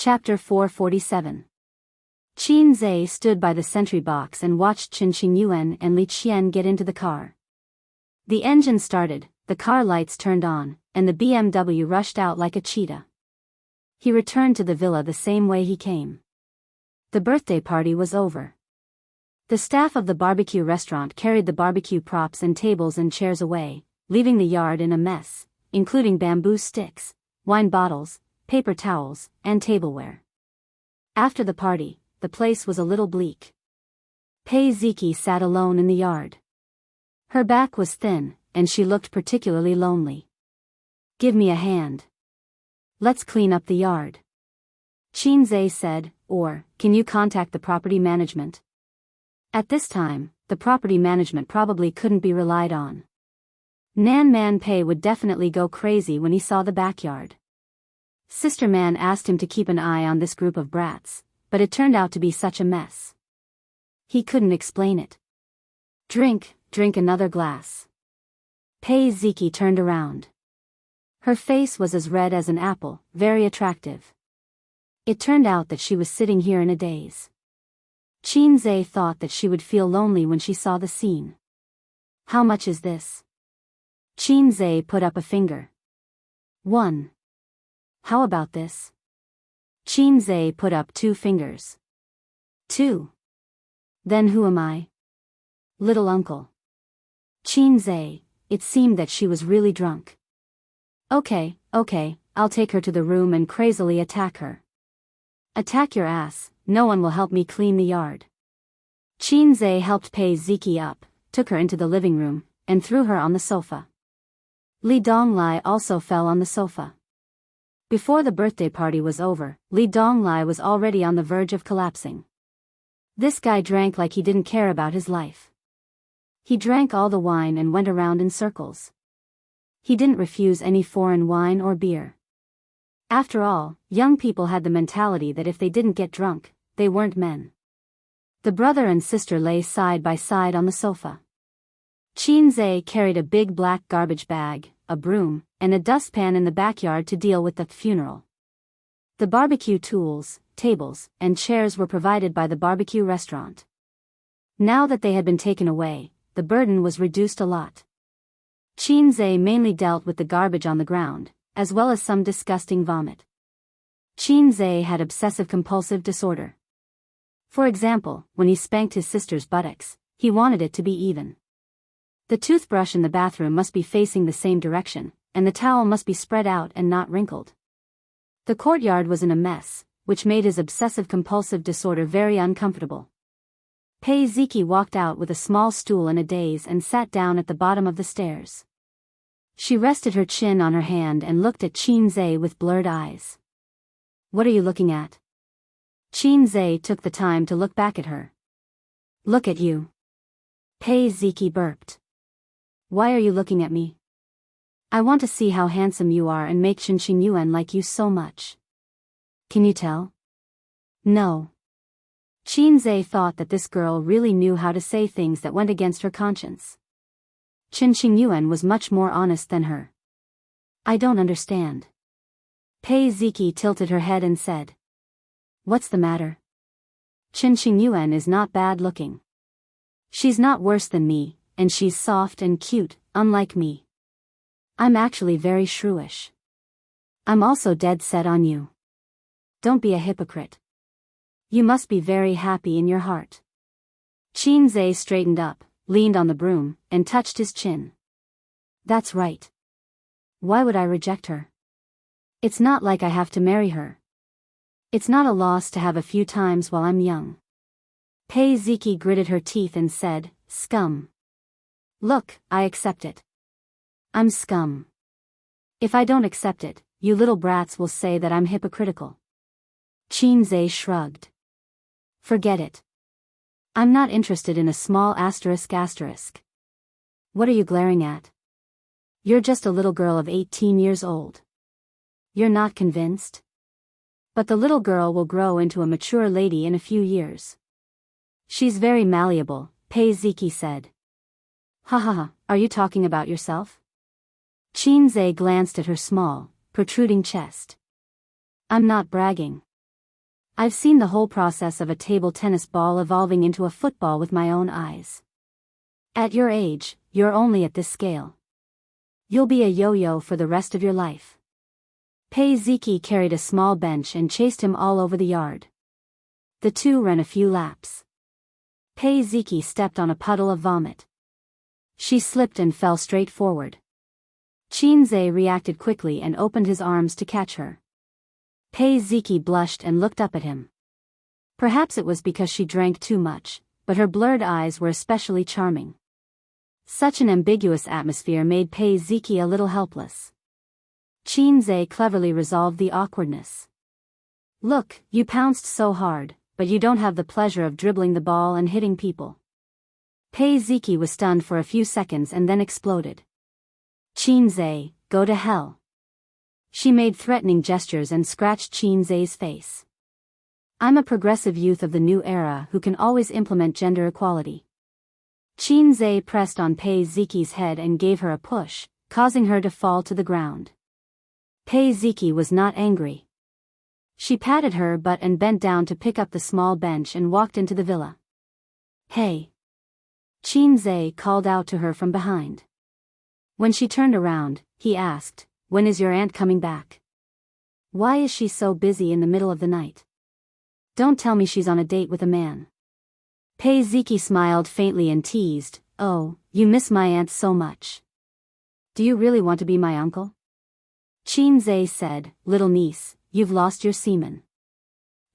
Chapter 447. Qin Zhe stood by the sentry box and watched Qin Qingyuan and Li Qian get into the car. The engine started, the car lights turned on, and the BMW rushed out like a cheetah. He returned to the villa the same way he came. The birthday party was over. The staff of the barbecue restaurant carried the barbecue props and tables and chairs away, leaving the yard in a mess, including bamboo sticks, wine bottles, paper towels, and tableware. After the party, the place was a little bleak. Pei Ziki sat alone in the yard. Her back was thin, and she looked particularly lonely. "Give me a hand. Let's clean up the yard," Qin Zhe said, "or, can you contact the property management?" At this time, the property management probably couldn't be relied on. Nan Man Pei would definitely go crazy when he saw the backyard. Sister Man asked him to keep an eye on this group of brats, but it turned out to be such a mess. He couldn't explain it. Drink another glass." Pei Ziki turned around. Her face was as red as an apple, very attractive. It turned out that she was sitting here in a daze. Qin Zhe thought that she would feel lonely when she saw the scene. "How much is this?" Qin Zhe put up a finger. "1. How about this?" Qin Zhe put up 2 fingers. 2. "Then who am I?" "Little uncle." Qin Zhe, it seemed that she was really drunk. Okay, I'll take her to the room and crazily attack her." "Attack your ass, no one will help me clean the yard." Qin Zhe helped Pei Ziki up, took her into the living room, and threw her on the sofa. Li Donglai also fell on the sofa. Before the birthday party was over, Li Donglai was already on the verge of collapsing. This guy drank like he didn't care about his life. He drank all the wine and went around in circles. He didn't refuse any foreign wine or beer. After all, young people had the mentality that if they didn't get drunk, they weren't men. The brother and sister lay side by side on the sofa. Qin Zhe carried a big black garbage bag, a broom, and a dustpan in the backyard to deal with the funeral. The barbecue tools, tables, and chairs were provided by the barbecue restaurant. Now that they had been taken away, the burden was reduced a lot. Qin Zhe mainly dealt with the garbage on the ground, as well as some disgusting vomit. Qin Zhe had obsessive-compulsive disorder. For example, when he spanked his sister's buttocks, he wanted it to be even. The toothbrush in the bathroom must be facing the same direction, and the towel must be spread out and not wrinkled. The courtyard was in a mess, which made his obsessive-compulsive disorder very uncomfortable. Pei Ziki walked out with a small stool in a daze and sat down at the bottom of the stairs. She rested her chin on her hand and looked at Qin Zhe with blurred eyes. "What are you looking at?" Qin Zhe took the time to look back at her. "Look at you." Pei Ziki burped. "Why are you looking at me?" "I want to see how handsome you are and make Qin Qingyuan like you so much." "Can you tell?" "No." Qin Zhe thought that this girl really knew how to say things that went against her conscience. Qin Qingyuan was much more honest than her. "I don't understand." Pei Ziki tilted her head and said. "What's the matter?" "Qin Qingyuan is not bad looking. She's not worse than me, and she's soft and cute, unlike me. I'm actually very shrewish. I'm also dead set on you. Don't be a hypocrite. You must be very happy in your heart." Qin Zhe straightened up, leaned on the broom, and touched his chin. "That's right. Why would I reject her? It's not like I have to marry her. It's not a loss to have a few times while I'm young." Pei Ziki gritted her teeth and said, "Scum. Look, I accept it. I'm scum. If I don't accept it, you little brats will say that I'm hypocritical." Qin Zhe shrugged. "Forget it. I'm not interested in a small asterisk. What are you glaring at? You're just a little girl of 18 years old. You're not convinced? But the little girl will grow into a mature lady in a few years. She's very malleable," Pei Ziki said. "Ha, are you talking about yourself?" Qin Zhe glanced at her small, protruding chest. "I'm not bragging. I've seen the whole process of a table tennis ball evolving into a football with my own eyes. At your age, you're only at this scale. You'll be a yo-yo for the rest of your life. Pei Ziki carried a small bench and chased him all over the yard. The two ran a few laps. Pei Ziki stepped on a puddle of vomit. She slipped and fell straight forward. Qinze reacted quickly and opened his arms to catch her. Pei Ziki blushed and looked up at him. Perhaps it was because she drank too much, but her blurred eyes were especially charming. Such an ambiguous atmosphere made Pei Ziki a little helpless. Qinze cleverly resolved the awkwardness. Look, you pounced so hard, but you don't have the pleasure of dribbling the ball and hitting people. Pei Ziki was stunned for a few seconds and then exploded. Qinze, go to hell. She made threatening gestures and scratched Qinze's face. I'm a progressive youth of the new era who can always implement gender equality. Qinze pressed on Pei Ziki's head and gave her a push, causing her to fall to the ground. Pei Ziki was not angry. She patted her butt and bent down to pick up the small bench and walked into the villa. Hey! Qinze called out to her from behind. When she turned around, he asked, when is your aunt coming back? Why is she so busy in the middle of the night? Don't tell me she's on a date with a man. Pei Ziki smiled faintly and teased, oh, you miss my aunt so much. Do you really want to be my uncle? Qinze said, little niece, you've lost your semen.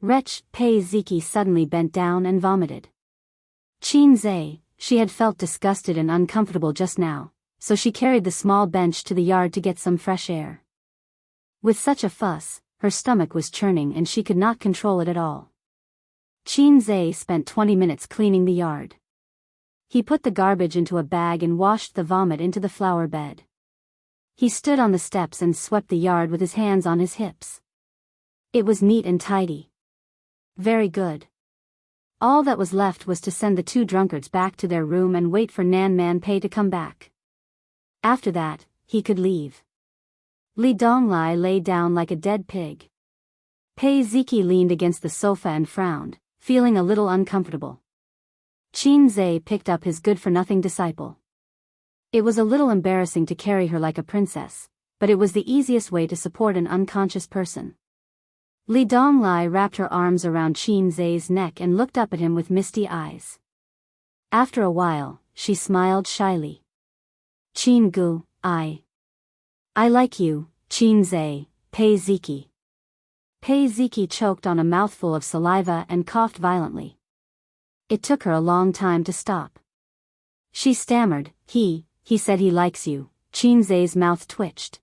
Wretch, Pei Ziki suddenly bent down and vomited. Qinze, she had felt disgusted and uncomfortable just now, so she carried the small bench to the yard to get some fresh air. With such a fuss, her stomach was churning and she could not control it at all. Qinze spent 20 minutes cleaning the yard. He put the garbage into a bag and washed the vomit into the flower bed. He stood on the steps and swept the yard with his hands on his hips. It was neat and tidy. Very good. All that was left was to send the two drunkards back to their room and wait for Nan Man Pei to come back. After that, he could leave. Li Donglai lay down like a dead pig. Pei Ziki leaned against the sofa and frowned, feeling a little uncomfortable. Qinze picked up his good-for-nothing disciple. It was a little embarrassing to carry her like a princess, but it was the easiest way to support an unconscious person. Li Donglai wrapped her arms around Qinze's neck and looked up at him with misty eyes. After a while, she smiled shyly. Qingu, I like you, Qinze, Pei Ziki. Pei Ziki choked on a mouthful of saliva and coughed violently. It took her a long time to stop. She stammered, he said he likes you. Qinze's mouth twitched.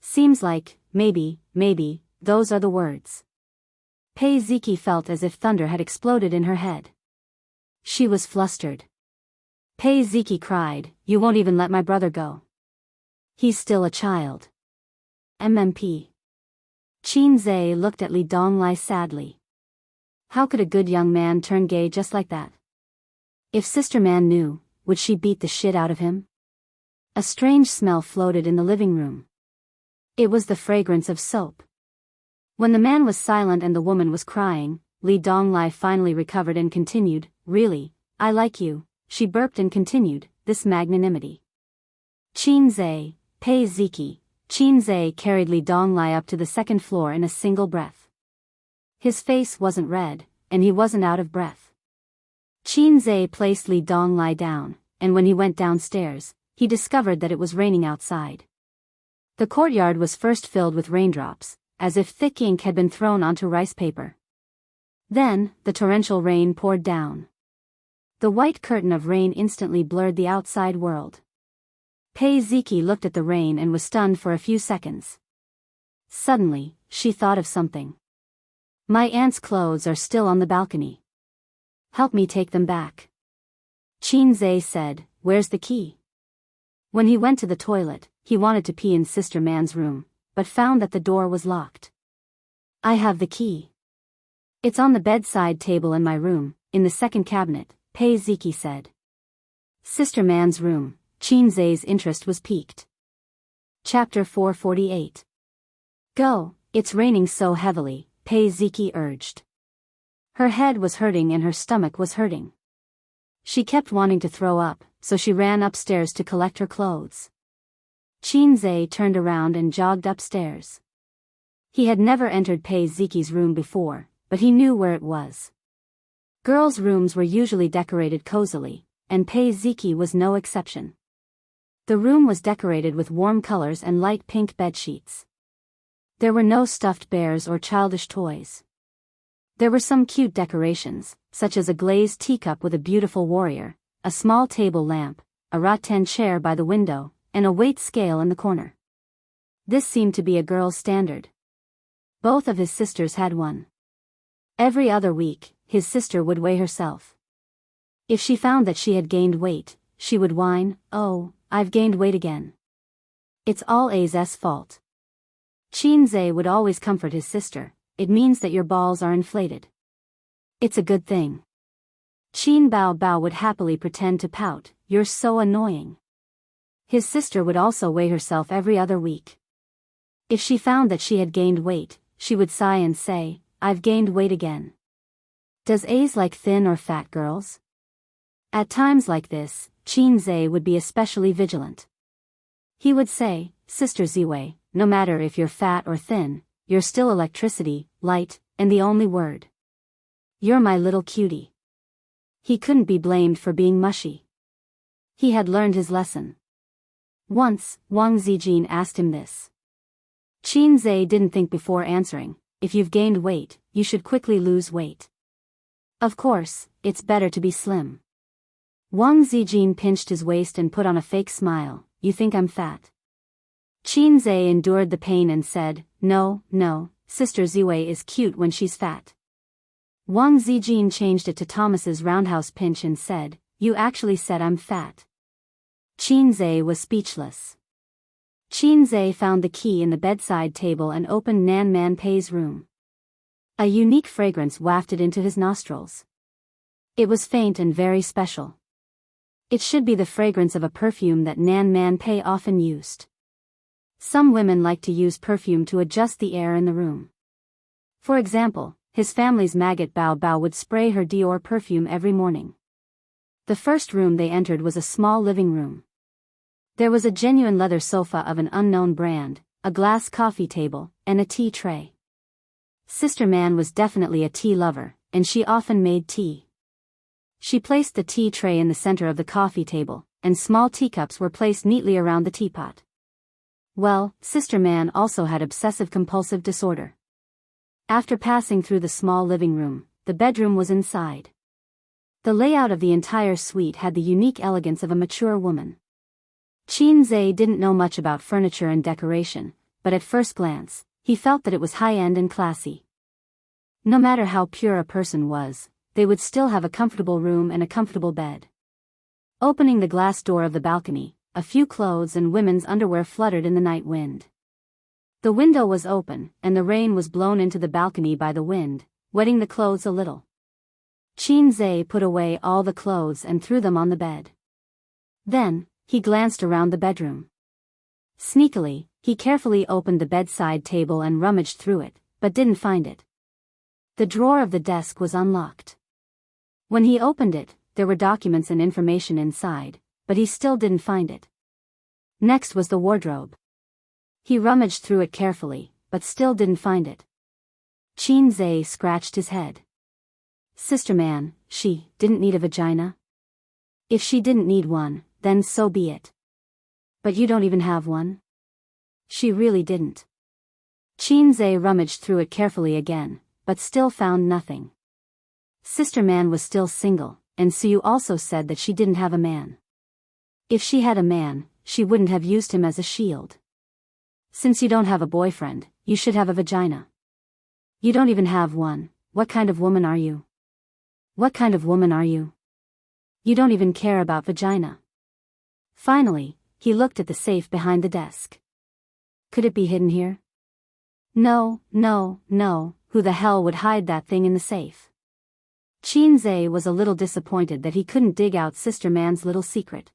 Seems like, maybe, those are the words. Pei Ziki felt as if thunder had exploded in her head. She was flustered. Pei Ziki cried, you won't even let my brother go. He's still a child. MMP. Qinze looked at Li Donglai sadly. How could a good young man turn gay just like that? If Sister Man knew, would she beat the shit out of him? A strange smell floated in the living room. It was the fragrance of soap. When the man was silent and the woman was crying, Li Donglai finally recovered and continued, really, I like you, she burped and continued, this magnanimity. Qinze, Pei Ziki, Qinze carried Li Donglai up to the second floor in a single breath. His face wasn't red, and he wasn't out of breath. Qinze placed Li Donglai down, and when he went downstairs, he discovered that it was raining outside. The courtyard was first filled with raindrops, as if thick ink had been thrown onto rice paper. Then, the torrential rain poured down. The white curtain of rain instantly blurred the outside world. Pei Ziki looked at the rain and was stunned for a few seconds. Suddenly, she thought of something. My aunt's clothes are still on the balcony. Help me take them back. Qinze said, where's the key? When he went to the toilet, he wanted to pee in Sister Man's room, but found that the door was locked. I have the key. It's on the bedside table in my room, in the second cabinet, Pei Ziki said. Sister Man's room. Qinze's interest was piqued. Chapter 448. Go, it's raining so heavily, Pei Ziki urged. Her head was hurting and her stomach was hurting. She kept wanting to throw up, so she ran upstairs to collect her clothes. Qinze turned around and jogged upstairs. He had never entered Pei Ziki's room before, but he knew where it was. Girls' rooms were usually decorated cozily, and Pei Ziki was no exception. The room was decorated with warm colors and light pink bedsheets. There were no stuffed bears or childish toys. There were some cute decorations, such as a glazed teacup with a beautiful warrior, a small table lamp, a rattan chair by the window, and a weight scale in the corner. This seemed to be a girl's standard. Both of his sisters had one. Every other week, his sister would weigh herself. If she found that she had gained weight, she would whine, "Oh, I've gained weight again. It's all A's fault." Qinze would always comfort his sister, "It means that your balls are inflated. It's a good thing." Qin Bao Bao would happily pretend to pout, "You're so annoying." His sister would also weigh herself every other week. If she found that she had gained weight, she would sigh and say, "I've gained weight again." Does A's like thin or fat girls? At times like this, Qinze would be especially vigilant. He would say, "Sister Ziwei, no matter if you're fat or thin, you're still electricity, light, and the only word. You're my little cutie." He couldn't be blamed for being mushy. He had learned his lesson. Once, Wang Zijin asked him this. Qinze didn't think before answering, "If you've gained weight, you should quickly lose weight. Of course, it's better to be slim." Wang Zijin pinched his waist and put on a fake smile, "You think I'm fat?" Qinze endured the pain and said, No, Sister Ziwei is cute when she's fat." Wang Zijin changed it to Thomas's roundhouse pinch and said, "You actually said I'm fat." Qinze was speechless. Qinze found the key in the bedside table and opened Nan Man Pei's room. A unique fragrance wafted into his nostrils. It was faint and very special. It should be the fragrance of a perfume that Nan Man Pei often used. Some women like to use perfume to adjust the air in the room. For example, his family's maggot Bao Bao would spray her Dior perfume every morning. The first room they entered was a small living room. There was a genuine leather sofa of an unknown brand, a glass coffee table, and a tea tray. Sister Man was definitely a tea lover, and she often made tea. She placed the tea tray in the center of the coffee table, and small teacups were placed neatly around the teapot. Well, Sister Man also had obsessive-compulsive disorder. After passing through the small living room, the bedroom was inside. The layout of the entire suite had the unique elegance of a mature woman. Qinze didn't know much about furniture and decoration, but at first glance, he felt that it was high-end and classy. No matter how pure a person was, they would still have a comfortable room and a comfortable bed. Opening the glass door of the balcony, a few clothes and women's underwear fluttered in the night wind. The window was open, and the rain was blown into the balcony by the wind, wetting the clothes a little. Qinze put away all the clothes and threw them on the bed. Then, he glanced around the bedroom. Sneakily, he carefully opened the bedside table and rummaged through it, but didn't find it. The drawer of the desk was unlocked. When he opened it, there were documents and information inside, but he still didn't find it. Next was the wardrobe. He rummaged through it carefully, but still didn't find it. Qinze scratched his head. Sister Man, she didn't need a vagina? If she didn't need one, then so be it. But you don't even have one? She really didn't. Qinze rummaged through it carefully again, but still found nothing. Sister Man was still single, and Suyu also said that she didn't have a man. If she had a man, she wouldn't have used him as a shield. Since you don't have a boyfriend, you should have a vagina. You don't even have one. What kind of woman are you? What kind of woman are you? You don't even care about vagina. Finally, he looked at the safe behind the desk. Could it be hidden here? No, who the hell would hide that thing in the safe? Qinze was a little disappointed that he couldn't dig out Sister Man's little secret.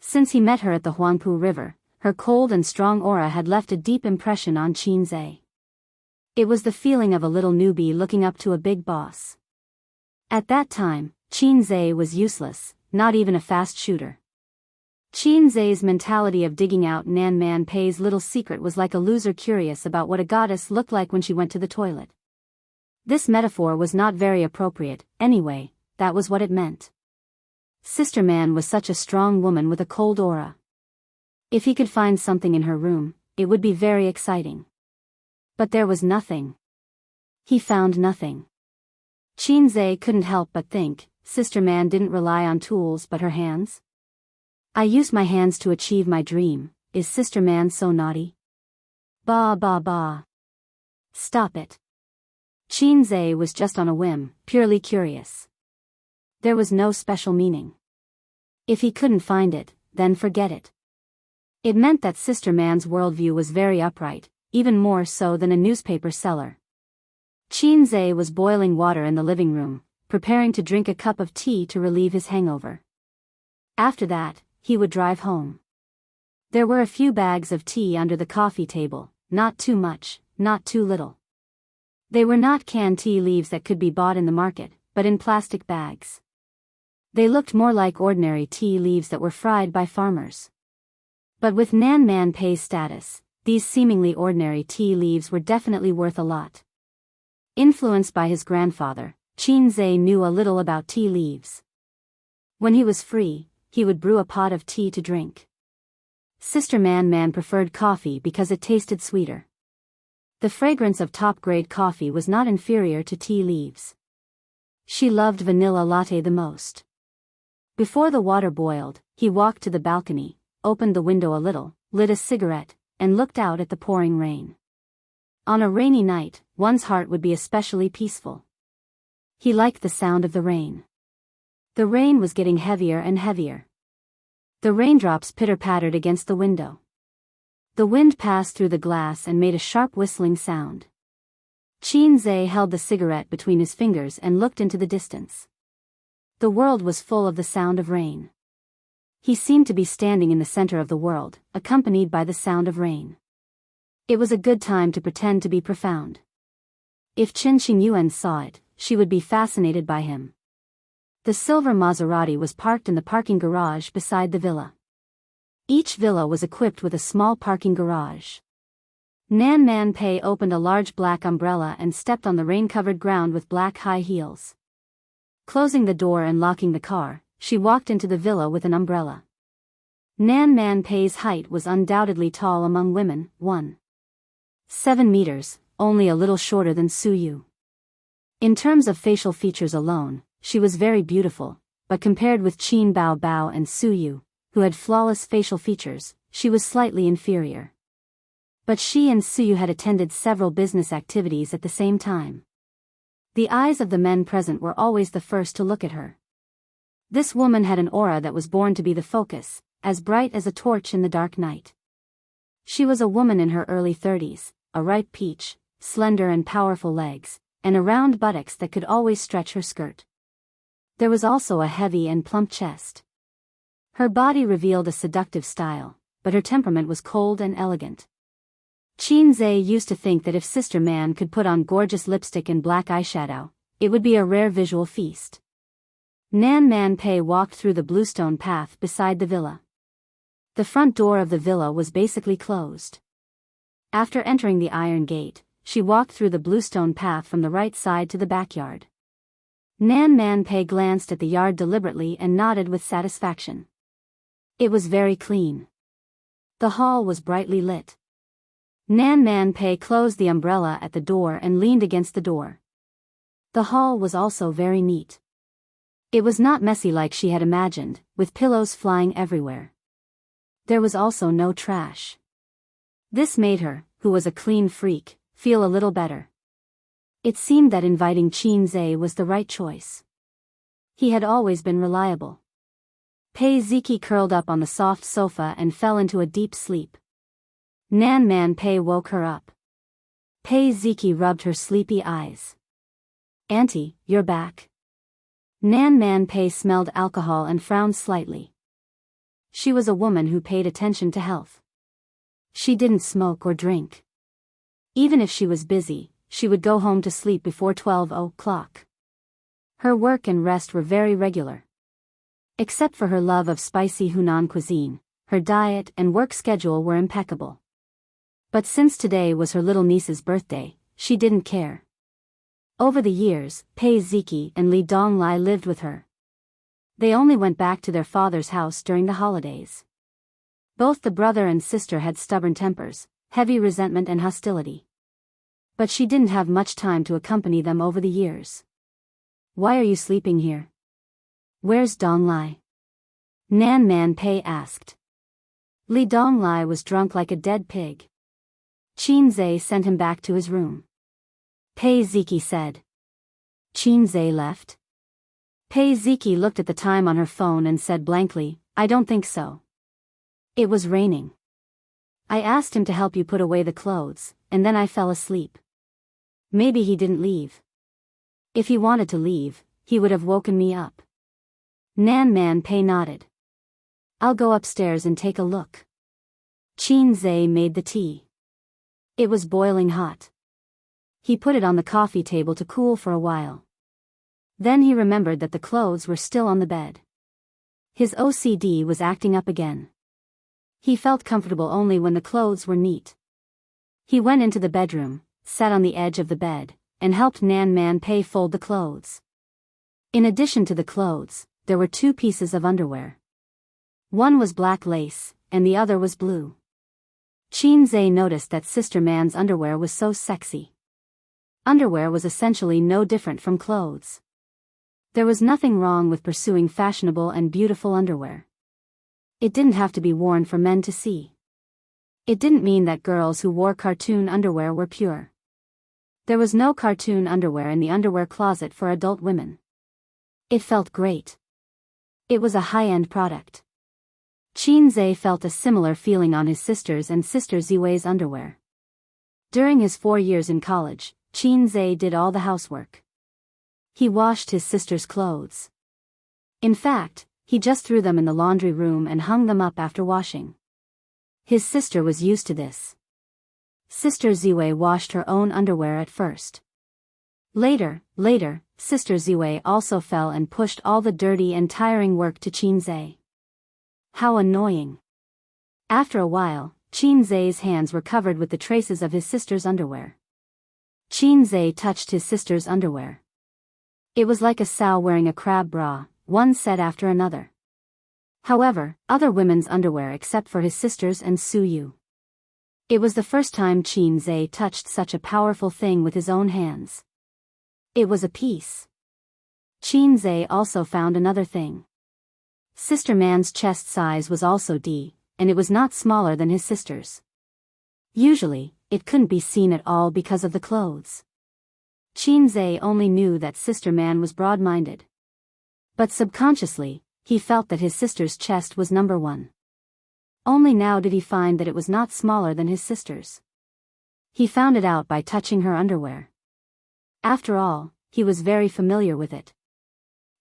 Since he met her at the Huangpu River, her cold and strong aura had left a deep impression on Qinze. It was the feeling of a little newbie looking up to a big boss. At that time, Qin Zhe was useless, not even a fast shooter. Qin Zhe's mentality of digging out Nan Man Pei's little secret was like a loser curious about what a goddess looked like when she went to the toilet. This metaphor was not very appropriate, anyway, that was what it meant. Sister Man was such a strong woman with a cold aura. If he could find something in her room, it would be very exciting. But there was nothing. He found nothing. Qin Zhe couldn't help but think, Sister Man didn't rely on tools but her hands? I used my hands to achieve my dream, is Sister Man so naughty? Bah bah bah. Stop it. Qin Zhe was just on a whim, purely curious. There was no special meaning. If he couldn't find it, then forget it. It meant that Sister Man's worldview was very upright, even more so than a newspaper seller. Qin Zhe was boiling water in the living room, preparing to drink a cup of tea to relieve his hangover. After that, he would drive home. There were a few bags of tea under the coffee table, not too much, not too little. They were not canned tea leaves that could be bought in the market, but in plastic bags. They looked more like ordinary tea leaves that were fried by farmers. But with Nan Man Pei's status, these seemingly ordinary tea leaves were definitely worth a lot. Influenced by his grandfather, Qin Zhe knew a little about tea leaves. When he was free, he would brew a pot of tea to drink. Sister Man preferred coffee because it tasted sweeter. The fragrance of top-grade coffee was not inferior to tea leaves. She loved vanilla latte the most. Before the water boiled, he walked to the balcony, opened the window a little, lit a cigarette, and looked out at the pouring rain. On a rainy night, one's heart would be especially peaceful. He liked the sound of the rain. The rain was getting heavier and heavier. The raindrops pitter-pattered against the window. The wind passed through the glass and made a sharp whistling sound. Qin Zhe held the cigarette between his fingers and looked into the distance. The world was full of the sound of rain. He seemed to be standing in the center of the world, accompanied by the sound of rain. It was a good time to pretend to be profound. If Qin Qingyuan saw it, she would be fascinated by him. The silver Maserati was parked in the parking garage beside the villa. Each villa was equipped with a small parking garage. Nan Man Pei opened a large black umbrella and stepped on the rain-covered ground with black high heels. Closing the door and locking the car, she walked into the villa with an umbrella. Nan Man Pei's height was undoubtedly tall among women, 1.7 meters, only a little shorter than Su Yu. In terms of facial features alone, she was very beautiful, but compared with Qin Bao Bao and Su Yu, who had flawless facial features, she was slightly inferior. But she and Su Yu had attended several business activities at the same time. The eyes of the men present were always the first to look at her. This woman had an aura that was born to be the focus, as bright as a torch in the dark night. She was a woman in her early 30s, a ripe peach, slender and powerful legs, and a round buttocks that could always stretch her skirt. There was also a heavy and plump chest. Her body revealed a seductive style, but her temperament was cold and elegant. Qin Zhe used to think that if Sister Man could put on gorgeous lipstick and black eyeshadow, it would be a rare visual feast. Nan Man Pei walked through the bluestone path beside the villa. The front door of the villa was basically closed. After entering the iron gate, she walked through the bluestone path from the right side to the backyard. Nan Man Pei glanced at the yard deliberately and nodded with satisfaction. It was very clean. The hall was brightly lit. Nan Man Pei closed the umbrella at the door and leaned against the door. The hall was also very neat. It was not messy like she had imagined, with pillows flying everywhere. There was also no trash. This made her, who was a clean freak, feel a little better. It seemed that inviting Qin Zhe was the right choice. He had always been reliable. Pei Ziki curled up on the soft sofa and fell into a deep sleep. Nan Man Pei woke her up. Pei Ziki rubbed her sleepy eyes. "Auntie, you're back." Nan Man Pei smelled alcohol and frowned slightly. She was a woman who paid attention to health. She didn't smoke or drink. Even if she was busy, she would go home to sleep before 12 o'clock. Her work and rest were very regular. Except for her love of spicy Hunan cuisine, her diet and work schedule were impeccable. But since today was her little niece's birthday, she didn't care. Over the years, Pei Ziki and Li Donglai lived with her. They only went back to their father's house during the holidays. Both the brother and sister had stubborn tempers, heavy resentment and hostility. But she didn't have much time to accompany them over the years. "Why are you sleeping here? Where's Donglai?" Nan Man Pei asked. Li Donglai was drunk like a dead pig. Qin Zhe sent him back to his room. Pei Ziki said. Qin Zhe left? Pei Ziki looked at the time on her phone and said blankly, "I don't think so. It was raining. I asked him to help you put away the clothes, and then I fell asleep. Maybe he didn't leave. If he wanted to leave, he would have woken me up." Nan Man Pei nodded. "I'll go upstairs and take a look." Qin Zhe made the tea. It was boiling hot. He put it on the coffee table to cool for a while. Then he remembered that the clothes were still on the bed. His OCD was acting up again. He felt comfortable only when the clothes were neat. He went into the bedroom, sat on the edge of the bed, and helped Nan Man Pei fold the clothes. In addition to the clothes, there were 2 pieces of underwear. One was black lace, and the other was blue. Qin Zhe noticed that Sister Man's underwear was so sexy. Underwear was essentially no different from clothes. There was nothing wrong with pursuing fashionable and beautiful underwear. It didn't have to be worn for men to see. It didn't mean that girls who wore cartoon underwear were pure. There was no cartoon underwear in the underwear closet for adult women. It felt great. It was a high-end product. Qin Zhe felt a similar feeling on his sister's and Sister Ziwei's underwear. During his 4 years in college, Qin Zhe did all the housework. He washed his sister's clothes. In fact, he just threw them in the laundry room and hung them up after washing. His sister was used to this. Sister Ziwei washed her own underwear at first. Later, Sister Ziwei also fell and pushed all the dirty and tiring work to Qin Zhe. How annoying. After a while, Qin Zhe's hands were covered with the traces of his sister's underwear. Qin Zhe touched his sister's underwear. It was like a sow wearing a crab bra, one set after another. However, other women's underwear except for his sister's and Su Yu. It was the first time Qin Zhe touched such a powerful thing with his own hands. It was a piece. Qin Zhe also found another thing. Sister Man's chest size was also D, and it was not smaller than his sister's. Usually, it couldn't be seen at all because of the clothes. Qin Zhe only knew that Sister Man was broad-minded. But subconsciously, he felt that his sister's chest was number 1. Only now did he find that it was not smaller than his sister's. He found it out by touching her underwear. After all, he was very familiar with it.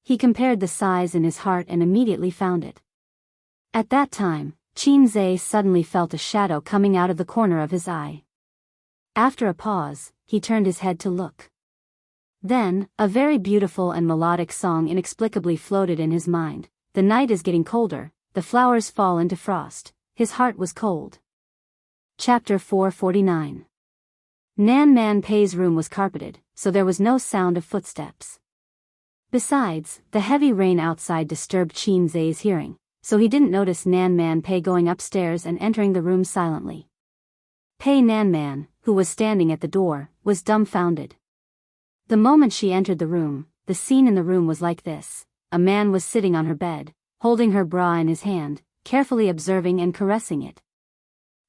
He compared the size in his heart and immediately found it. At that time, Qin Zhe suddenly felt a shadow coming out of the corner of his eye. After a pause, he turned his head to look. Then, a very beautiful and melodic song inexplicably floated in his mind. The night is getting colder, the flowers fall into frost. His heart was cold. Chapter 449. Nan Man Pei's room was carpeted, so there was no sound of footsteps. Besides, the heavy rain outside disturbed Qin Zhe's hearing, so he didn't notice Nan Man Pei going upstairs and entering the room silently. Pei Nan Man, who was standing at the door, was dumbfounded. The moment she entered the room, the scene in the room was like this. A man was sitting on her bed, holding her bra in his hand, carefully observing and caressing it.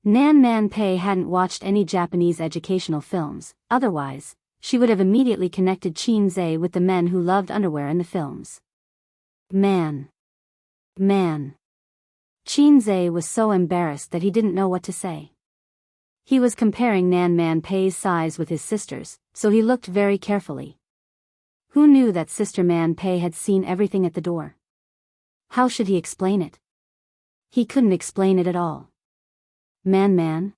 Nan Man Pei hadn't watched any Japanese educational films, otherwise, she would have immediately connected Qin Zhe with the men who loved underwear in the films. Man. Qin Zhe was so embarrassed that he didn't know what to say. He was comparing Nan Man Pei's size with his sister's, so he looked very carefully. Who knew that Sister Man Pei had seen everything at the door? How should he explain it? He couldn't explain it at all. Man.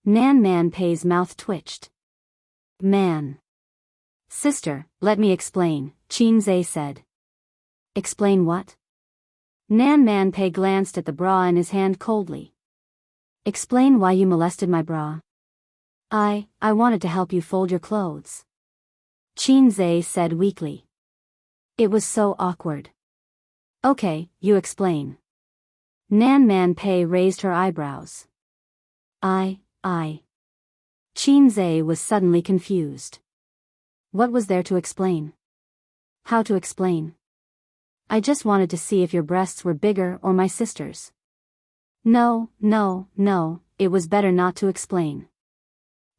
Nan Man Pei's mouth twitched. Man. Sister, let me explain, Qin said. Explain what? Nan Man Pei glanced at the bra in his hand coldly. Explain why you molested my bra. I wanted to help you fold your clothes. Qin said weakly. It was so awkward. Okay, you explain. Nan Man Pei raised her eyebrows. Qin was suddenly confused. What was there to explain? How to explain? I just wanted to see if your breasts were bigger or my sister's. No, it was better not to explain.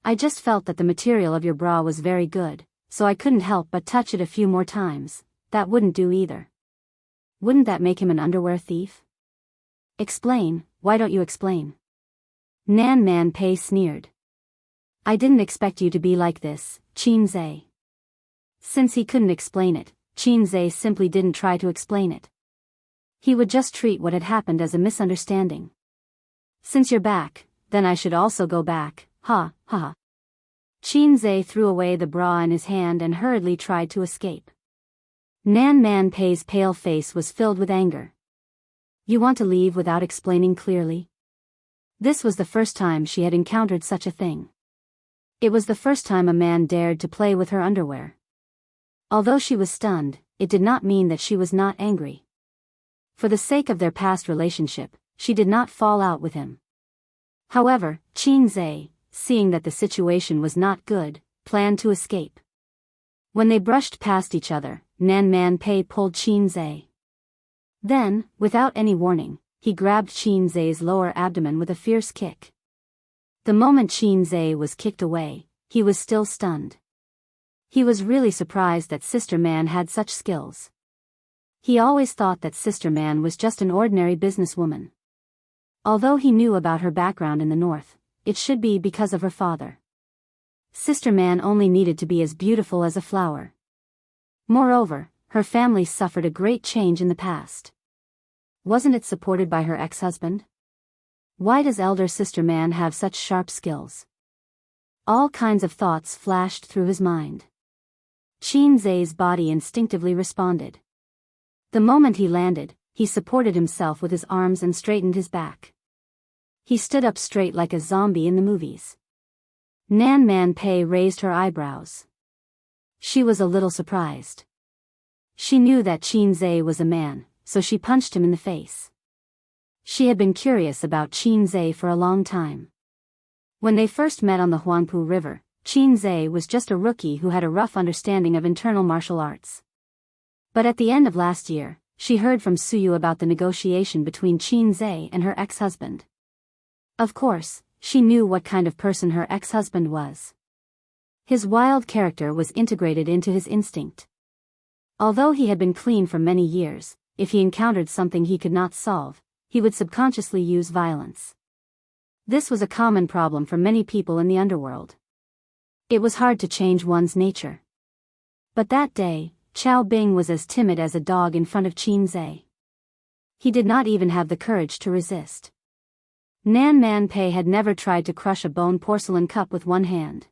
I just felt that the material of your bra was very good, so I couldn't help but touch it a few more times. That wouldn't do either. Wouldn't that make him an underwear thief? Explain, why don't you explain? Nan Man Pei sneered. I didn't expect you to be like this, Qin. Since he couldn't explain it, Qin simply didn't try to explain it. He would just treat what had happened as a misunderstanding. Since you're back, then I should also go back, ha. Qin threw away the bra in his hand and hurriedly tried to escape. Nan Man Pei's pale face was filled with anger. You want to leave without explaining clearly? This was the first time she had encountered such a thing. It was the first time a man dared to play with her underwear. Although she was stunned, it did not mean that she was not angry. For the sake of their past relationship, she did not fall out with him. However, Qin, seeing that the situation was not good, planned to escape. When they brushed past each other, Nan Man Pei pulled Qin. Then, without any warning, he grabbed Qin's lower abdomen with a fierce kick. The moment Qin was kicked away, he was still stunned. He was really surprised that Sister Man had such skills. He always thought that Sister Man was just an ordinary businesswoman. Although he knew about her background in the north, it should be because of her father. Sister Man only needed to be as beautiful as a flower. Moreover, her family suffered a great change in the past. Wasn't it supported by her ex-husband? Why does elder Sister Man have such sharp skills? All kinds of thoughts flashed through his mind. Qin's body instinctively responded. The moment he landed, he supported himself with his arms and straightened his back. He stood up straight like a zombie in the movies. Nan Man Pei raised her eyebrows. She was a little surprised. She knew that Qin was a man, so she punched him in the face. She had been curious about Qin for a long time. When they first met on the Huangpu River, Qin was just a rookie who had a rough understanding of internal martial arts. But at the end of last year, she heard from Suyu about the negotiation between Qin and her ex-husband. Of course, she knew what kind of person her ex-husband was. His wild character was integrated into his instinct. Although he had been clean for many years, if he encountered something he could not solve, he would subconsciously use violence. This was a common problem for many people in the underworld. It was hard to change one's nature. But that day, Chao Bing was as timid as a dog in front of Qin. He did not even have the courage to resist. Nan Man Pei had never tried to crush a bone porcelain cup with one hand.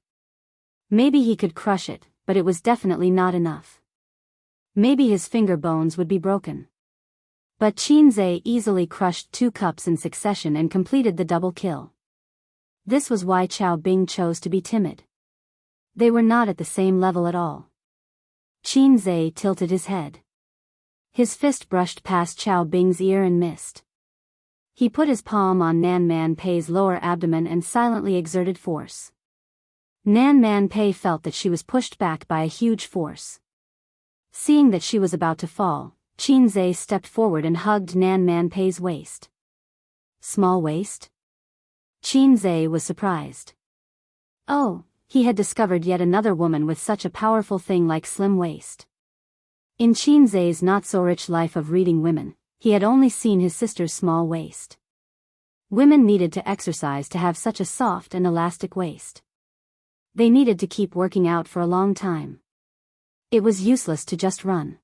Maybe he could crush it, but it was definitely not enough. Maybe his finger bones would be broken. But Qin easily crushed 2 cups in succession and completed the double kill. This was why Chao Bing chose to be timid. They were not at the same level at all. Qin tilted his head. His fist brushed past Chao Bing's ear and missed. He put his palm on Nan Man Pei's lower abdomen and silently exerted force. Nan Man Pei felt that she was pushed back by a huge force. Seeing that she was about to fall, Qin stepped forward and hugged Nan Man Pei's waist. Small waist? Qin was surprised. Oh, he had discovered yet another woman with such a powerful thing like slim waist. In Qin's not-so-rich life of reading women, he had only seen his sister's small waist. Women needed to exercise to have such a soft and elastic waist. They needed to keep working out for a long time. It was useless to just run.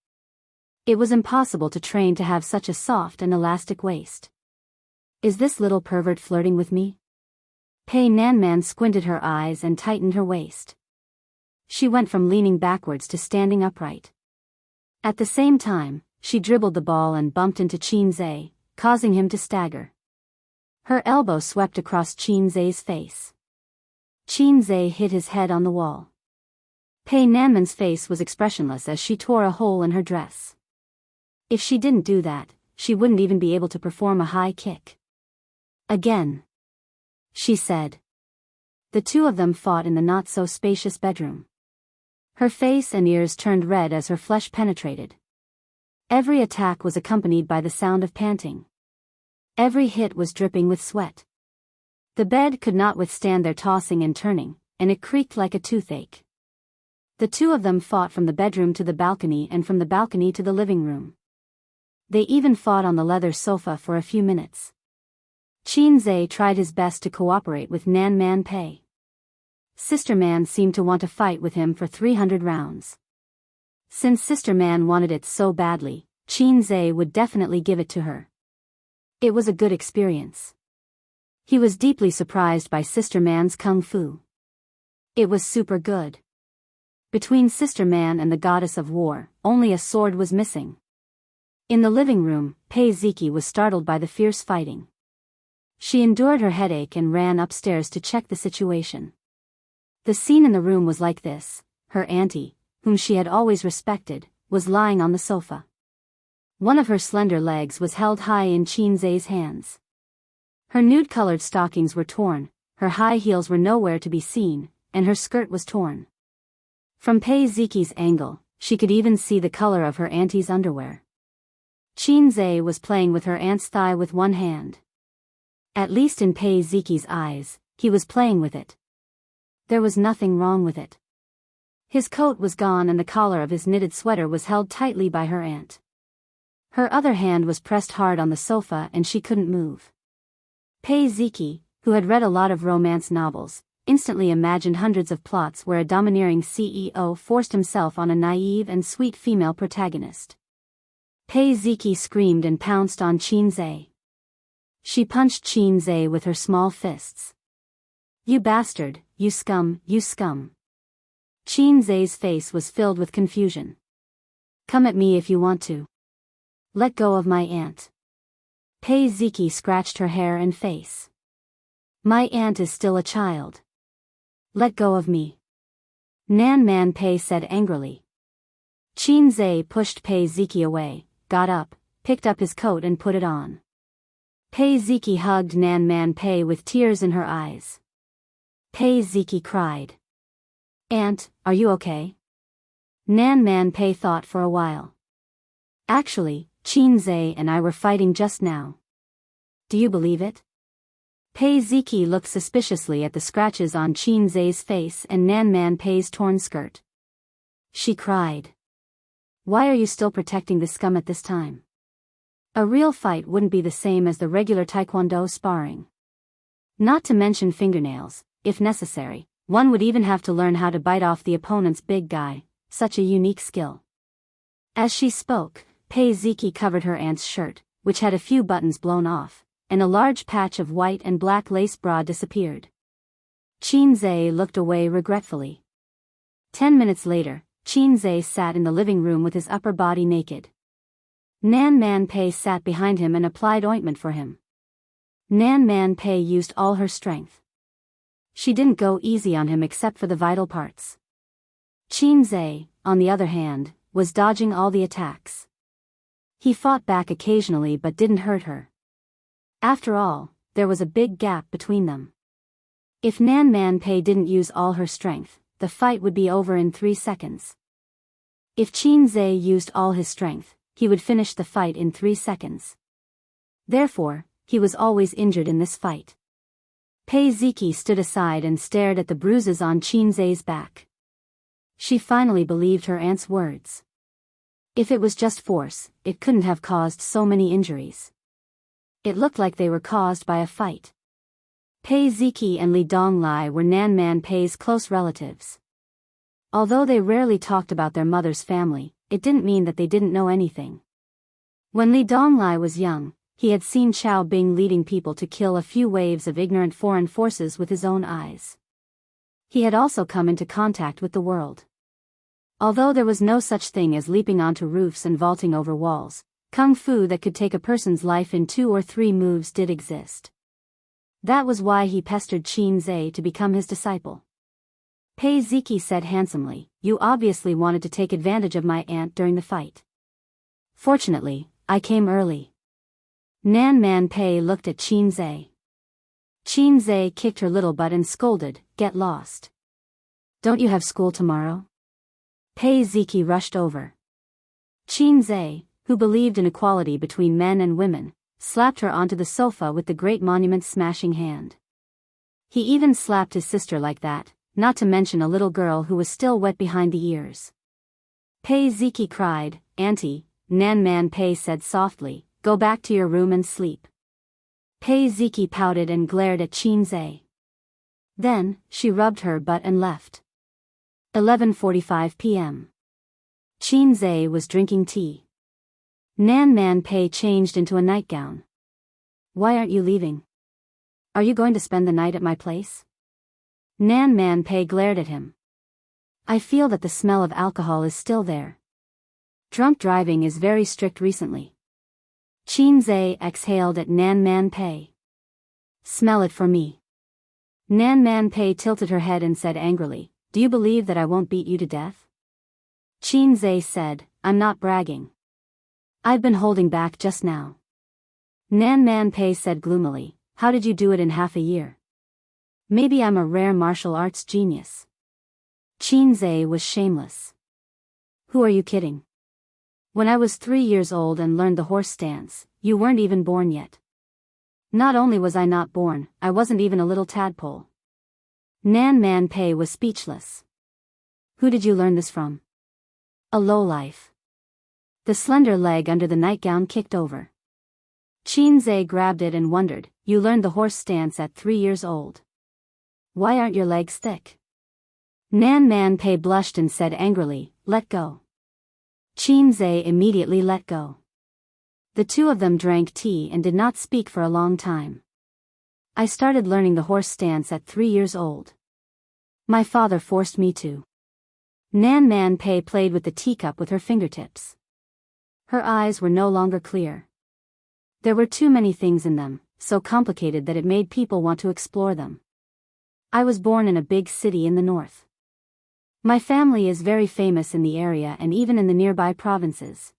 It was impossible to train to have such a soft and elastic waist. Is this little pervert flirting with me? Pei Nanman squinted her eyes and tightened her waist. She went from leaning backwards to standing upright. At the same time, she dribbled the ball and bumped into Qin Zhe, causing him to stagger. Her elbow swept across Qin Zhe's face. Qin Zhe hit his head on the wall. Pei Nanman's face was expressionless as she tore a hole in her dress. If she didn't do that, she wouldn't even be able to perform a high kick. Again, she said. The two of them fought in the not-so-spacious bedroom. Her face and ears turned red as her flesh penetrated. Every attack was accompanied by the sound of panting. Every hit was dripping with sweat. The bed could not withstand their tossing and turning, and it creaked like a toothache. The two of them fought from the bedroom to the balcony and from the balcony to the living room. They even fought on the leather sofa for a few minutes. Qin Zhe tried his best to cooperate with Nan Man Pei. Sister Man seemed to want to fight with him for 300 rounds. Since Sister Man wanted it so badly, Qin Zhe would definitely give it to her. It was a good experience. He was deeply surprised by Sister Man's kung fu. It was super good. Between Sister Man and the goddess of war, only a sword was missing. In the living room, Pei Ziki was startled by the fierce fighting. She endured her headache and ran upstairs to check the situation. The scene in the room was like this: her auntie, whom she had always respected, was lying on the sofa. One of her slender legs was held high in Qin Zhe's hands. Her nude-colored stockings were torn, her high heels were nowhere to be seen, and her skirt was torn. From Pei Ziki's angle, she could even see the color of her auntie's underwear. Qin Zhe was playing with her aunt's thigh with one hand. At least in Pei Ziki's eyes, he was playing with it. There was nothing wrong with it. His coat was gone and the collar of his knitted sweater was held tightly by her aunt. Her other hand was pressed hard on the sofa and she couldn't move. Pei Ziki, who had read a lot of romance novels, instantly imagined hundreds of plots where a domineering CEO forced himself on a naive and sweet female protagonist. Pei Ziki screamed and pounced on Qin Zhe. She punched Qin Zhe with her small fists. "You bastard, you scum, you scum." Qin Zhe's face was filled with confusion. "Come at me if you want to. Let go of my aunt." Pei Ziki scratched her hair and face. "My aunt is still a child. Let go of me," Nan Man Pei said angrily. Qin Zhe pushed Pei Ziki away, got up, picked up his coat and put it on. Pei Ziki hugged Nan Man Pei with tears in her eyes. Pei Ziki cried. "Aunt, are you okay?" Nan Man Pei thought for a while. "Actually, Qin Zhe and I were fighting just now. Do you believe it?" Pei Ziki looked suspiciously at the scratches on Qin Zhe's face and Nan Man Pei's torn skirt. She cried. "Why are you still protecting the scum at this time? A real fight wouldn't be the same as the regular taekwondo sparring. Not to mention fingernails, if necessary, one would even have to learn how to bite off the opponent's big guy, such a unique skill." As she spoke, Pei Ziki covered her aunt's shirt, which had a few buttons blown off, and a large patch of white and black lace bra disappeared. Qin Zhe looked away regretfully. 10 minutes later, Qin Zhe sat in the living room with his upper body naked. Nan Man Pei sat behind him and applied ointment for him. Nan Man Pei used all her strength. She didn't go easy on him except for the vital parts. Qin Zhe, on the other hand, was dodging all the attacks. He fought back occasionally but didn't hurt her. After all, there was a big gap between them. If Nan Man Pei didn't use all her strength, the fight would be over in 3 seconds. If Qin Zhe used all his strength, he would finish the fight in 3 seconds. Therefore, he was always injured in this fight. Pei Ziki stood aside and stared at the bruises on Qin Zhe's back. She finally believed her aunt's words. If it was just force, it couldn't have caused so many injuries. It looked like they were caused by a fight. Pei Ziki and Li Donglai were Nan Man Pei's close relatives. Although they rarely talked about their mother's family, it didn't mean that they didn't know anything. When Li Donglai was young, he had seen Chao Bing leading people to kill a few waves of ignorant foreign forces with his own eyes. He had also come into contact with the world. Although there was no such thing as leaping onto roofs and vaulting over walls, kung fu that could take a person's life in 2 or 3 moves did exist. That was why he pestered Qin Zhe to become his disciple. Pei Ziki said handsomely, "You obviously wanted to take advantage of my aunt during the fight." "Fortunately, I came early." Nan Man Pei looked at Qin Zhe. Qin Zhe kicked her little butt and scolded, "Get lost. Don't you have school tomorrow?" Pei Ziki rushed over. Qin Zhe, who believed in equality between men and women, slapped her onto the sofa with the great monument-smashing hand. He even slapped his sister like that, not to mention a little girl who was still wet behind the ears. Pei Ziki cried, "Auntie," Nan Man Pei said softly, "go back to your room and sleep." Pei Ziki pouted and glared at Qin Zhe. Then, she rubbed her butt and left. 11:45 p.m. Qin Zhe was drinking tea. Nan Man Pei changed into a nightgown. "Why aren't you leaving? Are you going to spend the night at my place?" Nan Man Pei glared at him. "I feel that the smell of alcohol is still there. Drunk driving is very strict recently." Qin Zhe exhaled at Nan Man Pei. "Smell it for me." Nan Man Pei tilted her head and said angrily, "Do you believe that I won't beat you to death?" Qin Zhe said, "I'm not bragging. I've been holding back just now." Nan Man Pei said gloomily, "How did you do it in half a year?" "Maybe I'm a rare martial arts genius." Qin Zhe was shameless. "Who are you kidding? When I was 3 years old and learned the horse stance, you weren't even born yet." "Not only was I not born, I wasn't even a little tadpole." Nan Man Pei was speechless. "Who did you learn this from?" "A lowlife." The slender leg under the nightgown kicked over. Qin Zhe grabbed it and wondered, "You learned the horse stance at 3 years old. Why aren't your legs thick?" Nan Man Pei blushed and said angrily, "Let go." Qin Zhe immediately let go. The two of them drank tea and did not speak for a long time. "I started learning the horse stance at 3 years old. My father forced me to." Nan Man Pei played with the teacup with her fingertips. Her eyes were no longer clear. There were too many things in them, so complicated that it made people want to explore them. "I was born in a big city in the north. My family is very famous in the area and even in the nearby provinces.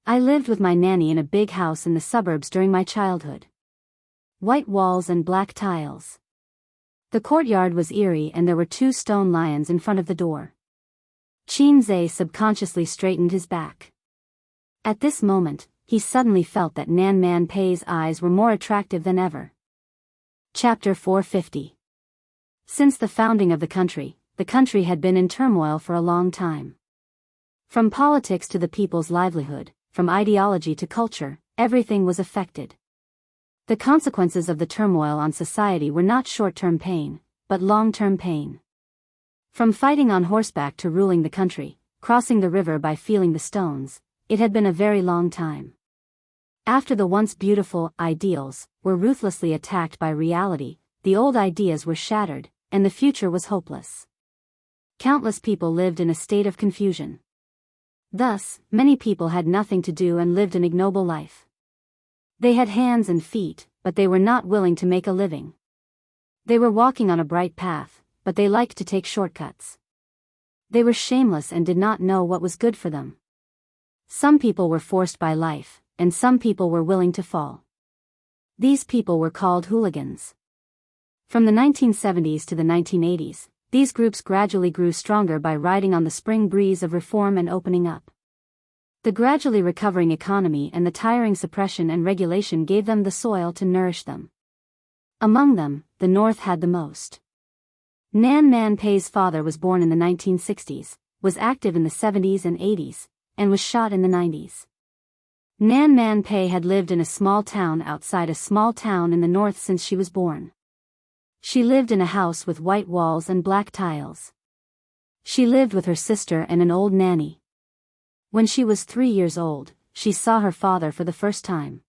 I lived with my nanny in a big house in the suburbs during my childhood. White walls and black tiles. The courtyard was eerie and there were 2 stone lions in front of the door." Qin Zhe subconsciously straightened his back. At this moment, he suddenly felt that Nan Man Pei's eyes were more attractive than ever. Chapter 450. Since the founding of the country had been in turmoil for a long time. From politics to the people's livelihood, from ideology to culture, everything was affected. The consequences of the turmoil on society were not short-term pain, but long-term pain. From fighting on horseback to ruling the country, crossing the river by feeling the stones, it had been a very long time. After the once beautiful ideals were ruthlessly attacked by reality, the old ideas were shattered, and the future was hopeless. Countless people lived in a state of confusion. Thus, many people had nothing to do and lived an ignoble life. They had hands and feet, but they were not willing to make a living. They were walking on a bright path, but they liked to take shortcuts. They were shameless and did not know what was good for them. Some people were forced by life, and some people were willing to fall. These people were called hooligans. From the 1970s to the 1980s, these groups gradually grew stronger by riding on the spring breeze of reform and opening up. The gradually recovering economy and the tiring suppression and regulation gave them the soil to nourish them. Among them, the North had the most. Nan Man Pei's father was born in the 1960s, was active in the 70s and 80s, and was shot in the 90s. Nan Man Pei had lived in a small town outside a small town in the north since she was born. She lived in a house with white walls and black tiles. She lived with her sister and an old nanny. When she was 3 years old, she saw her father for the first time.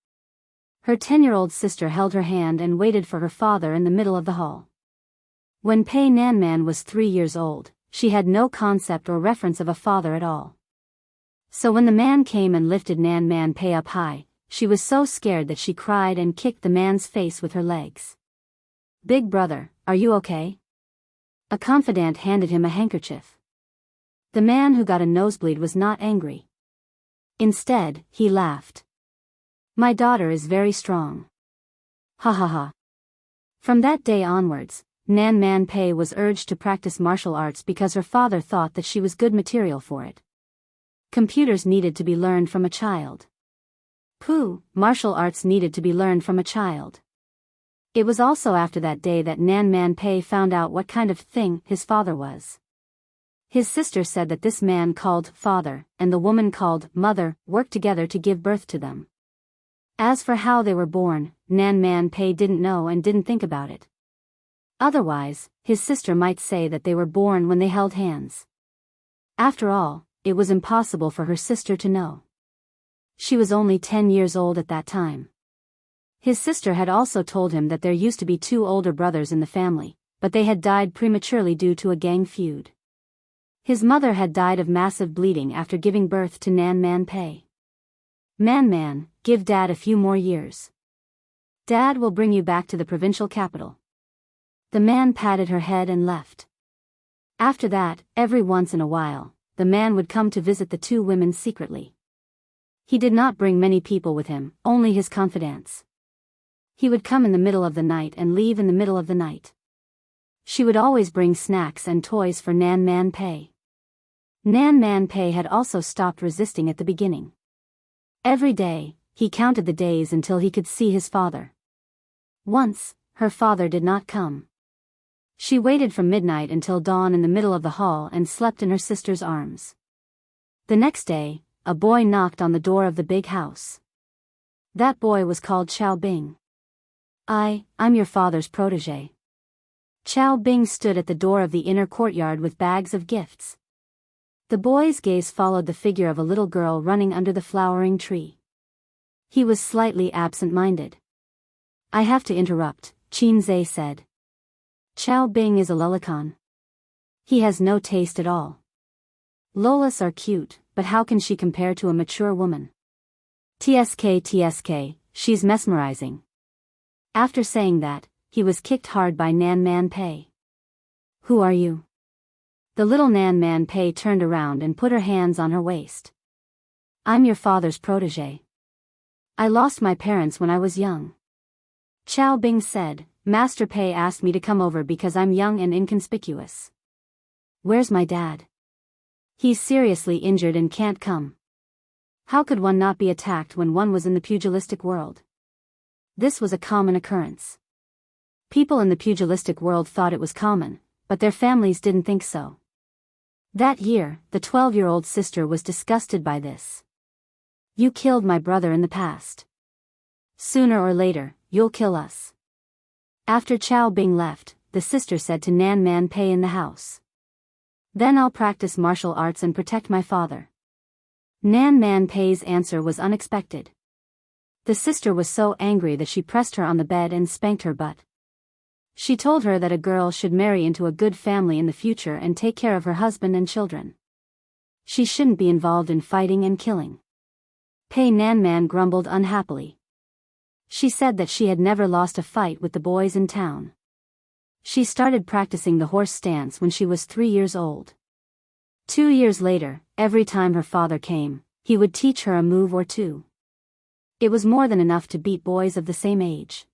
Her 10-year-old sister held her hand and waited for her father in the middle of the hall. When Pei Nanman was 3 years old, she had no concept or reference of a father at all. So when the man came and lifted Nanman Pei up high, she was so scared that she cried and kicked the man's face with her legs. "Big brother, are you okay?" A confidant handed him a handkerchief. The man who got a nosebleed was not angry. Instead, he laughed. "My daughter is very strong. Ha ha ha." From that day onwards, Nanman Pei was urged to practice martial arts because her father thought that she was good material for it. Computers needed to be learned from a child. Martial arts needed to be learned from a child. It was also after that day that Nanman Pei found out what kind of thing his father was. His sister said that this man called father, and the woman called mother, worked together to give birth to them. As for how they were born, Nanman Pei didn't know and didn't think about it. Otherwise, his sister might say that they were born when they held hands. After all, it was impossible for her sister to know. She was only 10 years old at that time. His sister had also told him that there used to be 2 older brothers in the family, but they had died prematurely due to a gang feud. His mother had died of massive bleeding after giving birth to Nanman Pei. "Man, give Dad a few more years. Dad will bring you back to the provincial capital." The man patted her head and left. After that, every once in a while, the man would come to visit the 2 women secretly. He did not bring many people with him, only his confidants. He would come in the middle of the night and leave in the middle of the night. She would always bring snacks and toys for Nanman Pei. Nanman Pei had also stopped resisting at the beginning. Every day, he counted the days until he could see his father. Once, her father did not come. She waited from midnight until dawn in the middle of the hall and slept in her sister's arms. The next day, a boy knocked on the door of the big house. That boy was called Xiao Bing. I'm your father's protege." Xiao Bing stood at the door of the inner courtyard with bags of gifts. The boy's gaze followed the figure of a little girl running under the flowering tree. He was slightly absent-minded. "I have to interrupt," Qin Zhe said. "Xiao Bing is a lolicon. He has no taste at all. Lolas are cute, but how can she compare to a mature woman? TSK, she's mesmerizing." After saying that, he was kicked hard by Nanman Pei. "Who are you?" The little Nanman Pei turned around and put her hands on her waist. "I'm your father's protege. I lost my parents when I was young." Xiao Bing said, "Master Pei asked me to come over because I'm young and inconspicuous." "Where's my dad?" "He's seriously injured and can't come." How could one not be attacked when one was in the pugilistic world? This was a common occurrence. People in the pugilistic world thought it was common, but their families didn't think so. That year, the 12-year-old sister was disgusted by this. "You killed my brother in the past. Sooner or later, you'll kill us." After Xiao Bing left, the sister said to Nanman Pei in the house, "Then I'll practice martial arts and protect my father." Nanman Pei's answer was unexpected. The sister was so angry that she pressed her on the bed and spanked her butt. She told her that a girl should marry into a good family in the future and take care of her husband and children. She shouldn't be involved in fighting and killing. Pei Nanman grumbled unhappily. She said that she had never lost a fight with the boys in town. She started practicing the horse stance when she was 3 years old. 2 years later, every time her father came, he would teach her a move or two. It was more than enough to beat boys of the same age.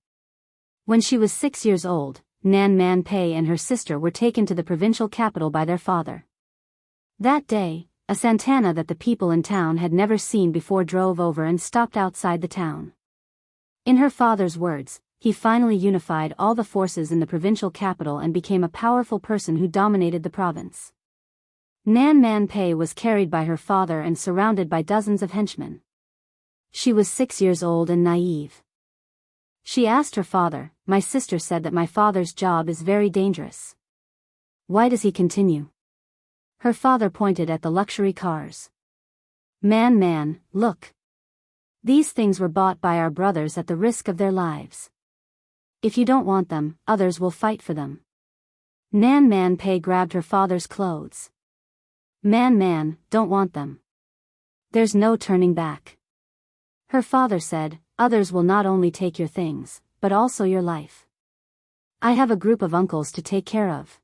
When she was 6 years old, Nanman Pei and her sister were taken to the provincial capital by their father. That day, a Santana that the people in town had never seen before drove over and stopped outside the town. In her father's words, he finally unified all the forces in the provincial capital and became a powerful person who dominated the province. Nanman Pei was carried by her father and surrounded by dozens of henchmen. She was 6 years old and naive. She asked her father, "My sister said that my father's job is very dangerous. Why does he continue?" Her father pointed at the luxury cars. Man, look. These things were bought by our brothers at the risk of their lives. If you don't want them, others will fight for them. Nan Man Pei grabbed her father's clothes. Man, don't want them. There's no turning back. Her father said, others will not only take your things, but also your life. I have a group of uncles to take care of.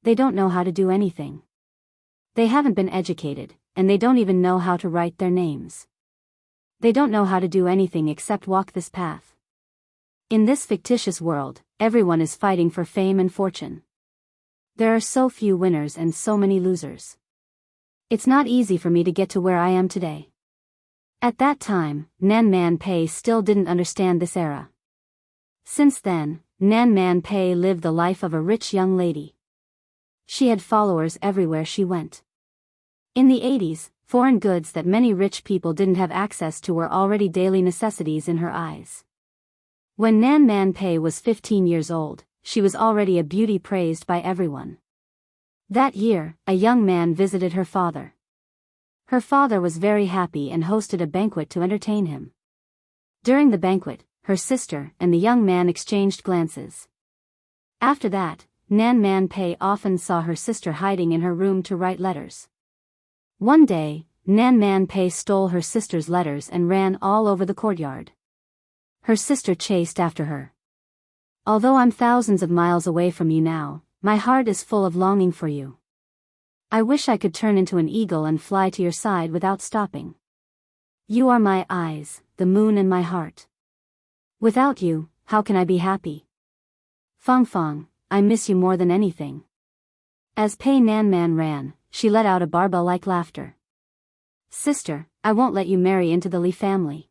They don't know how to do anything. They haven't been educated, and they don't even know how to write their names. They don't know how to do anything except walk this path. In this fictitious world, everyone is fighting for fame and fortune. There are so few winners and so many losers. It's not easy for me to get to where I am today. At that time, Nan Man Pei still didn't understand this era. Since then, Nan Man Pei lived the life of a rich young lady. She had followers everywhere she went. In the 80s, foreign goods that many rich people didn't have access to were already daily necessities in her eyes. When Nan Man Pei was 15 years old, she was already a beauty praised by everyone. That year, a young man visited her father. Her father was very happy and hosted a banquet to entertain him. During the banquet, her sister and the young man exchanged glances. After that, Nan Man Pei often saw her sister hiding in her room to write letters. One day, Nan Man Pei stole her sister's letters and ran all over the courtyard. Her sister chased after her. Although I'm thousands of miles away from you now, my heart is full of longing for you. I wish I could turn into an eagle and fly to your side without stopping. You are my eyes, the moon and my heart. Without you, how can I be happy? Fang, I miss you more than anything. As Pei Nan Man ran, she let out a barbell-like laughter. Sister, I won't let you marry into the Li family.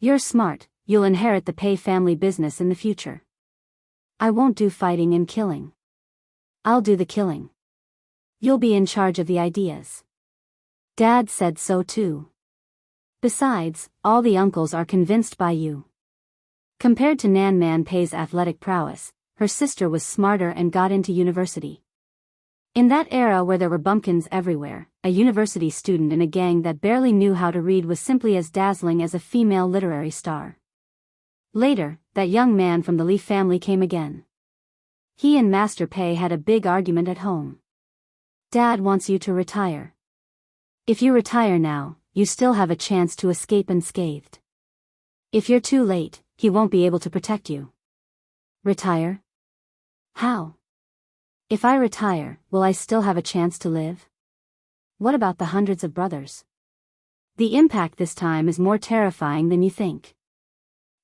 You're smart, you'll inherit the Pei family business in the future. I won't do fighting and killing. I'll do the killing. You'll be in charge of the ideas. Dad said so too. Besides, all the uncles are convinced by you. Compared to Nan Man Pei's athletic prowess, her sister was smarter and got into university. In that era where there were bumpkins everywhere, a university student in a gang that barely knew how to read was simply as dazzling as a female literary star. Later, that young man from the Li family came again. He and Master Pei had a big argument at home. Dad wants you to retire. If you retire now, you still have a chance to escape unscathed. If you're too late, he won't be able to protect you. Retire? How? If I retire, will I still have a chance to live? What about the hundreds of brothers? The impact this time is more terrifying than you think.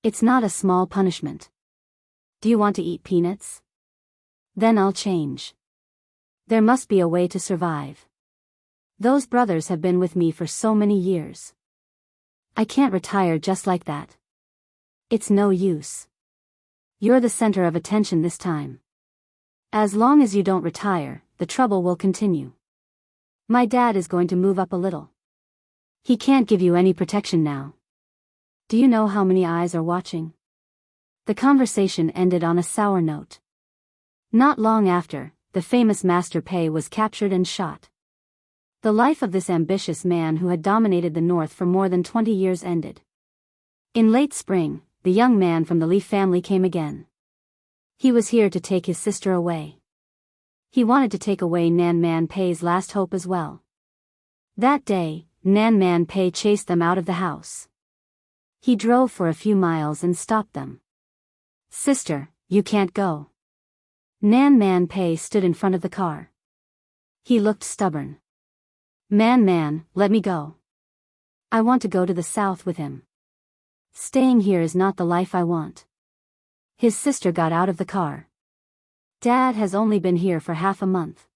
It's not a small punishment. Do you want to eat peanuts? Then I'll change. There must be a way to survive. Those brothers have been with me for so many years. I can't retire just like that. It's no use. You're the center of attention this time. As long as you don't retire, the trouble will continue. My dad is going to move up a little. He can't give you any protection now. Do you know how many eyes are watching? The conversation ended on a sour note. Not long after, the famous Master Pei was captured and shot. The life of this ambitious man who had dominated the north for more than 20 years ended. In late spring, the young man from the Li family came again. He was here to take his sister away. He wanted to take away Nan Man Pei's last hope as well. That day, Nan Man Pei chased them out of the house. He drove for a few miles and stopped them. Sister, you can't go. Nan Man Pei stood in front of the car. He looked stubborn. Man, let me go. I want to go to the south with him. Staying here is not the life I want. His sister got out of the car. Dad has only been here for half a month.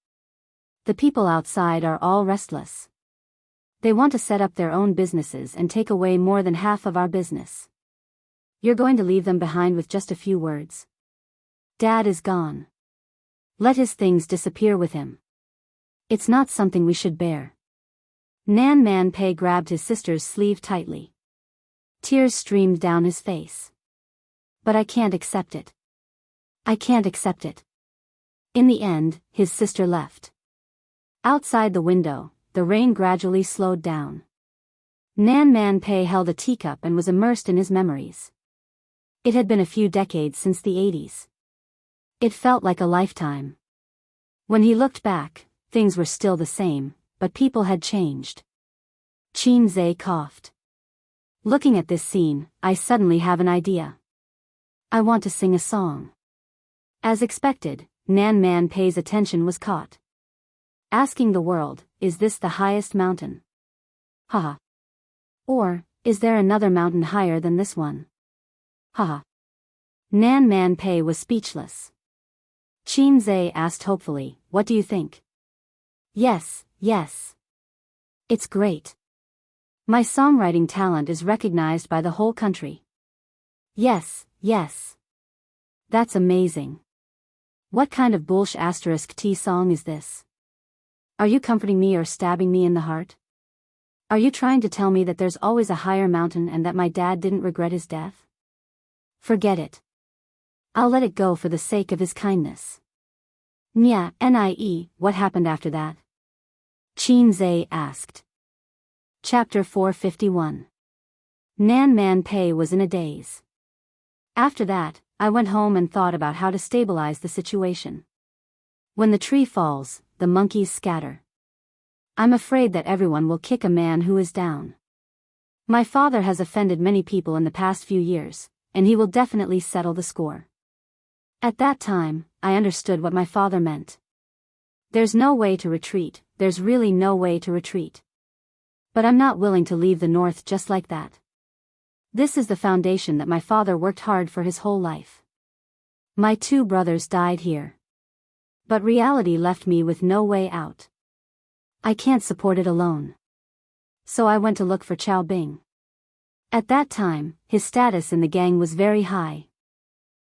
The people outside are all restless. They want to set up their own businesses and take away more than half of our business. You're going to leave them behind with just a few words. Dad is gone. Let his things disappear with him. It's not something we should bear. Nan Man Pei grabbed his sister's sleeve tightly. Tears streamed down his face. But I can't accept it. I can't accept it. In the end, his sister left. Outside the window, the rain gradually slowed down. Nan Man Pei held a teacup and was immersed in his memories. It had been a few decades since the 80s. It felt like a lifetime. When he looked back, things were still the same, but people had changed. Qin Zhe coughed. Looking at this scene, I suddenly have an idea. I want to sing a song. As expected, Nan Man Pei's attention was caught. Asking the world, is this the highest mountain? Haha. Or, is there another mountain higher than this one? Haha. Nan Man Pei was speechless. Qin Zhe asked hopefully, what do you think? Yes, yes. It's great. My songwriting talent is recognized by the whole country. Yes, yes. That's amazing. What kind of *T song is this? Are you comforting me or stabbing me in the heart? Are you trying to tell me that there's always a higher mountain and that my dad didn't regret his death? Forget it. I'll let it go for the sake of his kindness. What happened after that? Qin Zhe asked. Chapter 451. Nan Man Pei was in a daze. After that, I went home and thought about how to stabilize the situation. When the tree falls, the monkeys scatter. I'm afraid that everyone will kick a man who is down. My father has offended many people in the past few years, and he will definitely settle the score. At that time, I understood what my father meant. There's no way to retreat, there's really no way to retreat. But I'm not willing to leave the north just like that. This is the foundation that my father worked hard for his whole life. My 2 brothers died here. But reality left me with no way out. I can't support it alone. So I went to look for Qiao Bing. At that time, his status in the gang was very high.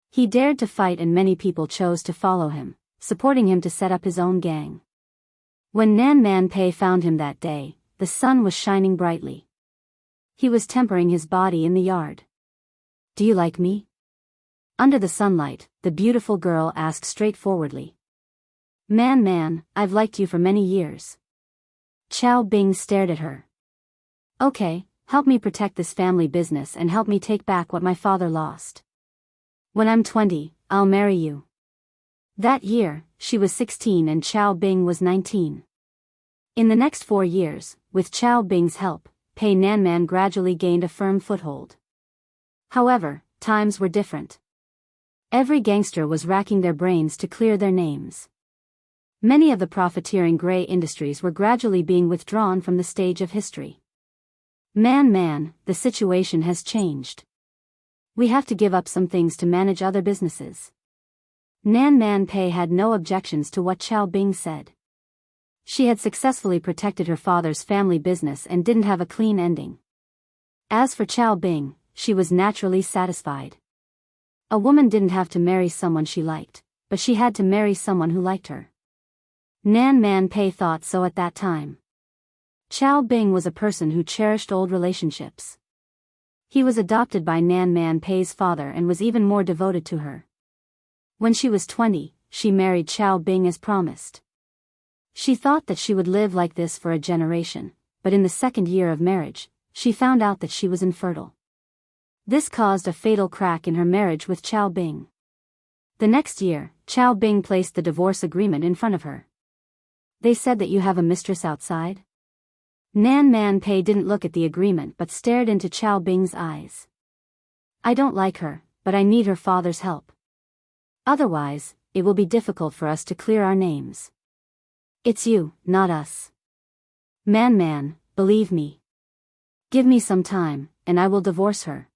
He dared to fight and many people chose to follow him, supporting him to set up his own gang. When Nan Man Pei found him that day, the sun was shining brightly. He was tempering his body in the yard. Do you like me? Under the sunlight, the beautiful girl asked straightforwardly. Man, I've liked you for many years. Qiao Bing stared at her. Okay, help me protect this family business and help me take back what my father lost. When I'm 20, I'll marry you. That year, she was 16 and Qiao Bing was 19. In the next 4 years, with Qiao Bing's help, Pei Nanman gradually gained a firm foothold. However, times were different. Every gangster was racking their brains to clear their names. Many of the profiteering gray industries were gradually being withdrawn from the stage of history. Man, the situation has changed. We have to give up some things to manage other businesses. Nan Man Pei had no objections to what Qiao Bing said. She had successfully protected her father's family business and didn't have a clean ending. As for Qiao Bing, she was naturally satisfied. A woman didn't have to marry someone she liked, but she had to marry someone who liked her. Nan Man Pei thought so at that time. Qiao Bing was a person who cherished old relationships. He was adopted by Nan Man Pei's father and was even more devoted to her. When she was 20, she married Qiao Bing as promised. She thought that she would live like this for a generation, but in the 2nd year of marriage, she found out that she was infertile. This caused a fatal crack in her marriage with Qiao Bing. The next year, Qiao Bing placed the divorce agreement in front of her. They said that you have a mistress outside? Nan Man Pei didn't look at the agreement but stared into Qiao Bing's eyes. I don't like her, but I need her father's help. Otherwise, it will be difficult for us to clear our names. It's you, not us. Man, believe me. Give me some time, and I will divorce her.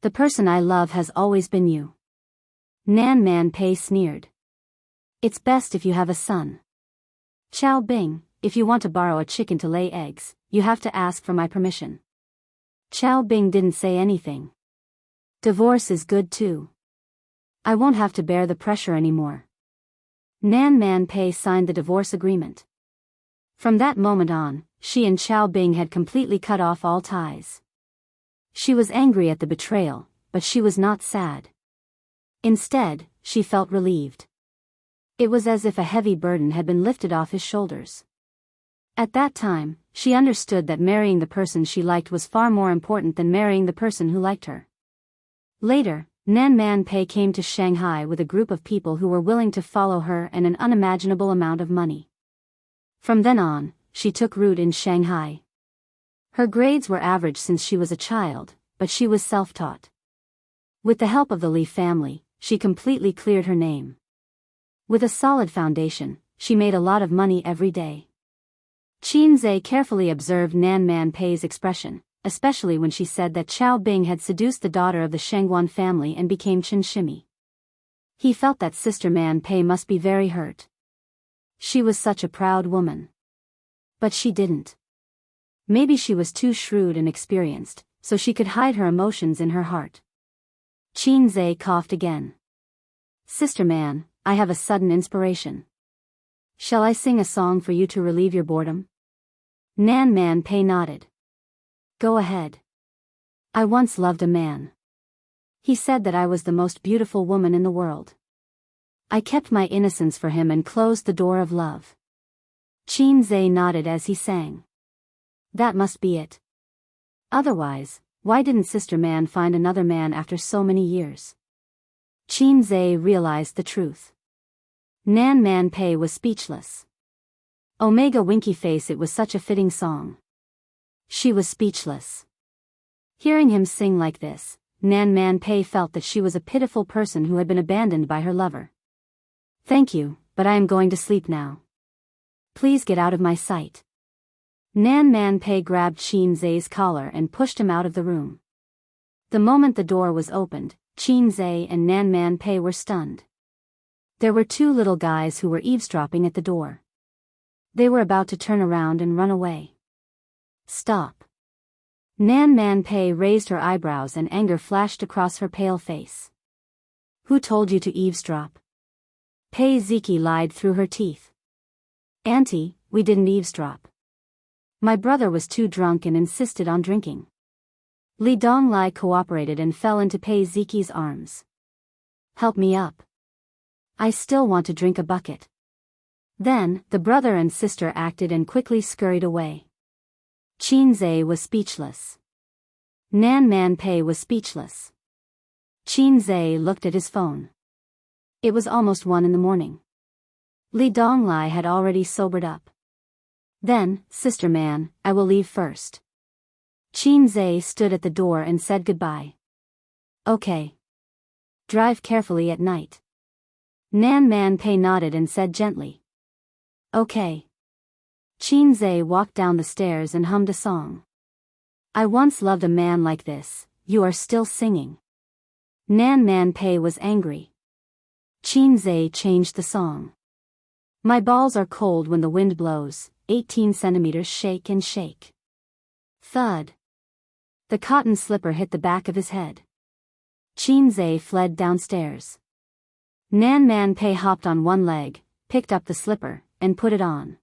The person I love has always been you. Nan Man Pei sneered. It's best if you have a son. Qiao Bing, if you want to borrow a chicken to lay eggs, you have to ask for my permission. Qiao Bing didn't say anything. Divorce is good too. I won't have to bear the pressure anymore. Nan Man Pei signed the divorce agreement. From that moment on, she and Qiao Bing had completely cut off all ties. She was angry at the betrayal, but she was not sad. Instead, she felt relieved. It was as if a heavy burden had been lifted off his shoulders. At that time, she understood that marrying the person she liked was far more important than marrying the person who liked her. Later, Nan Man Pei came to Shanghai with a group of people who were willing to follow her and an unimaginable amount of money. From then on, she took root in Shanghai. Her grades were average since she was a child, but she was self-taught. With the help of the Li family, she completely cleared her name. With a solid foundation, she made a lot of money every day. Qin Zhe carefully observed Nan Man Pei's expression, especially when she said that Qiao Bing had seduced the daughter of the Shengguan family and became Chen Shimi. He felt that Sister Man Pei must be very hurt. She was such a proud woman. But she didn't. Maybe she was too shrewd and experienced, so she could hide her emotions in her heart. Qin Zhe coughed again. Sister Man, I have a sudden inspiration. Shall I sing a song for you to relieve your boredom? Nan Man Pei nodded. Go ahead. I once loved a man. He said that I was the most beautiful woman in the world. I kept my innocence for him and closed the door of love. Qin Zhe nodded as he sang. That must be it. Otherwise, why didn't Sister Man find another man after so many years? Qin Zhe realized the truth. Nan Man Pei was speechless. Omega winky face, it was such a fitting song. She was speechless. Hearing him sing like this, Nan Man Pei felt that she was a pitiful person who had been abandoned by her lover. Thank you, but I am going to sleep now. Please get out of my sight. Nan Man Pei grabbed Qin Zhe's collar and pushed him out of the room. The moment the door was opened, Qin Zhe and Nan Man Pei were stunned. There were two little guys who were eavesdropping at the door. They were about to turn around and run away. Stop. Nan Man Pei raised her eyebrows and anger flashed across her pale face. Who told you to eavesdrop? Pei Ziki lied through her teeth. Auntie, we didn't eavesdrop. My brother was too drunk and insisted on drinking. Li Donglai cooperated and fell into Pei Ziki's arms. Help me up. I still want to drink a bucket. Then, the brother and sister acted and quickly scurried away. Qin Zhe was speechless. Nan Man Pei was speechless. Qin Zhe looked at his phone. It was almost 1 a.m. Li Donglai had already sobered up. Then, Sister Man, I will leave first. Qin Zhe stood at the door and said goodbye. Okay. Drive carefully at night. Nan Man Pei nodded and said gently. Okay. Qin Zhe walked down the stairs and hummed a song. I once loved a man like this, you are still singing. Nan Man Pei was angry. Qin Zhe changed the song. My balls are cold when the wind blows, 18 centimeters shake and shake. Thud. The cotton slipper hit the back of his head. Qin Zhe fled downstairs. Nan Man Pei hopped on one leg, picked up the slipper, and put it on.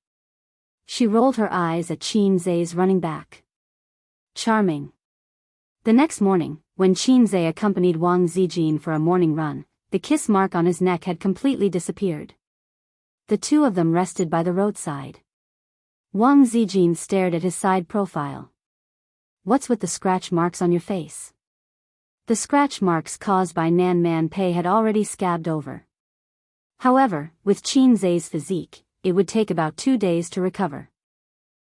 She rolled her eyes at Qin Zhe's running back. Charming. The next morning, when Qin Zhe accompanied Wang Zijin for a morning run, the kiss mark on his neck had completely disappeared. The two of them rested by the roadside. Wang Zijin stared at his side profile. What's with the scratch marks on your face? The scratch marks caused by Nan Man Pei had already scabbed over. However, with Qin Zhe's physique, it would take about 2 days to recover.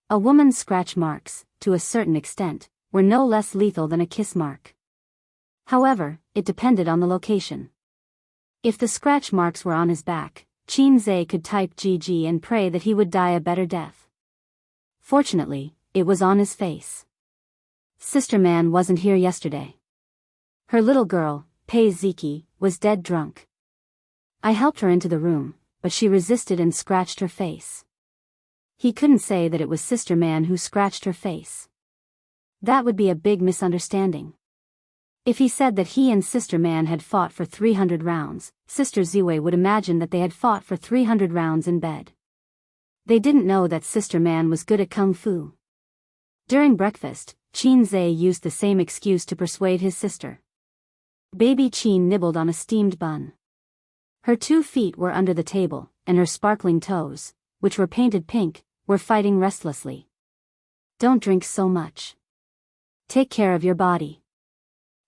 A woman's scratch marks, to a certain extent, were no less lethal than a kiss mark. However, it depended on the location. If the scratch marks were on his back, Qin Zhe could type GG and pray that he would die a better death. Fortunately, it was on his face. Sister Man wasn't here yesterday. Her little girl, Pei Ziki, was dead drunk. I helped her into the room, but she resisted and scratched her face. He couldn't say that it was Sister Man who scratched her face. That would be a big misunderstanding. If he said that he and Sister Man had fought for 300 rounds, Sister Ziwei would imagine that they had fought for 300 rounds in bed. They didn't know that Sister Man was good at kung fu. During breakfast, Qin Zhe used the same excuse to persuade his sister. Baby Qin nibbled on a steamed bun. Her 2 feet were under the table, and her sparkling toes, which were painted pink, were fighting restlessly. Don't drink so much. Take care of your body.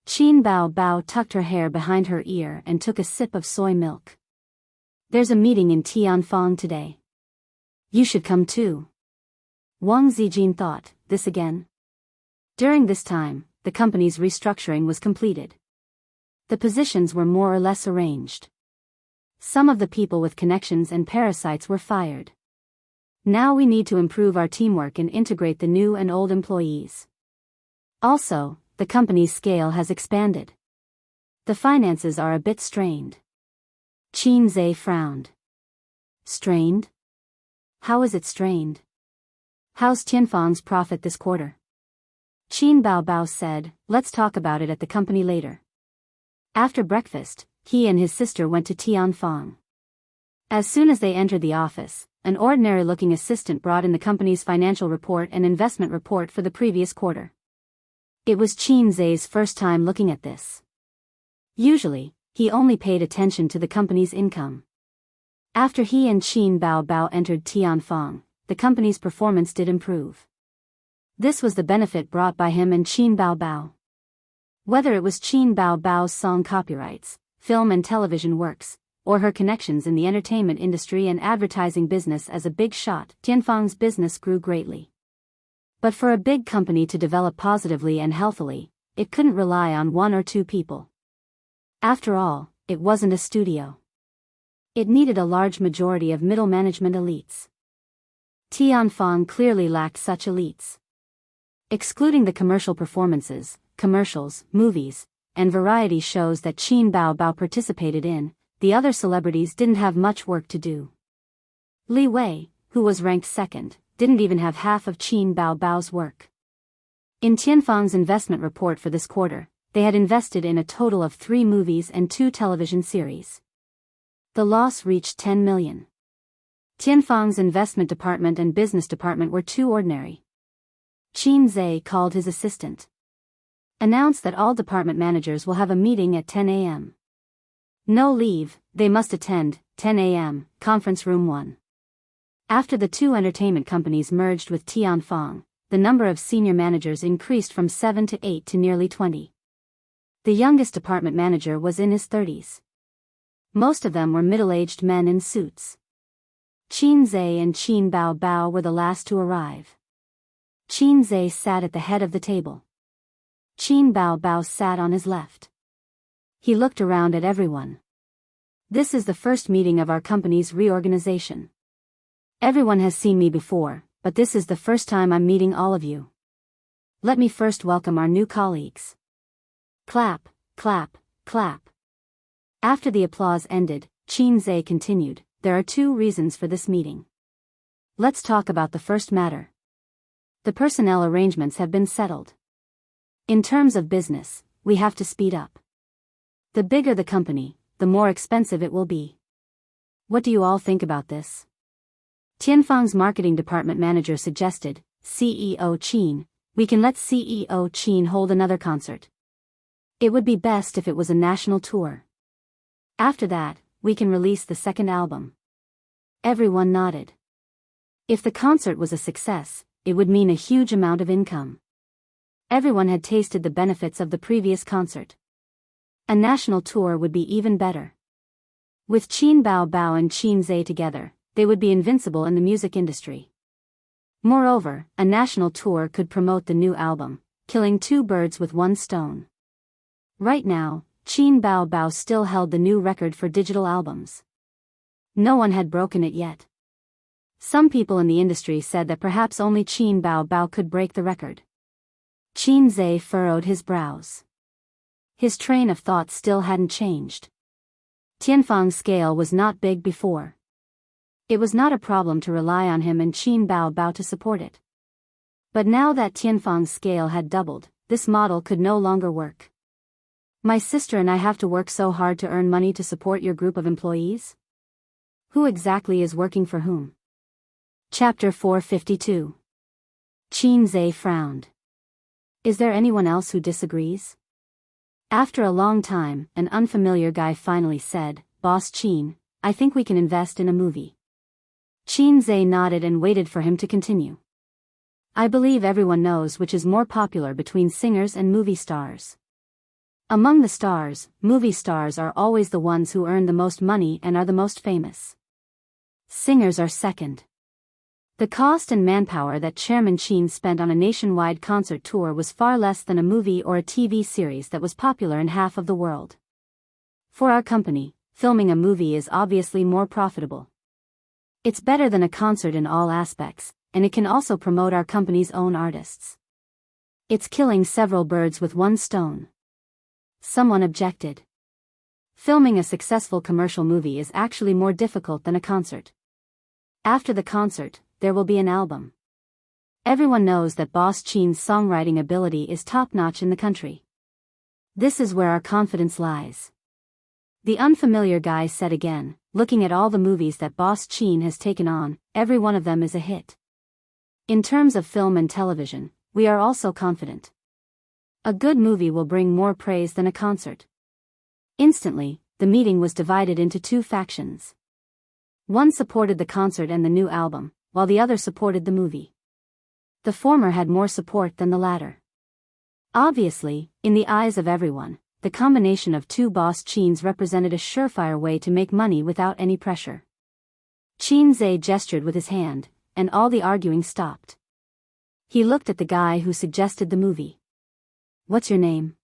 Qin Bao Bao tucked her hair behind her ear and took a sip of soy milk. There's a meeting in Tianfang today. You should come too. Wang Zijin thought, this again? During this time, the company's restructuring was completed. The positions were more or less arranged. Some of the people with connections and parasites were fired. Now we need to improve our teamwork and integrate the new and old employees. Also, the company's scale has expanded. The finances are a bit strained. Qin Zhe frowned. Strained? How is it strained? How's Tianfang's profit this quarter? Qin Bao Bao said, let's talk about it at the company later. After breakfast, he and his sister went to Tianfang. As soon as they entered the office, an ordinary-looking assistant brought in the company's financial report and investment report for the previous quarter. It was Qin Zhe's first time looking at this. Usually, he only paid attention to the company's income. After he and Qin Bao Bao entered Tianfang, the company's performance did improve. This was the benefit brought by him and Qin Bao Bao. Whether it was Qin Bao Bao's song copyrights, film and television works, or her connections in the entertainment industry and advertising business as a big shot, Tianfang's business grew greatly. But for a big company to develop positively and healthily, it couldn't rely on one or two people. After all, it wasn't a studio. It needed a large majority of middle management elites. Tianfang clearly lacked such elites. Excluding the commercial performances, commercials, movies, and variety shows that Qin Bao Bao participated in, the other celebrities didn't have much work to do. Li Wei, who was ranked second, didn't even have half of Qin Bao Bao's work. In Tianfang's investment report for this quarter, they had invested in a total of 3 movies and 2 television series. The loss reached 10 million. Tianfang's investment department and business department were too ordinary. Qin Zhe called his assistant. Announced that all department managers will have a meeting at 10 a.m. No leave, they must attend, 10 a.m., conference room 1. After the 2 entertainment companies merged with Tianfang, the number of senior managers increased from 7 to 8 to nearly 20. The youngest department manager was in his 30s. Most of them were middle-aged men in suits. Qin Zhe and Qin Bao Bao were the last to arrive. Qin Zhe sat at the head of the table. Qin Bao Bao sat on his left. He looked around at everyone. This is the first meeting of our company's reorganization. Everyone has seen me before, but this is the first time I'm meeting all of you. Let me first welcome our new colleagues. Clap, clap, clap. After the applause ended, Qin Zhe continued, there are 2 reasons for this meeting. Let's talk about the first matter. The personnel arrangements have been settled. In terms of business, we have to speed up. The bigger the company, the more expensive it will be. What do you all think about this? Tianfang's marketing department manager suggested, CEO Qin, we can let CEO Qin hold another concert. It would be best if it was a national tour. After that, we can release the second album. Everyone nodded. If the concert was a success, it would mean a huge amount of income. Everyone had tasted the benefits of the previous concert. A national tour would be even better. With Qin Bao Bao and Qin Zhe together, they would be invincible in the music industry. Moreover, a national tour could promote the new album, killing 2 birds with 1 stone. Right now, Qin Bao Bao still held the new record for digital albums. No one had broken it yet. Some people in the industry said that perhaps only Qin Bao Bao could break the record. Qin Zhe furrowed his brows. His train of thought still hadn't changed. Tianfang's scale was not big before. It was not a problem to rely on him and Qin Bao Bao to support it. But now that Tianfang's scale had doubled, this model could no longer work. My sister and I have to work so hard to earn money to support your group of employees? Who exactly is working for whom? Chapter 452. Qin Zhe frowned. Is there anyone else who disagrees? After a long time, an unfamiliar guy finally said, Boss Qin, I think we can invest in a movie. Qin Zhe nodded and waited for him to continue. I believe everyone knows which is more popular between singers and movie stars. Among the stars, movie stars are always the ones who earn the most money and are the most famous. Singers are second. The cost and manpower that Chairman Qin spent on a nationwide concert tour was far less than a movie or a TV series that was popular in half of the world. For our company, filming a movie is obviously more profitable. It's better than a concert in all aspects, and it can also promote our company's own artists. It's killing several birds with one stone. Someone objected. Filming a successful commercial movie is actually more difficult than a concert. After the concert, there will be an album. Everyone knows that Boss Qin's songwriting ability is top-notch in the country. This is where our confidence lies. The unfamiliar guy said again, looking at all the movies that Boss Qin has taken on, every one of them is a hit. In terms of film and television, we are also confident. A good movie will bring more praise than a concert. Instantly, the meeting was divided into two factions. One supported the concert and the new album, while the other supported the movie. The former had more support than the latter. Obviously, in the eyes of everyone, the combination of two Boss Qins represented a surefire way to make money without any pressure. Qin Zhe gestured with his hand, and all the arguing stopped. He looked at the guy who suggested the movie. "What's your name?"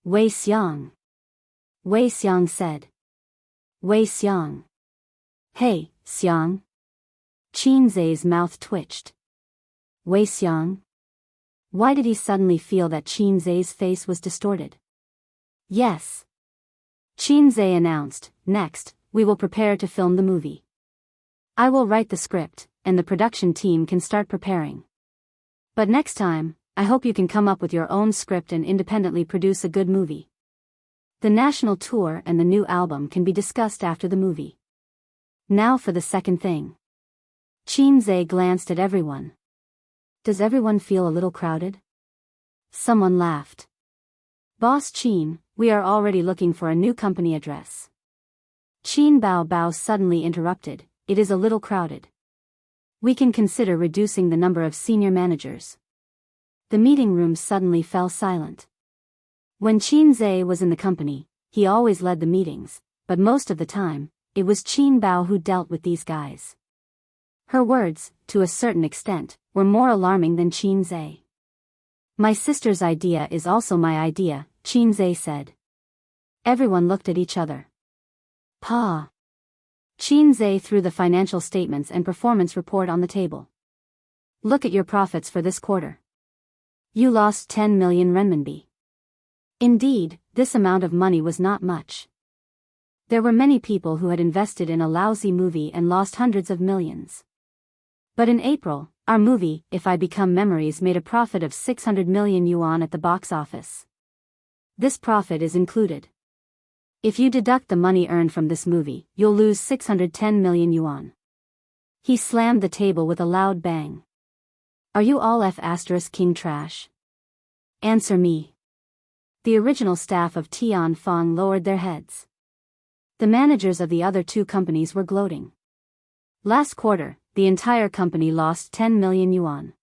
"Wei Xiang." Wei Xiang said. "Wei Xiang. Hey, Xiang." Qin Zhe's mouth twitched. Wei Xiang? Why did he suddenly feel that Qin Zhe's face was distorted? "Yes." Qin Zhe announced, "Next, we will prepare to film the movie. I will write the script, and the production team can start preparing. But next time, I hope you can come up with your own script and independently produce a good movie. The national tour and the new album can be discussed after the movie. Now for the second thing." Qin Zhe glanced at everyone. "Does everyone feel a little crowded?" Someone laughed. "Boss Qin, we are already looking for a new company address." Qin Bao suddenly interrupted, "It is a little crowded. We can consider reducing the number of senior managers." The meeting room suddenly fell silent. When Qin Zhe was in the company, he always led the meetings, but most of the time, it was Qin Bao who dealt with these guys. Her words, to a certain extent, were more alarming than Qin Zhe. "My sister's idea is also my idea," Qin Zhe said. Everyone looked at each other. "Pa." Qin Zhe threw the financial statements and performance report on the table. "Look at your profits for this quarter. You lost 10 million renminbi. Indeed, this amount of money was not much. There were many people who had invested in a lousy movie and lost hundreds of millions. But in April, our movie, If I Become Memories, made a profit of 600 million yuan at the box office. This profit is included. If you deduct the money earned from this movie, you'll lose 610 million yuan. He slammed the table with a loud bang. "Are you all F***king trash? Answer me." The original staff of Tianfang lowered their heads. The managers of the other two companies were gloating. Last quarter, the entire company lost 10 million yuan.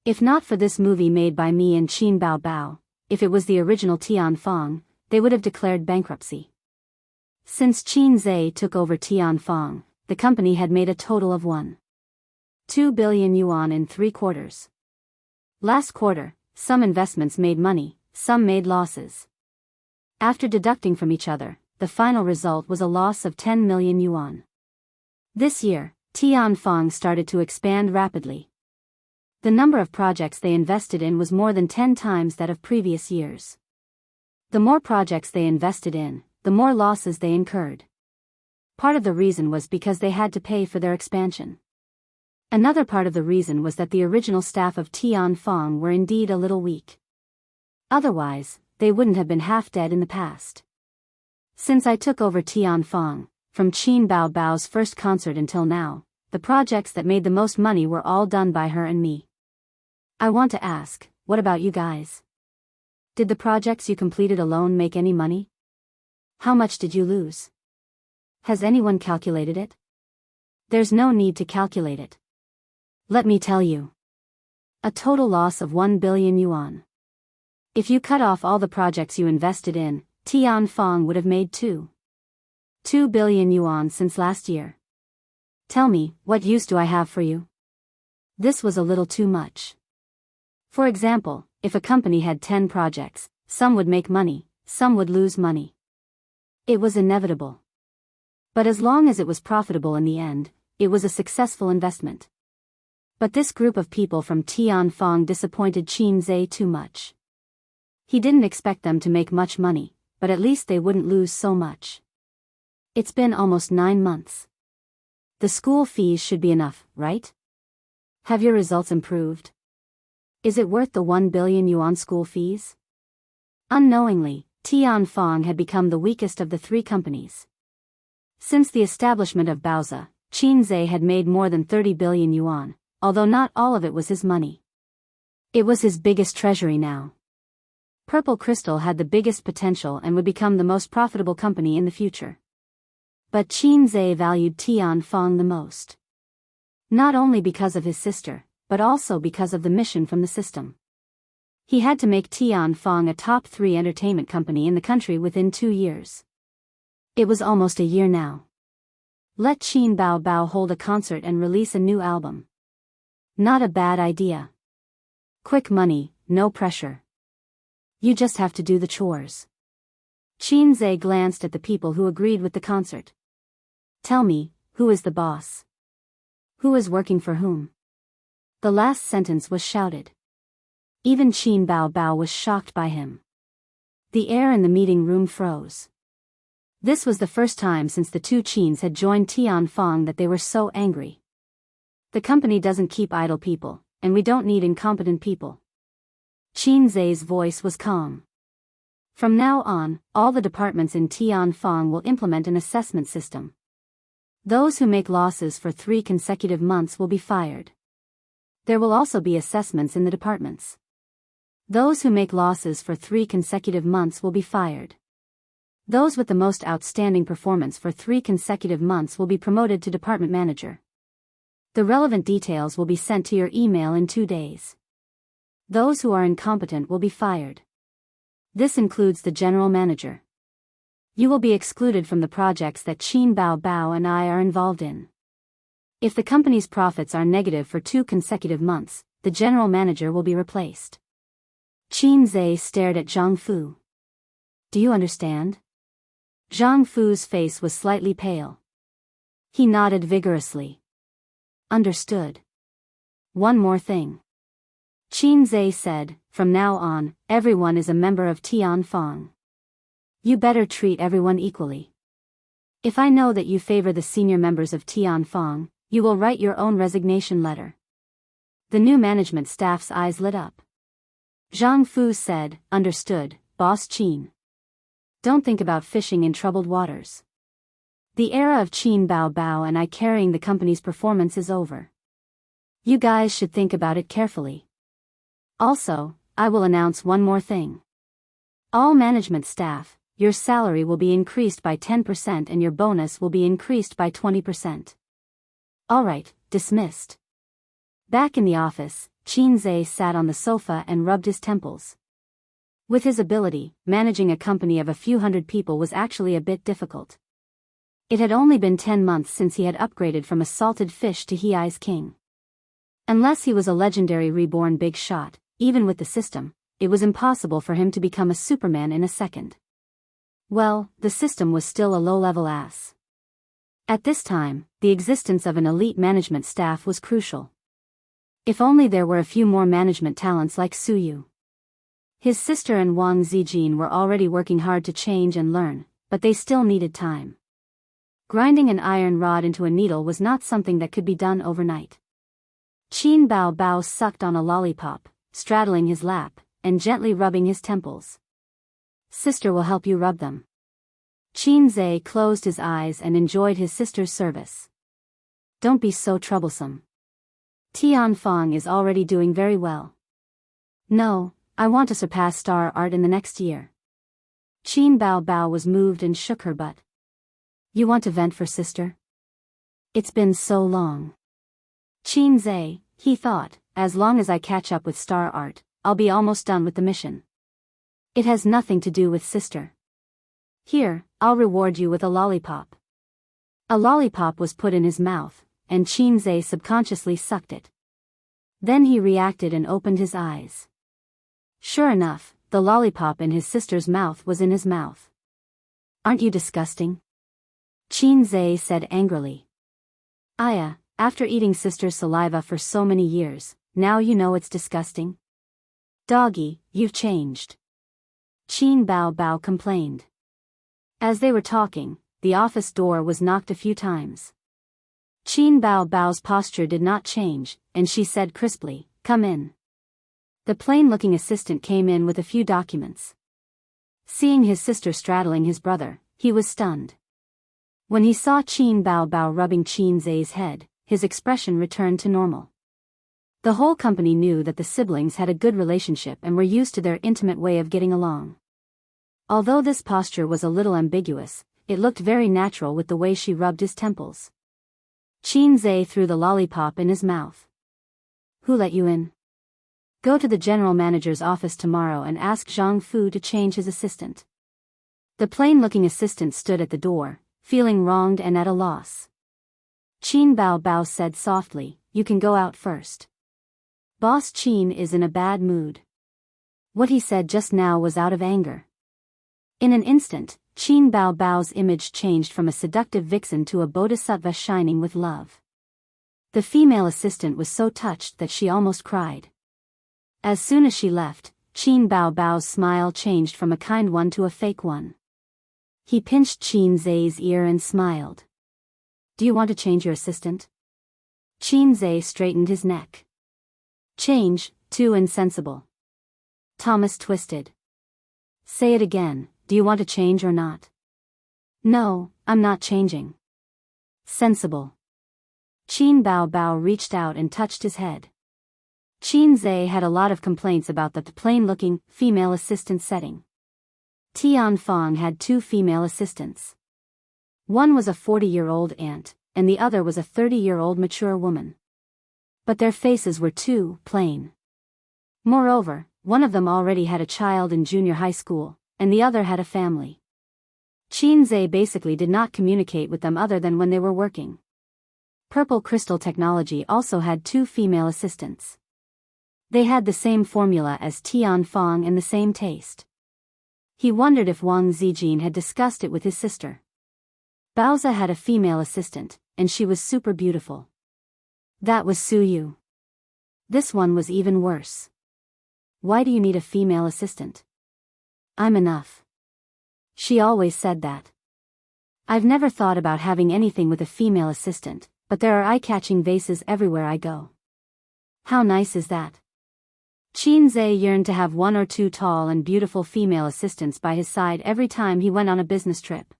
If not for this movie made by me and Qin Bao, if it was the original Tianfang, they would have declared bankruptcy. Since Qin Zhe took over Tianfang, the company had made a total of 1.2 billion yuan in 3 quarters. Last quarter, some investments made money, some made losses. After deducting from each other, the final result was a loss of 10 million yuan. This year, Tianfang started to expand rapidly. The number of projects they invested in was more than 10 times that of previous years. The more projects they invested in, the more losses they incurred. Part of the reason was because they had to pay for their expansion. Another part of the reason was that the original staff of Tianfang were indeed a little weak. Otherwise, they wouldn't have been half dead in the past. Since I took over Tianfang, from Qin Bao's first concert until now, the projects that made the most money were all done by her and me. I want to ask, what about you guys? Did the projects you completed alone make any money? How much did you lose? Has anyone calculated it? There's no need to calculate it. Let me tell you. A total loss of 1 billion yuan. If you cut off all the projects you invested in, Tianfang would have made 2 billion yuan since last year. Tell me, what use do I have for you? This was a little too much. For example, if a company had 10 projects, some would make money, some would lose money. It was inevitable. But as long as it was profitable in the end, it was a successful investment. But this group of people from Tianfang disappointed Qin Zhe too much. He didn't expect them to make much money, but at least they wouldn't lose so much. It's been almost 9 months. The school fees should be enough, right? Have your results improved? Is it worth the 1 billion yuan school fees? Unknowingly, Tianfang had become the weakest of the 3 companies. Since the establishment of Baozi, Qin Zhe had made more than 30 billion yuan, although not all of it was his money. It was his biggest treasury now. Purple Crystal had the biggest potential and would become the most profitable company in the future. But Qin Zhe valued Tianfang the most. Not only because of his sister, but also because of the mission from the system. He had to make Tianfang a top 3 entertainment company in the country within 2 years. It was almost a year now. Let Qin Bao hold a concert and release a new album. Not a bad idea. Quick money, no pressure. You just have to do the chores. Qin Zhe glanced at the people who agreed with the concert. Tell me, who is the boss? Who is working for whom? The last sentence was shouted. Even Qin Bao was shocked by him. The air in the meeting room froze. This was the first time since the 2 Qins had joined Tianfang that they were so angry. The company doesn't keep idle people, and we don't need incompetent people. Qin Zhe's voice was calm. From now on, all the departments in Tianfang will implement an assessment system. Those who make losses for 3 consecutive months will be fired. There will also be assessments in the departments. Those who make losses for 3 consecutive months will be fired. Those with the most outstanding performance for 3 consecutive months will be promoted to department manager. The relevant details will be sent to your email in 2 days. Those who are incompetent will be fired. This includes the general manager. You will be excluded from the projects that Qin Bao and I are involved in. If the company's profits are negative for 2 consecutive months, the general manager will be replaced. Qin Zhe stared at Zhang Fu. Do you understand? Zhang Fu's face was slightly pale. He nodded vigorously. Understood. One more thing. Qin Zhe said, from now on, everyone is a member of Tianfang. You better treat everyone equally. If I know that you favor the senior members of Tianfang, you will write your own resignation letter. The new management staff's eyes lit up. Zhang Fu said, understood, Boss Qin. Don't think about fishing in troubled waters. The era of Qin Bao and I carrying the company's performance is over. You guys should think about it carefully. Also, I will announce one more thing. All management staff, your salary will be increased by 10% and your bonus will be increased by 20%. Alright, dismissed. Back in the office, Qin Zhe sat on the sofa and rubbed his temples. With his ability, managing a company of a few hundred people was actually a bit difficult. It had only been 10 months since he had upgraded from a salted fish to Hei's king. Unless he was a legendary reborn big shot, even with the system, it was impossible for him to become a Superman in a second. Well, the system was still a low-level ass. At this time, the existence of an elite management staff was crucial. If only there were a few more management talents like Su Yu. His sister and Wang Zijin were already working hard to change and learn, but they still needed time. Grinding an iron rod into a needle was not something that could be done overnight. Qin Bao sucked on a lollipop, straddling his lap, and gently rubbing his temples. Sister will help you rub them. Qin Zhe closed his eyes and enjoyed his sister's service. Don't be so troublesome. Tianfang is already doing very well. No, I want to surpass Star Art in the next year. Qin Bao was moved and shook her butt. You want to vent for sister? It's been so long. Qin Zhe, he thought, as long as I catch up with Star Art, I'll be almost done with the mission. It has nothing to do with sister. Here, I'll reward you with a lollipop. A lollipop was put in his mouth, and Qinze subconsciously sucked it. Then he reacted and opened his eyes. Sure enough, the lollipop in his sister's mouth was in his mouth. Aren't you disgusting? Qinze said angrily. Aya, after eating sister's saliva for so many years, now you know it's disgusting? Doggy, you've changed. Qin Bao Bao complained. As they were talking, the office door was knocked a few times. Qin Bao Bao's posture did not change, and she said crisply, "Come in." The plain-looking assistant came in with a few documents. Seeing his sister straddling his brother, he was stunned. When he saw Qin Bao Bao rubbing Qinze's head, his expression returned to normal. The whole company knew that the siblings had a good relationship and were used to their intimate way of getting along. Although this posture was a little ambiguous, it looked very natural with the way she rubbed his temples. Qinze threw the lollipop in his mouth. Who let you in? Go to the general manager's office tomorrow and ask Zhang Fu to change his assistant. The plain-looking assistant stood at the door, feeling wronged and at a loss. Qin Bao Bao said softly, "You can go out first. Boss Qin is in a bad mood." What he said just now was out of anger. In an instant, Qin Bao Bao's image changed from a seductive vixen to a bodhisattva shining with love. The female assistant was so touched that she almost cried. As soon as she left, Qin Bao Bao's smile changed from a kind one to a fake one. He pinched Qinze's ear and smiled. Do you want to change your assistant? Qinze straightened his neck. Change, too insensible. Thomas twisted. Say it again, do you want to change or not? No, I'm not changing. Sensible. Qin Bao Bao reached out and touched his head. Qinze had a lot of complaints about the plain-looking, female assistant setting. Tian Fong had 2 female assistants. One was a 40-year-old aunt, and the other was a 30-year-old mature woman. But their faces were too plain. Moreover, one of them already had a child in junior high school, and the other had a family. Qinze basically did not communicate with them other than when they were working. Purple Crystal Technology also had 2 female assistants. They had the same formula as Tian Fong and the same taste. He wondered if Wang Zijin had discussed it with his sister. Baoza had a female assistant, and she was super beautiful. That was Su Yu. This one was even worse. Why do you need a female assistant? I'm enough. She always said that. I've never thought about having anything with a female assistant, but there are eye-catching vases everywhere I go. How nice is that? Qinze yearned to have 1 or 2 tall and beautiful female assistants by his side every time he went on a business trip.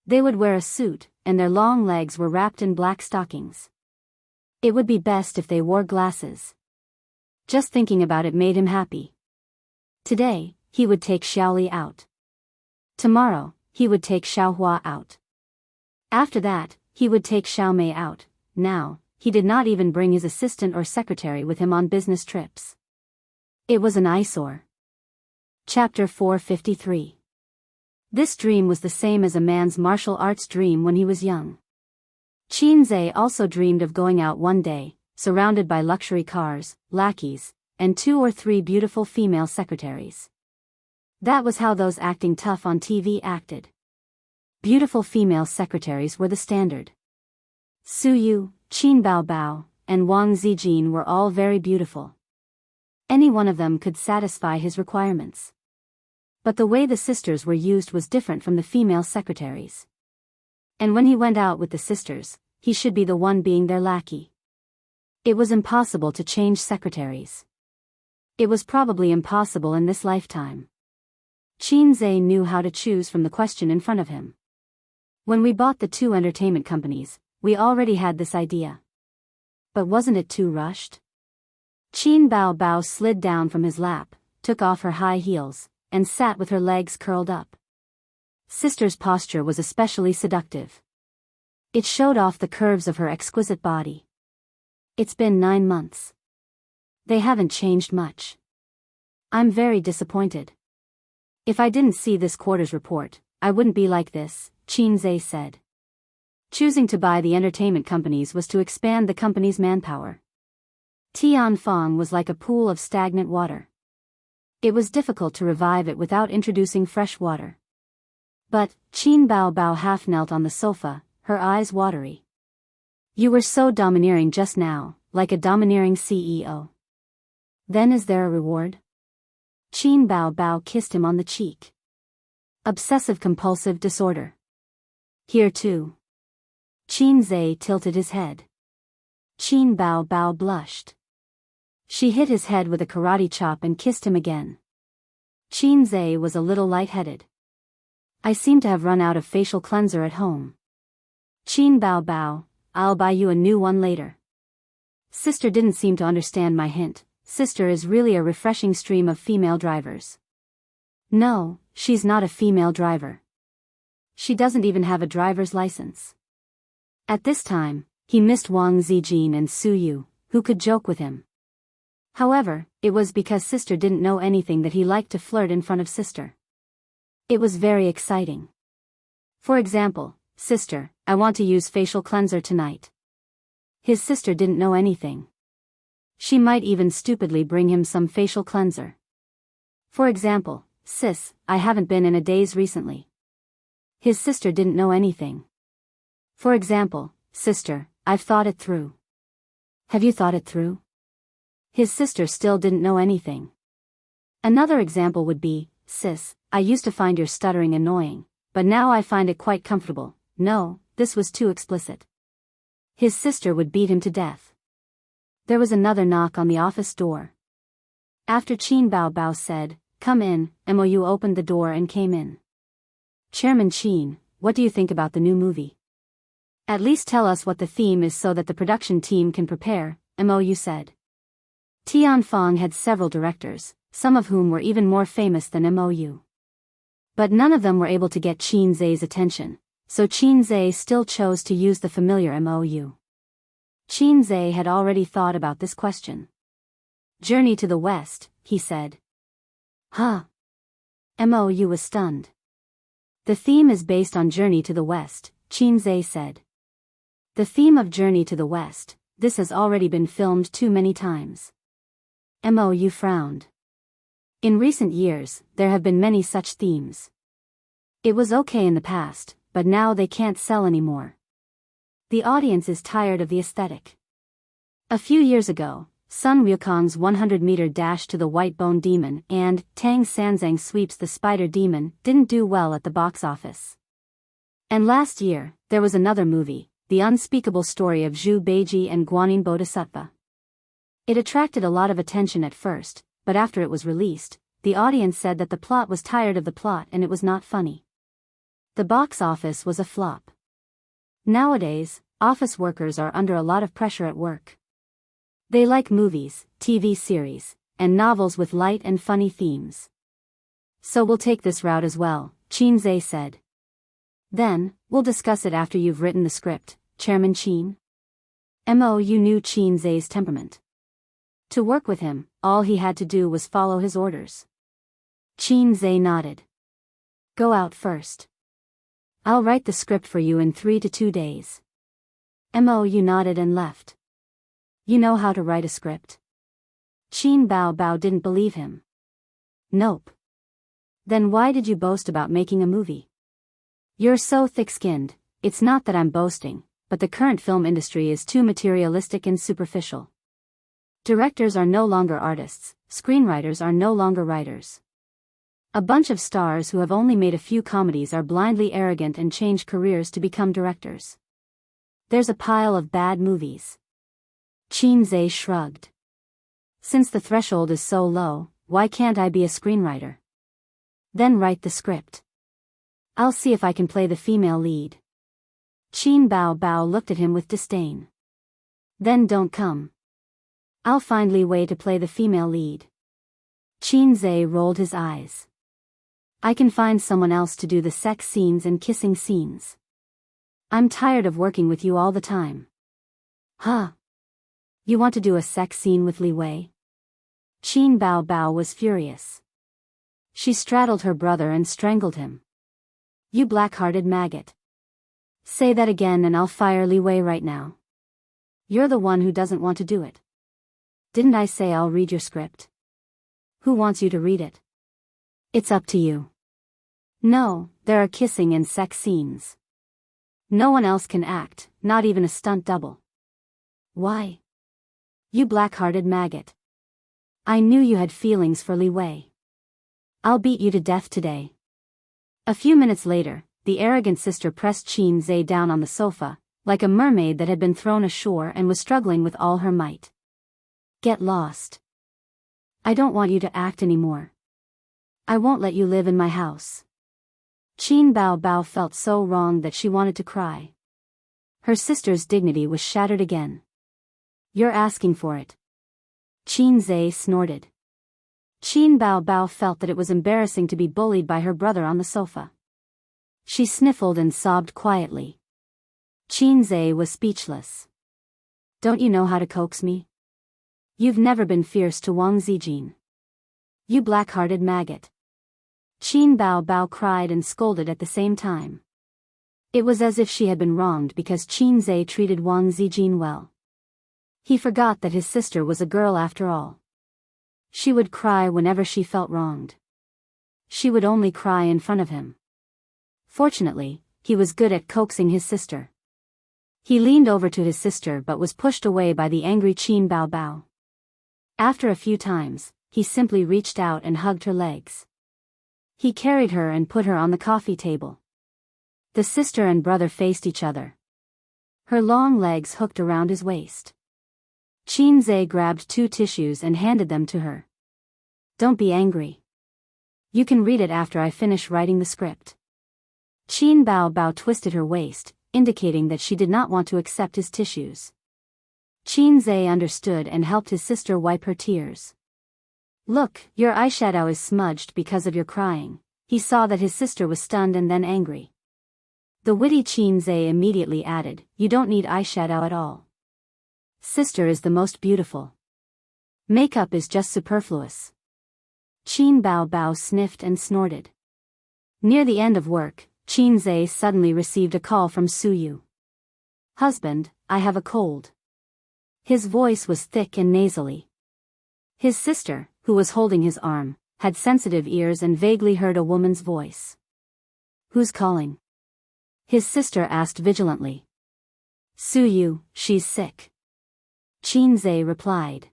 They would wear a suit, and their long legs were wrapped in black stockings. It would be best if they wore glasses. Just thinking about it made him happy. Today, he would take Xiaoli out. Tomorrow, he would take Xiaohua out. After that, he would take Xiaomei out. Now, he did not even bring his assistant or secretary with him on business trips. It was an eyesore. Chapter 453. This dream was the same as a man's martial arts dream when he was young. Qinze also dreamed of going out one day, surrounded by luxury cars, lackeys, and 2 or 3 beautiful female secretaries. That was how those acting tough on TV acted. Beautiful female secretaries were the standard. Su Yu, Qin Bao Bao, and Wang Zijin were all very beautiful. Any one of them could satisfy his requirements. But the way the sisters were used was different from the female secretaries. And when he went out with the sisters, he should be the one being their lackey. It was impossible to change secretaries. It was probably impossible in this lifetime. Qinze knew how to choose from the question in front of him. When we bought the 2 entertainment companies, we already had this idea. But wasn't it too rushed? Qin Bao Bao slid down from his lap, took off her high heels, and sat with her legs curled up. Sister's posture was especially seductive. It showed off the curves of her exquisite body. It's been 9 months. They haven't changed much. I'm very disappointed. If I didn't see this quarter's report, I wouldn't be like this, Qin Zhe said. Choosing to buy the entertainment companies was to expand the company's manpower. Tianfang was like a pool of stagnant water. It was difficult to revive it without introducing fresh water. But, Qin Bao half knelt on the sofa, her eyes watery. You were so domineering just now, like a domineering CEO. Then is there a reward? Qin Bao kissed him on the cheek. Obsessive-compulsive disorder. Here too. Qin Zhe tilted his head. Qin Bao blushed. She hit his head with a karate chop and kissed him again. Qin Zhe was a little lightheaded. I seem to have run out of facial cleanser at home. Qin Bao, I'll buy you a new one later. Sister didn't seem to understand my hint. Sister is really a refreshing stream of female drivers. No, she's not a female driver. She doesn't even have a driver's license. At this time, he missed Wang Zijin and Su Yu, who could joke with him. However, it was because Sister didn't know anything that he liked to flirt in front of Sister. It was very exciting. For example, Sister, I want to use facial cleanser tonight. His sister didn't know anything. She might even stupidly bring him some facial cleanser. For example, Sis, I haven't been in a daze recently. His sister didn't know anything. For example, Sister, I've thought it through. Have you thought it through? His sister still didn't know anything. Another example would be, Sis, I used to find your stuttering annoying, but now I find it quite comfortable. No, this was too explicit. His sister would beat him to death. There was another knock on the office door. After Qin Bao said, "Come in," Mou opened the door and came in. Chairman Qin, what do you think about the new movie? At least tell us what the theme is so that the production team can prepare, Mou said. Tianfang had several directors, some of whom were even more famous than Mou. But none of them were able to get Qin Zhe's attention, so Qin Zhe still chose to use the familiar Mou. Qin Zhe had already thought about this question. Journey to the West, he said. Huh? Mou was stunned. The theme is based on Journey to the West, Qin Zhe said. The theme of Journey to the West, this has already been filmed too many times. Mou frowned. In recent years, there have been many such themes. It was okay in the past, but now they can't sell anymore. The audience is tired of the aesthetic. A few years ago, Sun Wukong's 100-meter dash to the White Bone Demon and Tang Sanzang Sweeps the Spider Demon didn't do well at the box office. And last year, there was another movie, The Unspeakable Story of Zhu Beiji and Guanyin Bodhisattva. It attracted a lot of attention at first, but after it was released, the audience said that the plot was tired of the plot and it was not funny. The box office was a flop. Nowadays, office workers are under a lot of pressure at work. They like movies, TV series, and novels with light and funny themes. So we'll take this route as well, Qin Zhe said. Then, we'll discuss it after you've written the script, Chairman Qin. Mou knew Qin Zhe's temperament. To work with him, all he had to do was follow his orders. Qin Zhe nodded. Go out first. I'll write the script for you in 3 to 2 days. Mou nodded and left. You know how to write a script? Qin Bao didn't believe him. Nope. Then why did you boast about making a movie? You're so thick-skinned. It's not that I'm boasting, but the current film industry is too materialistic and superficial. Directors are no longer artists, screenwriters are no longer writers. A bunch of stars who have only made a few comedies are blindly arrogant and change careers to become directors. There's a pile of bad movies. Qin Zhe shrugged. Since the threshold is so low, why can't I be a screenwriter? Then write the script. I'll see if I can play the female lead. Qin Bao looked at him with disdain. Then don't come. I'll find Li Wei to play the female lead. Qin Zhe rolled his eyes. I can find someone else to do the sex scenes and kissing scenes. I'm tired of working with you all the time. Huh? You want to do a sex scene with Li Wei? Qin Bao was furious. She straddled her brother and strangled him. You black-hearted maggot. Say that again and I'll fire Li Wei right now. You're the one who doesn't want to do it. Didn't I say I'll read your script? Who wants you to read it? It's up to you. No, there are kissing and sex scenes. No one else can act, not even a stunt double. Why? You black-hearted maggot. I knew you had feelings for Li Wei. I'll beat you to death today. A few minutes later, the arrogant sister pressed Qin Zhe down on the sofa, like a mermaid that had been thrown ashore and was struggling with all her might. Get lost. I don't want you to act anymore. I won't let you live in my house. Qin Bao felt so wrong that she wanted to cry. Her sister's dignity was shattered again. You're asking for it. Qin Zhe snorted. Qin Bao felt that it was embarrassing to be bullied by her brother on the sofa. She sniffled and sobbed quietly. Qin Zhe was speechless. Don't you know how to coax me? You've never been fierce to Wang Zijin. You black-hearted maggot. Qin Bao cried and scolded at the same time. It was as if she had been wronged because Qin Zhe treated Wang Zijin well. He forgot that his sister was a girl after all. She would cry whenever she felt wronged. She would only cry in front of him. Fortunately, he was good at coaxing his sister. He leaned over to his sister but was pushed away by the angry Qin Bao. After a few times, he simply reached out and hugged her legs. He carried her and put her on the coffee table. The sister and brother faced each other. Her long legs hooked around his waist. Qin Zhe grabbed 2 tissues and handed them to her. Don't be angry. You can read it after I finish writing the script. Qin Bao twisted her waist, indicating that she did not want to accept his tissues. Qin Zhe understood and helped his sister wipe her tears. Look, your eyeshadow is smudged because of your crying. He saw that his sister was stunned and then angry. The witty Qin Zhe immediately added, you don't need eyeshadow at all. Sister is the most beautiful. Makeup is just superfluous. Qin Bao sniffed and snorted. Near the end of work, Qin Zhe suddenly received a call from Su Yu. Husband, I have a cold. His voice was thick and nasally. His sister, who was holding his arm, had sensitive ears and vaguely heard a woman's voice. Who's calling? His sister asked vigilantly. Su Yu, she's sick. Qin Zhe replied.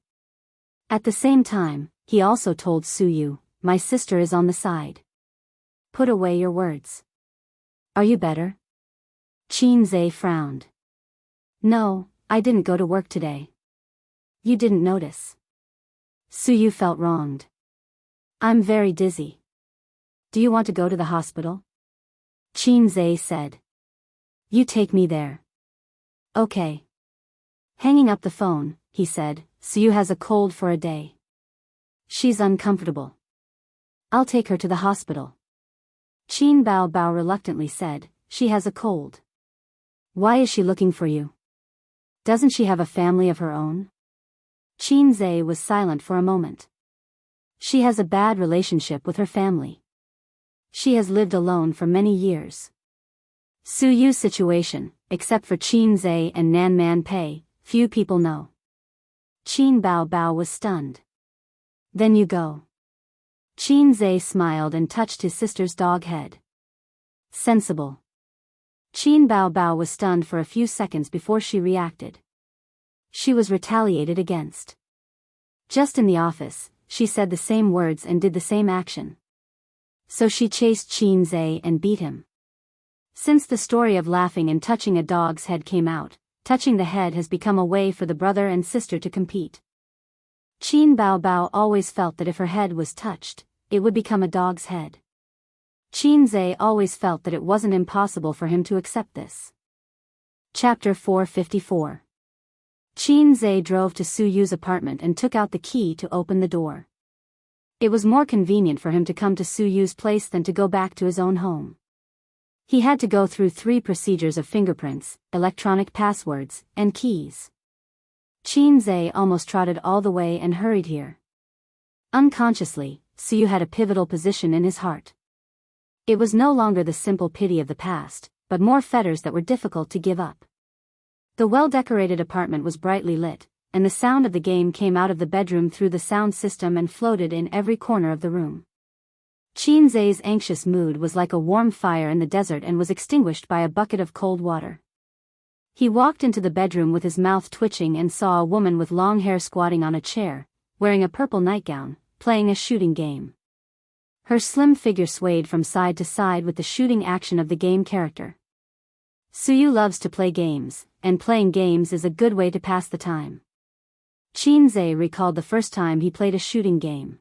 At the same time, he also told Su Yu, my sister is on the side. Put away your words. Are you better? Qin Zhe frowned. No, I didn't go to work today. You didn't notice. Su Yu felt wronged. I'm very dizzy. Do you want to go to the hospital? Qin Zhe said. You take me there. Okay. Hanging up the phone, he said, Su Yu has a cold for a day. She's uncomfortable. I'll take her to the hospital. Qin Bao reluctantly said, she has a cold. Why is she looking for you? Doesn't she have a family of her own? Qin Zhe was silent for a moment. She has a bad relationship with her family. She has lived alone for many years. Su Yu's situation, except for Qin Zhe and Nan Man Pei, few people know. Qin Bao was stunned. Then you go. Qin Zhe smiled and touched his sister's dog head. Sensible. Qin Bao was stunned for a few seconds before she reacted. She was retaliated against. Just in the office, she said the same words and did the same action. So she chased Qin Zhe and beat him. Since the story of laughing and touching a dog's head came out, touching the head has become a way for the brother and sister to compete. Qin Bao always felt that if her head was touched, it would become a dog's head. Qin Zhe always felt that it wasn't impossible for him to accept this. Chapter 454. Qin Zhe drove to Su Yu's apartment and took out the key to open the door. It was more convenient for him to come to Su Yu's place than to go back to his own home. He had to go through 3 procedures of fingerprints, electronic passwords, and keys. Qin Zhe almost trotted all the way and hurried here. Unconsciously, Suyu had a pivotal position in his heart. It was no longer the simple pity of the past, but more fetters that were difficult to give up. The well-decorated apartment was brightly lit, and the sound of the game came out of the bedroom through the sound system and floated in every corner of the room. Qinzai's anxious mood was like a warm fire in the desert and was extinguished by a bucket of cold water. He walked into the bedroom with his mouth twitching and saw a woman with long hair squatting on a chair, wearing a purple nightgown, playing a shooting game. Her slim figure swayed from side to side with the shooting action of the game character. Suyu loves to play games, and playing games is a good way to pass the time. Qinzai recalled the first time he played a shooting game.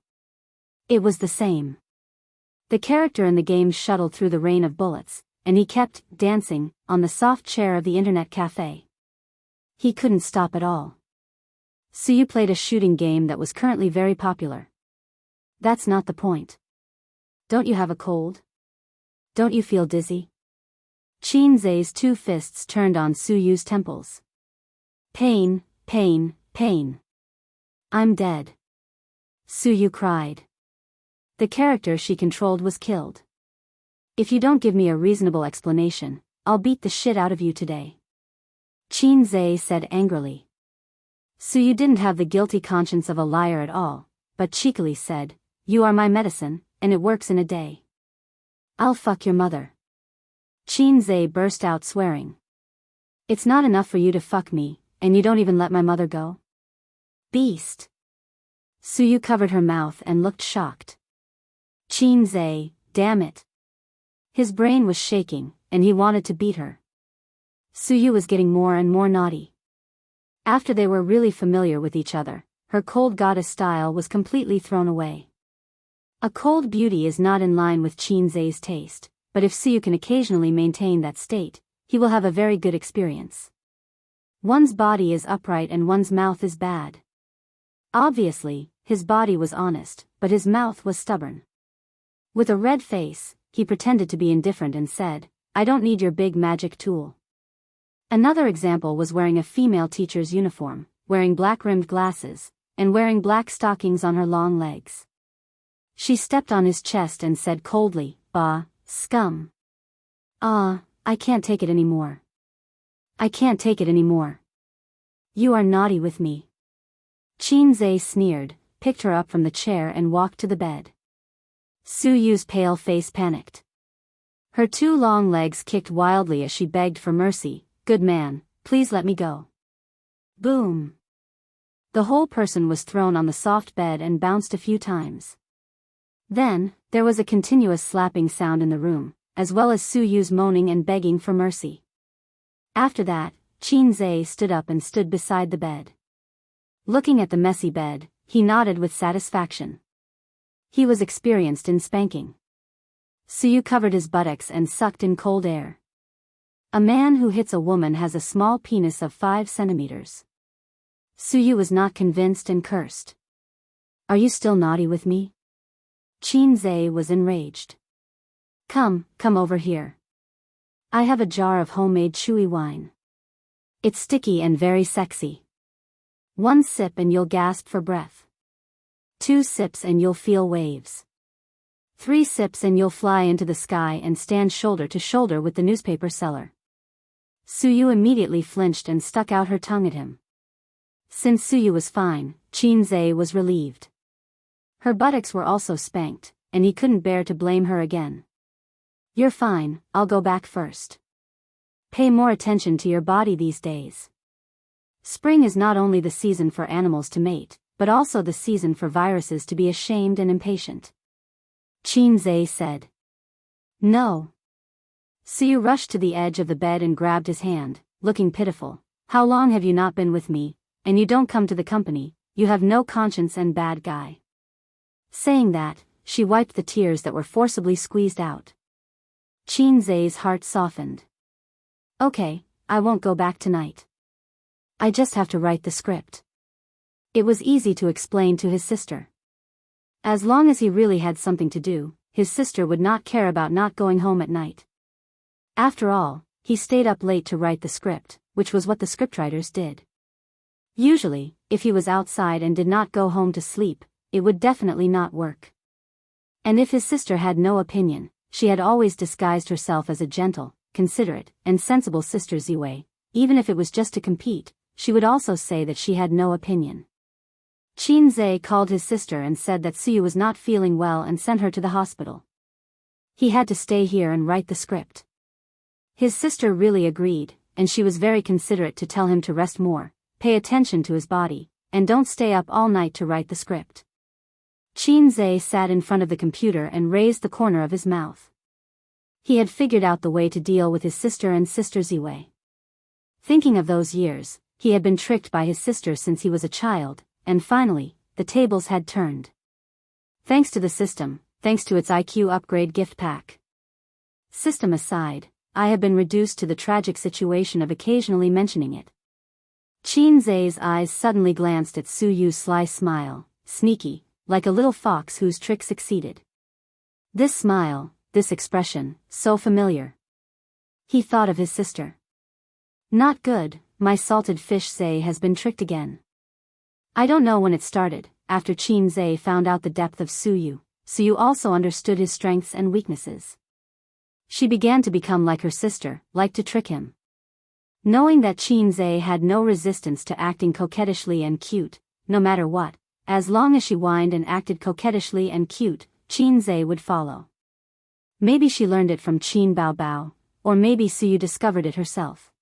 It was the same. The character in the game shuttled through the rain of bullets, and he kept dancing on the soft chair of the internet cafe. He couldn't stop at all. Suyu played a shooting game that was currently very popular. That's not the point. Don't you have a cold? Don't you feel dizzy? Qinzai's two fists turned on Suyu's temples. Pain, pain, pain. I'm dead. Suyu cried. The character she controlled was killed. If you don't give me a reasonable explanation, I'll beat the shit out of you today. Qinzai said angrily. Suyu didn't have the guilty conscience of a liar at all, but cheekily said, "You are my medicine, and it works in a day. I'll fuck your mother." Qinzai burst out swearing. It's not enough for you to fuck me, and you don't even let my mother go? Beast. Suyu covered her mouth and looked shocked. Qinzai, damn it. His brain was shaking, and he wanted to beat her. Suyu was getting more and more naughty. After they were really familiar with each other, her cold goddess style was completely thrown away. A cold beauty is not in line with Qinzai's taste, but if Suyu can occasionally maintain that state, he will have a very good experience. One's body is upright and one's mouth is bad. Obviously, his body was honest, but his mouth was stubborn. With a red face, he pretended to be indifferent and said, "I don't need your big magic tool." Another example was wearing a female teacher's uniform, wearing black-rimmed glasses, and wearing black stockings on her long legs. She stepped on his chest and said coldly, "Bah, scum. I can't take it anymore. I can't take it anymore. You are naughty with me." Qinzai sneered, picked her up from the chair and walked to the bed. Suyu's pale face panicked. Her two long legs kicked wildly as she begged for mercy, "Good man, please let me go." Boom. The whole person was thrown on the soft bed and bounced a few times. Then, there was a continuous slapping sound in the room, as well as Suyu's moaning and begging for mercy. After that, Qinzai stood up and stood beside the bed. Looking at the messy bed, he nodded with satisfaction. He was experienced in spanking. Suyu covered his buttocks and sucked in cold air. A man who hits a woman has a small penis of 5 centimeters. Suyu was not convinced and cursed. "Are you still naughty with me?" Qinzai was enraged. Come over here. I have a jar of homemade chewy wine. It's sticky and very sexy. 1 sip and you'll gasp for breath. 2 sips and you'll feel waves. 3 sips and you'll fly into the sky and stand shoulder to shoulder with the newspaper seller. Suyu immediately flinched and stuck out her tongue at him. Since Suyu was fine, Qinzai was relieved. Her buttocks were also spanked, and he couldn't bear to blame her again. "You're fine, I'll go back first. Pay more attention to your body these days. Spring is not only the season for animals to mate, but also the season for viruses to be ashamed and impatient." Qinzai said. "No." Suyu rushed to the edge of the bed and grabbed his hand, looking pitiful. "How long have you not been with me, and you don't come to the company? You have no conscience and bad guy." Saying that, she wiped the tears that were forcibly squeezed out. Qinzai's heart softened. "Okay, I won't go back tonight. I just have to write the script." It was easy to explain to his sister. As long as he really had something to do, his sister would not care about not going home at night. After all, he stayed up late to write the script, which was what the scriptwriters did. Usually, if he was outside and did not go home to sleep, it would definitely not work. And if his sister had no opinion, she had always disguised herself as a gentle, considerate, and sensible sister Ziwei. Even if it was just to compete, she would also say that she had no opinion. Qin Zhe called his sister and said that Suyu was not feeling well and sent her to the hospital. He had to stay here and write the script. His sister really agreed, and she was very considerate to tell him to rest more, pay attention to his body, and don't stay up all night to write the script. Qin Zhe sat in front of the computer and raised the corner of his mouth. He had figured out the way to deal with his sister and sister Ziwei. Thinking of those years, he had been tricked by his sister since he was a child, and finally, the tables had turned. Thanks to the system, thanks to its IQ upgrade gift pack. System aside, I have been reduced to the tragic situation of occasionally mentioning it. Qin Zhe's eyes suddenly glanced at Su Yu's sly smile, sneaky, like a little fox whose trick succeeded. This smile, this expression, so familiar. He thought of his sister. Not good, my salted fish Zhe has been tricked again. I don't know when it started. After Qin Zhe found out the depth of Su Yu also understood his strengths and weaknesses. She began to become like her sister, like to trick him. Knowing that Qin Zhe had no resistance to acting coquettishly and cute, no matter what, as long as she whined and acted coquettishly and cute, Qin Zhe would follow. Maybe she learned it from Qin Bao, or maybe Su Yu discovered it herself.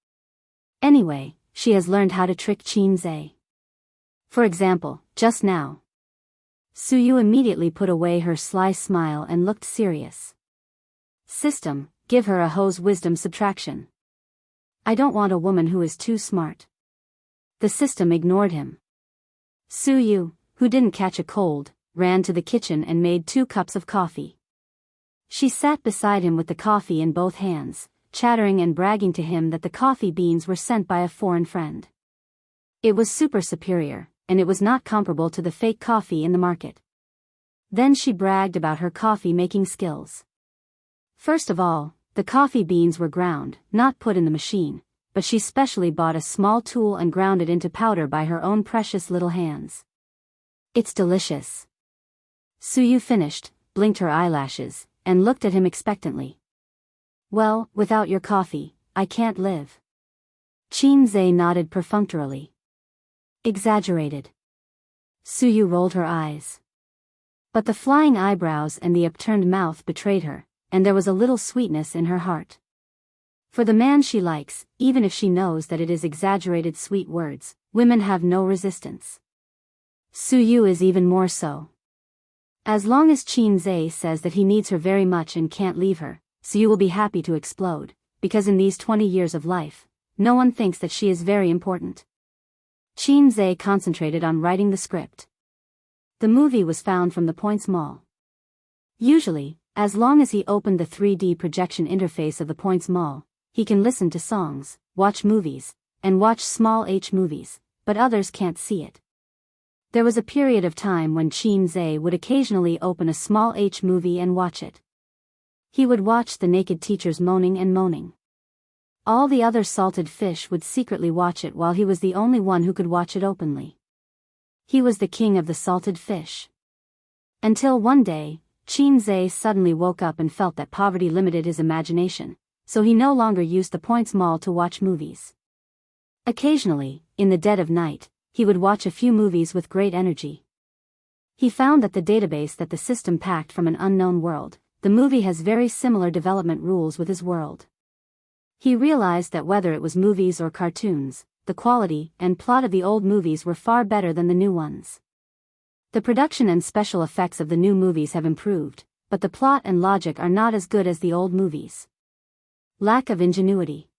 Anyway, she has learned how to trick Qin Zhe. For example, just now. Su Yu immediately put away her sly smile and looked serious. System, give her a ho's wisdom subtraction. I don't want a woman who is too smart. The system ignored him. Su Yu, who didn't catch a cold, ran to the kitchen and made 2 cups of coffee. She sat beside him with the coffee in both hands, chattering and bragging to him that the coffee beans were sent by a foreign friend. It was super superior, and it was not comparable to the fake coffee in the market. Then she bragged about her coffee-making skills. First of all, the coffee beans were ground, not put in the machine, but she specially bought a small tool and ground it into powder by her own precious little hands. It's delicious. Su Yu finished, blinked her eyelashes, and looked at him expectantly. Well, without your coffee, I can't live. Qin Zhe nodded perfunctorily. Exaggerated. Su Yu rolled her eyes. But the flying eyebrows and the upturned mouth betrayed her, and there was a little sweetness in her heart. For the man she likes, even if she knows that it is exaggerated sweet words, women have no resistance. Su Yu is even more so. As long as Qin Zhe says that he needs her very much and can't leave her, Su Yu will be happy to explode, because in these 20 years of life, no one thinks that she is very important. Qin Zhe concentrated on writing the script. The movie was found from the Points Mall. Usually, as long as he opened the 3D projection interface of the Points Mall, he can listen to songs, watch movies, and watch small H movies, but others can't see it. There was a period of time when Qin Zhe would occasionally open a small H movie and watch it. He would watch the naked teachers moaning and moaning. All the other salted fish would secretly watch it while he was the only one who could watch it openly. He was the king of the salted fish. Until one day, Qin Zhe suddenly woke up and felt that poverty limited his imagination, so he no longer used the Points Mall to watch movies. Occasionally, in the dead of night, he would watch a few movies with great energy. He found that the database that the system packed from an unknown world, the movie has very similar development rules with his world. He realized that whether it was movies or cartoons, the quality and plot of the old movies were far better than the new ones. The production and special effects of the new movies have improved, but the plot and logic are not as good as the old movies. Lack of ingenuity.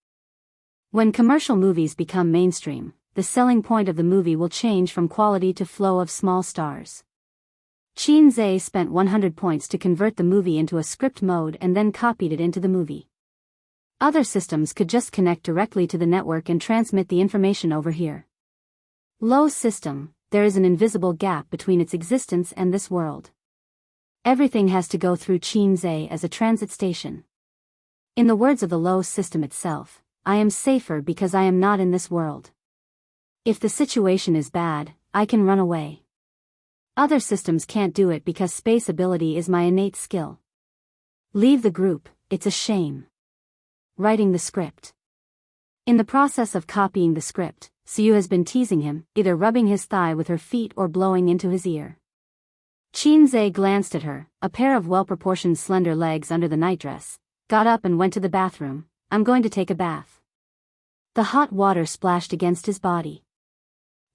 When commercial movies become mainstream, the selling point of the movie will change from quality to flow of small stars. Qin Zhe spent 100 points to convert the movie into a script mode and then copied it into the movie. Other systems could just connect directly to the network and transmit the information over here. Low system, there is an invisible gap between its existence and this world. Everything has to go through Qin Zhe as a transit station. In the words of the low system itself, I am safer because I am not in this world. If the situation is bad, I can run away. Other systems can't do it because space ability is my innate skill. Leave the group, it's a shame. Writing the script. In the process of copying the script, Suyu has been teasing him, either rubbing his thigh with her feet or blowing into his ear. Qinze glanced at her, a pair of well-proportioned slender legs under the nightdress, got up and went to the bathroom. I'm going to take a bath. The hot water splashed against his body.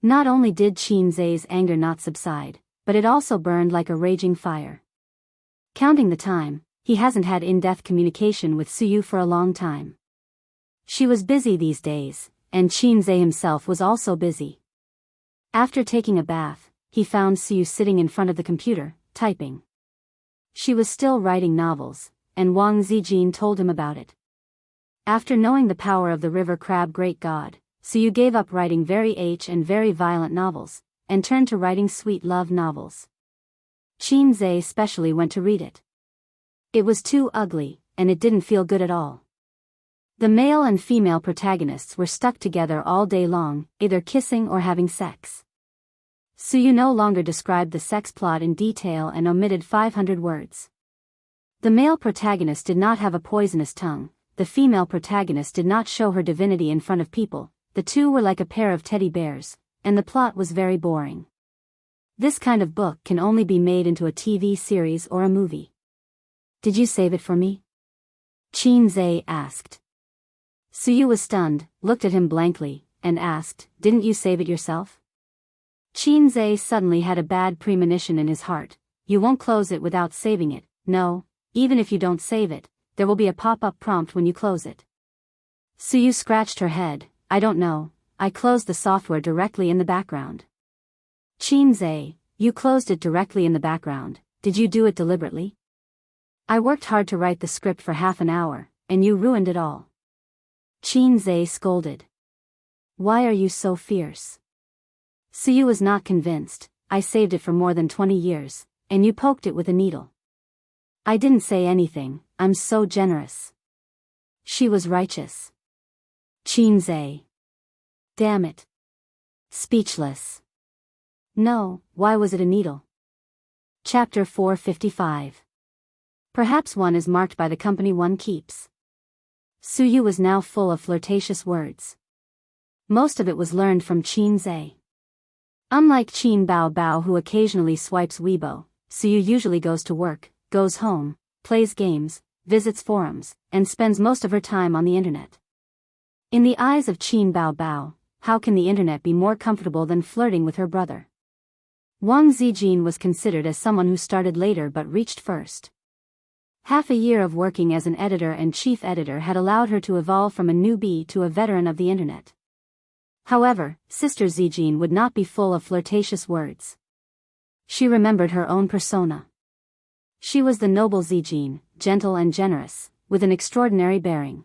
Not only did Qinze's anger not subside, but it also burned like a raging fire. Counting the time, he hasn't had in-depth communication with Suyu for a long time. She was busy these days, and Qinze himself was also busy. After taking a bath, he found Suyu sitting in front of the computer, typing. She was still writing novels, and Wang Zijin told him about it. After knowing the power of the river crab great god, Suyu gave up writing very very violent novels, and turned to writing sweet love novels. Qinze especially went to read it. It was too ugly, and it didn't feel good at all. The male and female protagonists were stuck together all day long, either kissing or having sex. Suyu no longer described the sex plot in detail and omitted 500 words. The male protagonist did not have a poisonous tongue, the female protagonist did not show her divinity in front of people, the two were like a pair of teddy bears, and the plot was very boring. This kind of book can only be made into a TV series or a movie. Did you save it for me? Qinze asked. Suyu was stunned, looked at him blankly, and asked, Didn't you save it yourself? Qinze suddenly had a bad premonition in his heart. You won't close it without saving it. No, even if you don't save it, there will be a pop-up prompt when you close it. Suyu scratched her head. I don't know, I closed the software directly in the background. Qinze, you closed it directly in the background. Did you do it deliberately? I worked hard to write the script for half an hour, and you ruined it all. Qinze scolded. Why are you so fierce? Suyu was not convinced. I saved it for more than 20 years, and you poked it with a needle. I didn't say anything, I'm so generous. She was righteous. Qinze. Damn it. Speechless. No, why was it a needle? Chapter 455. Perhaps one is marked by the company one keeps. Suyu was now full of flirtatious words. Most of it was learned from Qinze. Unlike Qin Bao Bao who occasionally swipes Weibo, Suyu usually goes to work, goes home, plays games, visits forums, and spends most of her time on the internet. In the eyes of Qin Bao Bao, how can the internet be more comfortable than flirting with her brother? Wang Zijin was considered as someone who started later but reached first. Half a year of working as an editor and chief editor had allowed her to evolve from a newbie to a veteran of the internet. However, Sister Zijin would not be full of flirtatious words. She remembered her own persona. She was the noble Zijin, gentle and generous, with an extraordinary bearing.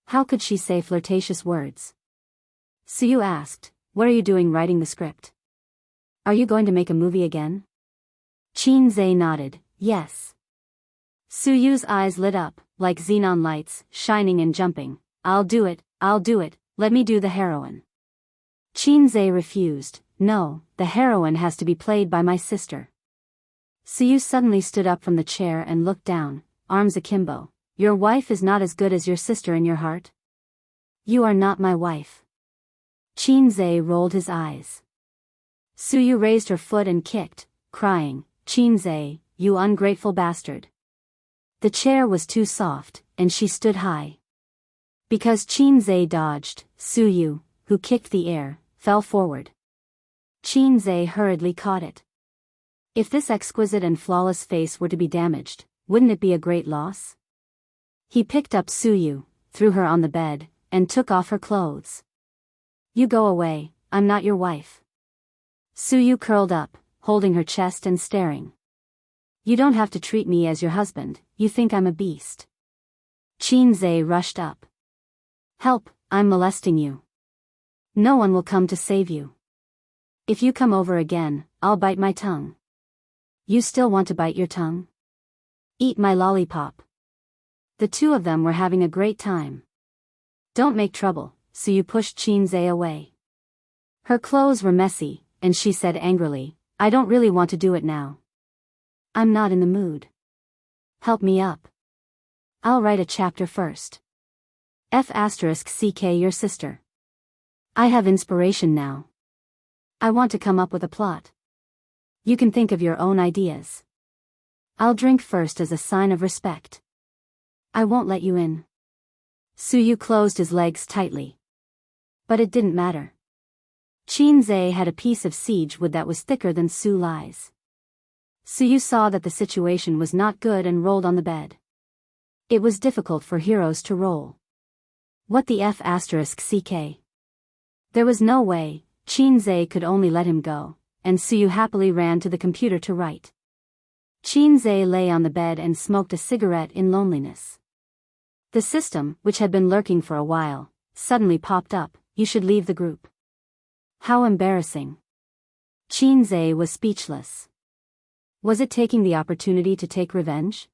How could she say flirtatious words? Suyu asked, What are you doing writing the script? Are you going to make a movie again? Qinze nodded, yes. Suyu's eyes lit up, like xenon lights, shining and jumping. I'll do it, let me do the heroine. Qinze refused, no, the heroine has to be played by my sister. Suyu suddenly stood up from the chair and looked down, arms akimbo. Your wife is not as good as your sister in your heart? You are not my wife. Qinze rolled his eyes. Suyu raised her foot and kicked, crying, Qinze, you ungrateful bastard. The chair was too soft, and she stood high. Because Qinze dodged, Suyu, who kicked the air, fell forward. Qinze hurriedly caught it. If this exquisite and flawless face were to be damaged, wouldn't it be a great loss? He picked up Suyu, threw her on the bed, and took off her clothes. You go away, I'm not your wife. Suyu curled up, holding her chest and staring. You don't have to treat me as your husband, you think I'm a beast. Qinze rushed up. Help, I'm molesting you. No one will come to save you. If you come over again, I'll bite my tongue. You still want to bite your tongue? Eat my lollipop. The two of them were having a great time. Don't make trouble, Suyu pushed Qinze away. Her clothes were messy, and she said angrily, I don't really want to do it now. I'm not in the mood. Help me up. I'll write a chapter first. F***ck your sister. I have inspiration now. I want to come up with a plot. You can think of your own ideas. I'll drink first as a sign of respect. I won't let you in. Suyu closed his legs tightly. But it didn't matter. Qinze had a piece of siege wood that was thicker than Su Lai's. Suyu saw that the situation was not good and rolled on the bed. It was difficult for heroes to roll. What the F***ck? There was no way, Qinze could only let him go, and Suyu happily ran to the computer to write. Qinze lay on the bed and smoked a cigarette in loneliness. The system, which had been lurking for a while, suddenly popped up, you should leave the group. How embarrassing. Qinze was speechless. Was it taking the opportunity to take revenge?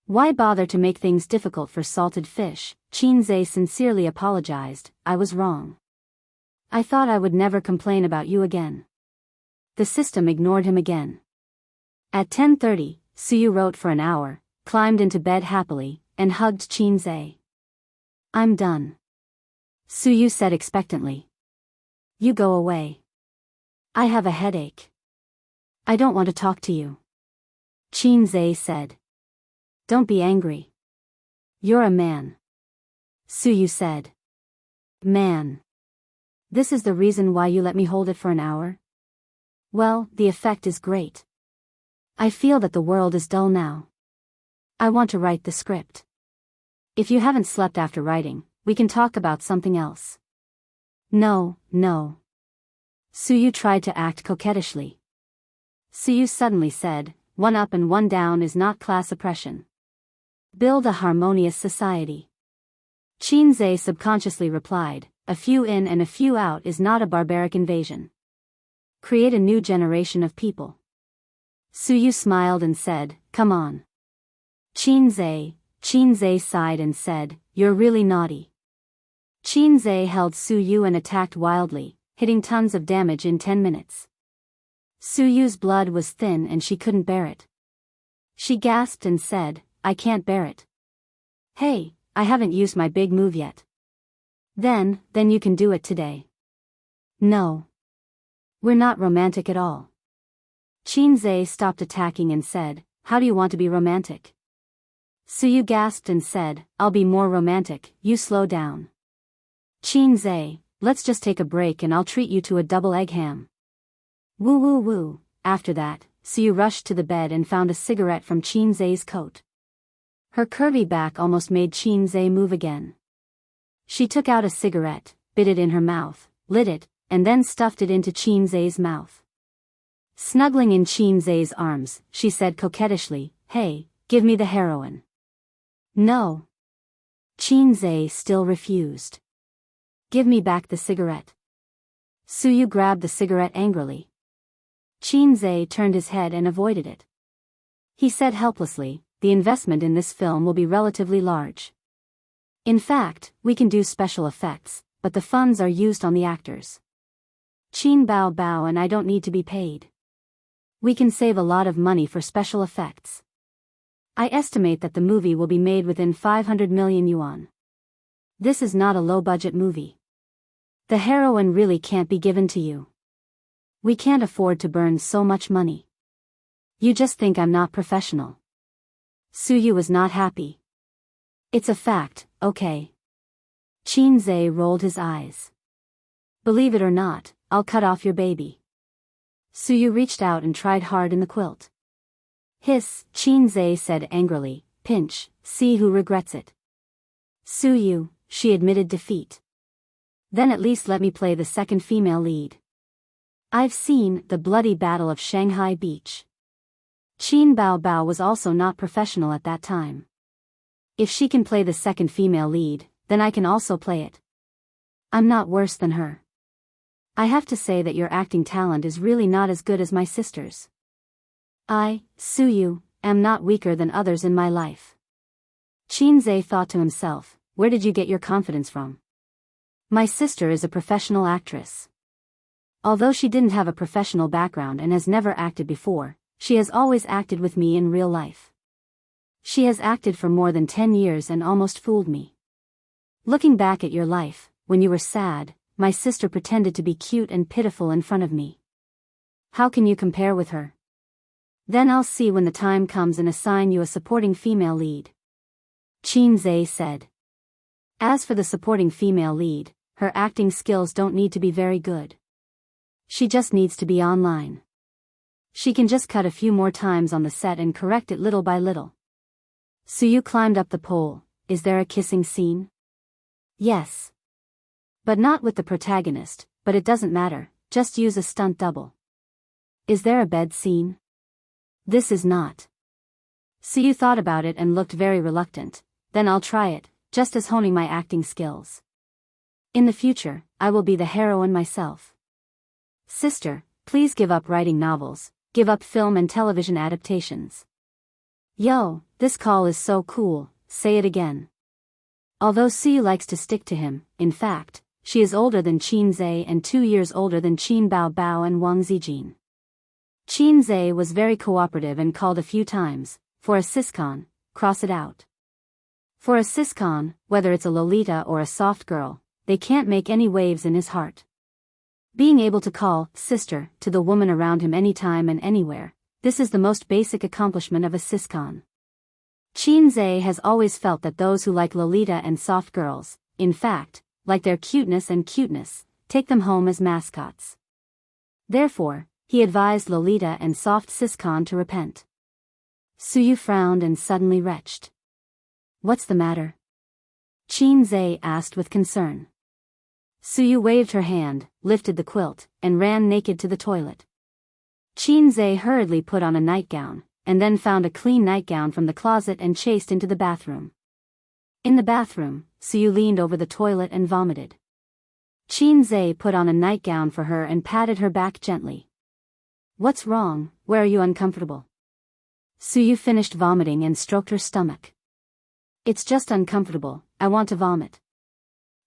Why bother to make things difficult for salted fish? Qinze sincerely apologized, I was wrong. I thought I would never complain about you again. The system ignored him again. At 10:30, Suyu wrote for an hour, climbed into bed happily, and hugged Qinze. I'm done. Suyu said expectantly. You go away. I have a headache. I don't want to talk to you. Qinze said. Don't be angry. You're a man. Suyu said. Man. This is the reason why you let me hold it for an hour? Well, the effect is great. I feel that the world is dull now. I want to write the script. If you haven't slept after writing, we can talk about something else. No. Suyu tried to act coquettishly. Suyu suddenly said, one up and one down is not class oppression. Build a harmonious society. Qinze subconsciously replied, a few in and a few out is not a barbaric invasion. Create a new generation of people. Suyu smiled and said, come on. Qinze sighed and said, you're really naughty. Qinze held Suyu and attacked wildly, hitting tons of damage in 10 minutes. Suyu's blood was thin and she couldn't bear it. She gasped and said, I can't bear it. Hey, I haven't used my big move yet. Then you can do it today. No. We're not romantic at all. Qinze stopped attacking and said, how do you want to be romantic? Suyu gasped and said, I'll be more romantic, you slow down. Qinze, let's just take a break and I'll treat you to a double egg ham. Woo. After that, Suyu rushed to the bed and found a cigarette from Qinze's coat. Her curvy back almost made Qinze move again. She took out a cigarette, bit it in her mouth, lit it, and then stuffed it into Qinze's mouth. Snuggling in Qinze's arms, she said coquettishly, hey, give me the heroin. No. Qinze still refused. Give me back the cigarette. Suyu grabbed the cigarette angrily. Qinze turned his head and avoided it. He said helplessly, the investment in this film will be relatively large. In fact, we can do special effects, but the funds are used on the actors. Qin Bao and I don't need to be paid. We can save a lot of money for special effects. I estimate that the movie will be made within 500 million yuan. This is not a low-budget movie. The heroin really can't be given to you. We can't afford to burn so much money. You just think I'm not professional. Suyu was not happy. It's a fact, okay. Qinze rolled his eyes. Believe it or not, I'll cut off your baby. Suyu reached out and tried hard in the quilt. Hiss, Qinze said angrily, pinch, see who regrets it. Suyu, she admitted defeat. Then at least let me play the second female lead. I've seen The Bloody Battle of Shanghai Beach. Qin Bao was also not professional at that time. If she can play the second female lead, then I can also play it. I'm not worse than her. I have to say that your acting talent is really not as good as my sister's. I, Suyu, am not weaker than others in my life. Qinze thought to himself, where did you get your confidence from? My sister is a professional actress. Although she didn't have a professional background and has never acted before, she has always acted with me in real life. She has acted for more than 10 years and almost fooled me. Looking back at your life, when you were sad, my sister pretended to be cute and pitiful in front of me. How can you compare with her? Then I'll see when the time comes and assign you a supporting female lead. Qin Zhe said. As for the supporting female lead, her acting skills don't need to be very good. She just needs to be online. She can just cut a few more times on the set and correct it little by little. Suyu climbed up the pole. Is there a kissing scene? Yes. But not with the protagonist, but it doesn't matter, just use a stunt double. Is there a bed scene? This is not. Suyu thought about it and looked very reluctant. Then I'll try it, just as honing my acting skills. In the future, I will be the heroine myself. Sister, please give up writing novels, give up film and television adaptations. Yo, this call is so cool, say it again. Although Suyu likes to stick to him, in fact, she is older than Qin Zhe and 2 years older than Qin Bao and Wang Zijin. Qin Zhe was very cooperative and called a few times. For a siscon, cross it out. For a siscon, whether it's a Lolita or a soft girl, they can't make any waves in his heart. Being able to call sister to the woman around him anytime and anywhere, this is the most basic accomplishment of a siscon. Qin Zhe has always felt that those who like Lolita and soft girls, in fact, like their cuteness and cuteness, take them home as mascots. Therefore, he advised Lolita and soft siscon to repent. Suyu frowned and suddenly retched. What's the matter? Qin Zhe asked with concern. Suyu waved her hand, lifted the quilt, and ran naked to the toilet. Qin Zhe hurriedly put on a nightgown, and then found a clean nightgown from the closet and chased into the bathroom. In the bathroom, Suyu leaned over the toilet and vomited. Qin Zhe put on a nightgown for her and patted her back gently. What's wrong, where are you uncomfortable? Suyu finished vomiting and stroked her stomach. It's just uncomfortable, I want to vomit.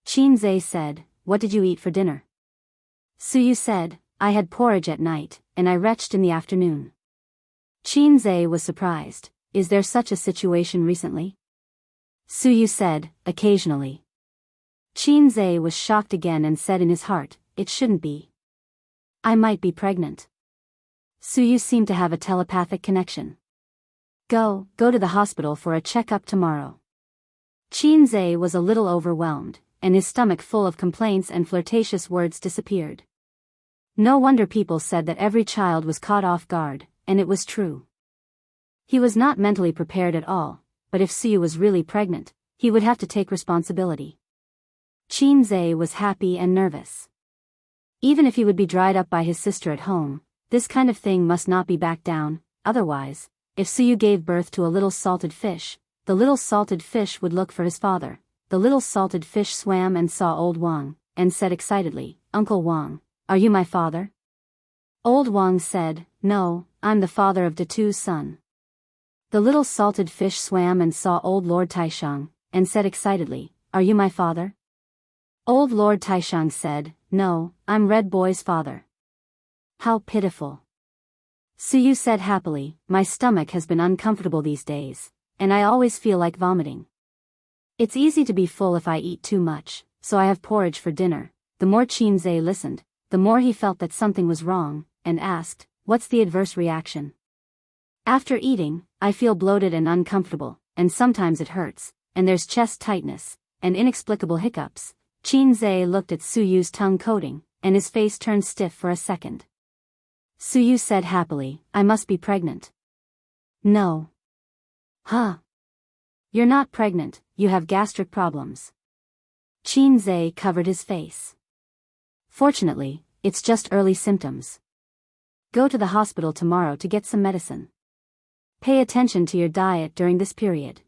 Qin Zhe said, what did you eat for dinner? Suyu said, I had porridge at night, and I retched in the afternoon. Qin Zhe was surprised, is there such a situation recently? Suyu said, occasionally. Qin Zhe was shocked again and said in his heart, it shouldn't be. I might be pregnant. Suyu seemed to have a telepathic connection. Go to the hospital for a checkup tomorrow. Qin Zhe was a little overwhelmed, and his stomach full of complaints and flirtatious words disappeared. No wonder people said that every child was caught off guard, and it was true. He was not mentally prepared at all, but if Suyu was really pregnant, he would have to take responsibility. Qin Zhe was happy and nervous. Even if he would be dried up by his sister at home, this kind of thing must not be backed down, otherwise, if Suyu gave birth to a little salted fish, the little salted fish would look for his father. The little salted fish swam and saw old Wang, and said excitedly, Uncle Wang, are you my father? Old Wang said, no, I'm the father of Datu's son. The little salted fish swam and saw old Lord Taishang, and said excitedly, are you my father? Old Lord Taishang said, no, I'm Red Boy's father. How pitiful. Suyu said happily, my stomach has been uncomfortable these days, and I always feel like vomiting. It's easy to be full if I eat too much, so I have porridge for dinner. The more Qin Zhe listened, the more he felt that something was wrong, and asked, what's the adverse reaction? After eating, I feel bloated and uncomfortable, and sometimes it hurts, and there's chest tightness, and inexplicable hiccups. Qin Zhe looked at Suyu's tongue coating, and his face turned stiff for a second. Suyu said happily, I must be pregnant. No. Huh. You're not pregnant, you have gastric problems. Qin Zhe covered his face. Fortunately, it's just early symptoms. Go to the hospital tomorrow to get some medicine. Pay attention to your diet during this period.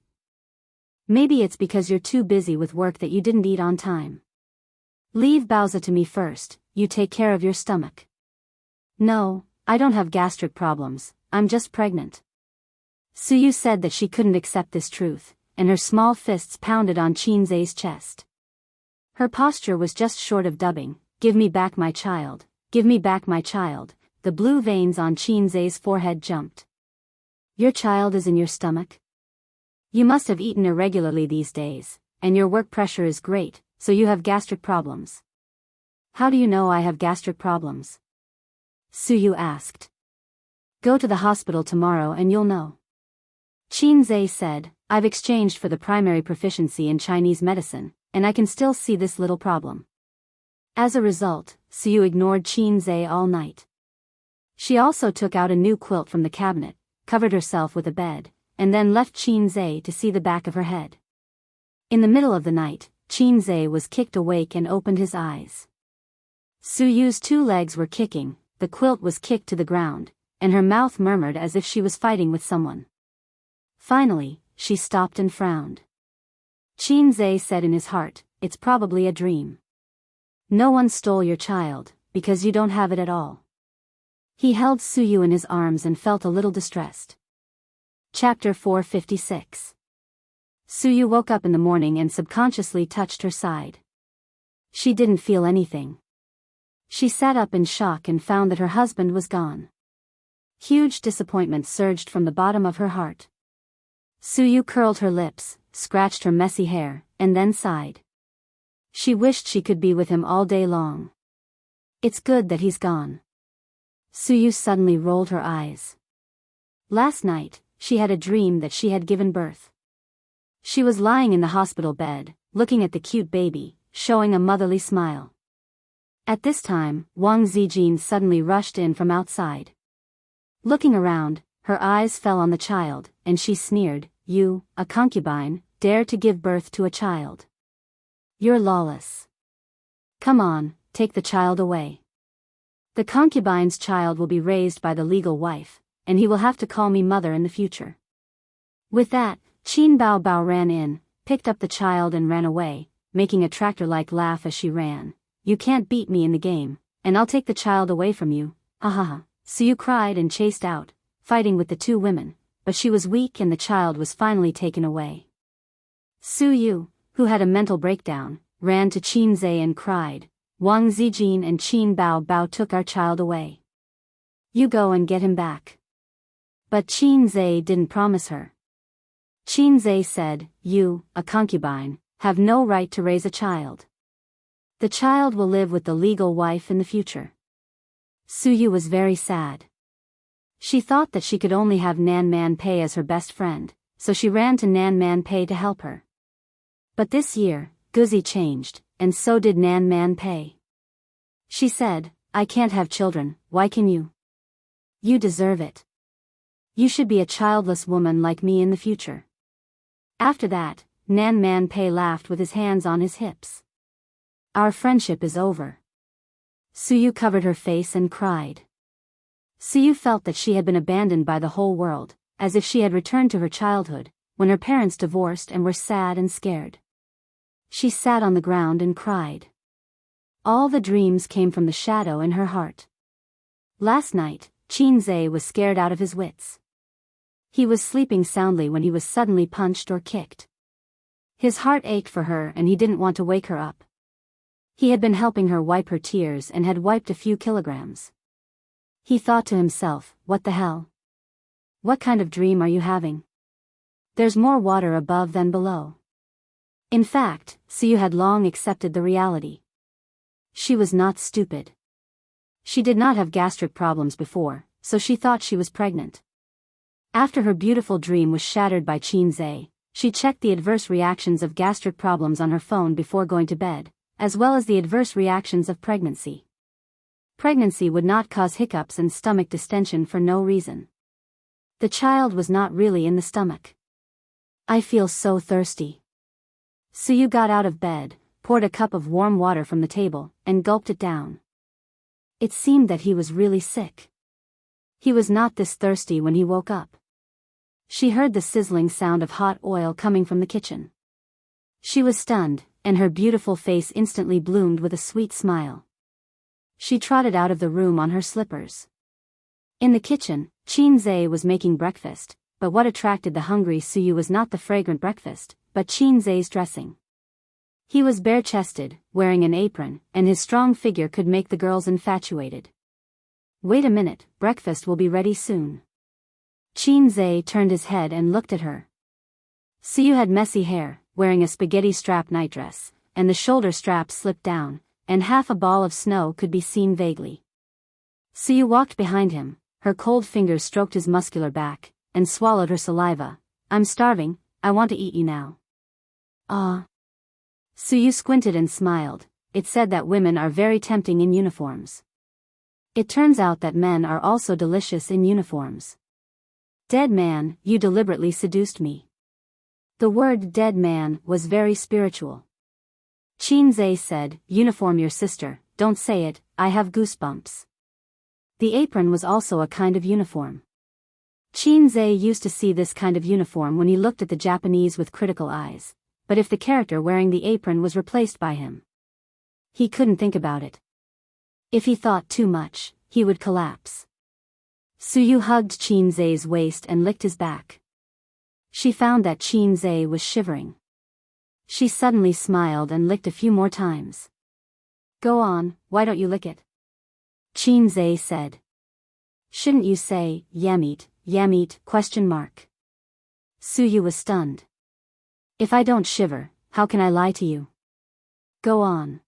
Maybe it's because you're too busy with work that you didn't eat on time. Leave Baozi to me first, you take care of your stomach. No, I don't have gastric problems, I'm just pregnant. Suyu said that she couldn't accept this truth, and her small fists pounded on Qin Zhe's chest. Her posture was just short of dubbing, give me back my child, Give me back my child." The blue veins on Qin Zai's forehead jumped. "Your child is in your stomach? You must have eaten irregularly these days, and your work pressure is great, so you have gastric problems." "How do you know I have gastric problems?" Suyu asked. "Go to the hospital tomorrow and you'll know." Qin Zai said, "I've exchanged for the primary proficiency in Chinese medicine, and I can still see this little problem." As a result, Suyu ignored Qin Zai all night. She also took out a new quilt from the cabinet, covered herself with a bed, and then left Qin Zai to see the back of her head. In the middle of the night, Qin Zai was kicked awake and opened his eyes. Suyu's two legs were kicking, the quilt was kicked to the ground, and her mouth murmured as if she was fighting with someone. Finally, she stopped and frowned. Qin Zai said in his heart, "It's probably a dream. No one stole your child, because you don't have it at all." He held Suyu in his arms and felt a little distressed. Chapter 456. Suyu woke up in the morning and subconsciously touched her side. She didn't feel anything. She sat up in shock and found that her husband was gone. Huge disappointment surged from the bottom of her heart. Suyu curled her lips, scratched her messy hair, and then sighed. She wished she could be with him all day long. It's good that he's gone. Suyu suddenly rolled her eyes. Last night, she had a dream that she had given birth. She was lying in the hospital bed, looking at the cute baby, showing a motherly smile. At this time, Wang Zijin suddenly rushed in from outside. Looking around, her eyes fell on the child, and she sneered, "You, a concubine, dare to give birth to a child. You're lawless. Come on, take the child away. The concubine's child will be raised by the legal wife, and he will have to call me mother in the future." With that, Qin Bao ran in, picked up the child and ran away, making a tractor-like laugh as she ran. "You can't beat me in the game, and I'll take the child away from you, ha." Suyu cried and chased out, fighting with the two women, but she was weak and the child was finally taken away. Suyu, who had a mental breakdown, ran to Qin Zai and cried, "Wang Zijin and Qin Bao took our child away. You go and get him back." But Qin Zai didn't promise her. Qin Zai said, "You, a concubine, have no right to raise a child. The child will live with the legal wife in the future." Suyu was very sad. She thought that she could only have Nan Man Pei as her best friend, so she ran to Nan Man Pei to help her. But this year, Guzi changed, and so did Nan Man Pei. She said, "I can't have children, why can you? You deserve it. You should be a childless woman like me in the future." After that, Nan Man Pei laughed with his hands on his hips. "Our friendship is over." Suyu covered her face and cried. Suyu felt that she had been abandoned by the whole world, as if she had returned to her childhood, when her parents divorced and were sad and scared. She sat on the ground and cried. All the dreams came from the shadow in her heart. Last night, Qin Zai was scared out of his wits. He was sleeping soundly when he was suddenly punched or kicked. His heart ached for her and he didn't want to wake her up. He had been helping her wipe her tears and had wiped a few kilograms. He thought to himself, "What the hell? What kind of dream are you having? There's more water above than below." In fact, Suyu had long accepted the reality. She was not stupid. She did not have gastric problems before, so she thought she was pregnant. After her beautiful dream was shattered by Qin Zai, she checked the adverse reactions of gastric problems on her phone before going to bed, as well as the adverse reactions of pregnancy. Pregnancy would not cause hiccups and stomach distension for no reason. The child was not really in the stomach. "I feel so thirsty." Suyu got out of bed, poured a cup of warm water from the table, and gulped it down. It seemed that he was really sick. He was not this thirsty when he woke up. She heard the sizzling sound of hot oil coming from the kitchen. She was stunned, and her beautiful face instantly bloomed with a sweet smile. She trotted out of the room on her slippers. In the kitchen, Qin Zai was making breakfast, but what attracted the hungry Suyu was not the fragrant breakfast, but Qin Zai's dressing. He was bare-chested, wearing an apron, and his strong figure could make the girls infatuated. Wait a minute, breakfast will be ready soon. Qinzhe turned his head and looked at her. Suyu had messy hair, wearing a spaghetti-strap nightdress, and the shoulder straps slipped down, and half a ball of snow could be seen vaguely. Suyu walked behind him, her cold fingers stroked his muscular back, and swallowed her saliva. I'm starving, I want to eat you now. Ah. Suyu squinted and smiled. It said that women are very tempting in uniforms. It turns out that men are also delicious in uniforms. Dead man, you deliberately seduced me. The word dead man was very spiritual. Qinzhe said, uniform your sister, don't say it, I have goosebumps. The apron was also a kind of uniform. Qinzhe used to see this kind of uniform when he looked at the Japanese with critical eyes, but if the character wearing the apron was replaced by him, he couldn't think about it. If he thought too much, he would collapse. Suyu hugged Qinzhe's waist and licked his back. She found that Qinzhe was shivering. She suddenly smiled and licked a few more times. Go on, why don't you lick it? Qinzhe said. Shouldn't you say, yamit, question mark? Suyu was stunned. If I don't shiver, how can I lie to you? Go on.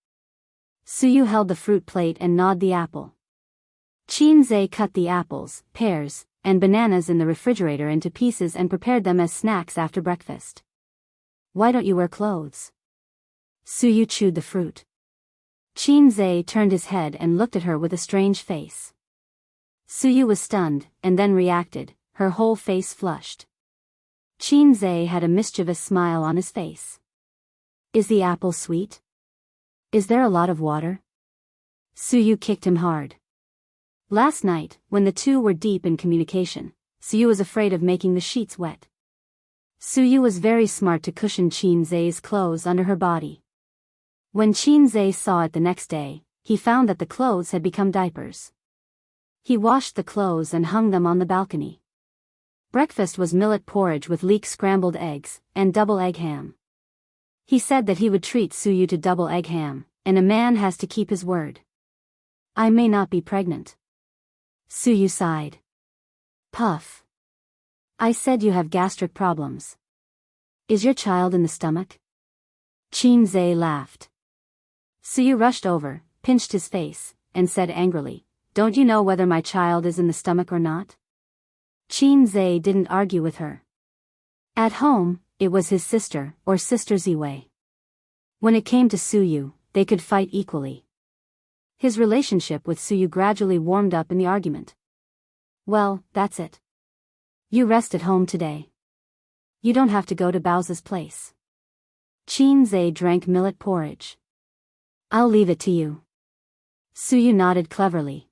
Suyu held the fruit plate and gnawed the apple. Qinzhe cut the apples, pears, and bananas in the refrigerator into pieces and prepared them as snacks after breakfast. Why don't you wear clothes? Suyu chewed the fruit. Qinzhe turned his head and looked at her with a strange face. Suyu was stunned, and then reacted, her whole face flushed. Qinzhe had a mischievous smile on his face. Is the apple sweet? Is there a lot of water? Suyu kicked him hard. Last night, when the two were deep in communication, Suyu was afraid of making the sheets wet. Suyu was very smart to cushion Qinzhe's clothes under her body. When Qinzhe saw it the next day, he found that the clothes had become diapers. He washed the clothes and hung them on the balcony. Breakfast was millet porridge with leek scrambled eggs, and double egg ham. He said that he would treat Suyu to double egg ham, and a man has to keep his word. I may not be pregnant. Suyu sighed. Puff. I said you have gastric problems. Is your child in the stomach? Qinzhe laughed. Suyu rushed over, pinched his face, and said angrily, Don't you know whether my child is in the stomach or not? Qinzhe didn't argue with her. At home, it was his sister, or Sister Ziwei. When it came to Suyu, they could fight equally. His relationship with Suyu gradually warmed up in the argument. Well, that's it. You rest at home today. You don't have to go to Bao's place. Qinzhe drank millet porridge. I'll leave it to you. Suyu nodded cleverly.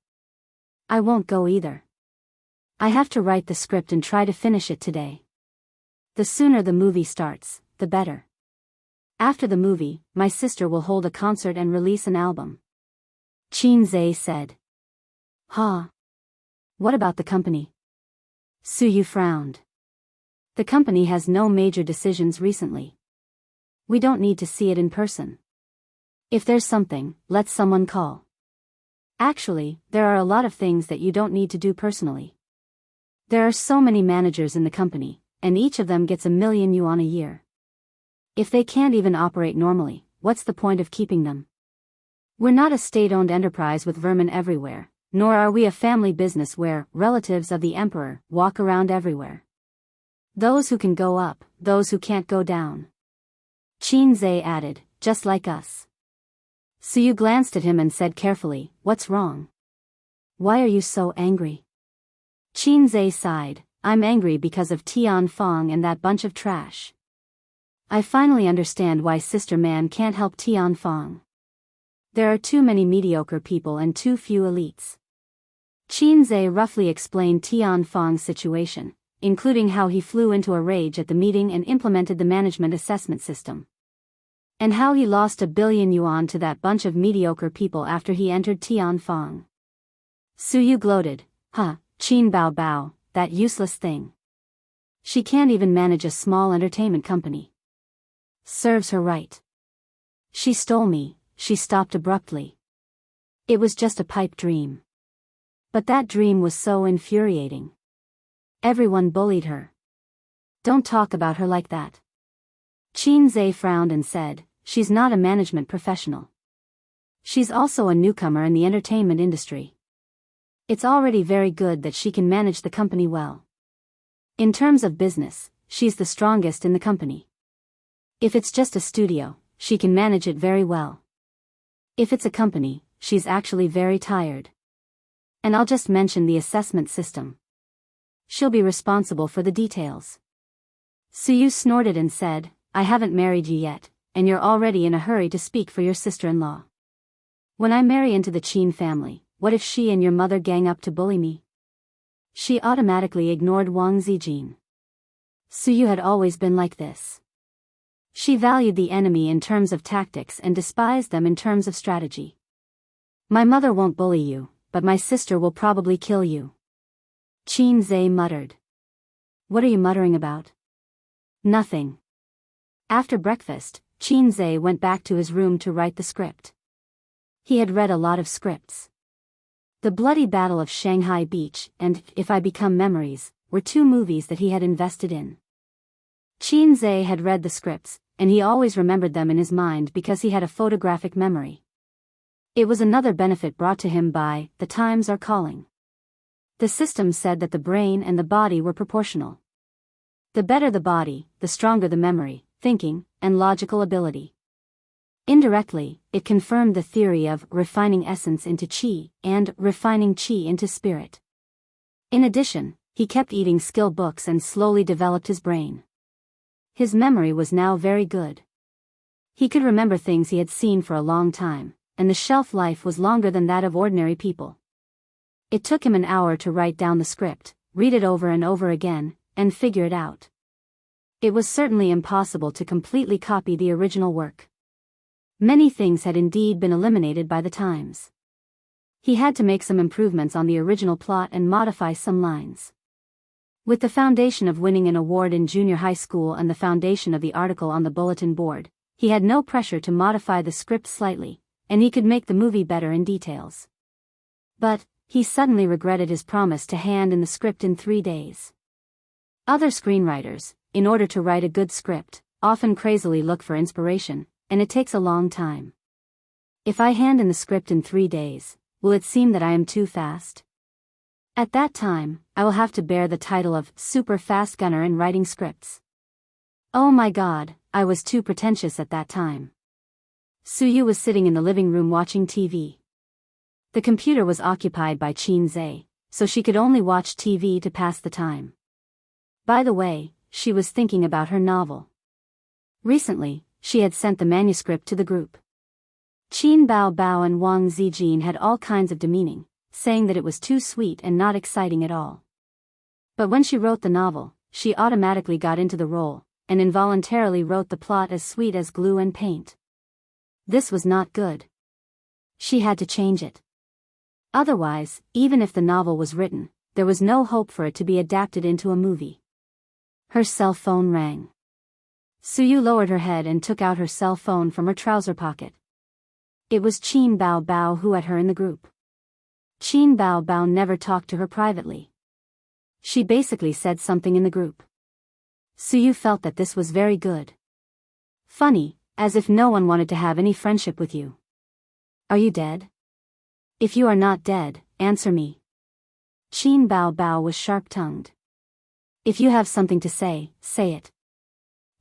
I won't go either. I have to write the script and try to finish it today. The sooner the movie starts, the better. After the movie, my sister will hold a concert and release an album. Qinzhe said. Huh? What about the company? Suyu frowned. The company has no major decisions recently. We don't need to see it in person. If there's something, let someone call. Actually, there are a lot of things that you don't need to do personally. There are so many managers in the company, and each of them gets 1,000,000 yuan a year. If they can't even operate normally, what's the point of keeping them? We're not a state-owned enterprise with vermin everywhere, nor are we a family business where relatives of the emperor walk around everywhere. Those who can go up, those who can't go down. Qinzhe added, just like us. Suyu glanced at him and said carefully, What's wrong? Why are you so angry? Qinzhe sighed, I'm angry because of Tian Fong and that bunch of trash. I finally understand why Sister Man can't help Tian Fong. There are too many mediocre people and too few elites. Qinzhe roughly explained Tian Fong's situation, including how he flew into a rage at the meeting and implemented the management assessment system. And how he lost 1,000,000,000 yuan to that bunch of mediocre people after he entered Tian Fong. Suyu gloated, Qin Bao Bao, that useless thing. She can't even manage a small entertainment company. Serves her right. She stole me, she stopped abruptly. It was just a pipe dream. But that dream was so infuriating. Everyone bullied her. Don't talk about her like that. Qin Zhe frowned and said, she's not a management professional. She's also a newcomer in the entertainment industry. It's already very good that she can manage the company well. In terms of business, she's the strongest in the company. If it's just a studio, she can manage it very well. If it's a company, she's actually very tired. And I'll just mention the assessment system. She'll be responsible for the details. Suyu snorted and said, I haven't married you yet, and you're already in a hurry to speak for your sister-in-law. When I marry into the Qin family, what if she and your mother gang up to bully me? She automatically ignored Wang Zijin. Suyu had always been like this. She valued the enemy in terms of tactics and despised them in terms of strategy. My mother won't bully you, but my sister will probably kill you. Qin Zhe muttered. What are you muttering about? Nothing. After breakfast, Qin Zhe went back to his room to write the script. He had read a lot of scripts. The Bloody Battle of Shanghai Beach and If I Become Memories were two movies that he had invested in. Qin Zhe had read the scripts, and he always remembered them in his mind because he had a photographic memory. It was another benefit brought to him by The Times Are Calling. The system said that the brain and the body were proportional. The better the body, the stronger the memory, thinking, and logical ability. Indirectly, it confirmed the theory of refining essence into qi and refining qi into spirit. In addition, he kept eating skill books and slowly developed his brain. His memory was now very good. He could remember things he had seen for a long time, and the shelf life was longer than that of ordinary people. It took him an hour to write down the script, read it over and over again, and figure it out. It was certainly impossible to completely copy the original work. Many things had indeed been eliminated by the times. He had to make some improvements on the original plot and modify some lines. With the foundation of winning an award in junior high school and the foundation of the article on the bulletin board, he had no pressure to modify the script slightly, and he could make the movie better in details. But he suddenly regretted his promise to hand in the script in 3 days. Other screenwriters, in order to write a good script, often crazily look for inspiration, and it takes a long time. If I hand in the script in 3 days, will it seem that I am too fast? At that time, I will have to bear the title of super fast gunner in writing scripts. Oh my God, I was too pretentious at that time. Suyu was sitting in the living room watching TV. The computer was occupied by Qin Zhe, so she could only watch TV to pass the time. By the way, she was thinking about her novel. Recently, she had sent the manuscript to the group. Qin Bao and Wang Zijin had all kinds of demeaning, saying that it was too sweet and not exciting at all. But when she wrote the novel, she automatically got into the role, and involuntarily wrote the plot as sweet as glue and paint. This was not good. She had to change it. Otherwise, even if the novel was written, there was no hope for it to be adapted into a movie. Her cell phone rang. Suyu lowered her head and took out her cell phone from her trouser pocket. It was Qin Bao who had her in the group. Qin Bao never talked to her privately. She basically said something in the group. Suyu felt that this was very good. Funny, as if no one wanted to have any friendship with you. Are you dead? If you are not dead, answer me. Qin Bao was sharp-tongued. If you have something to say, say it.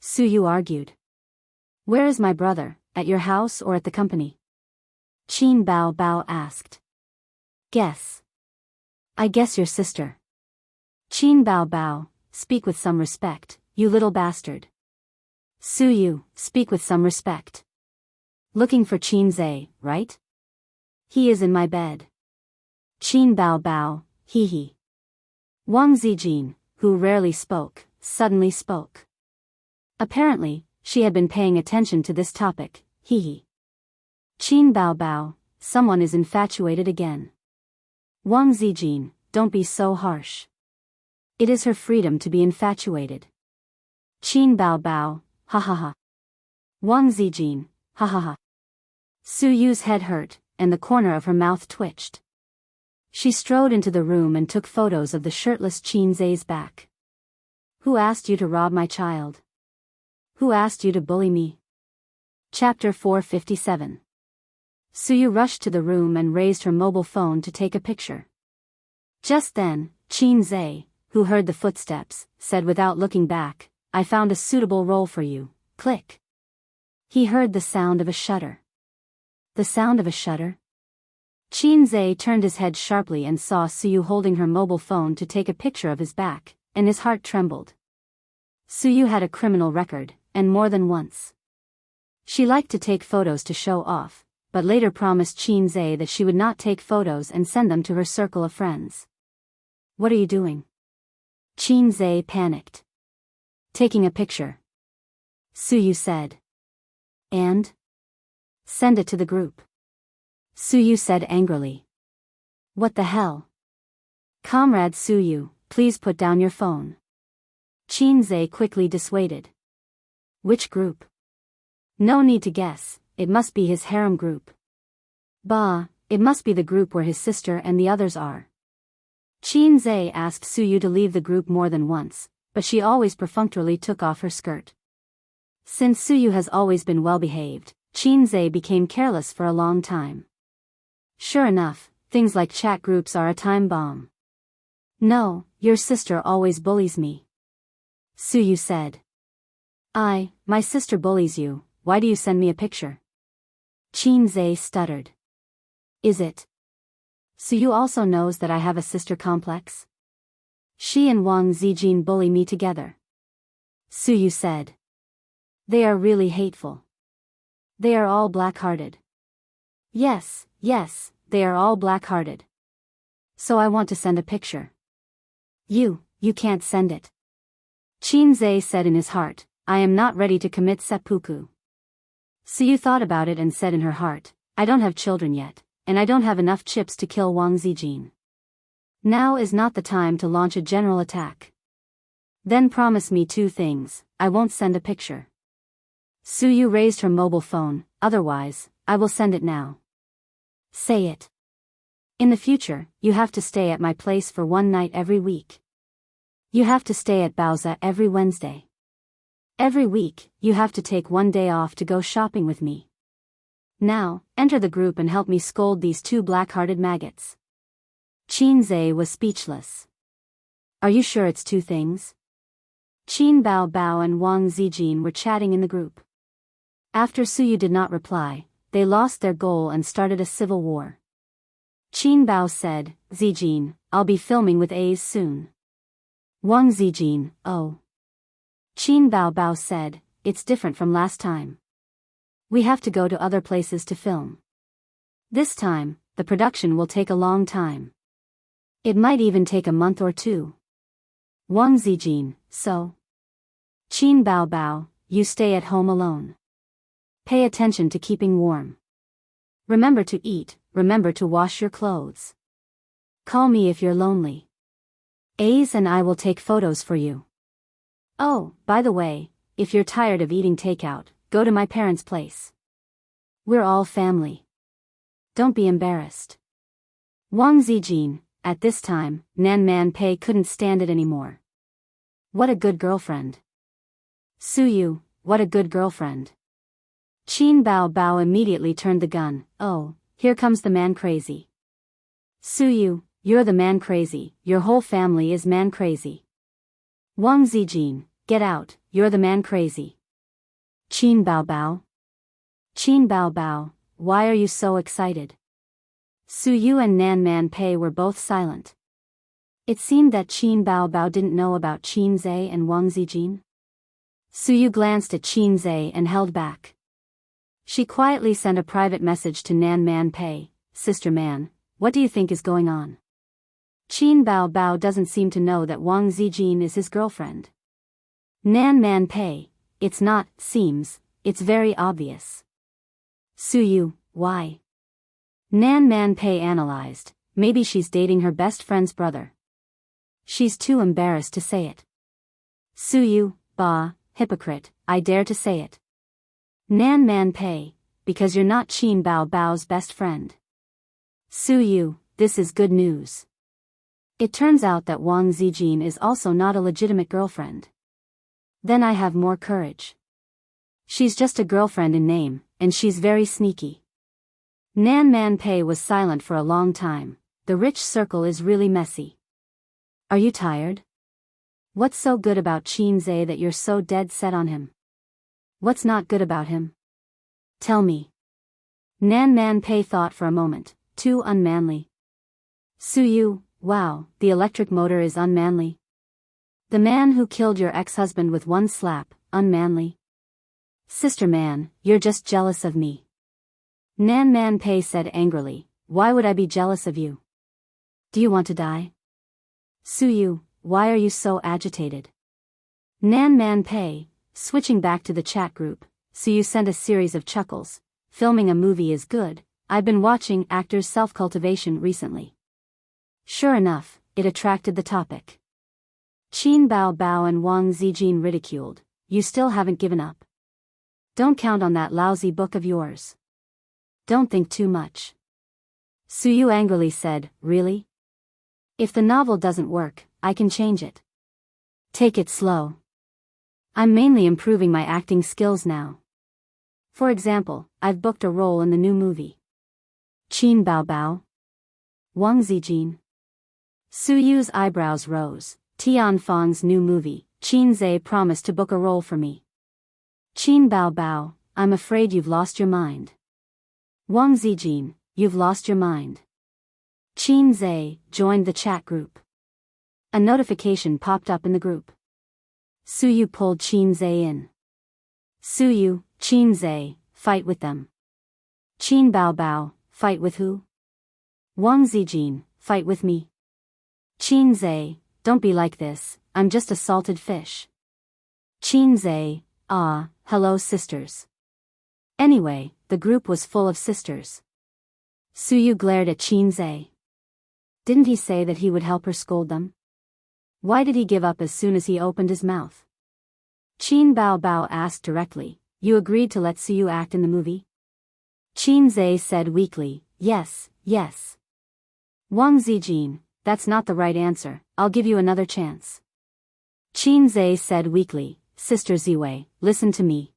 Suyu argued. Where is my brother, at your house or at the company? Qin Bao asked. Guess. I guess your sister. Qin Bao, speak with some respect, you little bastard. Suyu, speak with some respect. Looking for Qin Zhe, right? He is in my bed. Qin Bao, hee hee. Wang Zijin, who rarely spoke, suddenly spoke. Apparently, she had been paying attention to this topic, hee hee. Qin Bao, someone is infatuated again. Wang Zijin, don't be so harsh. It is her freedom to be infatuated. Qin Bao, ha ha ha. Wang Zijin, ha ha ha. Su Yu's head hurt, and the corner of her mouth twitched. She strode into the room and took photos of the shirtless Qin Zai's back. Who asked you to rob my child? Who asked you to bully me? Chapter 457. Su Yu rushed to the room and raised her mobile phone to take a picture. Just then, Qin Zai, who heard the footsteps, said without looking back, I found a suitable role for you. Click. He heard the sound of a shutter. The sound of a shutter? Qin Zai turned his head sharply and saw Su Yu holding her mobile phone to take a picture of his back, and his heart trembled. Su Yu had a criminal record, and more than once. She liked to take photos to show off, but later promised Qin Zai that she would not take photos and send them to her circle of friends. What are you doing? Qin Zai panicked. Taking a picture. Su Yu said. And? Send it to the group. Su Yu said angrily. What the hell? Comrade Su Yu, please put down your phone. Qin Zai quickly dissuaded. Which group? No need to guess, it must be his harem group. Bah, it must be the group where his sister and the others are. Qin Zai asked Su Yu to leave the group more than once, but she always perfunctorily took off her skirt. Since Su Yu has always been well-behaved, Qin Zai became careless for a long time. Sure enough, things like chat groups are a time bomb. No, your sister always bullies me. Su Yu said. My sister bullies you, why do you send me a picture? Qin Zai stuttered. Is it? Su Yu also knows that I have a sister complex? She and Wang Zijin bully me together. Su Yu said. They are really hateful. They are all black-hearted. Yes, they are all black-hearted. So I want to send a picture. You can't send it. Qin Zai said in his heart, I am not ready to commit seppuku. Su Yu thought about it and said in her heart, I don't have children yet, and I don't have enough chips to kill Wang Zijin. Now is not the time to launch a general attack. Then promise me two things, I won't send a picture. Su Yu raised her mobile phone, otherwise, I will send it now. Say it. In the future, you have to stay at my place for one night every week. You have to stay at Baoza every Wednesday. Every week, you have to take one day off to go shopping with me. Now, enter the group and help me scold these two black-hearted maggots. Qin Zai was speechless. Are you sure it's two things? Qin Bao and Wang Zijin were chatting in the group. After Su Yu did not reply, they lost their goal and started a civil war. Qin Bao said, Zijin, I'll be filming with A's soon. Wang Zijin, oh. Qin Bao said, it's different from last time. We have to go to other places to film. This time, the production will take a long time. It might even take a month or two. Wang Zijin, so? Qin Bao, you stay at home alone. Pay attention to keeping warm. Remember to eat, remember to wash your clothes. Call me if you're lonely. Ace and I will take photos for you. Oh, by the way, if you're tired of eating takeout, go to my parents' place. We're all family. Don't be embarrassed. Wang Zijin, at this time, Nan Man Pei couldn't stand it anymore. What a good girlfriend. Su Yu, what a good girlfriend. Qin Bao immediately turned the gun. Oh, here comes the man crazy. Su Yu, you're the man crazy, your whole family is man crazy. Wang Zijin, get out, you're the man crazy. Qin Bao. Qin Bao, why are you so excited? Su Yu and Nan Man Pei were both silent. It seemed that Qin Bao didn't know about Qin Zai and Wang Zijin. Su Yu glanced at Qin Zai and held back. She quietly sent a private message to Nan Man Pei, Sister Man, what do you think is going on? Qin Bao doesn't seem to know that Wang Zijin is his girlfriend. Nan Man Pei, it's not, seems, it's very obvious. Su Yu, why? Nan Man Pei analyzed, maybe she's dating her best friend's brother. She's too embarrassed to say it. Su Yu, hypocrite, I dare to say it. Nan Man Pei, because you're not Qin Bao Bao's best friend. Su Yu, this is good news. It turns out that Wang Zijin is also not a legitimate girlfriend. Then I have more courage. She's just a girlfriend in name, and she's very sneaky. Nan Man Pei was silent for a long time. The rich circle is really messy. Are you tired? What's so good about Qin Zhe that you're so dead set on him? What's not good about him? Tell me. Nan Man Pei thought for a moment. Too unmanly. Su Yu, wow, the electric motor is unmanly. The man who killed your ex-husband with one slap, unmanly. Sister man, you're just jealous of me. Nan Man Pei said angrily, why would I be jealous of you? Do you want to die? Su Yu, why are you so agitated? Nan Man Pei, switching back to the chat group, Su Yu sent a series of chuckles. Filming a movie is good. I've been watching actors' self-cultivation recently. Sure enough, it attracted the topic. Qin Bao Bao and Wang Zijin ridiculed. You still haven't given up. Don't count on that lousy book of yours. Don't think too much. Su Yu angrily said, really? If the novel doesn't work, I can change it. Take it slow. I'm mainly improving my acting skills now. For example, I've booked a role in the new movie. Qin Bao Bao? Wang Zijin? Su Yu's eyebrows rose. Tian Fang's new movie, Qin Zhe promised to book a role for me. Qin Bao Bao, I'm afraid you've lost your mind. Wang Zijin, you've lost your mind. Qin Zhe joined the chat group. A notification popped up in the group. Su Yu pulled Qin Zhe in. Su Yu, Qin Zhe, fight with them. Qin Bao Bao, fight with who? Wang Zijin, fight with me. Qin Zhe, don't be like this, I'm just a salted fish. Qin Zhe, hello sisters. Anyway, the group was full of sisters. Su Yu glared at Qin Zhe. Didn't he say that he would help her scold them? Why did he give up as soon as he opened his mouth? Qin Bao Bao asked directly, you agreed to let Su Yu act in the movie? Qin Zhe said weakly, yes, yes. Wang Zijin, that's not the right answer, I'll give you another chance. Qin Zhe said weakly, Sister Ziwei, listen to me.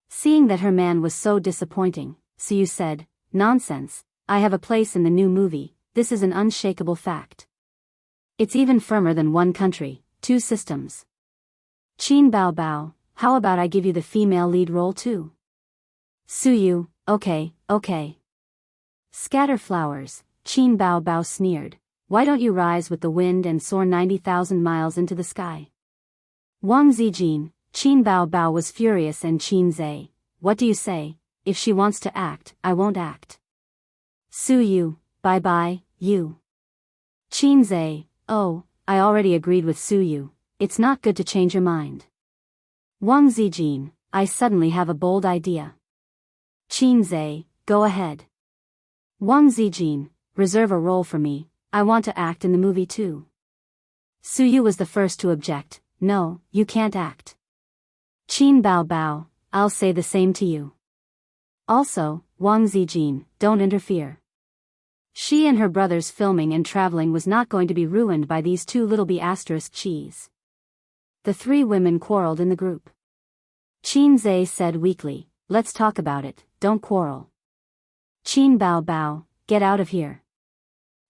Seeing that her man was so disappointing, Su Yu said, nonsense, I have a place in the new movie, this is an unshakable fact. It's even firmer than one country, two systems. Qin Bao Bao, how about I give you the female lead role too? Su Yu, okay. Scatter flowers, Qin Bao Bao sneered. Why don't you rise with the wind and soar 90,000 miles into the sky? Wang Zijin, Qin Bao Bao was furious and Qin Zhe, what do you say? If she wants to act, I won't act. Su Yu, bye-bye, you. Qin Zhe, oh, I already agreed with Su Yu, it's not good to change your mind. Wang Zijin, I suddenly have a bold idea. Qin Zhe, go ahead. Wang Zijin, reserve a role for me, I want to act in the movie too. Su Yu was the first to object, no, you can't act. Qin Bao Bao, I'll say the same to you. Also, Wang Zijin, don't interfere. She and her brother's filming and traveling was not going to be ruined by these two little cheese. The three women quarreled in the group. Qin Zhe said weakly, let's talk about it, don't quarrel. Qin Bao Bao, get out of here.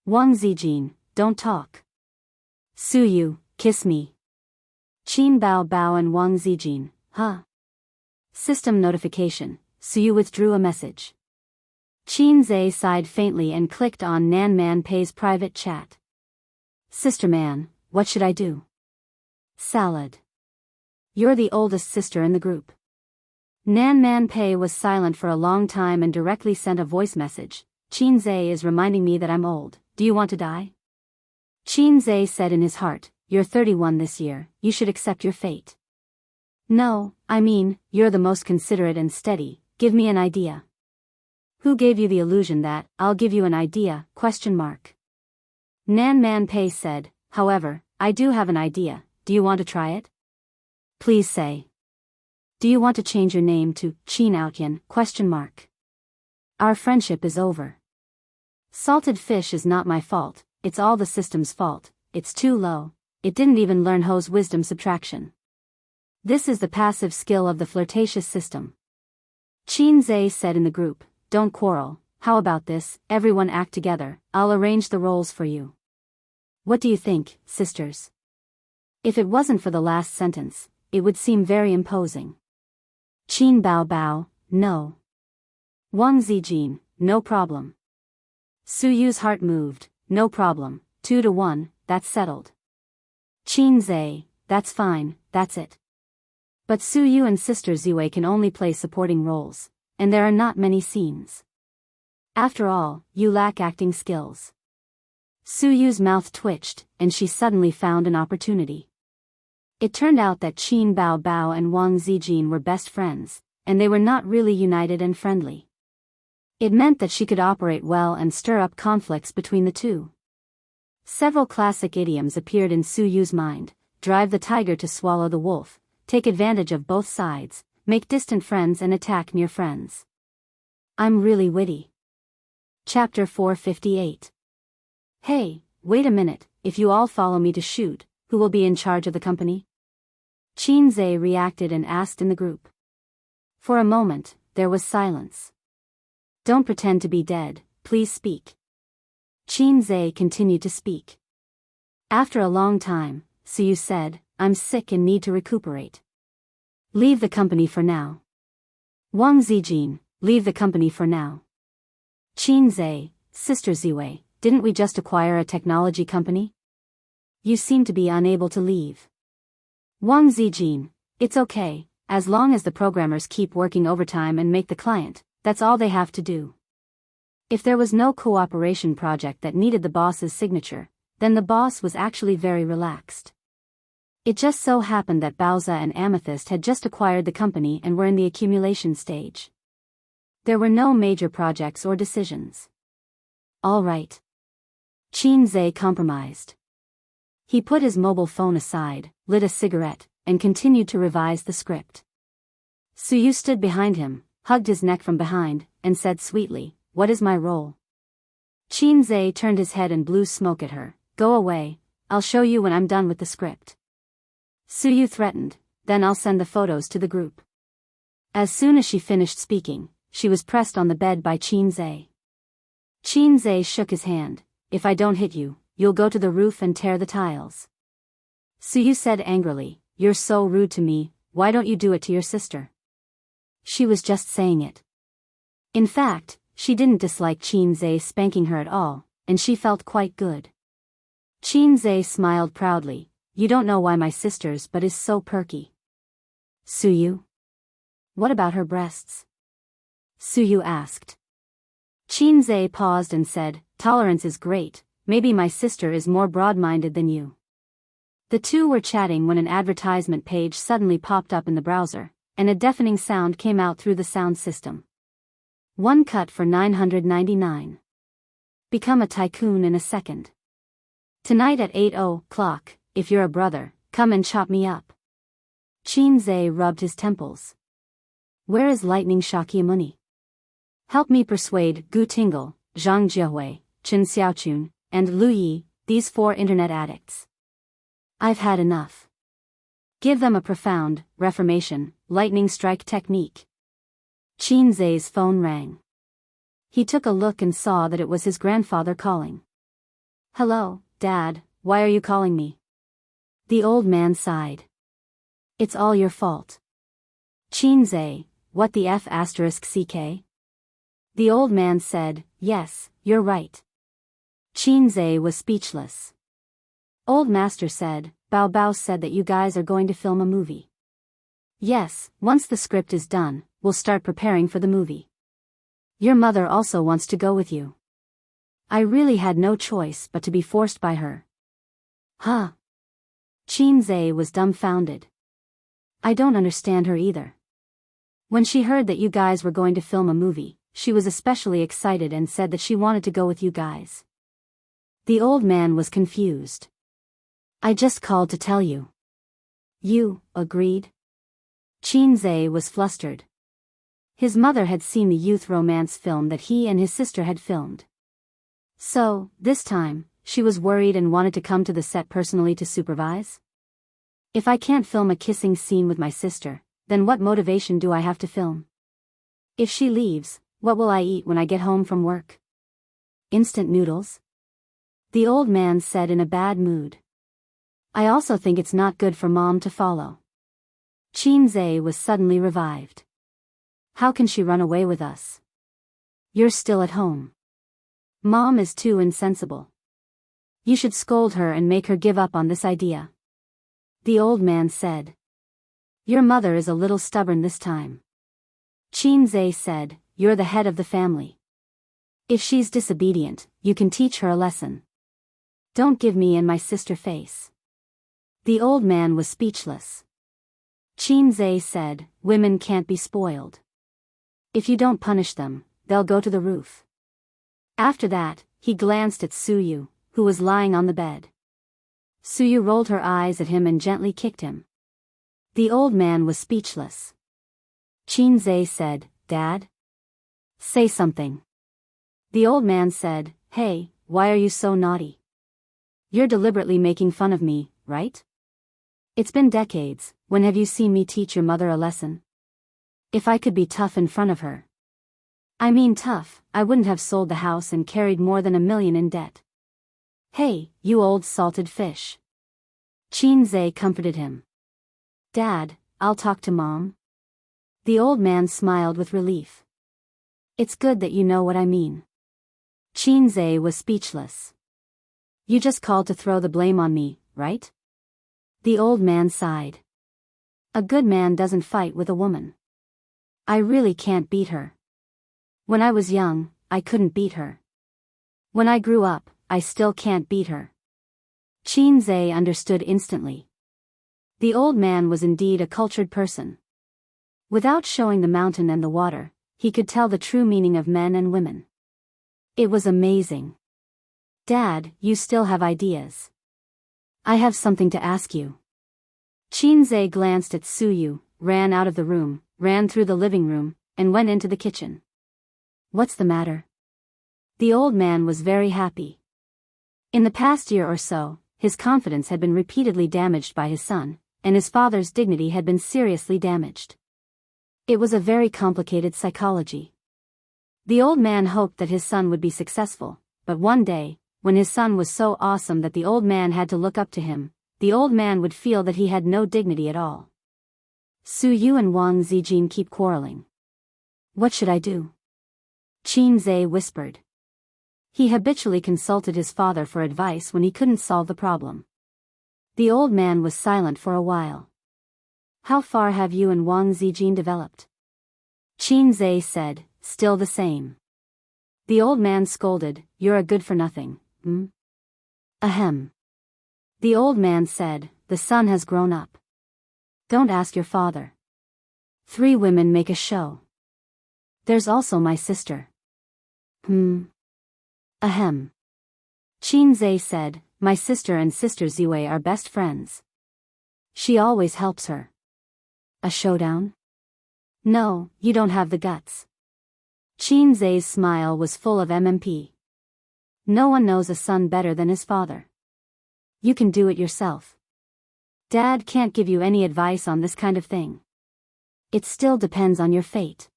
Wang Zijin, don't talk. Su Yu, kiss me. Qin Bao Bao and Wang Zijin, huh? System notification, Su Yu withdrew a message. Qin Zhe sighed faintly and clicked on Nan Man Pei's private chat. Sister man, what should I do? Salad. You're the oldest sister in the group. Nan Man Pei was silent for a long time and directly sent a voice message. Qin Zhe is reminding me that I'm old, do you want to die? Qin Zhe said in his heart, you're 31 this year, you should accept your fate. No, I mean, you're the most considerate and steady, give me an idea. Who gave you the illusion that, I'll give you an idea, ? Nan Man Pei said, however, I do have an idea, do you want to try it? Please say. Do you want to change your name to Qin Outyan? Our friendship is over. Salted fish is not my fault, it's all the system's fault, it's too low, it didn't even learn Ho's wisdom subtraction. This is the passive skill of the flirtatious system. Qin Zhe said in the group, don't quarrel, how about this, everyone act together, I'll arrange the roles for you. What do you think, sisters? If it wasn't for the last sentence, it would seem very imposing. Qin Bao Bao, no. Wang Zijin, no problem. Su Yu's heart moved, no problem, 2-1, that's settled. Qin Zhe, that's fine, that's it. But Su Yu and Sister Ziwei can only play supporting roles, and there are not many scenes. After all, you lack acting skills. Su Yu's mouth twitched, and she suddenly found an opportunity. It turned out that Qin Bao Bao and Wang Zijin were best friends, and they were not really united and friendly. It meant that she could operate well and stir up conflicts between the two. Several classic idioms appeared in Su Yu's mind: drive the tiger to swallow the wolf, take advantage of both sides, make distant friends and attack near friends. I'm really witty. Chapter 458. Hey, wait a minute, if you all follow me to shoot, who will be in charge of the company? Qin Zhe reacted and asked in the group. For a moment, there was silence. Don't pretend to be dead, please speak. Qin Zhe continued to speak. After a long time, Su Yu said, I'm sick and need to recuperate. Leave the company for now. Wang Zijin, leave the company for now. Qin Zhe, Sister Ziwei, didn't we just acquire a technology company? You seem to be unable to leave. Wang Zijin, it's okay, as long as the programmers keep working overtime and make the client, that's all they have to do. If there was no cooperation project that needed the boss's signature, then the boss was actually very relaxed. It just so happened that Baoza and Amethyst had just acquired the company and were in the accumulation stage. There were no major projects or decisions. All right. Qin Zhe compromised. He put his mobile phone aside, lit a cigarette, and continued to revise the script. Su Yu stood behind him, hugged his neck from behind, and said sweetly, what is my role? Qin Zhe turned his head and blew smoke at her. Go away, I'll show you when I'm done with the script. Su Yu threatened, then I'll send the photos to the group. As soon as she finished speaking, she was pressed on the bed by Qin Zhe. Qin Zhe shook his hand. If I don't hit you, you'll go to the roof and tear the tiles. Su Yu said angrily, you're so rude to me, why don't you do it to your sister? She was just saying it. In fact, she didn't dislike Qin Zhe spanking her at all, and she felt quite good. Qin Zhe smiled proudly, you don't know why my sister's butt is so perky. Su Yu? What about her breasts? Su Yu asked. Qin Zhe paused and said, tolerance is great, maybe my sister is more broad-minded than you. The two were chatting when an advertisement page suddenly popped up in the browser, and a deafening sound came out through the sound system. One cut for $999. Become a tycoon in a second. Tonight at 8:00, if you're a brother, come and chop me up. Qin Zhe rubbed his temples. Where is Lightning Shakyamuni? Help me persuade Gu Tingle, Zhang Jiehui, Chen Xiaochun, and Lu Yi, these 4 internet addicts. I've had enough. Give them a profound, reformation, lightning strike technique. Qin Zhe's phone rang. He took a look and saw that it was his grandfather calling. Hello, Dad, why are you calling me? The old man sighed. It's all your fault. Qin Zhe, what the F***ck? The old man said, yes, you're right. Qin Zhe was speechless. Old Master said, Bao Bao said that you guys are going to film a movie. Yes, once the script is done, we'll start preparing for the movie. Your mother also wants to go with you. I really had no choice but to be forced by her. Huh? Qin Zhe was dumbfounded. I don't understand her either. When she heard that you guys were going to film a movie, she was especially excited and said that she wanted to go with you guys. The old man was confused. I just called to tell you. You agreed? Qinze was flustered. His mother had seen the youth romance film that he and his sister had filmed. So, this time, she was worried and wanted to come to the set personally to supervise? If I can't film a kissing scene with my sister, then what motivation do I have to film? If she leaves, what will I eat when I get home from work? Instant noodles? The old man said in a bad mood. I also think it's not good for Mom to follow. Qinze was suddenly revived. How can she run away with us? You're still at home. Mom is too insensible. You should scold her and make her give up on this idea. The old man said. Your mother is a little stubborn this time. Qinze said, you're the head of the family. If she's disobedient, you can teach her a lesson. Don't give me and my sister face. The old man was speechless. Qinze said, women can't be spoiled. If you don't punish them, they'll go to the roof. After that, he glanced at Suyu, who was lying on the bed. Suyu rolled her eyes at him and gently kicked him. The old man was speechless. Qinze said, Dad? Say something. The old man said, Hey, why are you so naughty? You're deliberately making fun of me, right? It's been decades, when have you seen me teach your mother a lesson? If I could be tough in front of her. I mean tough, I wouldn't have sold the house and carried more than $1 million in debt. Hey, you old salted fish. Qinze comforted him. Dad, I'll talk to Mom. The old man smiled with relief. It's good that you know what I mean. Qinze was speechless. You just called to throw the blame on me, right? The old man sighed. A good man doesn't fight with a woman. I really can't beat her. When I was young, I couldn't beat her. When I grew up, I still can't beat her. Qinze understood instantly. The old man was indeed a cultured person. Without showing the mountain and the water, he could tell the true meaning of men and women. It was amazing. Dad, you still have ideas. I have something to ask you. Qinze glanced at Suyu, ran out of the room, ran through the living room, and went into the kitchen. What's the matter? The old man was very happy. In the past year or so, his confidence had been repeatedly damaged by his son, and his father's dignity had been seriously damaged. It was a very complicated psychology. The old man hoped that his son would be successful, but one day, when his son was so awesome that the old man had to look up to him, the old man would feel that he had no dignity at all. Suyu and Wang Zijin keep quarreling. What should I do? Qinze whispered. He habitually consulted his father for advice when he couldn't solve the problem. The old man was silent for a while. How far have you and Wang Zijin developed? Qinze said, still the same. The old man scolded, you're a good-for-nothing, Ahem. The old man said, the son has grown up. Don't ask your father. 3 women make a show. There's also my sister. Ahem. Qinze said, my sister and Sister Ziwei are best friends. She always helps her. A showdown? No, you don't have the guts. Qinze's smile was full of MMP. No one knows a son better than his father. You can do it yourself. Dad can't give you any advice on this kind of thing. It still depends on your fate.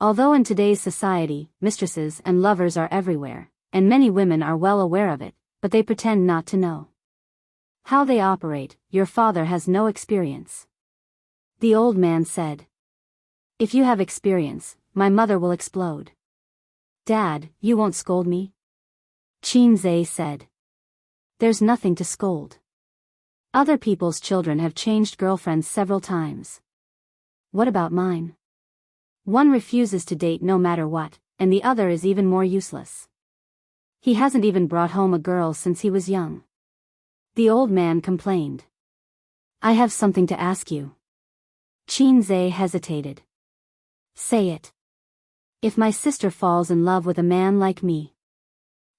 Although in today's society, mistresses and lovers are everywhere, and many women are well aware of it, but they pretend not to know how they operate. Your father has no experience. The old man said. If you have experience, my mother will explode. Dad, you won't scold me? Qinze said. There's nothing to scold. Other people's children have changed girlfriends several times. What about mine? One refuses to date no matter what, and the other is even more useless. He hasn't even brought home a girl since he was young. The old man complained. I have something to ask you. Qinze hesitated. Say it. If my sister falls in love with a man like me.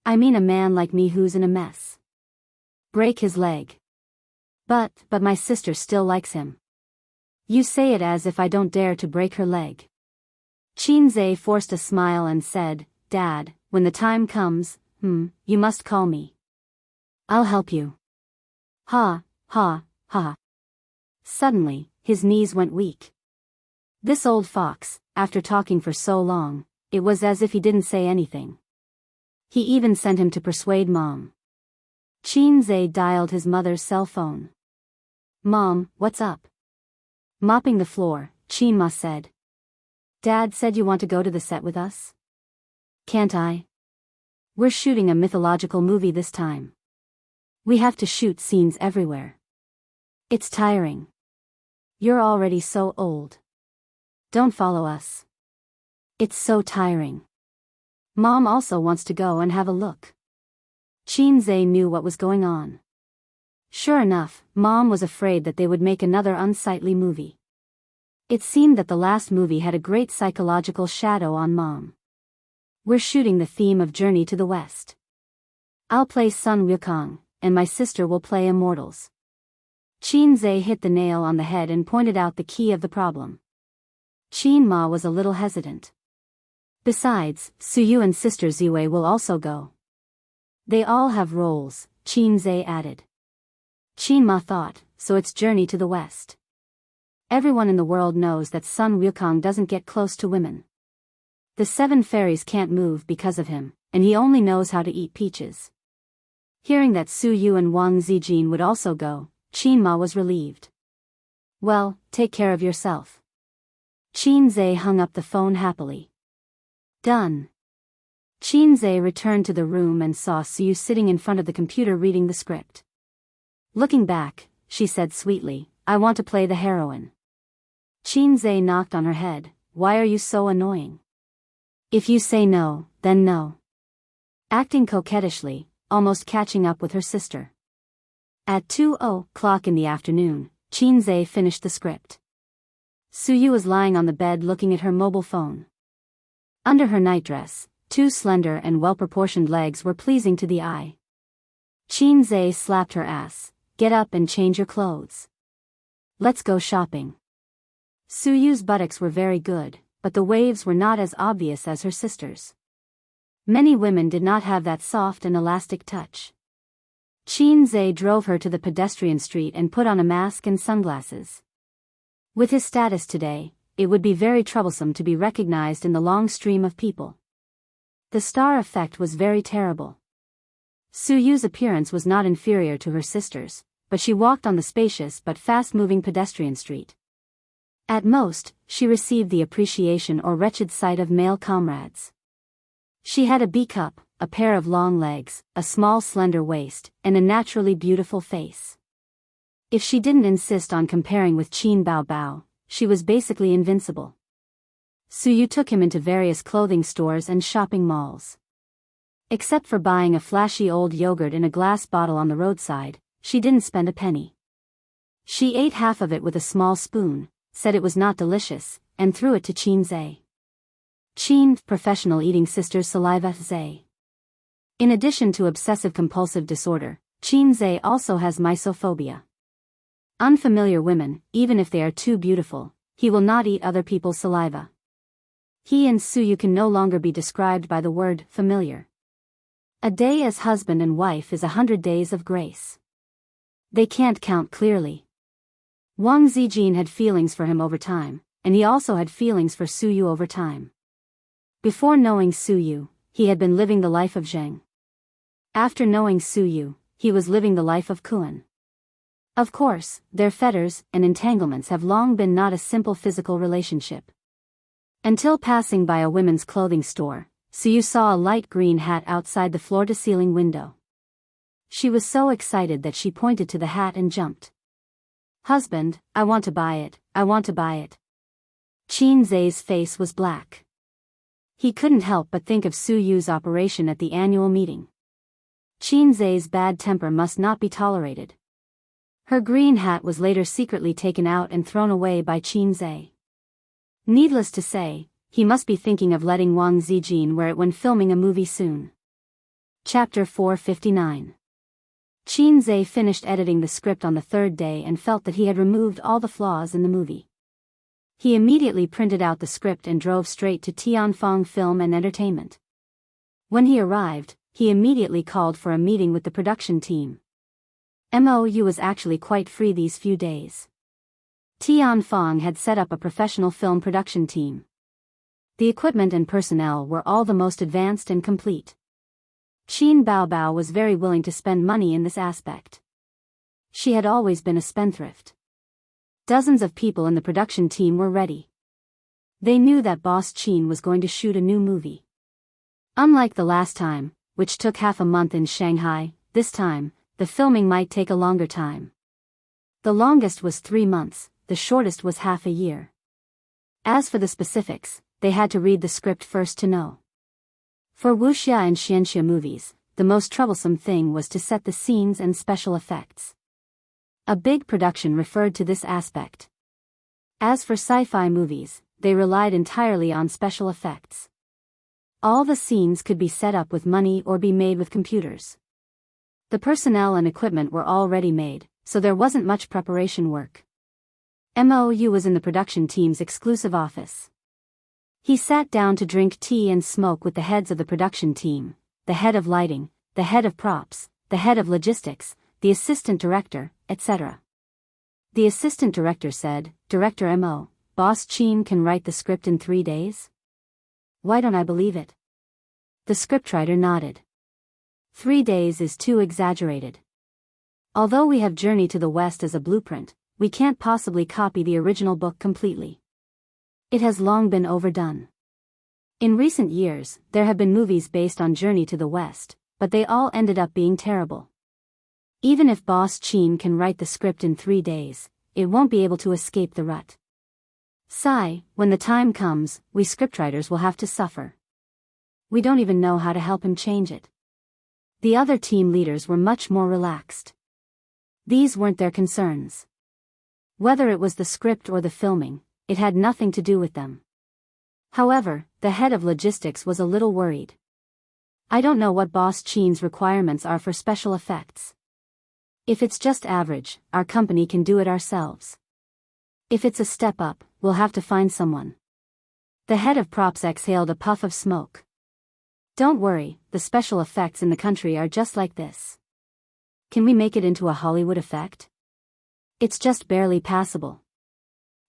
I mean a man like me who's in a mess. Break his leg. But my sister still likes him. You say it as if I don't dare to break her leg. Qin Zhe forced a smile and said, Dad, when the time comes, you must call me. I'll help you. Ha, ha, ha. Suddenly, his knees went weak. This old fox, after talking for so long, it was as if he didn't say anything. He even sent him to persuade Mom. Qin Zhe dialed his mother's cell phone. Mom, what's up? Mopping the floor, Qin Ma said. Dad said you want to go to the set with us? Can't I? We're shooting a mythological movie this time. We have to shoot scenes everywhere. It's tiring. You're already so old. Don't follow us. It's so tiring. Mom also wants to go and have a look. Qin Zhe knew what was going on. Sure enough, Mom was afraid that they would make another unsightly movie. It seemed that the last movie had a great psychological shadow on Mom. We're shooting the theme of Journey to the West. I'll play Sun Wukong, and my sister will play Immortals. Qin Zhe hit the nail on the head and pointed out the key of the problem. Qin Ma was a little hesitant. Besides, Suyu and Sister Ziwei will also go. They all have roles, Qin Zhe added. Qin Ma thought, so it's Journey to the West. Everyone in the world knows that Sun Wukong doesn't get close to women. The 7 fairies can't move because of him, and he only knows how to eat peaches. Hearing that Su Yu and Wang Zijin would also go, Qin Ma was relieved. Well, take care of yourself. Qin Zhe hung up the phone happily. Done. Qin Zhe returned to the room and saw Su Yu sitting in front of the computer reading the script. Looking back, she said sweetly, I want to play the heroine. Qin Zhe knocked on her head, why are you so annoying? If you say no, then no. Acting coquettishly, almost catching up with her sister. At 2:00 in the afternoon, Qin Zhe finished the script. Su Yu was lying on the bed looking at her mobile phone. Under her nightdress, 2 slender and well-proportioned legs were pleasing to the eye. Qin Zhe slapped her ass, get up and change your clothes. Let's go shopping. Su Yu's buttocks were very good, but the waves were not as obvious as her sister's. Many women did not have that soft and elastic touch. Qin Zhe drove her to the pedestrian street and put on a mask and sunglasses. With his status today, it would be very troublesome to be recognized in the long stream of people. The star effect was very terrible. Su Yu's appearance was not inferior to her sister's, but she walked on the spacious but fast-moving pedestrian street. At most, she received the appreciation or wretched sight of male comrades. She had a B-cup, a pair of long legs, a small slender waist, and a naturally beautiful face. If she didn't insist on comparing with Qin Bao Bao, she was basically invincible. Su Yu took him into various clothing stores and shopping malls. Except for buying a flashy old yogurt in a glass bottle on the roadside, she didn't spend a penny. She ate half of it with a small spoon, said it was not delicious, and threw it to Qin Zhe. Qin, professional eating sister Saliva Zhe. In addition to obsessive-compulsive disorder, Qin Zhe also has misophobia. Unfamiliar women, even if they are too beautiful, he will not eat other people's saliva. He and Su Yu can no longer be described by the word familiar. A day as husband and wife is 100 days of grace. They can't count clearly. Wang Zijin had feelings for him over time, and he also had feelings for Su Yu over time. Before knowing Su Yu, he had been living the life of Zheng. After knowing Su Yu, he was living the life of Kuan. Of course, their fetters and entanglements have long been not a simple physical relationship. Until passing by a women's clothing store, Su Yu saw a light green hat outside the floor-to-ceiling window. She was so excited that she pointed to the hat and jumped. Husband, I want to buy it, I want to buy it. Qin Zhe's face was black. He couldn't help but think of Su Yu's operation at the annual meeting. Qin Zhe's bad temper must not be tolerated. Her green hat was later secretly taken out and thrown away by Qin Zhe. Needless to say, he must be thinking of letting Wang Zijin wear it when filming a movie soon. Chapter 459. Qin Zhe finished editing the script on the 3rd day and felt that he had removed all the flaws in the movie. He immediately printed out the script and drove straight to Tianfeng Film and Entertainment. When he arrived, he immediately called for a meeting with the production team. MOU was actually quite free these few days. Tianfeng had set up a professional film production team. The equipment and personnel were all the most advanced and complete. Qin Baobao was very willing to spend money in this aspect. She had always been a spendthrift. Dozens of people in the production team were ready. They knew that Boss Qin was going to shoot a new movie. Unlike the last time, which took half a month in Shanghai, this time, the filming might take a longer time. The longest was 3 months, the shortest was half a year. As for the specifics, they had to read the script first to know. For Wuxia and Xianxia movies, the most troublesome thing was to set the scenes and special effects. A big production referred to this aspect. As for sci-fi movies, they relied entirely on special effects. All the scenes could be set up with money or be made with computers. The personnel and equipment were already made, so there wasn't much preparation work. MOU was in the production team's exclusive office. He sat down to drink tea and smoke with the heads of the production team, the head of lighting, the head of props, the head of logistics, the assistant director, etc. The assistant director said, "Director M.O., Boss Qin can write the script in 3 days? Why don't I believe it?" The scriptwriter nodded. 3 days is too exaggerated. Although we have Journey to the West as a blueprint, we can't possibly copy the original book completely. It has long been overdone. In recent years, there have been movies based on Journey to the West, but they all ended up being terrible. Even if Boss Qin can write the script in 3 days, it won't be able to escape the rut. Sigh, when the time comes, we scriptwriters will have to suffer. We don't even know how to help him change it. The other team leaders were much more relaxed. These weren't their concerns. Whether it was the script or the filming, it had nothing to do with them. However, the head of logistics was a little worried. "I don't know what Boss Qin's requirements are for special effects. If it's just average, our company can do it ourselves. If it's a step up, we'll have to find someone." The head of props exhaled a puff of smoke. "Don't worry, the special effects in the country are just like this. Can we make it into a Hollywood effect? It's just barely passable.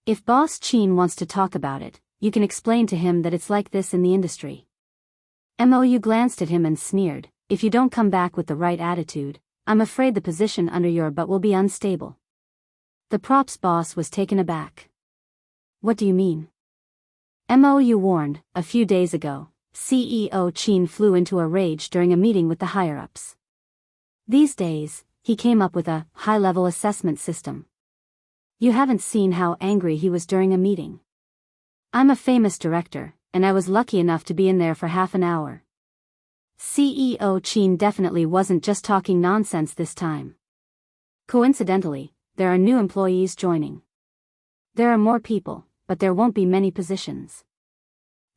If Boss Qin wants to talk about it, you can explain to him that it's like this in the industry." MOU glanced at him and sneered, "If you don't come back with the right attitude, I'm afraid the position under your butt will be unstable." The props boss was taken aback. "What do you mean?" MOU warned, "A few days ago, CEO Qin flew into a rage during a meeting with the higher-ups. These days, he came up with a high-level assessment system. You haven't seen how angry he was during a meeting. I'm a famous director, and I was lucky enough to be in there for half an hour. CEO Qin definitely wasn't just talking nonsense this time. Coincidentally, there are new employees joining. There are more people, but there won't be many positions.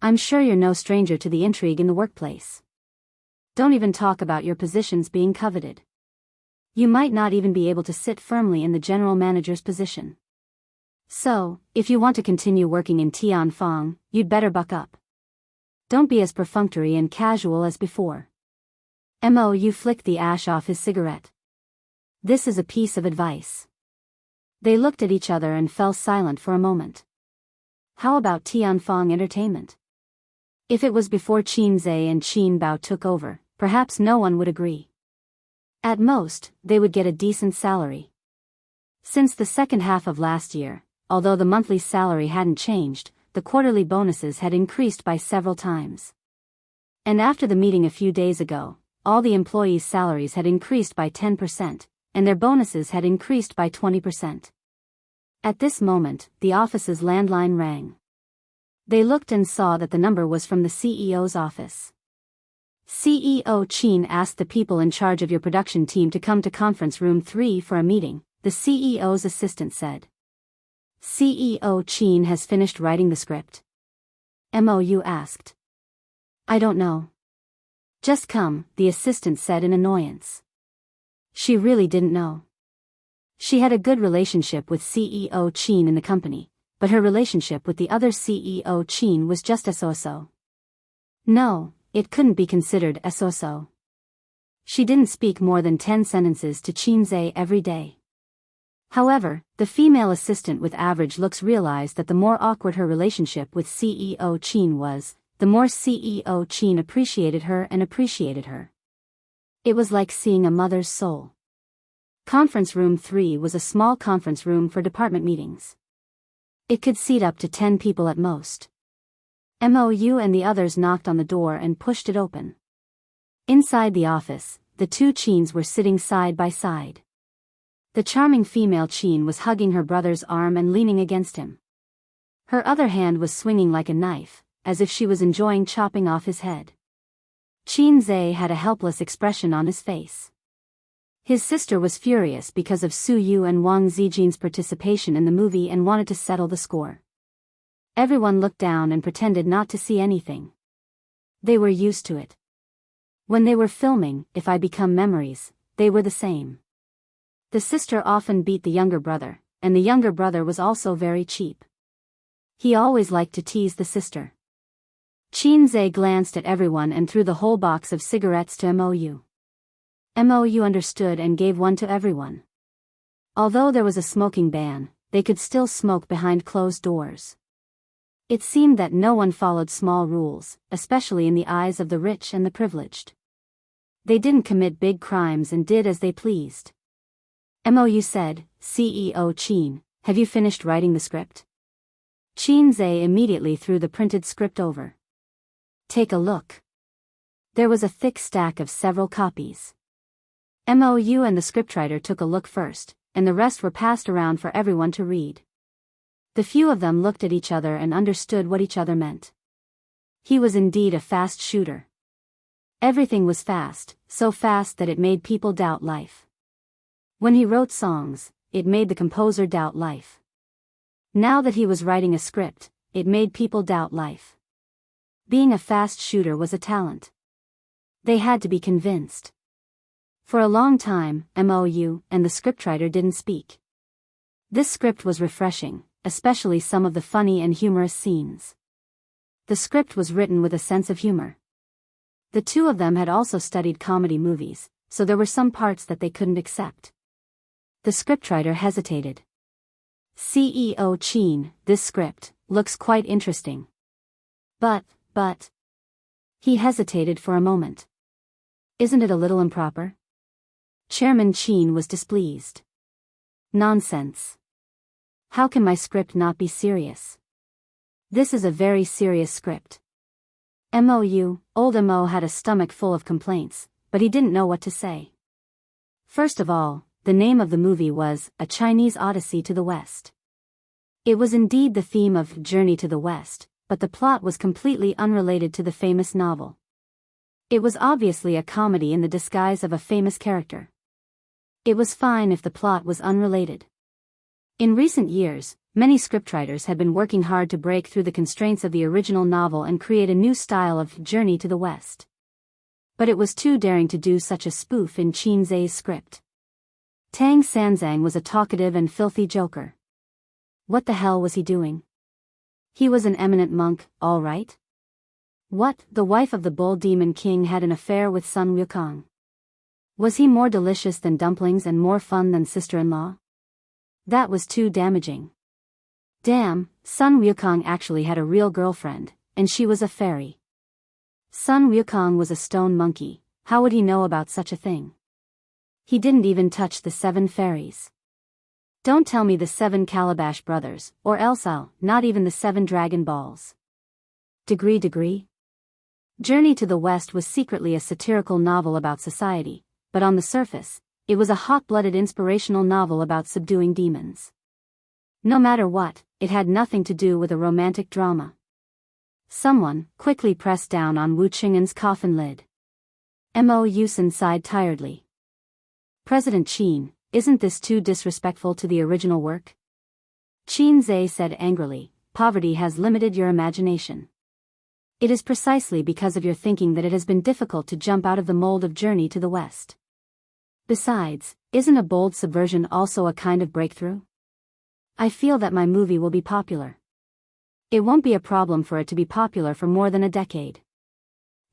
I'm sure you're no stranger to the intrigue in the workplace. Don't even talk about your positions being coveted. You might not even be able to sit firmly in the general manager's position. So, if you want to continue working in Tianfeng, you'd better buck up. Don't be as perfunctory and casual as before." MOU flicked the ash off his cigarette. "This is a piece of advice." They looked at each other and fell silent for a moment. How about Tianfeng Entertainment? If it was before Qin Zhe and Qin Bao took over, perhaps no one would agree. At most, they would get a decent salary. Since the second half of last year, although the monthly salary hadn't changed, the quarterly bonuses had increased by several times. And after the meeting a few days ago, all the employees' salaries had increased by 10%, and their bonuses had increased by 20%. At this moment, the office's landline rang. They looked and saw that the number was from the CEO's office. CEO Qin asked the people in charge of your production team to come to conference room 3 for a meeting, the CEO's assistant said. CEO Qin has finished writing the script? MOU asked. I don't know. Just come, the assistant said in annoyance. She really didn't know. She had a good relationship with CEO Qin in the company, but her relationship with the other CEO Qin was just so-so. No, it couldn't be considered so-so. She didn't speak more than 10 sentences to Qinze every day. However, the female assistant with average looks realized that the more awkward her relationship with CEO Qin was, the more CEO Qin appreciated her and appreciated her. It was like seeing a mother's soul. Conference Room 3 was a small conference room for department meetings. It could seat up to 10 people at most. MOU and the others knocked on the door and pushed it open. Inside the office, the two Qins were sitting side by side. The charming female Qin was hugging her brother's arm and leaning against him. Her other hand was swinging like a knife, as if she was enjoying chopping off his head. Qinze had a helpless expression on his face. His sister was furious because of Su Yu and Wang Zijin's participation in the movie and wanted to settle the score. Everyone looked down and pretended not to see anything. They were used to it. When they were filming If I Become Memories, they were the same. The sister often beat the younger brother, and the younger brother was also very cheap. He always liked to tease the sister. Qinze glanced at everyone and threw the whole box of cigarettes to MOU. MOU understood and gave one to everyone. Although there was a smoking ban, they could still smoke behind closed doors. It seemed that no one followed small rules, especially in the eyes of the rich and the privileged. They didn't commit big crimes and did as they pleased. MOU said, CEO Qin, have you finished writing the script? Qinze immediately threw the printed script over. Take a look. There was a thick stack of several copies. MOU and the scriptwriter took a look first, and the rest were passed around for everyone to read. The few of them looked at each other and understood what each other meant. He was indeed a fast shooter. Everything was fast, so fast that it made people doubt life. When he wrote songs, it made the composer doubt life. Now that he was writing a script, it made people doubt life. Being a fast shooter was a talent. They had to be convinced. For a long time, MOU and the scriptwriter didn't speak. This script was refreshing, especially some of the funny and humorous scenes. The script was written with a sense of humor. The two of them had also studied comedy movies, so there were some parts that they couldn't accept. The scriptwriter hesitated. CEO Qin, this script looks quite interesting. But. He hesitated for a moment. Isn't it a little improper? Chairman Qin was displeased. Nonsense. How can my script not be serious? This is a very serious script. Old Mo had a stomach full of complaints, but he didn't know what to say. First of all, the name of the movie was A Chinese Odyssey to the West. It was indeed the theme of Journey to the West, but the plot was completely unrelated to the famous novel. It was obviously a comedy in the disguise of a famous character. It was fine if the plot was unrelated. In recent years, many scriptwriters had been working hard to break through the constraints of the original novel and create a new style of Journey to the West. But it was too daring to do such a spoof in Qinze's script. Tang Sanzang was a talkative and filthy joker. What the hell was he doing? He was an eminent monk, all right. What, the wife of the bull demon king had an affair with Sun Wukong? Was he more delicious than dumplings and more fun than sister-in-law? That was too damaging. Damn, Sun Wukong actually had a real girlfriend, and she was a fairy. Sun Wukong was a stone monkey, how would he know about such a thing? He didn't even touch the 7 fairies. Don't tell me the 7 Calabash brothers, or else I'll, not even the 7 Dragon Balls. Degree. Journey to the West was secretly a satirical novel about society, but on the surface, it was a hot-blooded inspirational novel about subduing demons. No matter what, it had nothing to do with a romantic drama. Someone quickly pressed down on Wu Qing'an's coffin lid. Mo Yusen sighed tiredly. President Qin, isn't this too disrespectful to the original work? Qinze said angrily, poverty has limited your imagination. It is precisely because of your thinking that it has been difficult to jump out of the mold of Journey to the West. Besides, isn't a bold subversion also a kind of breakthrough? I feel that my movie will be popular. It won't be a problem for it to be popular for more than a decade.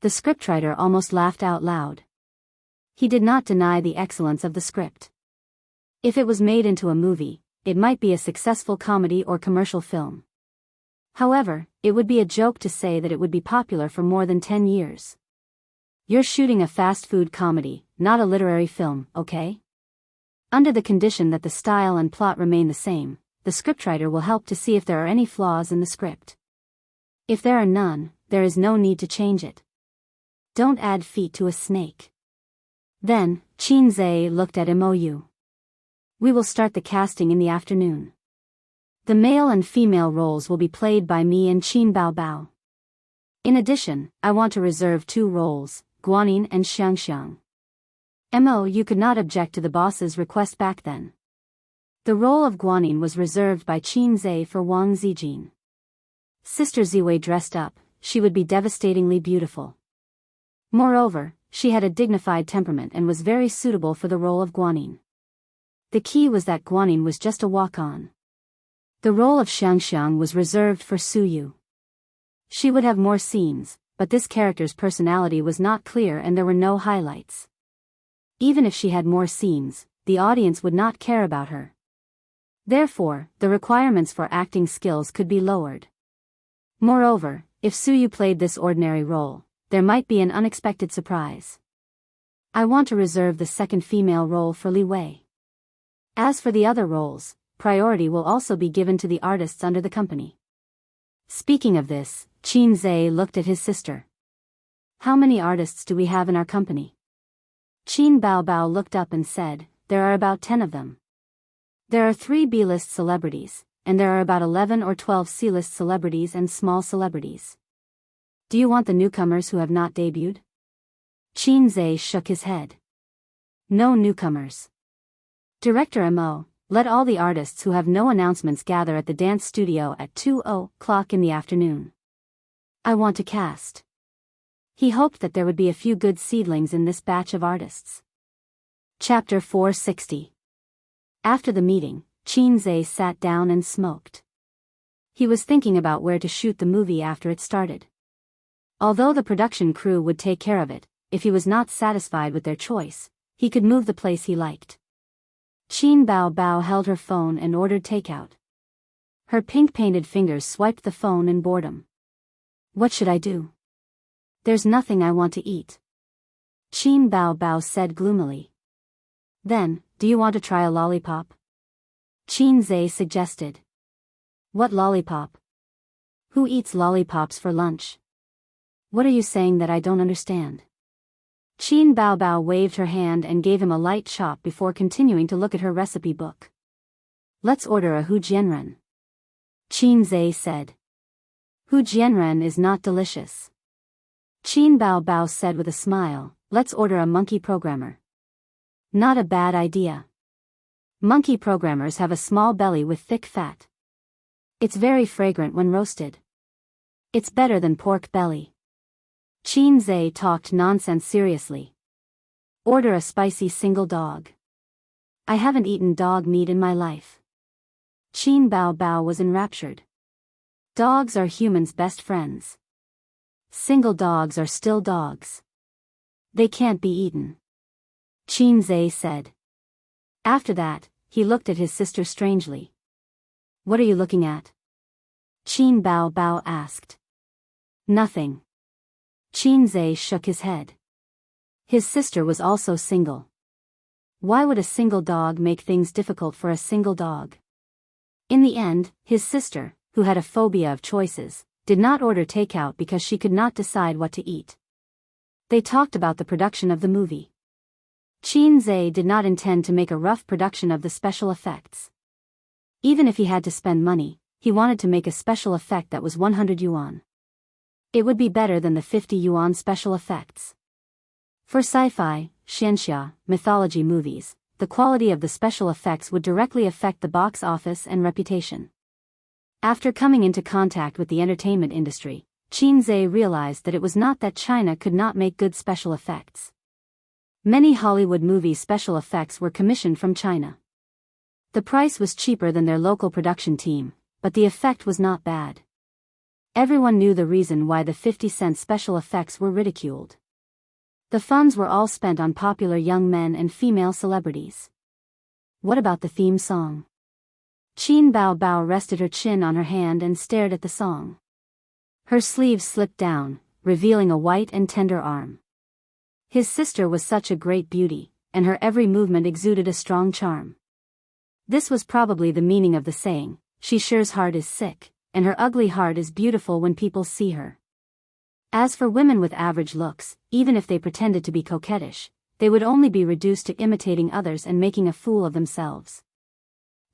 The scriptwriter almost laughed out loud. He did not deny the excellence of the script. If it was made into a movie, it might be a successful comedy or commercial film. However, it would be a joke to say that it would be popular for more than 10 years. You're shooting a fast food comedy, not a literary film, okay? Under the condition that the style and plot remain the same, the scriptwriter will help to see if there are any flaws in the script. If there are none, there is no need to change it. Don't add feet to a snake. Then, Qinze looked at Mou. We will start the casting in the afternoon. The male and female roles will be played by me and Qin Baobao. In addition, I want to reserve 2 roles, Guanyin and Xiangxiang. Mou could not object to the boss's request back then. The role of Guanyin was reserved by Qinze for Wang Zijin. Sister Ziwei dressed up, she would be devastatingly beautiful. Moreover, she had a dignified temperament and was very suitable for the role of Guanyin. The key was that Guanyin was just a walk-on. The role of Xiangxiang was reserved for Su Yu. She would have more scenes, but this character's personality was not clear and there were no highlights. Even if she had more scenes, the audience would not care about her. Therefore, the requirements for acting skills could be lowered. Moreover, if Su Yu played this ordinary role, there might be an unexpected surprise. I want to reserve the second female role for Li Wei. As for the other roles, priority will also be given to the artists under the company. Speaking of this, Qinze looked at his sister. How many artists do we have in our company? Qin Baobao looked up and said, there are about 10 of them. There are 3 B-list celebrities, and there are about 11 or 12 C-list celebrities and small celebrities. Do you want the newcomers who have not debuted? Qinze shook his head. No newcomers. Director Mo, let all the artists who have no announcements gather at the dance studio at 2:00 in the afternoon. I want to cast. He hoped that there would be a few good seedlings in this batch of artists. Chapter 460. After the meeting, Qinze sat down and smoked. He was thinking about where to shoot the movie after it started. Although the production crew would take care of it, if he was not satisfied with their choice, he could move the place he liked. Qin Baobao held her phone and ordered takeout. Her pink-painted fingers swiped the phone in boredom. What should I do? There's nothing I want to eat. Qin Baobao said gloomily. Then, do you want to try a lollipop? Qinze suggested. What lollipop? Who eats lollipops for lunch? What are you saying that I don't understand? Qin Baobao waved her hand and gave him a light chop before continuing to look at her recipe book. Let's order a hujianren. Qinze said. Hujianren is not delicious. Qin Baobao said with a smile, let's order a monkey programmer. Not a bad idea. Monkey programmers have a small belly with thick fat. It's very fragrant when roasted. It's better than pork belly. Qinze talked nonsense seriously. Order a spicy single dog. I haven't eaten dog meat in my life. Qin Baobao was enraptured. Dogs are humans' best friends. Single dogs are still dogs. They can't be eaten. Qinze said. After that, he looked at his sister strangely. What are you looking at? Qin Baobao asked. Nothing. Qinze shook his head. His sister was also single. Why would a single dog make things difficult for a single dog? In the end, his sister, who had a phobia of choices, did not order takeout because she could not decide what to eat. They talked about the production of the movie. Qinze did not intend to make a rough production of the special effects. Even if he had to spend money, he wanted to make a special effect that was 100 yuan. It would be better than the 50 yuan special effects. For sci-fi, xianxia, mythology movies, the quality of the special effects would directly affect the box office and reputation. After coming into contact with the entertainment industry, Qinze realized that it was not that China could not make good special effects. Many Hollywood movie special effects were commissioned from China. The price was cheaper than their local production team, but the effect was not bad. Everyone knew the reason why the 50-cent special effects were ridiculed. The funds were all spent on popular young men and female celebrities. What about the theme song? Qin Bao Bao rested her chin on her hand and stared at the song. Her sleeves slipped down, revealing a white and tender arm. His sister was such a great beauty, and her every movement exuded a strong charm. This was probably the meaning of the saying, "She sure's heart is sick, and her ugly heart is beautiful when people see her." As for women with average looks, even if they pretended to be coquettish, they would only be reduced to imitating others and making a fool of themselves.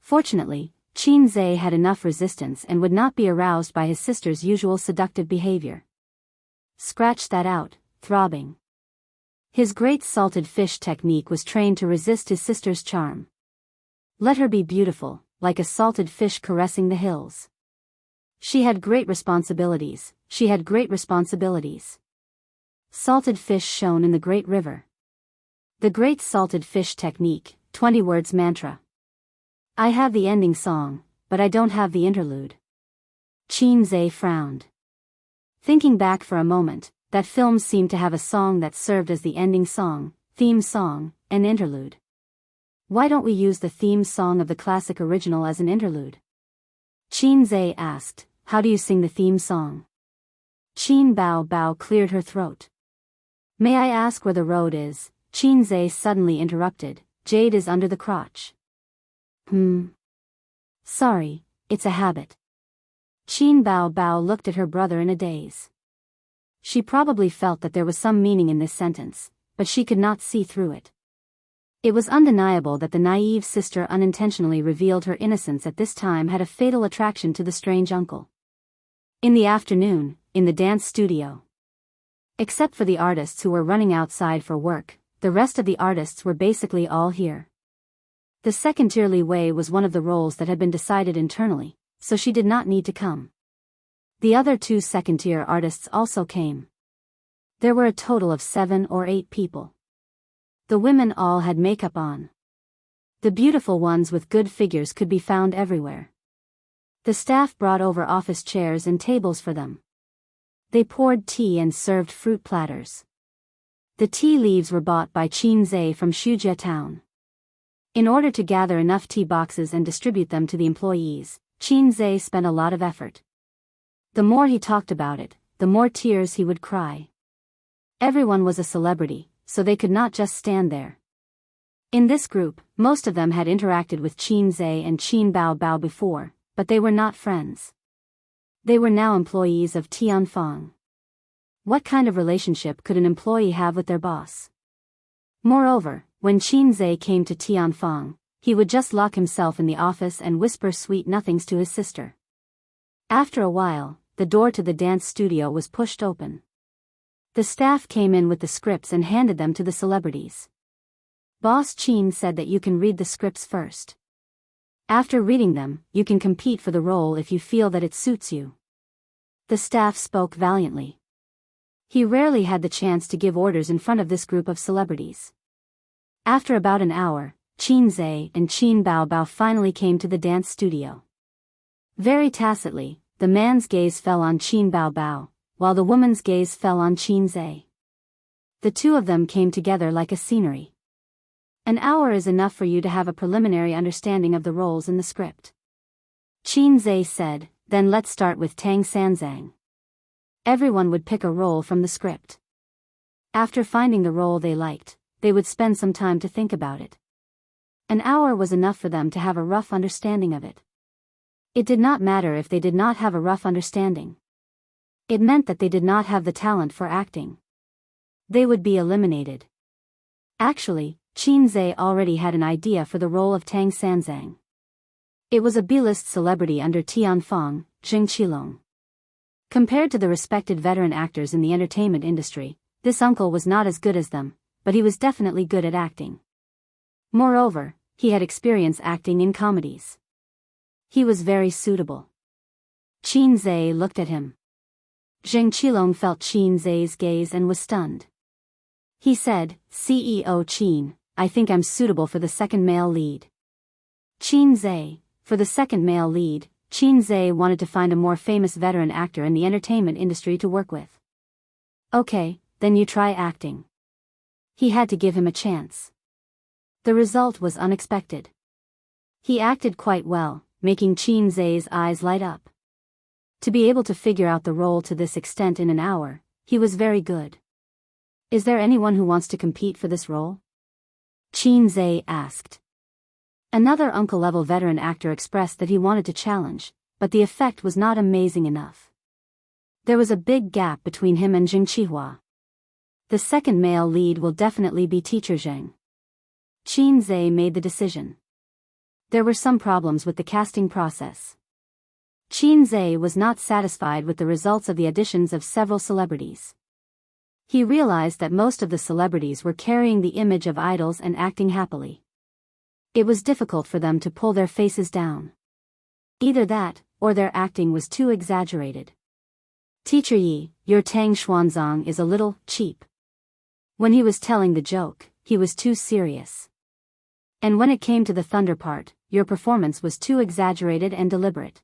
Fortunately, Qin Zhe had enough resistance and would not be aroused by his sister's usual seductive behavior. Scratch that out, throbbing. His great salted fish technique was trained to resist his sister's charm. Let her be beautiful, like a salted fish caressing the hills. She had great responsibilities, Salted fish shone in the great river. The great salted fish technique, 20 words mantra. I have the ending song, but I don't have the interlude. Qin Zhe frowned. Thinking back for a moment, that film seemed to have a song that served as the ending song, theme song, and interlude. Why don't we use the theme song of the classic original as an interlude? Qin Zhe asked, how do you sing the theme song? Qin Bao Bao cleared her throat. May I ask where the road is? Qin Zhe suddenly interrupted, jade is under the crotch. Sorry, it's a habit. Qin Bao Bao looked at her brother in a daze. She probably felt that there was some meaning in this sentence, but she could not see through it. It was undeniable that the naive sister unintentionally revealed her innocence at this time had a fatal attraction to the strange uncle. In the afternoon, in the dance studio. Except for the artists who were running outside for work, the rest of the artists were basically all here. The second-tier Li Wei was one of the roles that had been decided internally, so she did not need to come. The other two second-tier artists also came. There were a total of 7 or 8 people. The women all had makeup on. The beautiful ones with good figures could be found everywhere. The staff brought over office chairs and tables for them. They poured tea and served fruit platters. The tea leaves were bought by Qin Zhe from Shujia town. In order to gather enough tea boxes and distribute them to the employees, Qin Zhe spent a lot of effort. The more he talked about it, the more tears he would cry. Everyone was a celebrity, so they could not just stand there. In this group, most of them had interacted with Qin Zhe and Qin Bao Bao before, but they were not friends. They were now employees of Tianfang. What kind of relationship could an employee have with their boss? Moreover, when Qin Zhe came to Tianfang, he would just lock himself in the office and whisper sweet nothings to his sister. After a while, the door to the dance studio was pushed open. The staff came in with the scripts and handed them to the celebrities. Boss Qin said that you can read the scripts first. After reading them, you can compete for the role if you feel that it suits you. The staff spoke valiantly. He rarely had the chance to give orders in front of this group of celebrities. After about an hour, Qin Zhe and Qin Bao Bao finally came to the dance studio. Very tacitly, the man's gaze fell on Qin Bao Bao, while the woman's gaze fell on Qin Zhe. The two of them came together like a scenery. An hour is enough for you to have a preliminary understanding of the roles in the script. Qin Zhe said, then let's start with Tang Sanzang. Everyone would pick a role from the script. After finding the role they liked, they would spend some time to think about it. An hour was enough for them to have a rough understanding of it. It did not matter if they did not have a rough understanding. It meant that they did not have the talent for acting. They would be eliminated. Actually, Qin Zhe already had an idea for the role of Tang Sanzang. It was a B-list celebrity under Tianfang, Zheng Qilong. Compared to the respected veteran actors in the entertainment industry, this uncle was not as good as them, but he was definitely good at acting. Moreover, he had experience acting in comedies. He was very suitable. Qin Zhe looked at him. Zheng Qilong felt Qin Zhe's gaze and was stunned. He said, CEO Qin, I think I'm suitable for the second male lead. Qin Zhe. For the second male lead, Qin Zhe wanted to find a more famous veteran actor in the entertainment industry to work with. Okay, then you try acting. He had to give him a chance. The result was unexpected. He acted quite well, making Qin Zhe's eyes light up. To be able to figure out the role to this extent in an hour, he was very good. Is there anyone who wants to compete for this role? Qin Zhe asked. Another uncle-level veteran actor expressed that he wanted to challenge, but the effect was not amazing enough. There was a big gap between him and Zheng Qihua. The second male lead will definitely be Teacher Zheng. Qin Zhe made the decision. There were some problems with the casting process. Qin Zhe was not satisfied with the results of the auditions of several celebrities. He realized that most of the celebrities were carrying the image of idols and acting happily. It was difficult for them to pull their faces down. Either that, or their acting was too exaggerated. Teacher Yi, your Tang Xuanzang is a little cheap. When he was telling the joke, he was too serious. And when it came to the thunder part, your performance was too exaggerated and deliberate.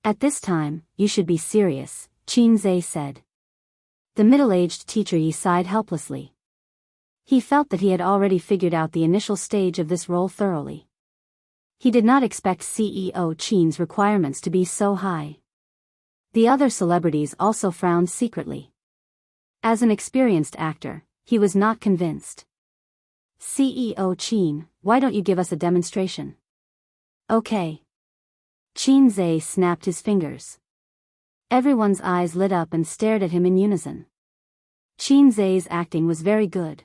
At this time, you should be serious, Qin Zhe said. The middle-aged Teacher Yi sighed helplessly. He felt that he had already figured out the initial stage of this role thoroughly. He did not expect CEO Qin's requirements to be so high. The other celebrities also frowned secretly. As an experienced actor, he was not convinced. CEO Qin, why don't you give us a demonstration? Okay. Qin Zhe snapped his fingers. Everyone's eyes lit up and stared at him in unison. Qin Zhe's acting was very good.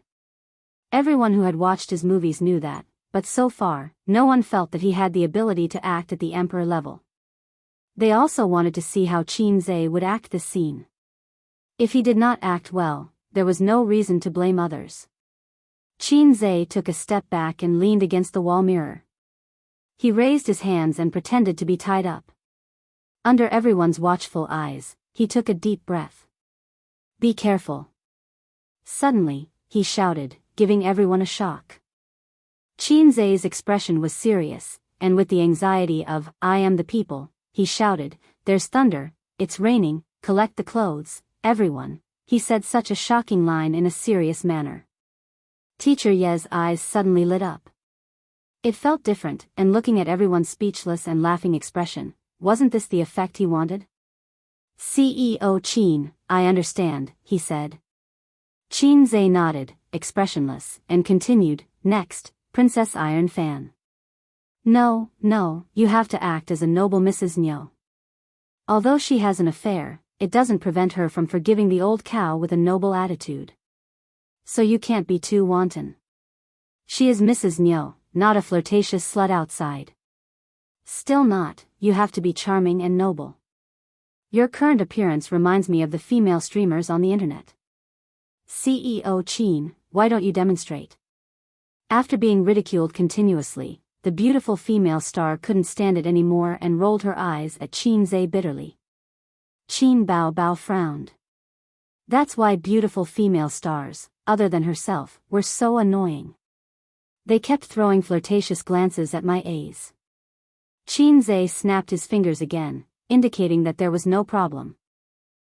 Everyone who had watched his movies knew that, but so far, no one felt that he had the ability to act at the emperor level. They also wanted to see how Qin Zhe would act this scene. If he did not act well, there was no reason to blame others. Qin Zhe took a step back and leaned against the wall mirror. He raised his hands and pretended to be tied up. Under everyone's watchful eyes, he took a deep breath. Be careful. Suddenly, he shouted, giving everyone a shock. Qin Zhe's expression was serious, and with the anxiety of, I am the people, he shouted, there's thunder, it's raining, collect the clothes, everyone. He said such a shocking line in a serious manner. Teacher Ye's eyes suddenly lit up. It felt different, and looking at everyone's speechless and laughing expression, wasn't this the effect he wanted? CEO Qin, I understand, he said. Qin Zhe nodded, expressionless, and continued, next, Princess Iron Fan. No, you have to act as a noble Mrs. Niu. Although she has an affair, it doesn't prevent her from forgiving the old cow with a noble attitude. So you can't be too wanton. She is Mrs. Niu, not a flirtatious slut outside. Still not, you have to be charming and noble. Your current appearance reminds me of the female streamers on the internet. CEO Qin, why don't you demonstrate? After being ridiculed continuously, the beautiful female star couldn't stand it anymore and rolled her eyes at Qin Zhe bitterly. Qin Bao frowned. That's why beautiful female stars, other than herself, were so annoying. They kept throwing flirtatious glances at my A's. Qin Zhe snapped his fingers again, indicating that there was no problem.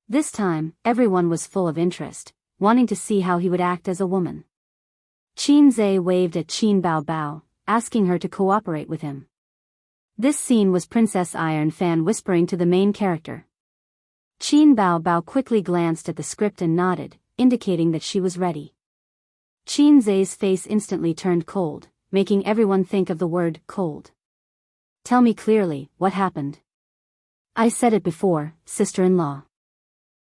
This time, everyone was full of interest, wanting to see how he would act as a woman. Qin Zhe waved at Qin Bao, asking her to cooperate with him. This scene was Princess Iron Fan whispering to the main character. Qin Bao quickly glanced at the script and nodded, indicating that she was ready. Qin Zhe's face instantly turned cold, making everyone think of the word cold. Tell me clearly, what happened? I said it before, sister-in-law.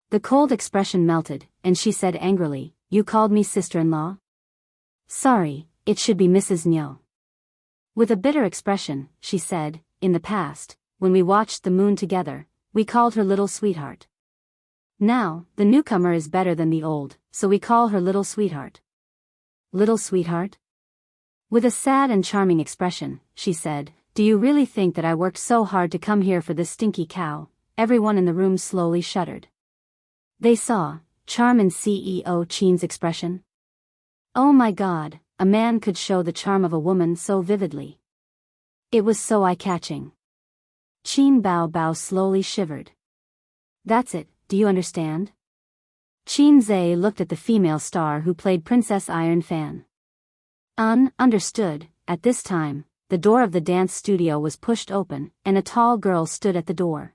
The cold expression melted, and she said angrily, you called me sister-in-law? Sorry, it should be Mrs. Niu. With a bitter expression, she said, in the past, when we watched the moon together, we called her little sweetheart. Now, the newcomer is better than the old, so we call her little sweetheart. Little sweetheart? With a sad and charming expression, she said, do you really think that I worked so hard to come here for this stinky cow? Everyone in the room slowly shuddered. They saw charm in CEO Qin's expression. Oh my God, a man could show the charm of a woman so vividly. It was so eye-catching. Qin Bao slowly shivered. That's it, do you understand? Qin Zhe looked at the female star who played Princess Iron Fan. Understood. At this time, the door of the dance studio was pushed open, and a tall girl stood at the door.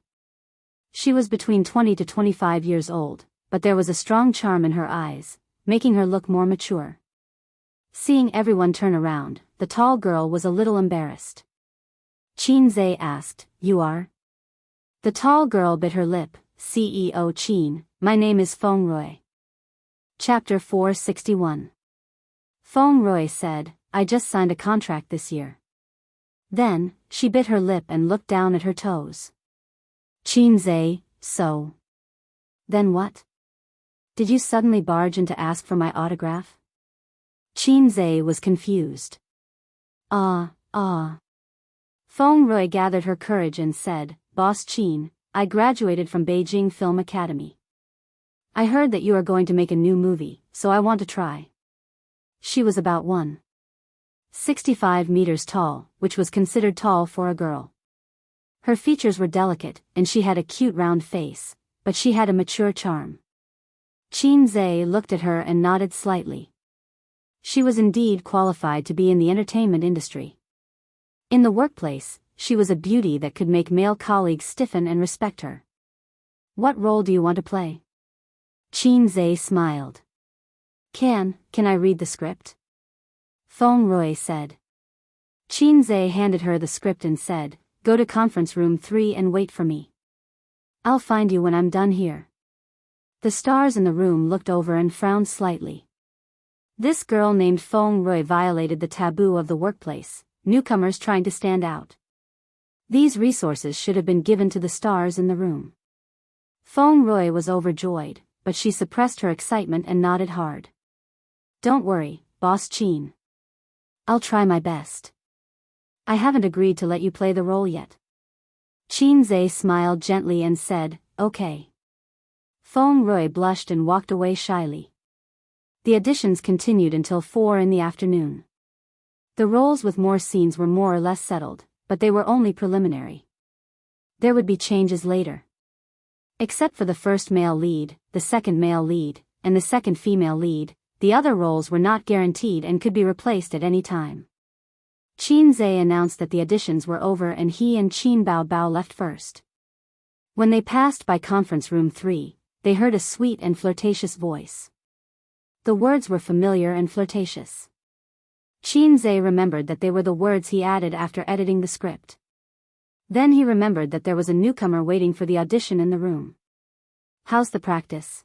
She was between 20 to 25 years old, but there was a strong charm in her eyes, making her look more mature. Seeing everyone turn around, the tall girl was a little embarrassed. Qin Zhe asked, "You are?" The tall girl bit her lip. CEO Qin, my name is Feng Rui. Chapter 461. Feng Rui said, I just signed a contract this year. Then, she bit her lip and looked down at her toes. Qin Zhe, so? Then what? Did you suddenly barge in to ask for my autograph? Qin Zhe was confused. Feng Rui gathered her courage and said, Boss Qin, I graduated from Beijing Film Academy. I heard that you are going to make a new movie, so I want to try. She was about 1.65 meters tall, which was considered tall for a girl. Her features were delicate, and she had a cute round face, but she had a mature charm. Qin Zhe looked at her and nodded slightly. She was indeed qualified to be in the entertainment industry. In the workplace, she was a beauty that could make male colleagues stiffen and respect her. What role do you want to play? Qin Zhe smiled. Can I read the script? Feng Rui said. Qin Zhe handed her the script and said, Go to conference room 3 and wait for me. I'll find you when I'm done here. The stars in the room looked over and frowned slightly. This girl named Feng Rui violated the taboo of the workplace, newcomers trying to stand out. These resources should have been given to the stars in the room. Feng Rui was overjoyed, but she suppressed her excitement and nodded hard. Don't worry, Boss Qin. I'll try my best. I haven't agreed to let you play the role yet. Qin Zhe smiled gently and said, Okay. Feng Rui blushed and walked away shyly. The auditions continued until 4 in the afternoon. The roles with more scenes were more or less settled, but they were only preliminary. There would be changes later. Except for the first male lead, the second male lead, and the second female lead, the other roles were not guaranteed and could be replaced at any time. Qin Zhe announced that the auditions were over and he and Qin Bao left first. When they passed by conference room 3, they heard a sweet and flirtatious voice. The words were familiar and flirtatious. Qin Zhe remembered that they were the words he added after editing the script. Then he remembered that there was a newcomer waiting for the audition in the room. How's the practice?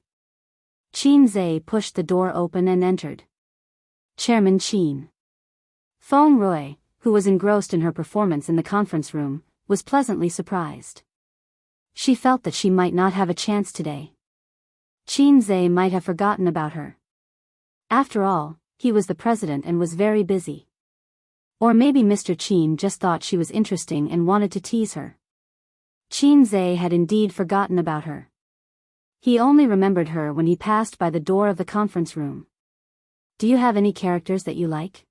Qin Zhe pushed the door open and entered. Chairman Qin. Feng Rui, who was engrossed in her performance in the conference room, was pleasantly surprised. She felt that she might not have a chance today. Qin Zhe might have forgotten about her. After all, he was the president and was very busy. Or maybe Mr. Qin just thought she was interesting and wanted to tease her. Qin Zhe had indeed forgotten about her. He only remembered her when he passed by the door of the conference room. Do you have any characters that you like?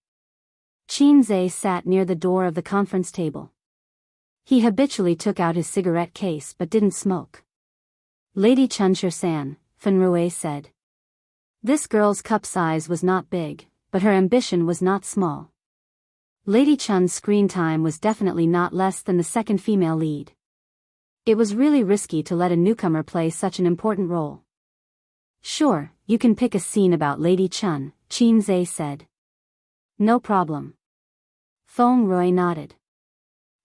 Qin Zhe sat near the door of the conference table. He habitually took out his cigarette case but didn't smoke. Lady Chunshir-san, Feng Rui said. This girl's cup size was not big, but her ambition was not small. Lady Chun's screen time was definitely not less than the second female lead. It was really risky to let a newcomer play such an important role. Sure, you can pick a scene about Lady Chun, Qin Zhe said. No problem. Feng Rui nodded.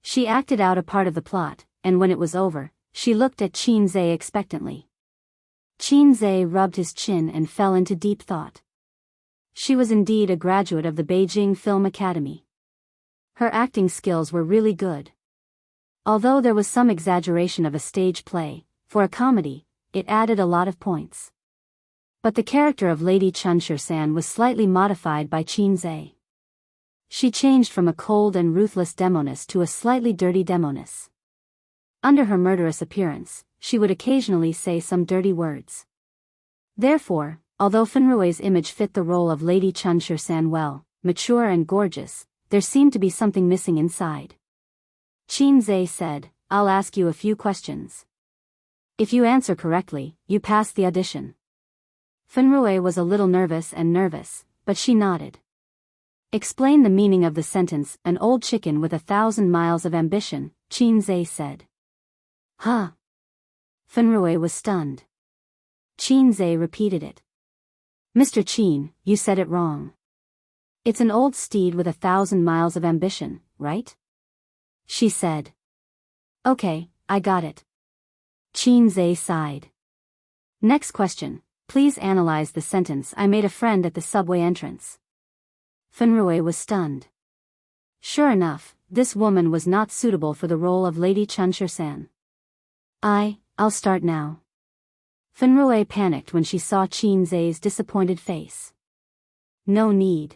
She acted out a part of the plot, and when it was over, she looked at Qin Zhe expectantly. Qin Zhe rubbed his chin and fell into deep thought. She was indeed a graduate of the Beijing Film Academy. Her acting skills were really good. Although there was some exaggeration of a stage play, for a comedy, it added a lot of points. But the character of Lady Chunshir-san was slightly modified by Qin Zhe. She changed from a cold and ruthless demoness to a slightly dirty demoness. Under her murderous appearance, she would occasionally say some dirty words. Therefore, although Feng Rui's image fit the role of Lady Chunshir-san well, mature and gorgeous, there seemed to be something missing inside. Qin Zhe said, I'll ask you a few questions. If you answer correctly, you pass the audition. Fenrui was a little nervous, but she nodded. Explain the meaning of the sentence, an old chicken with 1,000 miles of ambition, Qin Zhe said. Huh? Fenrui was stunned. Qin Zhe repeated it. Mr. Qin, you said it wrong. It's an old steed with 1,000 miles of ambition, right? She said. Okay, I got it. Qin Zhe sighed. Next question, please analyze the sentence. I made a friend at the subway entrance. Fenrui was stunned. Sure enough, this woman was not suitable for the role of Lady Chunshir-san. I'll start now. Fenrui panicked when she saw Qin Zhe's disappointed face. No need.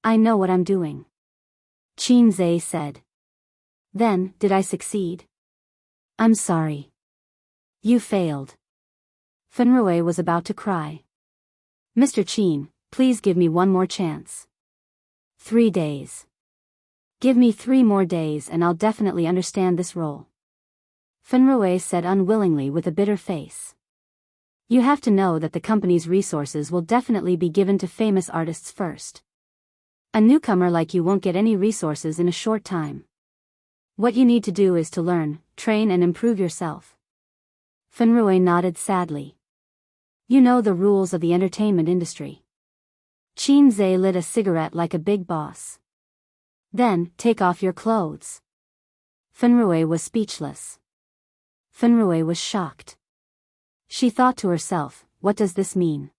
I know what I'm doing. Qin Zhe said. Then, did I succeed? I'm sorry. You failed. Fenrui was about to cry. Mr. Qin, please give me one more chance. 3 days. Give me 3 more days and I'll definitely understand this role. Fenrui said unwillingly with a bitter face. You have to know that the company's resources will definitely be given to famous artists first. A newcomer like you won't get any resources in a short time. What you need to do is to learn, train and improve yourself. Fenrui nodded sadly. You know the rules of the entertainment industry. Qin Zhe lit a cigarette like a big boss. Then, take off your clothes. Fenrui was speechless. Fenrui was shocked. She thought to herself, what does this mean?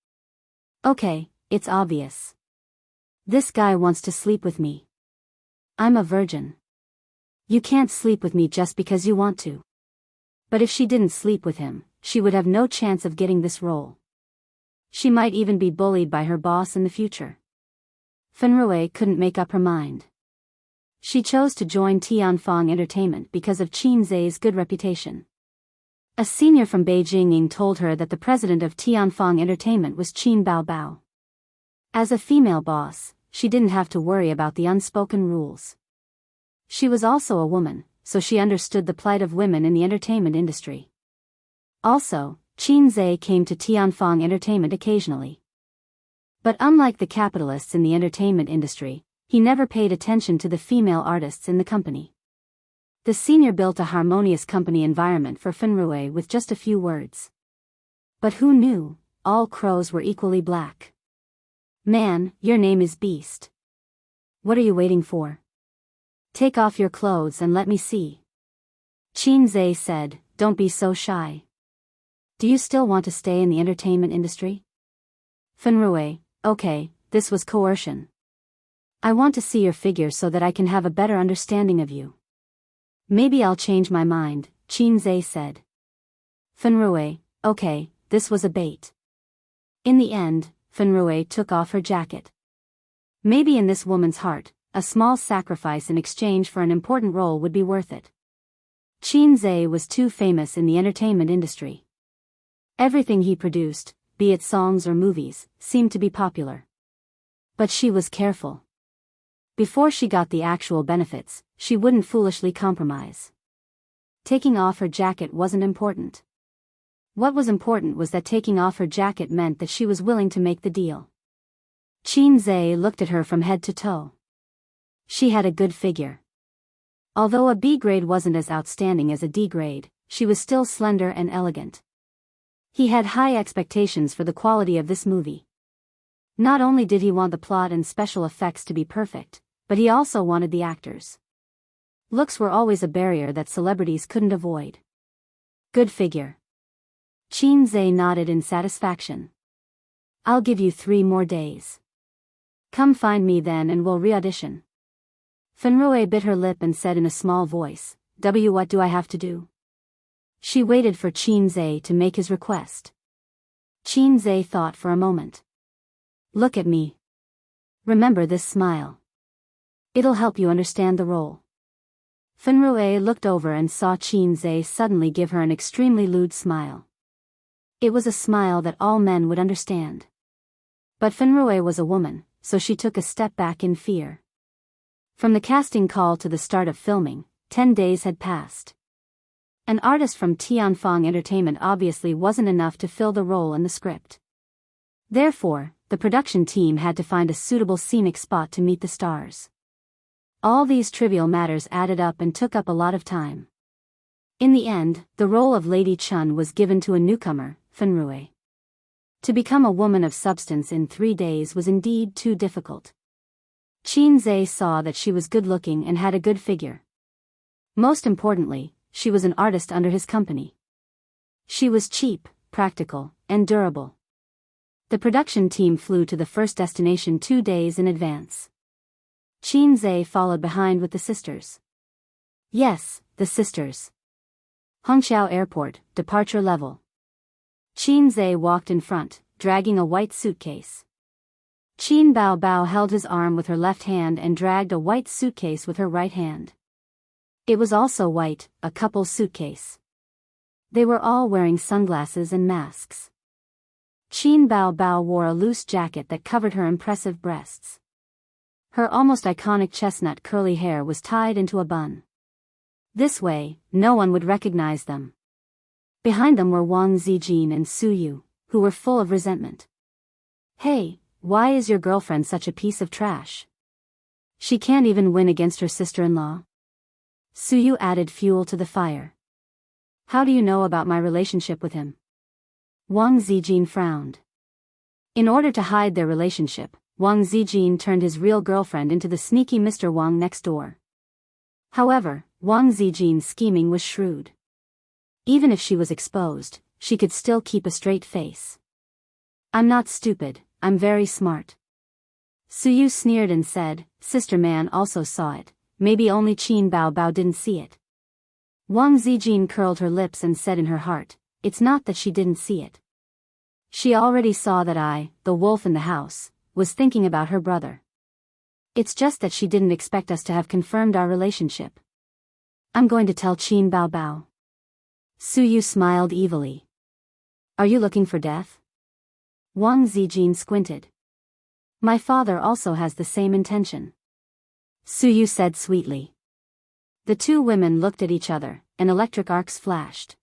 Okay, it's obvious. This guy wants to sleep with me. I'm a virgin. You can't sleep with me just because you want to. But if she didn't sleep with him, she would have no chance of getting this role. She might even be bullied by her boss in the future. Fenrui couldn't make up her mind. She chose to join Tianfang Entertainment because of Qin Zhe's good reputation. A senior from Beijing told her that the president of Tianfang Entertainment was Qin Baobao. As a female boss, she didn't have to worry about the unspoken rules. She was also a woman, so she understood the plight of women in the entertainment industry. Also, Qin Zhe came to Tianfang Entertainment occasionally. But unlike the capitalists in the entertainment industry, he never paid attention to the female artists in the company. The senior built a harmonious company environment for Fenrui with just a few words. But who knew, all crows were equally black. Man, your name is Beast. What are you waiting for? Take off your clothes and let me see. Qin Zhe said, don't be so shy. Do you still want to stay in the entertainment industry? Fenrui, okay, this was coercion. I want to see your figure so that I can have a better understanding of you. Maybe I'll change my mind, Qin Zhe said. Fenrui, okay, this was a bait. In the end, Fenrui took off her jacket. Maybe in this woman's heart, a small sacrifice in exchange for an important role would be worth it. Qin Zhe was too famous in the entertainment industry. Everything he produced, be it songs or movies, seemed to be popular. But she was careful. Before she got the actual benefits, she wouldn't foolishly compromise. Taking off her jacket wasn't important. What was important was that taking off her jacket meant that she was willing to make the deal. Qin Zhe looked at her from head to toe. She had a good figure. Although a B grade wasn't as outstanding as a D grade, she was still slender and elegant. He had high expectations for the quality of this movie. Not only did he want the plot and special effects to be perfect, but he also wanted the actors. Looks were always a barrier that celebrities couldn't avoid. Good figure. Qin Zhe nodded in satisfaction. I'll give you 3 more days. Come find me then and we'll re-audition. Fenrui bit her lip and said in a small voice, What do I have to do? She waited for Qin Zhe to make his request. Qin Zhe thought for a moment. Look at me. Remember this smile. It'll help you understand the role. Fenrui looked over and saw Qin Zhe suddenly give her an extremely lewd smile. It was a smile that all men would understand. But Fenrui was a woman, so she took a step back in fear. From the casting call to the start of filming, 10 days had passed. An artist from Tianfang Entertainment obviously wasn't enough to fill the role in the script. Therefore, the production team had to find a suitable scenic spot to meet the stars. All these trivial matters added up and took up a lot of time. In the end, the role of Lady Chun was given to a newcomer, Fenrui. To become a woman of substance in 3 days was indeed too difficult. Qin Zhe saw that she was good-looking and had a good figure. Most importantly, she was an artist under his company. She was cheap, practical, and durable. The production team flew to the first destination 2 days in advance. Qin Zhe followed behind with the sisters. Yes, the sisters. Hongqiao Airport, departure level. Qin Zhe walked in front, dragging a white suitcase. Qin Bao Bao held his arm with her left hand and dragged a white suitcase with her right hand. It was also white, a couple's suitcase. They were all wearing sunglasses and masks. Qin Bao Bao wore a loose jacket that covered her impressive breasts. Her almost iconic chestnut curly hair was tied into a bun. This way, no one would recognize them. Behind them were Wang Zijin and Su Yu, who were full of resentment. Hey, why is your girlfriend such a piece of trash? She can't even win against her sister-in-law. Su Yu added fuel to the fire. How do you know about my relationship with him? Wang Zijin frowned. In order to hide their relationship, Wang Zijin turned his real girlfriend into the sneaky Mr. Wang next door. However, Wang Zijin's scheming was shrewd. Even if she was exposed, she could still keep a straight face. I'm not stupid, I'm very smart. Su Yu sneered and said, Sister Man also saw it, maybe only Qin Bao Bao didn't see it. Wang Zijin curled her lips and said in her heart, it's not that she didn't see it. She already saw that I, the wolf in the house, was thinking about her brother. It's just that she didn't expect us to have confirmed our relationship. I'm going to tell Qin Bao Bao. Su Yu smiled evilly. Are you looking for death? Wang Zijin squinted. My father also has the same intention. Su Yu said sweetly. The two women looked at each other, and electric arcs flashed.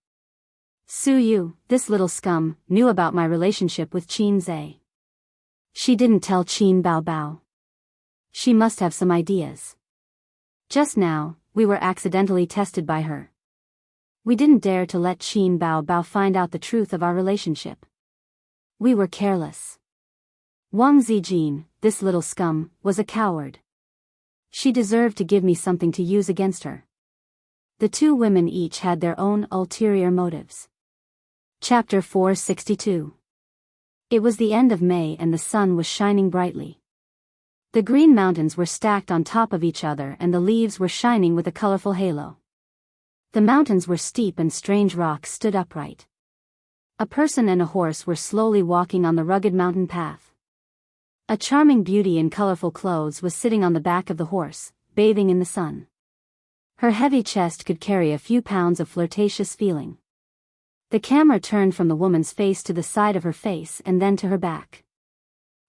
Su Yu, this little scum, knew about my relationship with Qin Zhe. She didn't tell Qin Bao Bao. She must have some ideas. Just now, we were accidentally tested by her. We didn't dare to let Qin Bao Bao find out the truth of our relationship. We were careless. Wang Zijin, this little scum, was a coward. She deserved to give me something to use against her. The two women each had their own ulterior motives. Chapter 462. It was the end of May and the sun was shining brightly. The green mountains were stacked on top of each other and the leaves were shining with a colorful halo. The mountains were steep and strange rocks stood upright. A person and a horse were slowly walking on the rugged mountain path. A charming beauty in colorful clothes was sitting on the back of the horse, bathing in the sun. Her heavy chest could carry a few pounds of flirtatious feeling. The camera turned from the woman's face to the side of her face and then to her back.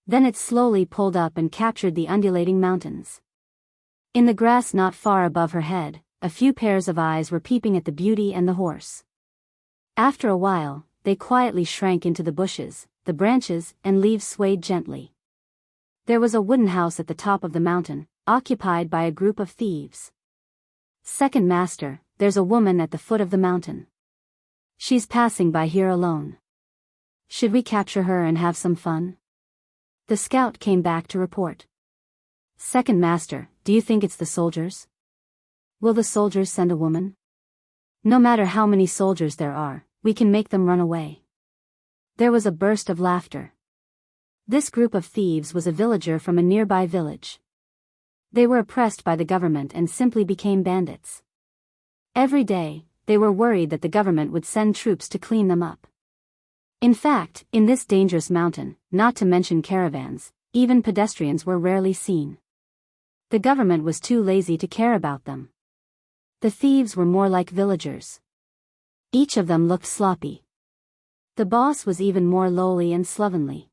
Then it slowly pulled up and captured the undulating mountains. In the grass not far above her head, a few pairs of eyes were peeping at the beauty and the horse. After a while, they quietly shrank into the bushes, the branches and leaves swayed gently. There was a wooden house at the top of the mountain, occupied by a group of thieves. Second master, there's a woman at the foot of the mountain. She's passing by here alone. Should we capture her and have some fun? The scout came back to report. Second master, do you think it's the soldiers? Will the soldiers send a woman? No matter how many soldiers there are, we can make them run away. There was a burst of laughter. This group of thieves was a villager from a nearby village. They were oppressed by the government and simply became bandits. Every day, they were worried that the government would send troops to clean them up. In fact, in this dangerous mountain, not to mention caravans, even pedestrians were rarely seen. The government was too lazy to care about them. The thieves were more like villagers. Each of them looked sloppy. The boss was even more lowly and slovenly.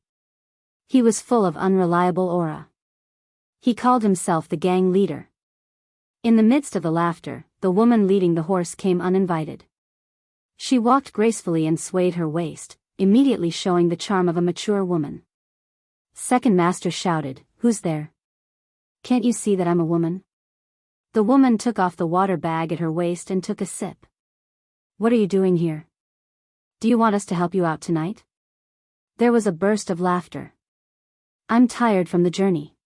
He was full of unreliable aura. He called himself the gang leader. In the midst of the laughter, the woman leading the horse came uninvited. She walked gracefully and swayed her waist, immediately showing the charm of a mature woman. Second master shouted, "Who's there? Can't you see that I'm a woman?" The woman took off the water bag at her waist and took a sip. "What are you doing here? Do you want us to help you out tonight?" There was a burst of laughter. "I'm tired from the journey.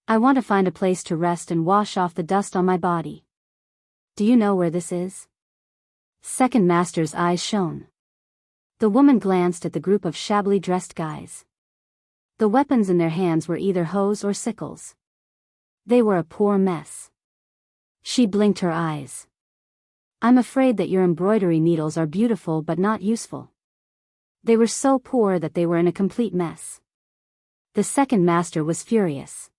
I want to find a place to rest and wash off the dust on my body. Do you know where this is?" Second master's eyes shone. The woman glanced at the group of shabbily dressed guys. The weapons in their hands were either hoes or sickles. They were a poor mess. She blinked her eyes. "I'm afraid that your embroidery needles are beautiful but not useful." They were so poor that they were in a complete mess. The second master was furious.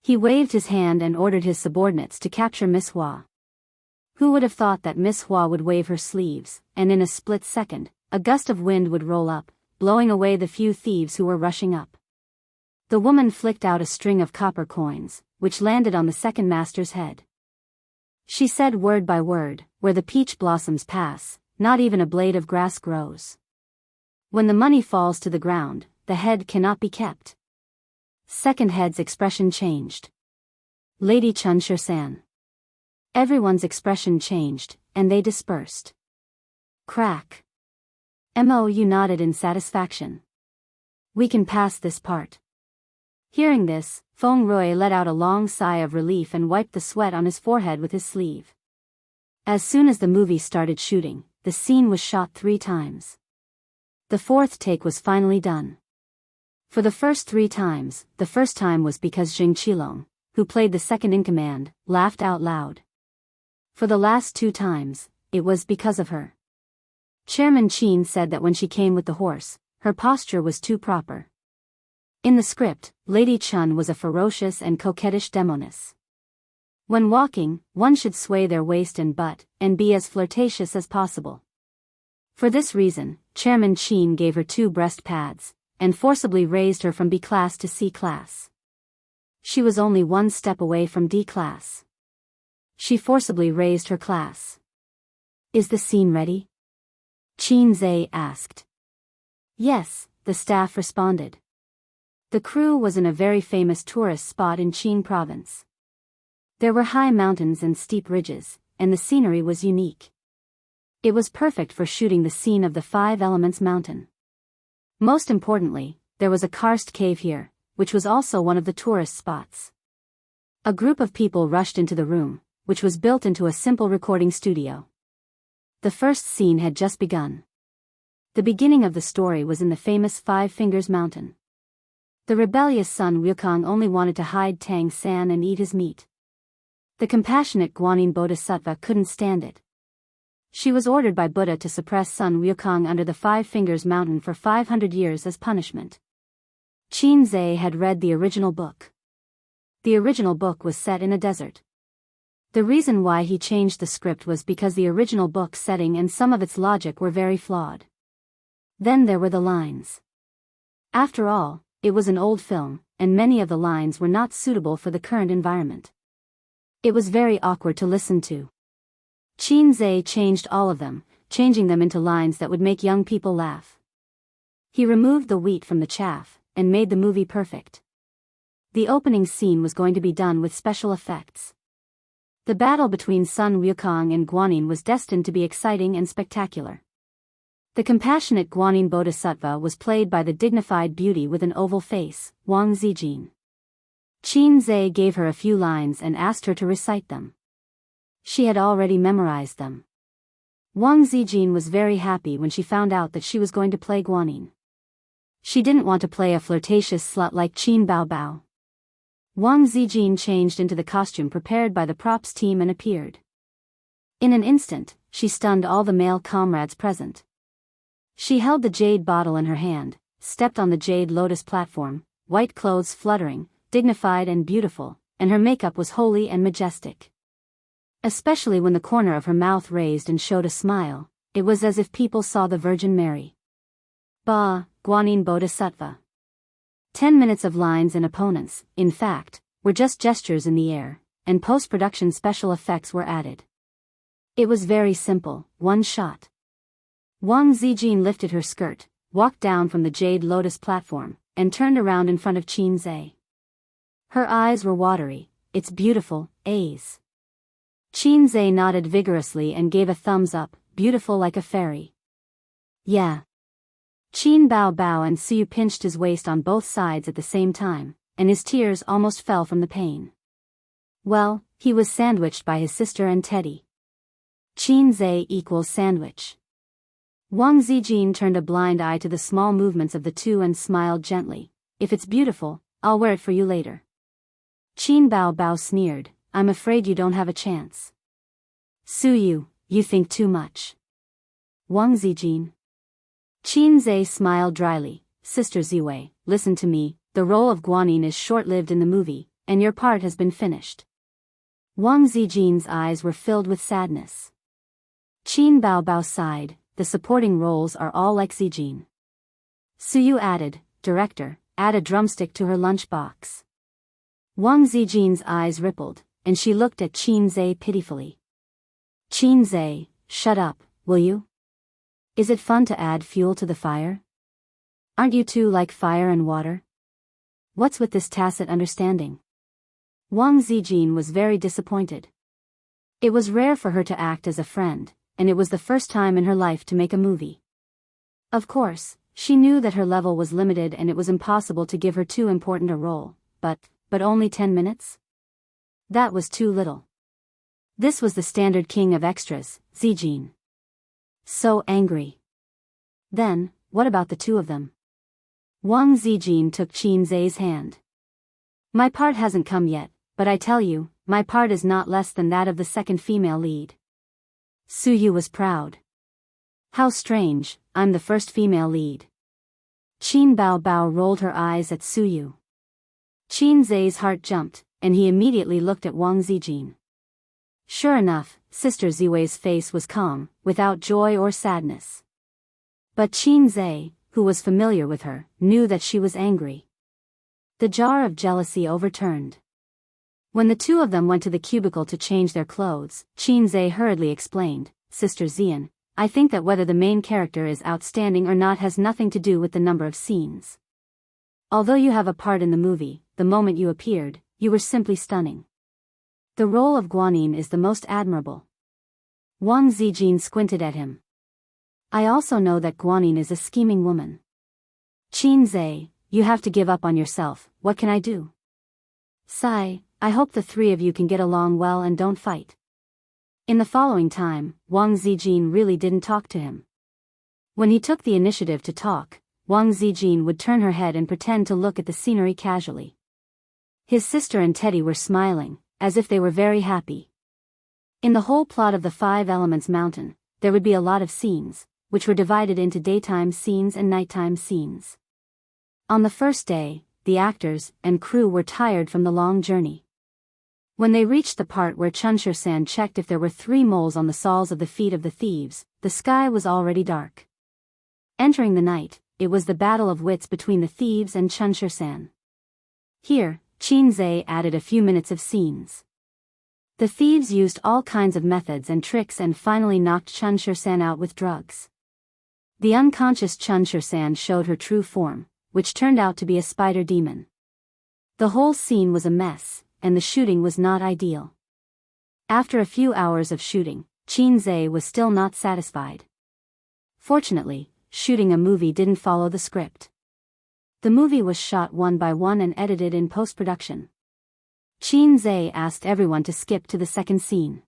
He waved his hand and ordered his subordinates to capture Miss Hua. Who would have thought that Miss Hua would wave her sleeves, and in a split second, a gust of wind would roll up, blowing away the few thieves who were rushing up. The woman flicked out a string of copper coins, which landed on the second master's head. She said word by word, "Where the peach blossoms pass, not even a blade of grass grows. When the money falls to the ground, the head cannot be kept." Second head's expression changed. "Lady Chunshir-san." Everyone's expression changed, and they dispersed. Crack. Mou nodded in satisfaction. "We can pass this part." Hearing this, Feng Rui let out a long sigh of relief and wiped the sweat on his forehead with his sleeve. As soon as the movie started shooting, the scene was shot 3 times. The 4th take was finally done. For the first 3 times, the first time was because Jing Qilong, who played the second-in-command, laughed out loud. For the last 2 times, it was because of her. Chairman Qin said that when she came with the horse, her posture was too proper. In the script, Lady Chun was a ferocious and coquettish demoness. When walking, one should sway their waist and butt, and be as flirtatious as possible. For this reason, Chairman Qin gave her 2 breast pads, and forcibly raised her from B class to C class. She was only 1 step away from D class. She forcibly raised her class. "Is the scene ready?" Qin Zhe asked. "Yes," the staff responded. The crew was in a very famous tourist spot in Qin province. There were high mountains and steep ridges, and the scenery was unique. It was perfect for shooting the scene of the 5 Elements mountain. Most importantly, there was a karst cave here, which was also one of the tourist spots. A group of people rushed into the room, which was built into a simple recording studio. The first scene had just begun. The beginning of the story was in the famous 5 Fingers Mountain. The rebellious son Wukong only wanted to hide Tang San and eat his meat. The compassionate Guanyin Bodhisattva couldn't stand it. She was ordered by Buddha to suppress Sun Wukong under the 5 Fingers Mountain for 500 years as punishment. Qin Zhe had read the original book. The original book was set in a desert. The reason why he changed the script was because the original book setting and some of its logic were very flawed. Then there were the lines. After all, it was an old film, and many of the lines were not suitable for the current environment. It was very awkward to listen to. Qin Zhe changed all of them, changing them into lines that would make young people laugh. He removed the wheat from the chaff, and made the movie perfect. The opening scene was going to be done with special effects. The battle between Sun Wukong and Guanyin was destined to be exciting and spectacular. The compassionate Guanyin Bodhisattva was played by the dignified beauty with an oval face, Wang Zijin. Qin Zhe gave her a few lines and asked her to recite them. She had already memorized them. Wang Zijin was very happy when she found out that she was going to play Guanyin. She didn't want to play a flirtatious slut like Qin Baobao. Wang Zijin changed into the costume prepared by the props team and appeared. In an instant, she stunned all the male comrades present. She held the jade bottle in her hand, stepped on the jade lotus platform, white clothes fluttering, dignified and beautiful, and her makeup was holy and majestic. Especially when the corner of her mouth raised and showed a smile, it was as if people saw the Virgin Mary. Ba, Guanyin Bodhisattva. 10 minutes of lines and opponents, in fact, were just gestures in the air, and post-production special effects were added. It was very simple, one shot. Wang Zijin lifted her skirt, walked down from the Jade Lotus platform, and turned around in front of Qin Zhe. Her eyes were watery. It's beautiful, A's. Qin Zhe nodded vigorously and gave a thumbs up, beautiful like a fairy. Yeah. Qin Bao Bao and Suyu pinched his waist on both sides at the same time, and his tears almost fell from the pain. Well, he was sandwiched by his sister and Teddy. Qin Zhe equals sandwich. Wang Zijin turned a blind eye to the small movements of the two and smiled gently. If it's beautiful, I'll wear it for you later. Qin Bao Bao sneered, I'm afraid you don't have a chance. Suyu, you think too much. Wang Zijin. Qin Zhe smiled dryly, Sister Ziwei, listen to me, the role of Guanyin is short-lived in the movie, and your part has been finished. Wang Zijin's eyes were filled with sadness. Qin Bao Bao sighed, the supporting roles are all like Zijin. Suyu added, Director, add a drumstick to her lunchbox. Wang Zijin's eyes rippled, and she looked at Qin Zhe pitifully. Qin Zhe, shut up, will you? Is it fun to add fuel to the fire? Aren't you two like fire and water? What's with this tacit understanding? Wang Zijin was very disappointed. It was rare for her to act as a friend, and it was the first time in her life to make a movie. Of course, she knew that her level was limited and it was impossible to give her too important a role, but only 10 minutes? That was too little. This was the standard king of extras, Zijin. So angry. Then, what about the two of them? Wang Zijin took Qin Zhe's hand. My part hasn't come yet, but I tell you, my part is not less than that of the second female lead. Suyu was proud. How strange, I'm the first female lead. Qin Bao Bao rolled her eyes at Suyu. Qin Zhe's heart jumped, and he immediately looked at Wang Zijin. Sure enough, Sister Ziwei's face was calm, without joy or sadness. But Qin Zhe, who was familiar with her, knew that she was angry. The jar of jealousy overturned. When the two of them went to the cubicle to change their clothes, Qin Zhe hurriedly explained, Sister Zian, I think that whether the main character is outstanding or not has nothing to do with the number of scenes. Although you have a part in the movie, the moment you appeared, you were simply stunning. The role of Guanyin is the most admirable. Wang Zijin squinted at him. I also know that Guanyin is a scheming woman. Qin Zhe, you have to give up on yourself, what can I do? Sigh, I hope the three of you can get along well and don't fight. In the following time, Wang Zijin really didn't talk to him. When he took the initiative to talk, Wang Zijin would turn her head and pretend to look at the scenery casually. His sister and Teddy were smiling, as if they were very happy. In the whole plot of the Five Elements Mountain, there would be a lot of scenes, which were divided into daytime scenes and nighttime scenes. On the first day, the actors and crew were tired from the long journey. When they reached the part where Chunshir-san checked if there were 3 moles on the soles of the feet of the thieves, the sky was already dark. Entering the night, it was the battle of wits between the thieves and Chunshir-san. Here, Qin Zhe added a few minutes of scenes. The thieves used all kinds of methods and tricks and finally knocked Chunshir-san out with drugs. The unconscious Chunshir-san showed her true form, which turned out to be a spider demon. The whole scene was a mess, and the shooting was not ideal. After a few hours of shooting, Qin Zhe was still not satisfied. Fortunately, shooting a movie didn't follow the script. The movie was shot one by one and edited in post-production. Qin Zhe asked everyone to skip to the second scene.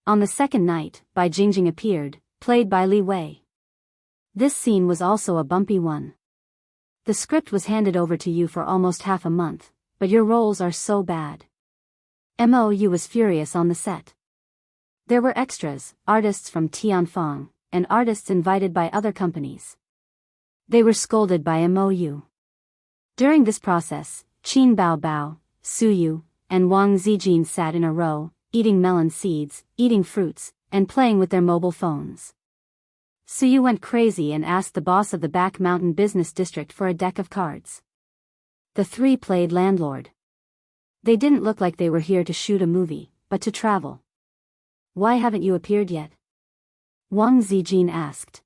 On the second night, Bai Jingjing appeared, played by Li Wei. This scene was also a bumpy one. The script was handed over to you for almost half a month, but your roles are so bad. MOU was furious on the set. There were extras, artists from Tianfang, and artists invited by other companies. They were scolded by MOU. During this process, Qin Bao Bao, Suyu, and Wang Zijin sat in a row, eating melon seeds, eating fruits, and playing with their mobile phones. Suyu went crazy and asked the boss of the Back Mountain Business District for a deck of cards. The three played landlord. They didn't look like they were here to shoot a movie, but to travel. Why haven't you appeared yet? Wang Zijin asked.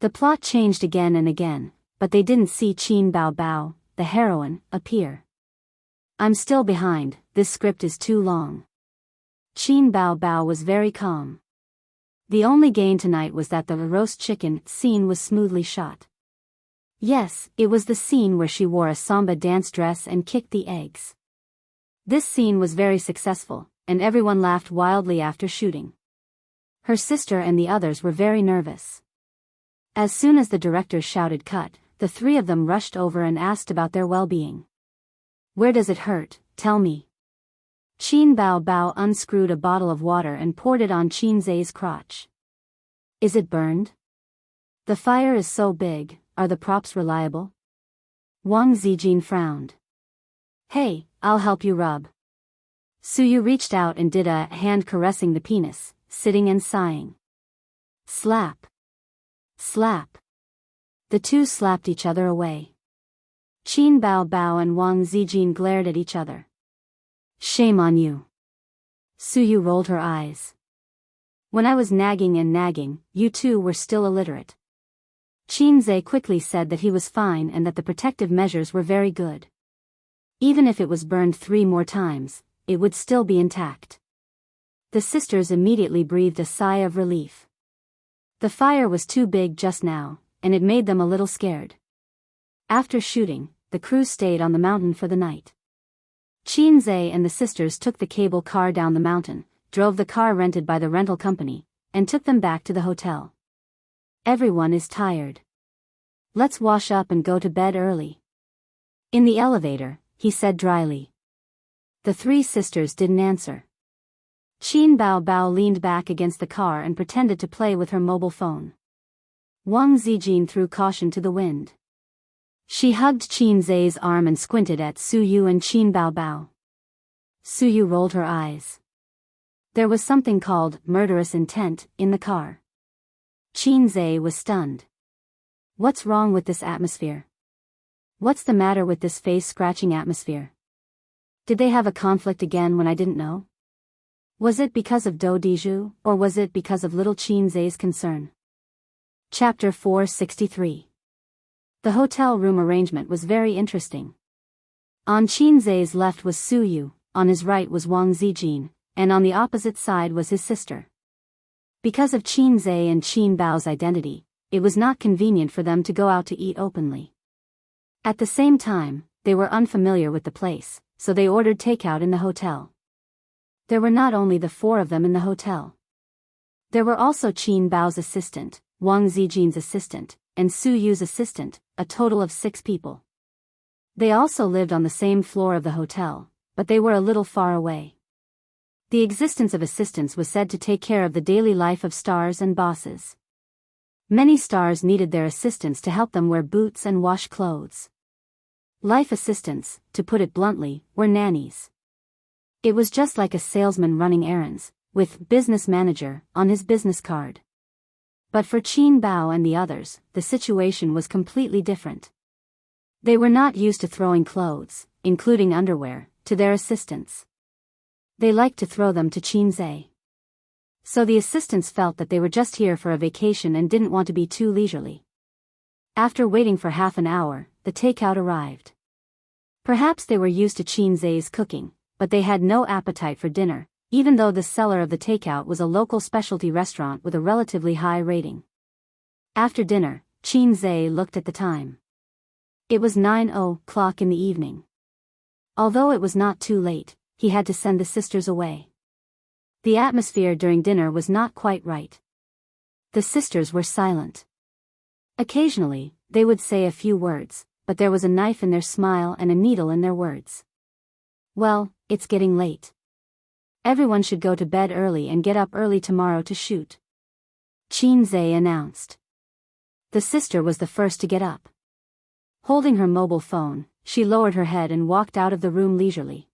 The plot changed again and again, but they didn't see Qin Bao, the heroine, appear. I'm still behind, this script is too long. Qin Bao was very calm. The only gain tonight was that the roast chicken scene was smoothly shot. Yes, it was the scene where she wore a samba dance dress and kicked the eggs. This scene was very successful, and everyone laughed wildly after shooting. Her sister and the others were very nervous. As soon as the director shouted cut, the three of them rushed over and asked about their well-being. Where does it hurt, tell me. Qin Bao unscrewed a bottle of water and poured it on Qin Zai's crotch. Is it burned? The fire is so big, are the props reliable? Wang Zijin frowned. Hey, I'll help you rub. Suyu reached out and did a hand caressing the penis, sitting and sighing. Slap. Slap. The two slapped each other away. Qin Bao and Wang Zijin glared at each other. Shame on you. Suyu rolled her eyes. When I was nagging and nagging, you two were still illiterate. Qin Zai quickly said that he was fine and that the protective measures were very good. Even if it was burned 3 more times, it would still be intact. The sisters immediately breathed a sigh of relief. The fire was too big just now, and it made them a little scared. After shooting, the crew stayed on the mountain for the night. Qin Zai and the sisters took the cable car down the mountain, drove the car rented by the rental company, and took them back to the hotel. Everyone is tired. Let's wash up and go to bed early. In the elevator, he said dryly. The 3 sisters didn't answer. Qin Bao leaned back against the car and pretended to play with her mobile phone. Wang Zijin threw caution to the wind. She hugged Qin Zai's arm and squinted at Suyu and Qin Bao. Suyu rolled her eyes. There was something called murderous intent in the car. Qin Zai was stunned. What's wrong with this atmosphere? What's the matter with this face-scratching atmosphere? Did they have a conflict again when I didn't know? Was it because of Do Diju, or was it because of little Qin Zai's concern? Chapter 463. The hotel room arrangement was very interesting. On Qin Zai's left was Suyu, on his right was Wang Zijin, and on the opposite side was his sister. Because of Qin Zai and Qin Bao's identity, it was not convenient for them to go out to eat openly. At the same time, they were unfamiliar with the place, so they ordered takeout in the hotel. There were not only the 4 of them in the hotel. There were also Qin Bao's assistant, Wang Zijin's assistant, and Suyu's assistant, a total of 6 people. They also lived on the same floor of the hotel, but they were a little far away. The existence of assistants was said to take care of the daily life of stars and bosses. Many stars needed their assistants to help them wear boots and wash clothes. Life assistants, to put it bluntly, were nannies. It was just like a salesman running errands, with business manager on his business card. But for Qin Bao and the others, the situation was completely different. They were not used to throwing clothes, including underwear, to their assistants. They liked to throw them to Qin Zai. So the assistants felt that they were just here for a vacation and didn't want to be too leisurely. After waiting for half an hour, the takeout arrived. Perhaps they were used to Qin Zai's cooking, but they had no appetite for dinner, even though the seller of the takeout was a local specialty restaurant with a relatively high rating. After dinner, Qin Zai looked at the time. It was 9:00 in the evening. Although it was not too late, he had to send the sisters away. The atmosphere during dinner was not quite right. The sisters were silent. Occasionally, they would say a few words, but there was a knife in their smile and a needle in their words. Well, it's getting late. Everyone should go to bed early and get up early tomorrow to shoot. Qin Zai announced. The sister was the first to get up. Holding her mobile phone, she lowered her head and walked out of the room leisurely.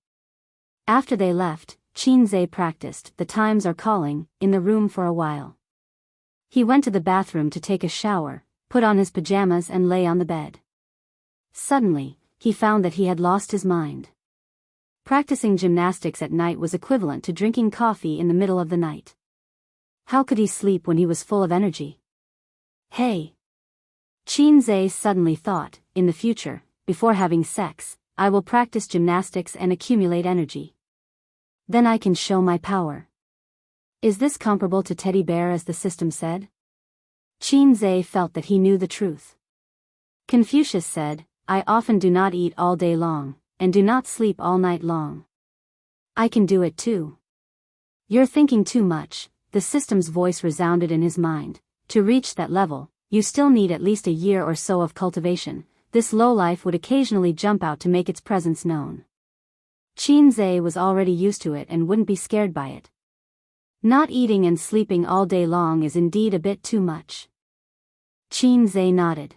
After they left, Qin Zai practiced "The Times Are Calling" in the room for a while. He went to the bathroom to take a shower, put on his pajamas and lay on the bed. Suddenly, he found that he had lost his mind. Practicing gymnastics at night was equivalent to drinking coffee in the middle of the night. How could he sleep when he was full of energy? Hey! Qin Zhe suddenly thought, in the future, before having sex, I will practice gymnastics and accumulate energy. Then I can show my power. Is this comparable to teddy bear as the system said? Qin Zhe felt that he knew the truth. Confucius said, I often do not eat all day long, and do not sleep all night long. I can do it too. You're thinking too much, the system's voice resounded in his mind. To reach that level, you still need at least a year or so of cultivation. This lowlife would occasionally jump out to make its presence known. Qin Zhe was already used to it and wouldn't be scared by it. Not eating and sleeping all day long is indeed a bit too much. Qin Zhe nodded.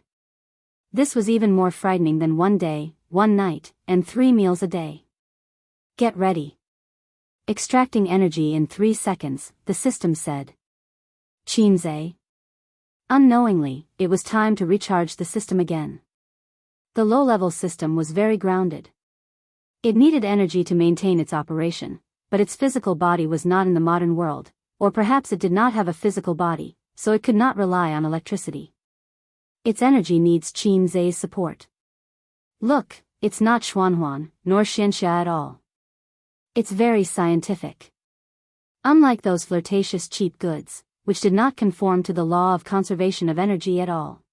This was even more frightening than 1 day, 1 night, and 3 meals a day. Get ready. Extracting energy in 3 seconds, the system said. Qin Zhe. Unknowingly, it was time to recharge the system again. The low-level system was very grounded. It needed energy to maintain its operation, but its physical body was not in the modern world, or perhaps it did not have a physical body, so it could not rely on electricity. Its energy needs Qin Zhe's support. Look, it's not Xuanhuan, nor Xianxia at all. It's very scientific. Unlike those flirtatious cheap goods, which did not conform to the law of conservation of energy at all.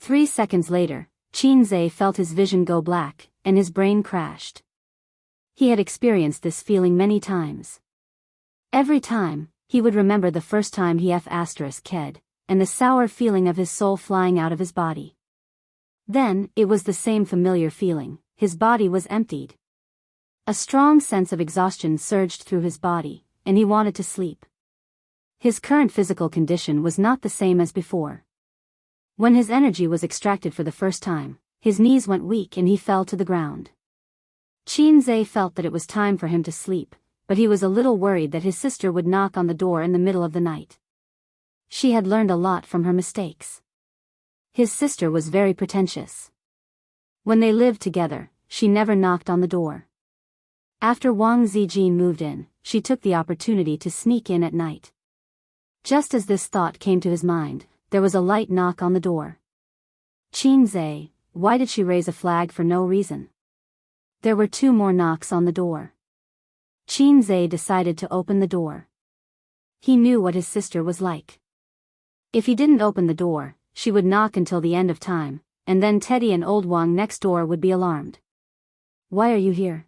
3 seconds later, Qin Zhe felt his vision go black, and his brain crashed. He had experienced this feeling many times. Every time, he would remember the first time he ked, and the sour feeling of his soul flying out of his body. Then, it was the same familiar feeling, his body was emptied. A strong sense of exhaustion surged through his body, and he wanted to sleep. His current physical condition was not the same as before. When his energy was extracted for the first time, his knees went weak and he fell to the ground. Qin Zhe felt that it was time for him to sleep, but he was a little worried that his sister would knock on the door in the middle of the night. She had learned a lot from her mistakes. His sister was very pretentious. When they lived together, she never knocked on the door. After Wang Zijin moved in, she took the opportunity to sneak in at night. Just as this thought came to his mind, there was a light knock on the door. Qin Zhe, why did she raise a flag for no reason? There were 2 more knocks on the door. Qin Zhe decided to open the door. He knew what his sister was like. If he didn't open the door, she would knock until the end of time, and then Teddy and old Wang next door would be alarmed. Why are you here?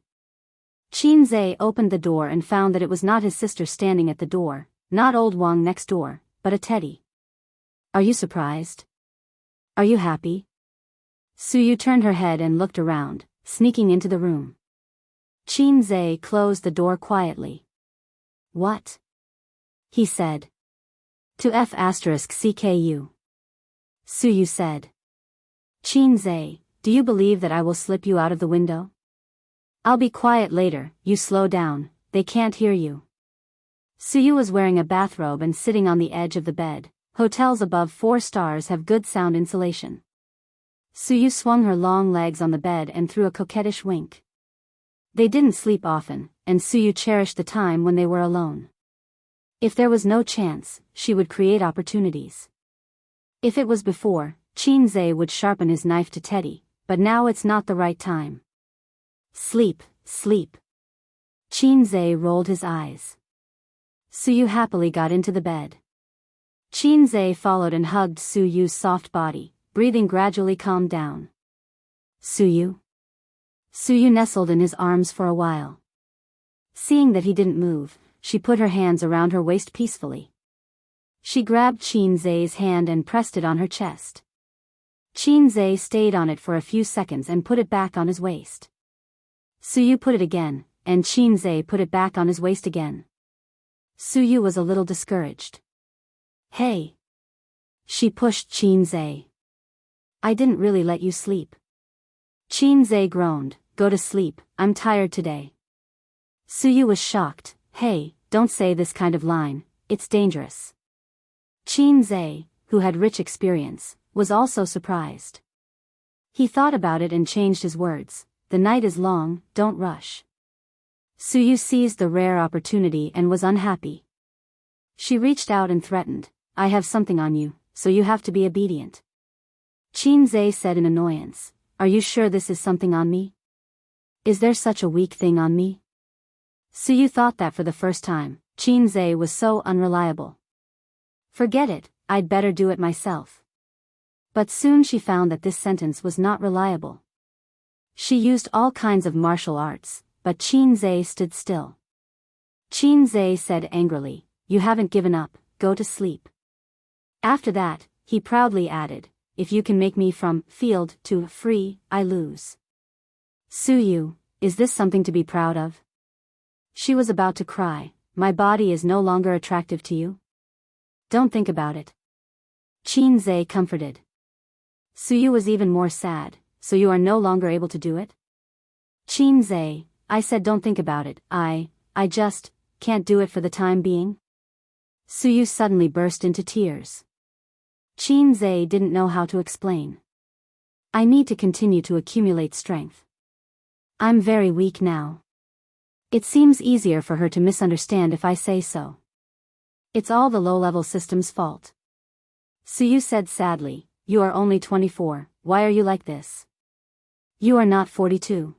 Qin Zhe opened the door and found that it was not his sister standing at the door, not old Wang next door, but a Teddy. Are you surprised? Are you happy? Suyu turned her head and looked around, sneaking into the room. Qin Zhe closed the door quietly. What? He said. To F***CKU. Suyu said. Qin Zhe, do you believe that I will slip you out of the window? I'll be quiet later, you slow down, they can't hear you. Suyu was wearing a bathrobe and sitting on the edge of the bed. Hotels above 4 stars have good sound insulation. Suyu swung her long legs on the bed and threw a coquettish wink. They didn't sleep often, and Suyu cherished the time when they were alone. If there was no chance, she would create opportunities. If it was before, Qin Zhe would sharpen his knife to Teddy, but now it's not the right time. Sleep, sleep. Qin Zhe rolled his eyes. Suyu happily got into the bed. Qin Zhe followed and hugged Suyu's soft body, breathing gradually calmed down. Suyu? Suyu nestled in his arms for a while. Seeing that he didn't move, she put her hands around her waist peacefully. She grabbed Qin Zhe's hand and pressed it on her chest. Qin Zhe stayed on it for a few seconds and put it back on his waist. Suyu put it again, and Qin Zhe put it back on his waist again. Suyu was a little discouraged. Hey! She pushed Qin Zhe. I didn't really let you sleep. Qin Zhe groaned, go to sleep, I'm tired today. Suyu was shocked, hey, don't say this kind of line, it's dangerous. Qin Zhe, who had rich experience, was also surprised. He thought about it and changed his words, the night is long, don't rush. Suyu seized the rare opportunity and was unhappy. She reached out and threatened, I have something on you, so you have to be obedient. Qinzhe said in annoyance, are you sure this is something on me? Is there such a weak thing on me? Suyu thought that for the first time. Qinzhe was so unreliable. Forget it, I'd better do it myself. But soon she found that this sentence was not reliable. She used all kinds of martial arts, but Qinzhe stood still. Qinzhe said angrily, you haven't given up, go to sleep. After that, he proudly added, if you can make me from field to free, I lose. Suyu, is this something to be proud of? She was about to cry, my body is no longer attractive to you? Don't think about it. Qinzhe comforted. Suyu was even more sad, so you are no longer able to do it? Qinzhe, I said don't think about it, I just can't do it for the time being. Suyu suddenly burst into tears. Qinzhe didn't know how to explain. I need to continue to accumulate strength. I'm very weak now. It seems easier for her to misunderstand if I say so. It's all the low-level system's fault. Suyu said sadly, you are only 24, why are you like this? You are not 42.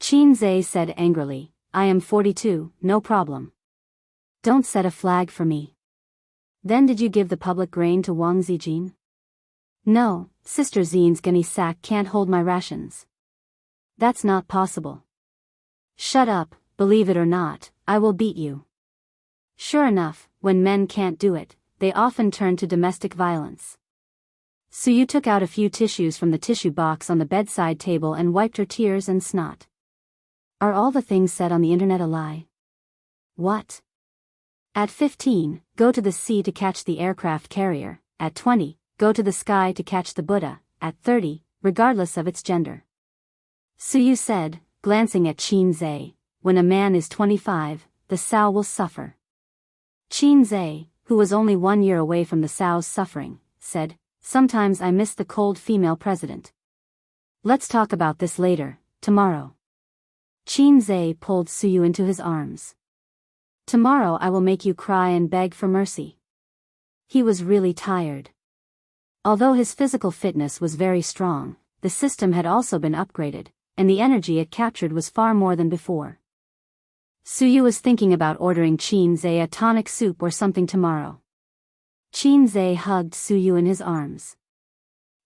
Qinzhe said angrily, I am 42, no problem. Don't set a flag for me. Then did you give the public grain to Wang Zijin? No, Sister Xian's gunny sack can't hold my rations. That's not possible. Shut up, believe it or not, I will beat you. Sure enough, when men can't do it, they often turn to domestic violence. Suyu took out a few tissues from the tissue box on the bedside table and wiped her tears and snot. Are all the things said on the internet a lie? What? At 15, go to the sea to catch the aircraft carrier, at 20, go to the sky to catch the Buddha, at 30, regardless of its gender. Suyu said, glancing at Qinzhe, when a man is 25, the sow will suffer. Qinzhe, who was only 1 year away from the sow's suffering, said, sometimes I miss the cold female president. Let's talk about this later, tomorrow. Qinzhe pulled Suyu into his arms. Tomorrow I will make you cry and beg for mercy. He was really tired. Although his physical fitness was very strong, the system had also been upgraded, and the energy it captured was far more than before. Suyu was thinking about ordering Qinzhe a tonic soup or something tomorrow. Qinzhe hugged Suyu in his arms.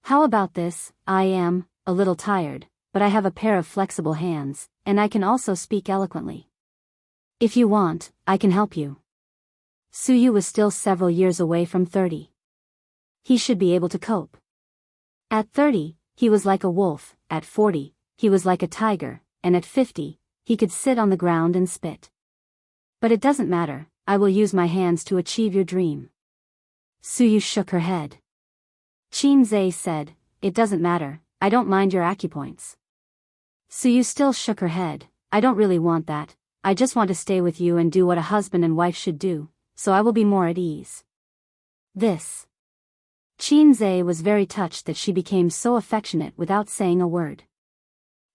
How about this? I am a little tired, but I have a pair of flexible hands, and I can also speak eloquently. If you want, I can help you. Suyu was still several years away from 30. He should be able to cope. At 30, he was like a wolf, at 40, he was like a tiger, and at 50, he could sit on the ground and spit. But it doesn't matter, I will use my hands to achieve your dream. Suyu shook her head. Qinzhe said, it doesn't matter, I don't mind your acupoints. Suyu still shook her head, I don't really want that, I just want to stay with you and do what a husband and wife should do, so I will be more at ease. This. Qinzhe was very touched that she became so affectionate without saying a word.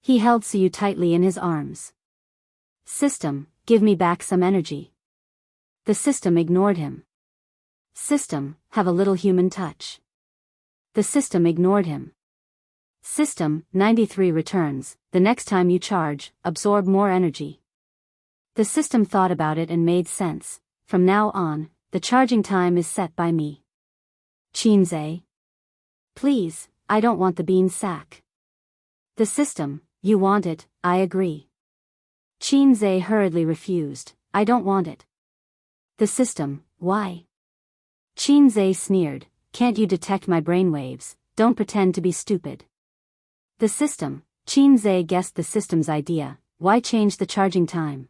He held Suyu tightly in his arms. System, give me back some energy. The system ignored him. System, have a little human touch. The system ignored him. System, 93 returns, the next time you charge, absorb more energy. The system thought about it and made sense. From now on, the charging time is set by me. Qinzhe. Please, I don't want the bean sack. The system, you want it, I agree. Qinzhe hurriedly refused, I don't want it. The system, why? Qinzhe sneered, can't you detect my brainwaves, don't pretend to be stupid. The system, Qinzhe guessed the system's idea, why change the charging time?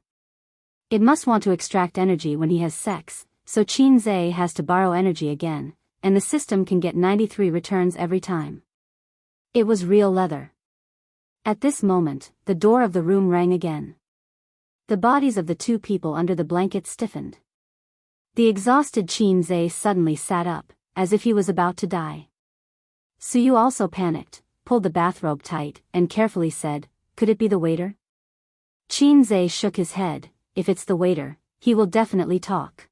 It must want to extract energy when he has sex, so Qinzhe has to borrow energy again, and the system can get 93 returns every time. It was real leather. At this moment, the door of the room rang again. The bodies of the two people under the blanket stiffened. The exhausted Qinzhe suddenly sat up, as if he was about to die. Suyu also panicked, pulled the bathrobe tight, and carefully said, could it be the waiter? Qin Zhe shook his head. If it's the waiter, he will definitely talk.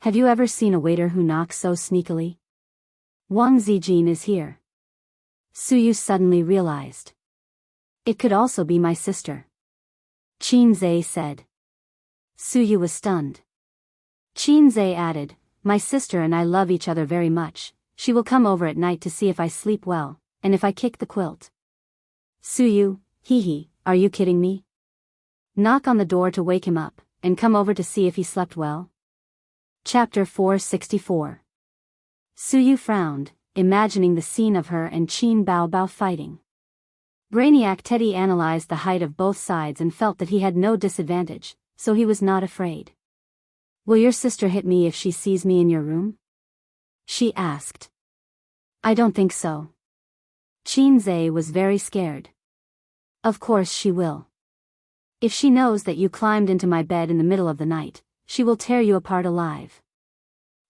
Have you ever seen a waiter who knocks so sneakily? Wang Zijin is here. Suyu suddenly realized. It could also be my sister. Qin Zhe said. Suyu was stunned. Qin Zhe added, my sister and I love each other very much. She will come over at night to see if I sleep well, and if I kick the quilt. Suyu, hee, are you kidding me? Knock on the door to wake him up, and come over to see if he slept well? Chapter 464. Suyu frowned, imagining the scene of her and Qin Baobao fighting. Brainiac Teddy analyzed the height of both sides and felt that he had no disadvantage, so he was not afraid. Will your sister hit me if she sees me in your room? She asked. I don't think so. Qin Zhe was very scared. Of course she will. If she knows that you climbed into my bed in the middle of the night, she will tear you apart alive.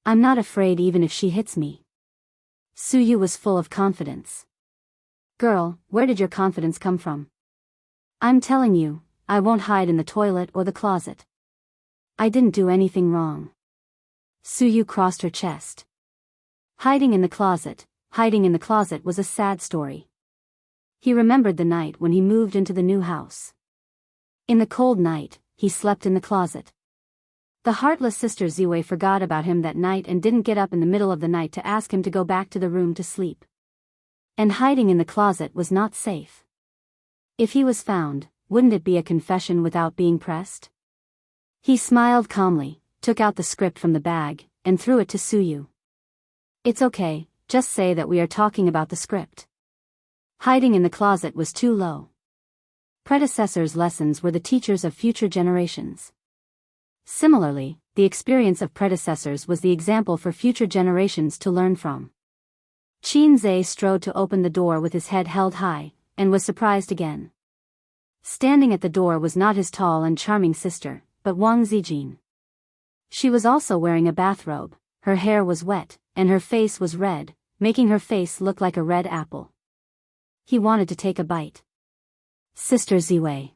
I'm not afraid even if she hits me. Suyu was full of confidence. Girl, where did your confidence come from? I'm telling you, I won't hide in the toilet or the closet. I didn't do anything wrong. Suyu crossed her chest. Hiding in the closet was a sad story. He remembered the night when he moved into the new house. In the cold night, he slept in the closet. The heartless sister Ziwei forgot about him that night and didn't get up in the middle of the night to ask him to go back to the room to sleep. And hiding in the closet was not safe. If he was found, wouldn't it be a confession without being pressed? He smiled calmly, took out the script from the bag, and threw it to Suyu. It's okay, just say that we are talking about the script. Hiding in the closet was too low. Predecessors' lessons were the teachers of future generations. Similarly, the experience of predecessors was the example for future generations to learn from. Qin Zhe strode to open the door with his head held high, and was surprised again. Standing at the door was not his tall and charming sister, but Wang Zijin. She was also wearing a bathrobe, her hair was wet, and her face was red, making her face look like a red apple. He wanted to take a bite. Sister Ziwei.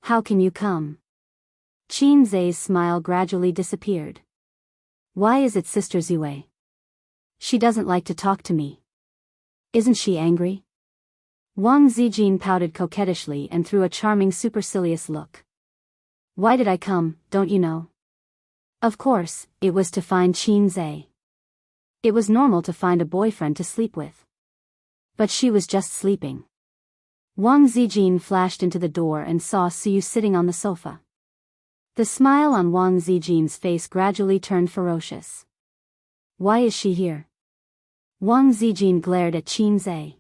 How can you come? Qin Zhe's smile gradually disappeared. Why is it Sister Ziwei? She doesn't like to talk to me. Isn't she angry? Wang Zijin pouted coquettishly and threw a charming supercilious look. Why did I come, don't you know? Of course, it was to find Qin Zhe. It was normal to find a boyfriend to sleep with. But she was just sleeping. Wang Zijin flashed into the door and saw Suyu sitting on the sofa. The smile on Wang Zijin's face gradually turned ferocious. Why is she here? Wang Zijin glared at Qin Zhe.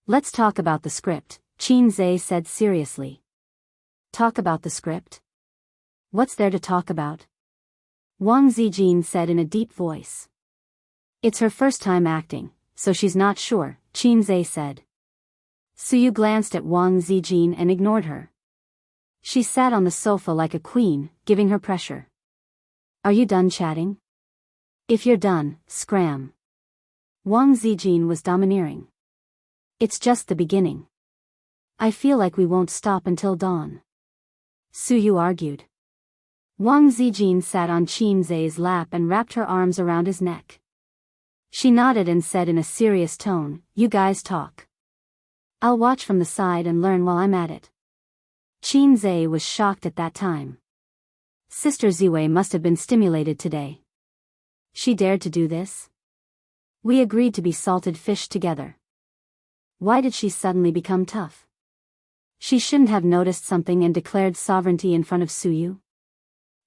Let's talk about the script, Qin Zhe said seriously. Talk about the script? What's there to talk about? Wang Zijin said in a deep voice. It's her first time acting, so she's not sure, Qin Zhe said. Suyu glanced at Wang Zijin and ignored her. She sat on the sofa like a queen, giving her pressure. Are you done chatting? If you're done, scram. Wang Zijin was domineering. It's just the beginning. I feel like we won't stop until dawn. Suyu argued. Wang Zijin sat on Qin Zhe's lap and wrapped her arms around his neck. She nodded and said in a serious tone, You guys talk. I'll watch from the side and learn while I'm at it. Qin Zhe was shocked at that time. Sister Ziwei must have been stimulated today. She dared to do this? We agreed to be salted fish together. Why did she suddenly become tough? She shouldn't have noticed something and declared sovereignty in front of Suyu.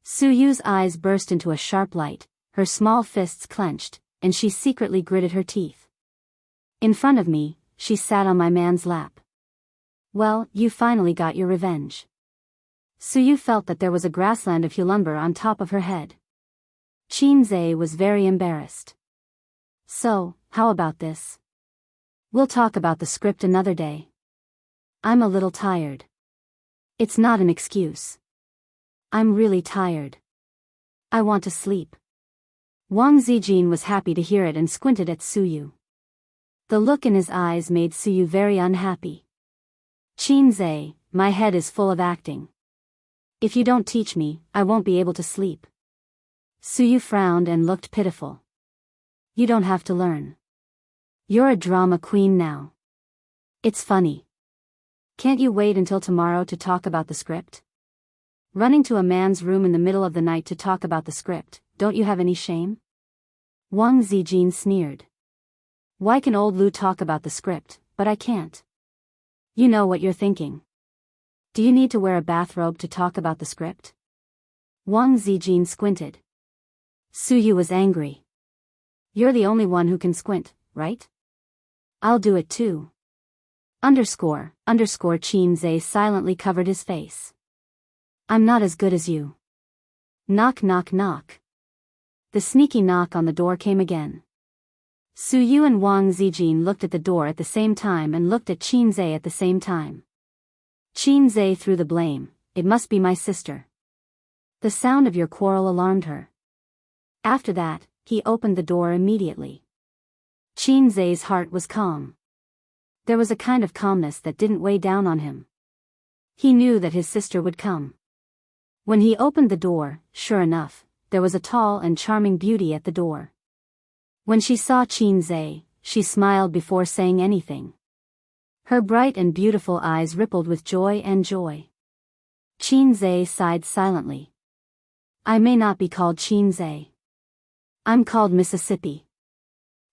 Suyu's eyes burst into a sharp light, her small fists clenched, and she secretly gritted her teeth. In front of me, she sat on my man's lap. Well, you finally got your revenge. Suyu felt that there was a grassland of hulumber on top of her head. Qin Zhe was very embarrassed. So, how about this? We'll talk about the script another day. I'm a little tired. It's not an excuse. I'm really tired. I want to sleep. Wang Zijin was happy to hear it and squinted at Suyu. The look in his eyes made Suyu very unhappy. Qin Zhe, my head is full of acting. If you don't teach me, I won't be able to sleep. Suyu frowned and looked pitiful. You don't have to learn. You're a drama queen now. It's funny. Can't you wait until tomorrow to talk about the script? Running to a man's room in the middle of the night to talk about the script, don't you have any shame? Wang Zijin sneered. Why can old Lu talk about the script, but I can't? You know what you're thinking. Do you need to wear a bathrobe to talk about the script? Wang Zijin squinted. Suyu was angry. You're the only one who can squint, right? I'll do it too. Qin Zhe silently covered his face. I'm not as good as you. Knock knock knock. The sneaky knock on the door came again. Suyu and Wang Zijin looked at the door at the same time and looked at Qin Zhe at the same time. Qin Zhe threw the blame. It must be my sister. The sound of your quarrel alarmed her. After that, he opened the door immediately. Qin Zhe's heart was calm. There was a kind of calmness that didn't weigh down on him. He knew that his sister would come. When he opened the door, sure enough, there was a tall and charming beauty at the door. When she saw Qin Zhe, she smiled before saying anything. Her bright and beautiful eyes rippled with joy and joy. Qin Zhe sighed silently. I may not be called Qin Zhe. I'm called Mississippi.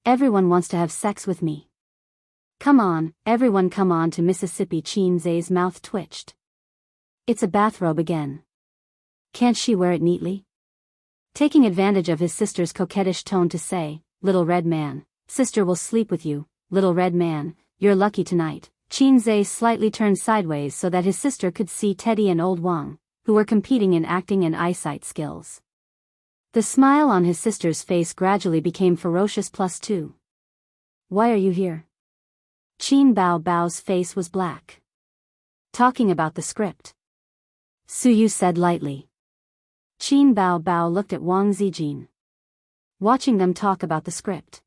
Everyone wants to have sex with me. Come on, everyone come on to Mississippi. Qin Zhe's mouth twitched. It's a bathrobe again. Can't she wear it neatly? Taking advantage of his sister's coquettish tone to say, Little red man, sister will sleep with you, little red man, you're lucky tonight. Qin Zhe slightly turned sideways so that his sister could see Teddy and old Wang, who were competing in acting and eyesight skills. The smile on his sister's face gradually became ferocious +2. Why are you here? Qin Bao's face was black. Talking about the script. Suyu said lightly. Qin Bao looked at Wang Zijin. Watching them talk about the script.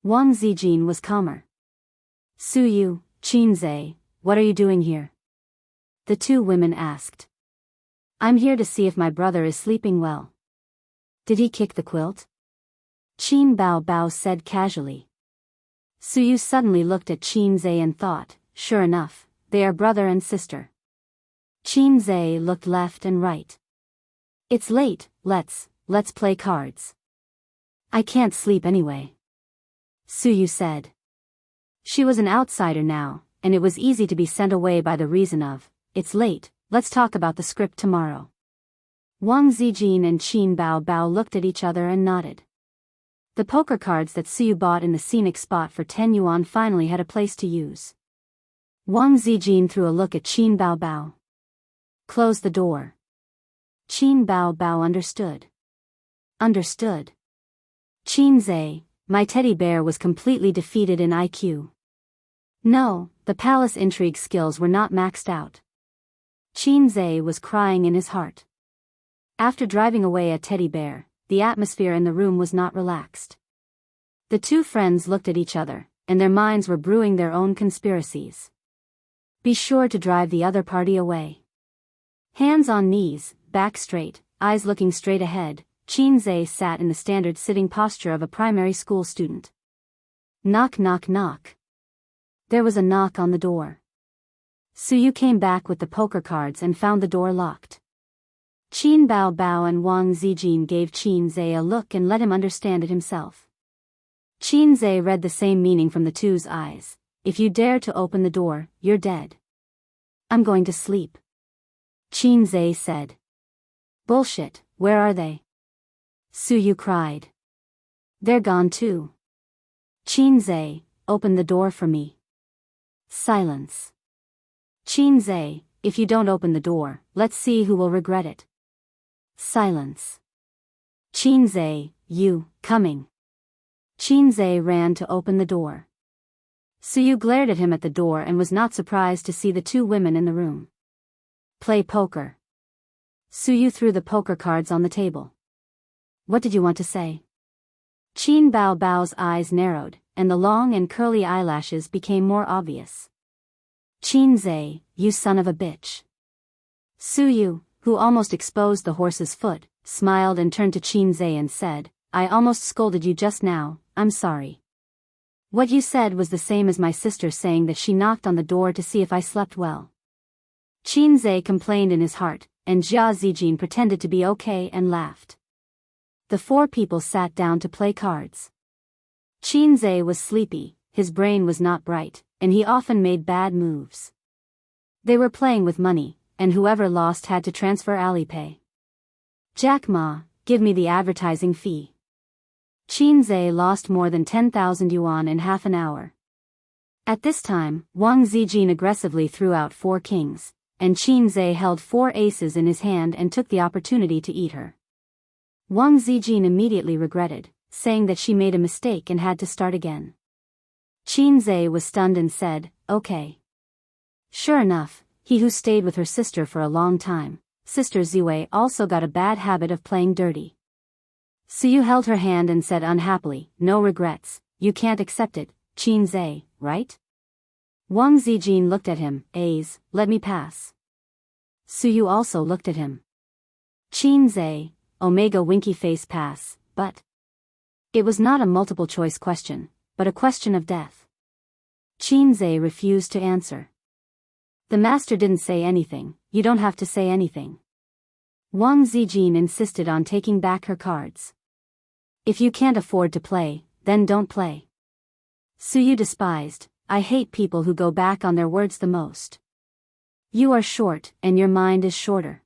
Wang Zijin was calmer. Suyu, Qin Zhe, what are you doing here? The two women asked. I'm here to see if my brother is sleeping well. Did he kick the quilt? Qin Bao said casually. Suyu suddenly looked at Qin Zhe and thought, sure enough, they are brother and sister. Qin Zhe looked left and right. It's late, let's play cards. I can't sleep anyway. Suyu said. She was an outsider now, and it was easy to be sent away by the reason of, it's late, let's talk about the script tomorrow. Wang Zijin and Qin Bao looked at each other and nodded. The poker cards that Suyu bought in the scenic spot for 10 yuan finally had a place to use. Wang Zijin threw a look at Qin Bao. Close the door. Qin Bao understood. Understood. Qin Zhe, my teddy bear was completely defeated in IQ. No, the palace intrigue skills were not maxed out. Qin Zhe was crying in his heart. After driving away a teddy bear, the atmosphere in the room was not relaxed. The two friends looked at each other, and their minds were brewing their own conspiracies. Be sure to drive the other party away. Hands on knees, back straight, eyes looking straight ahead, Qin Zhe sat in the standard sitting posture of a primary school student. Knock knock knock. There was a knock on the door. Suyu came back with the poker cards and found the door locked. Qin Bao and Wang Zijin gave Qin Zhe a look and let him understand it himself. Qin Zhe read the same meaning from the two's eyes. If you dare to open the door, you're dead. I'm going to sleep. Qin Zhe said. Bullshit, where are they? Suyu cried. They're gone too. Qin Zhe, open the door for me. Silence. Qin Zhe, if you don't open the door, let's see who will regret it. Silence. Qin Zhe, you, coming. Qin Zhe ran to open the door. Suyu glared at him at the door and was not surprised to see the two women in the room. Play poker. Suyu threw the poker cards on the table. What did you want to say? Qin Bao's eyes narrowed, and the long and curly eyelashes became more obvious. Qinzai, you son of a bitch. Suyu, who almost exposed the horse's foot, smiled and turned to Qinzai and said, I almost scolded you just now, I'm sorry. What you said was the same as my sister saying that she knocked on the door to see if I slept well. Qinzai complained in his heart, and Jia Zijin pretended to be okay and laughed. The four people sat down to play cards. Qinzai was sleepy, his brain was not bright, and he often made bad moves. They were playing with money, and whoever lost had to transfer Alipay. Jack Ma, give me the advertising fee. Qinzai lost more than 10,000 yuan in half an hour. At this time, Wang Zijin aggressively threw out 4 kings, and Qinzai held 4 aces in his hand and took the opportunity to eat her. Wang Zijin immediately regretted, saying that she made a mistake and had to start again. Qinzai was stunned and said, okay. Sure enough, he who stayed with her sister for a long time, Sister Ziwei, also got a bad habit of playing dirty. Suyu held her hand and said unhappily, no regrets, you can't accept it, Qinzai, right? Wang Zijin looked at him, A's, let me pass. Suyu also looked at him. Qinzai, Omega winky face pass, but... It was not a multiple choice question, but a question of death. Qinzai refused to answer. The master didn't say anything, you don't have to say anything. Wang Zijin insisted on taking back her cards. If you can't afford to play, then don't play. Suyu despised, I hate people who go back on their words the most. You are short, and your mind is shorter.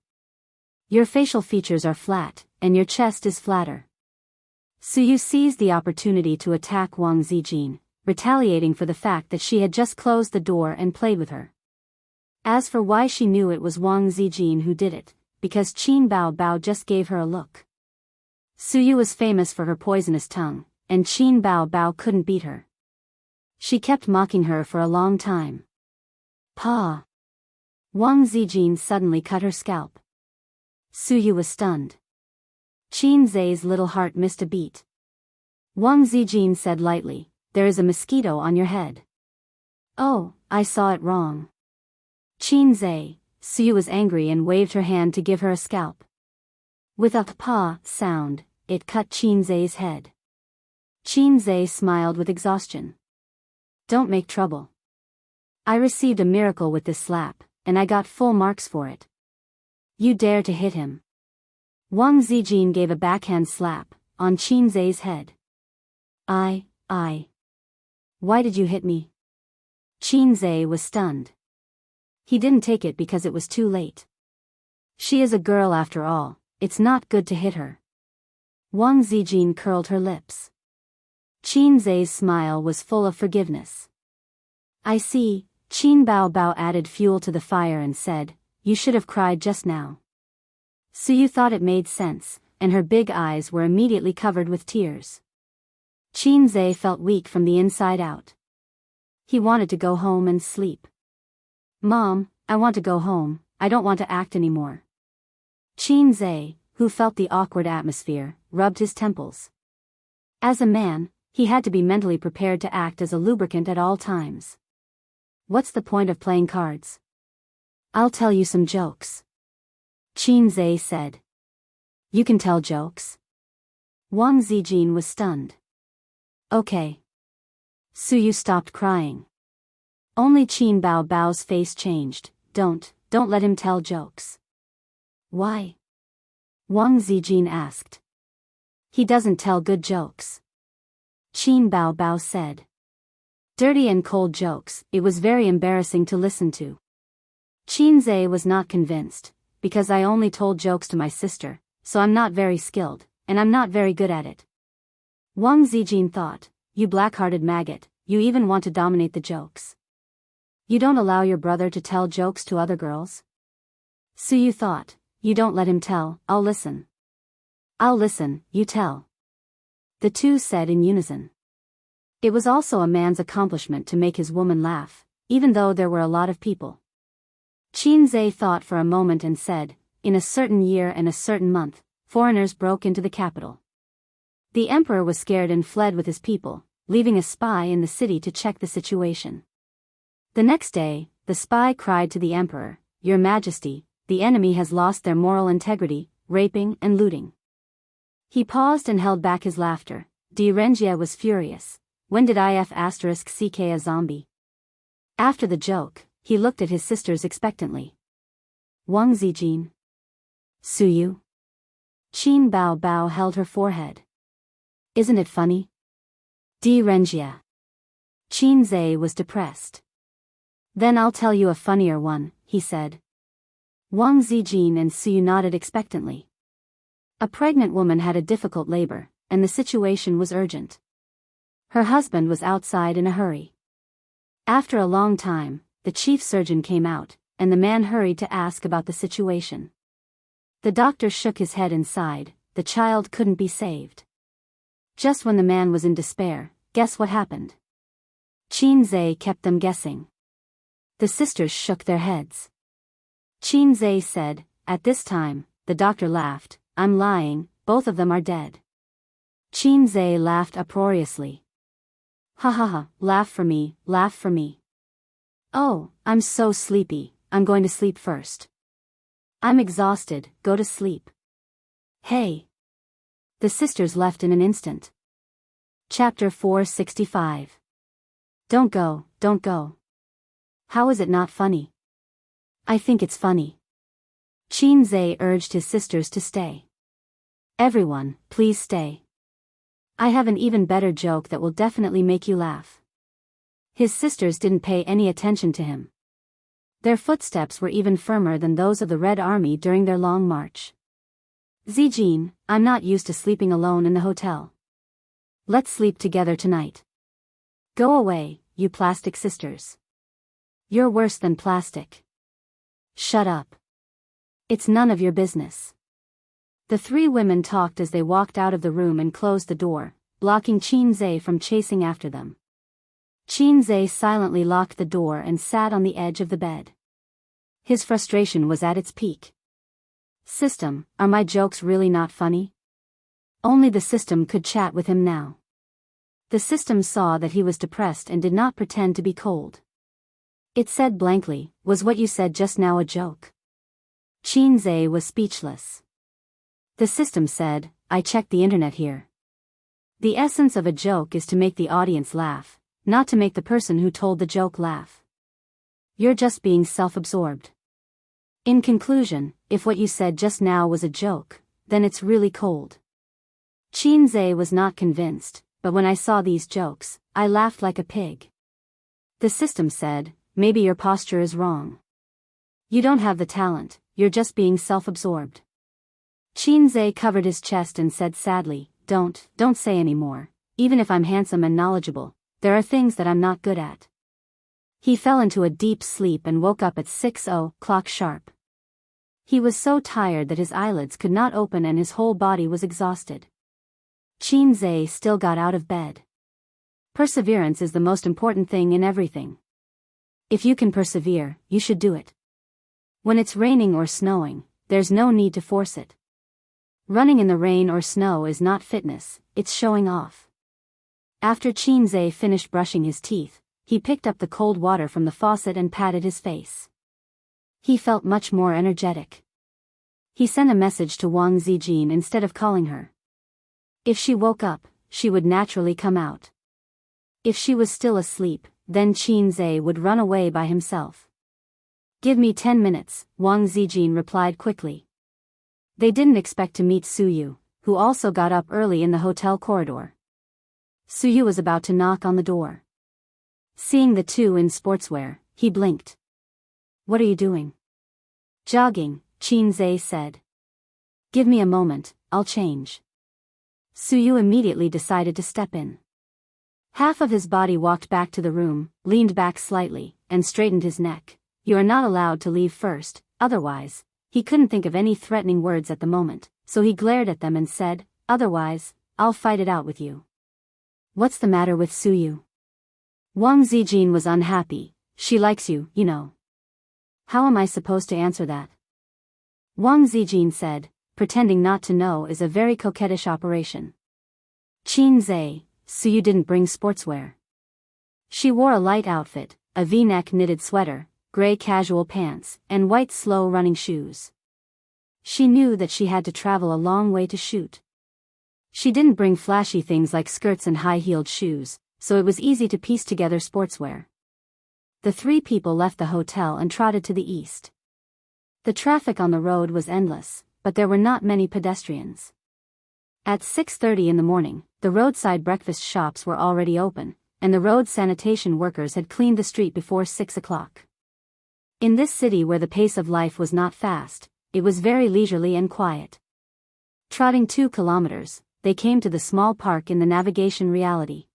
Your facial features are flat, and your chest is flatter. Suyu seized the opportunity to attack Wang Zijin, retaliating for the fact that she had just closed the door and played with her. As for why she knew it was Wang Zijin who did it, because Qin Bao Bao just gave her a look. Suyu was famous for her poisonous tongue, and Qin Bao Bao couldn't beat her. She kept mocking her for a long time. Pa! Wang Zijin suddenly cut her scalp. Suyu was stunned. Qinzai's little heart missed a beat. Wang Zijin said lightly, there is a mosquito on your head. Oh, I saw it wrong. Qinzai, Suyu was angry and waved her hand to give her a scalp. With a pa sound, it cut Qinzai's head. Qinzai smiled with exhaustion. Don't make trouble. I received a miracle with this slap, and I got full marks for it. You dare to hit him. Wang Zijin gave a backhand slap on Qinzai's head. I. Why did you hit me? Qinzai was stunned. He didn't take it because it was too late. She is a girl after all, it's not good to hit her. Wang Zijin curled her lips. Qinzai's smile was full of forgiveness. I see, Qin Bao Bao added fuel to the fire and said, you should have cried just now. Suyu thought it made sense, and her big eyes were immediately covered with tears. Qinzai felt weak from the inside out. He wanted to go home and sleep. Mom, I want to go home, I don't want to act anymore. Qinzai, who felt the awkward atmosphere, rubbed his temples. As a man, he had to be mentally prepared to act as a lubricant at all times. What's the point of playing cards? I'll tell you some jokes. Qinzai said. You can tell jokes? Wang Zijin was stunned. Okay. Suyu stopped crying. Only Qin Bao Bao's face changed. Don't let him tell jokes. Why? Wang Zijin asked. He doesn't tell good jokes. Qin Bao Bao said. Dirty and cold jokes, it was very embarrassing to listen to. Qinzai was not convinced, because I only told jokes to my sister, so I'm not very skilled, and I'm not very good at it. Wang Zijin thought, you black-hearted maggot, you even want to dominate the jokes. You don't allow your brother to tell jokes to other girls? Suyu thought, you don't let him tell, I'll listen. I'll listen, you tell. The two said in unison. It was also a man's accomplishment to make his woman laugh, even though there were a lot of people. Qinzai thought for a moment and said, in a certain year and a certain month, foreigners broke into the capital. The emperor was scared and fled with his people, leaving a spy in the city to check the situation. The next day, the spy cried to the emperor, "Your Majesty, the enemy has lost their moral integrity, raping and looting." He paused and held back his laughter. Renjie was furious. When did IF***ck a zombie? After the joke, he looked at his sisters expectantly. Wang Zijin. Suyu. Qin Bao Bao held her forehead. Isn't it funny? Renjie. Qin Zhe was depressed. Then I'll tell you a funnier one, he said. Wang Zijin and Suyu nodded expectantly. A pregnant woman had a difficult labor, and the situation was urgent. Her husband was outside in a hurry. After a long time, the chief surgeon came out, and the man hurried to ask about the situation. The doctor shook his head and sighed. The child couldn't be saved. Just when the man was in despair, guess what happened? Qin Zhe kept them guessing. The sisters shook their heads. Qin Zhe said, "At this time," the doctor laughed, "I'm lying, both of them are dead." Qin Zhe laughed uproariously. "Ha ha ha, laugh for me, laugh for me. Oh, I'm so sleepy, I'm going to sleep first. I'm exhausted, go to sleep." Hey! The sisters left in an instant. Chapter 465. Don't go, don't go. How is it not funny? I think it's funny. Qin Zhe urged his sisters to stay. Everyone, please stay. I have an even better joke that will definitely make you laugh. His sisters didn't pay any attention to him. Their footsteps were even firmer than those of the Red Army during their long march. Zijin, I'm not used to sleeping alone in the hotel. Let's sleep together tonight. Go away, you plastic sisters. You're worse than plastic. Shut up. It's none of your business. The three women talked as they walked out of the room and closed the door, blocking Qin Zhe from chasing after them. Qin Zhe silently locked the door and sat on the edge of the bed. His frustration was at its peak. System, are my jokes really not funny? Only the system could chat with him now. The system saw that he was depressed and did not pretend to be cold. It said blankly, "Was what you said just now a joke?" Qin Zhe was speechless. The system said, "I checked the internet here. The essence of a joke is to make the audience laugh, not to make the person who told the joke laugh. You're just being self-absorbed. In conclusion, if what you said just now was a joke, then it's really cold." Qin Zhe was not convinced, but when I saw these jokes, I laughed like a pig. The system said, "Maybe your posture is wrong. You don't have the talent, you're just being self-absorbed." Qin Zhe covered his chest and said sadly, Don't say any more. Even if I'm handsome and knowledgeable, there are things that I'm not good at." He fell into a deep sleep and woke up at 6:00 sharp. He was so tired that his eyelids could not open and his whole body was exhausted. Qin Zhe still got out of bed. Perseverance is the most important thing in everything. If you can persevere, you should do it. When it's raining or snowing, there's no need to force it. Running in the rain or snow is not fitness, it's showing off. After Qin Zhe finished brushing his teeth, he picked up the cold water from the faucet and patted his face. He felt much more energetic. He sent a message to Wang Zijin instead of calling her. If she woke up, she would naturally come out. If she was still asleep, then Qin Zhe would run away by himself. "Give me 10 minutes, Wang Zijin replied quickly. They didn't expect to meet Suyu, who also got up early in the hotel corridor. Suyu was about to knock on the door. Seeing the two in sportswear, he blinked. "What are you doing?" "Jogging," Qin Zhe said. "Give me a moment, I'll change." Suyu immediately decided to step in. Half of his body walked back to the room, leaned back slightly, and straightened his neck. "You are not allowed to leave first, otherwise." He couldn't think of any threatening words at the moment, so he glared at them and said, "Otherwise, I'll fight it out with you." "What's the matter with Suyu?" Wang Zijin was unhappy. "She likes you, you know." "How am I supposed to answer that?" Wang Zijin said, "Pretending not to know is a very coquettish operation." Qin Zhe, Suyu didn't bring sportswear. She wore a light outfit, a V-neck knitted sweater, gray casual pants, and white slow-running shoes. She knew that she had to travel a long way to shoot. She didn't bring flashy things like skirts and high-heeled shoes, so it was easy to piece together sportswear. The three people left the hotel and trotted to the east. The traffic on the road was endless, but there were not many pedestrians. At 6:30 in the morning, the roadside breakfast shops were already open, and the road sanitation workers had cleaned the street before 6 o'clock. In this city where the pace of life was not fast, it was very leisurely and quiet. Trotting 2 kilometers, they came to the small park in the navigation reality.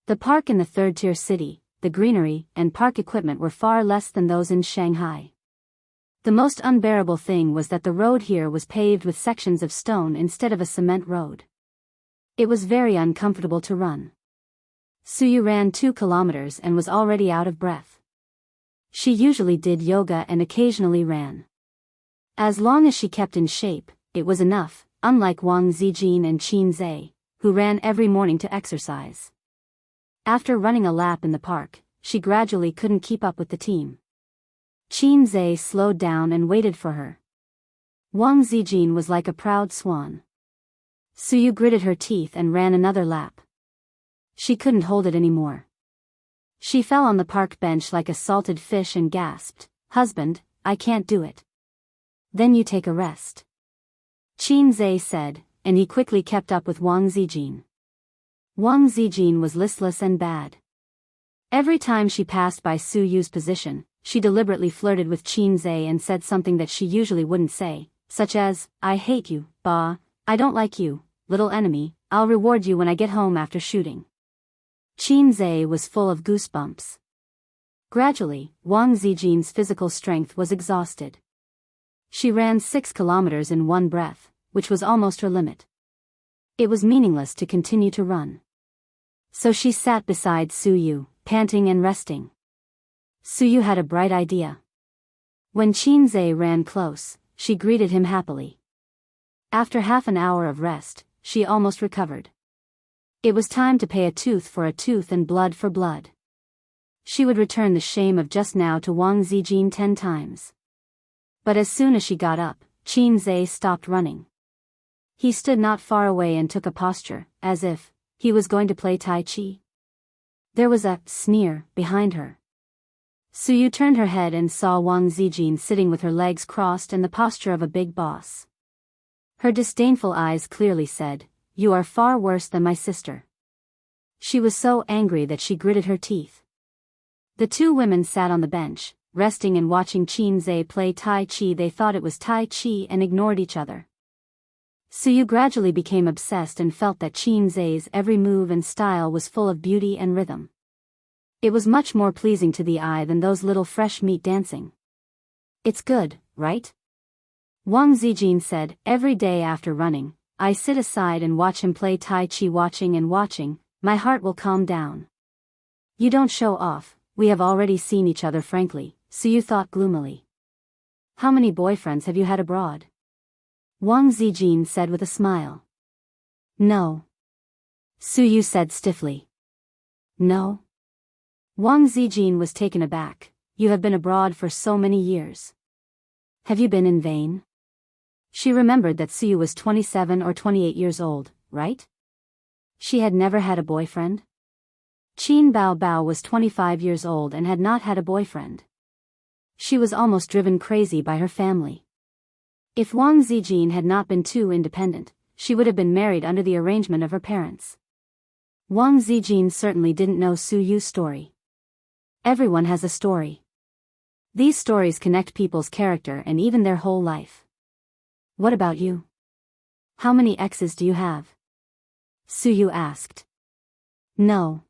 The park in the third-tier city, the greenery and park equipment were far less than those in Shanghai. The most unbearable thing was that the road here was paved with sections of stone instead of a cement road. It was very uncomfortable to run. Suyu ran 2 kilometers and was already out of breath. She usually did yoga and occasionally ran. As long as she kept in shape, it was enough, unlike Wang Zijin and Qin Zhe, who ran every morning to exercise. After running a lap in the park, she gradually couldn't keep up with the team. Qin Zhe slowed down and waited for her. Wang Zijin was like a proud swan. Suyu gritted her teeth and ran another lap. She couldn't hold it anymore. She fell on the park bench like a salted fish and gasped, "Husband, I can't do it." "Then you take a rest," Qin Zhe said, and he quickly kept up with Wang Zijin. Wang Zijin was listless and bad. Every time she passed by Suyu's position, she deliberately flirted with Qin Zhe and said something that she usually wouldn't say, such as, "I hate you, Ba, I don't like you, little enemy, I'll reward you when I get home after shooting." Qin Zhe was full of goosebumps. Gradually, Wang Zijin's physical strength was exhausted. She ran 6 kilometers in one breath, which was almost her limit. It was meaningless to continue to run. So she sat beside Suyu, panting and resting. Suyu had a bright idea. When Qin Zhe ran close, she greeted him happily. After half an hour of rest, she almost recovered. It was time to pay a tooth for a tooth and blood for blood. She would return the shame of just now to Wang Zijin 10 times. But as soon as she got up, Qin Zhe stopped running. He stood not far away and took a posture, as if he was going to play Tai Chi. There was a sneer behind her. Suyu turned her head and saw Wang Zijin sitting with her legs crossed and the posture of a big boss. Her disdainful eyes clearly said, "You are far worse than my sister." She was so angry that she gritted her teeth. The two women sat on the bench, resting and watching Qin Zhe play Tai Chi. They thought it was Tai Chi and ignored each other. Suyu gradually became obsessed and felt that Qin Zhe's every move and style was full of beauty and rhythm. It was much more pleasing to the eye than those little fresh meat dancing. "It's good, right?" Wang Zijin said. "Every day after running, I sit aside and watch him play Tai Chi. Watching and watching, my heart will calm down." "You don't show off, we have already seen each other frankly," Suyu thought gloomily. "How many boyfriends have you had abroad?" Wang Zijin said with a smile. "No." Suyu said stiffly. "No?" Wang Zijin was taken aback. "You have been abroad for so many years. Have you been in vain?" She remembered that Suyu was 27 or 28 years old, right? She had never had a boyfriend? Qin Bao was 25 years old and had not had a boyfriend. She was almost driven crazy by her family. If Wang Zijin had not been too independent, she would have been married under the arrangement of her parents. Wang Zijin certainly didn't know Suyu's story. Everyone has a story. These stories connect people's character and even their whole life. "What about you? How many exes do you have?" Suyu asked. "No."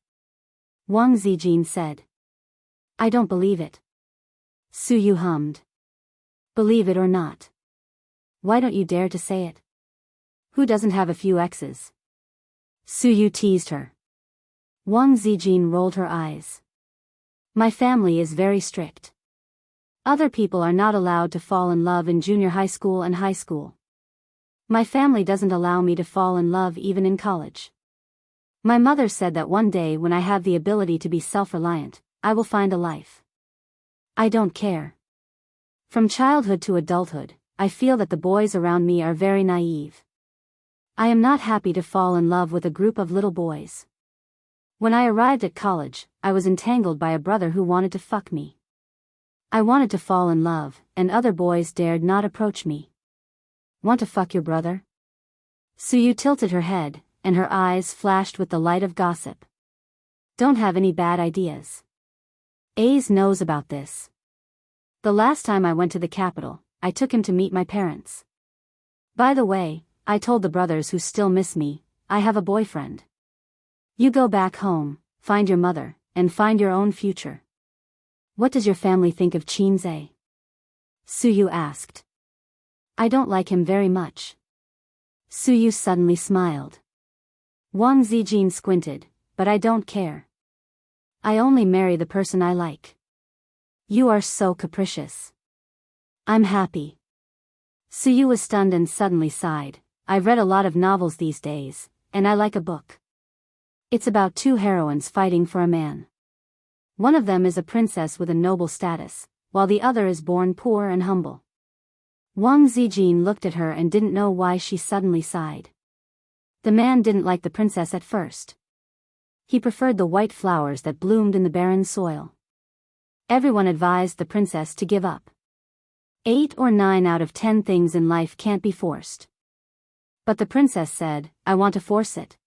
Wang Zijin said. "I don't believe it." Suyu hummed. "Believe it or not. Why don't you dare to say it? Who doesn't have a few exes?" Suyu teased her. Wang Zijin rolled her eyes. "My family is very strict. Other people are not allowed to fall in love in junior high school and high school. My family doesn't allow me to fall in love even in college. My mother said that one day when I have the ability to be self-reliant, I will find a life. I don't care. From childhood to adulthood, I feel that the boys around me are very naive. I am not happy to fall in love with a group of little boys. When I arrived at college, I was entangled by a brother who wanted to fuck me. I wanted to fall in love, and other boys dared not approach me. Want to fuck your brother? Suyu tilted her head, and her eyes flashed with the light of gossip. Don't have any bad ideas. Ace knows about this. The last time I went to the capital, I took him to meet my parents. By the way, I told the brothers who still miss me, I have a boyfriend. You go back home, find your mother, and find your own future. What does your family think of Qinze? Suyu asked. I don't like him very much. Suyu suddenly smiled. Wang Zijin squinted, but I don't care. I only marry the person I like. You are so capricious. I'm happy. Suyu was stunned and suddenly sighed. I've read a lot of novels these days, and I like a book. It's about two heroines fighting for a man. One of them is a princess with a noble status, while the other is born poor and humble. Wang Zijin looked at her and didn't know why she suddenly sighed. The man didn't like the princess at first. He preferred the white flowers that bloomed in the barren soil. Everyone advised the princess to give up. 8 or 9 out of 10 things in life can't be forced. But the princess said, I want to force it.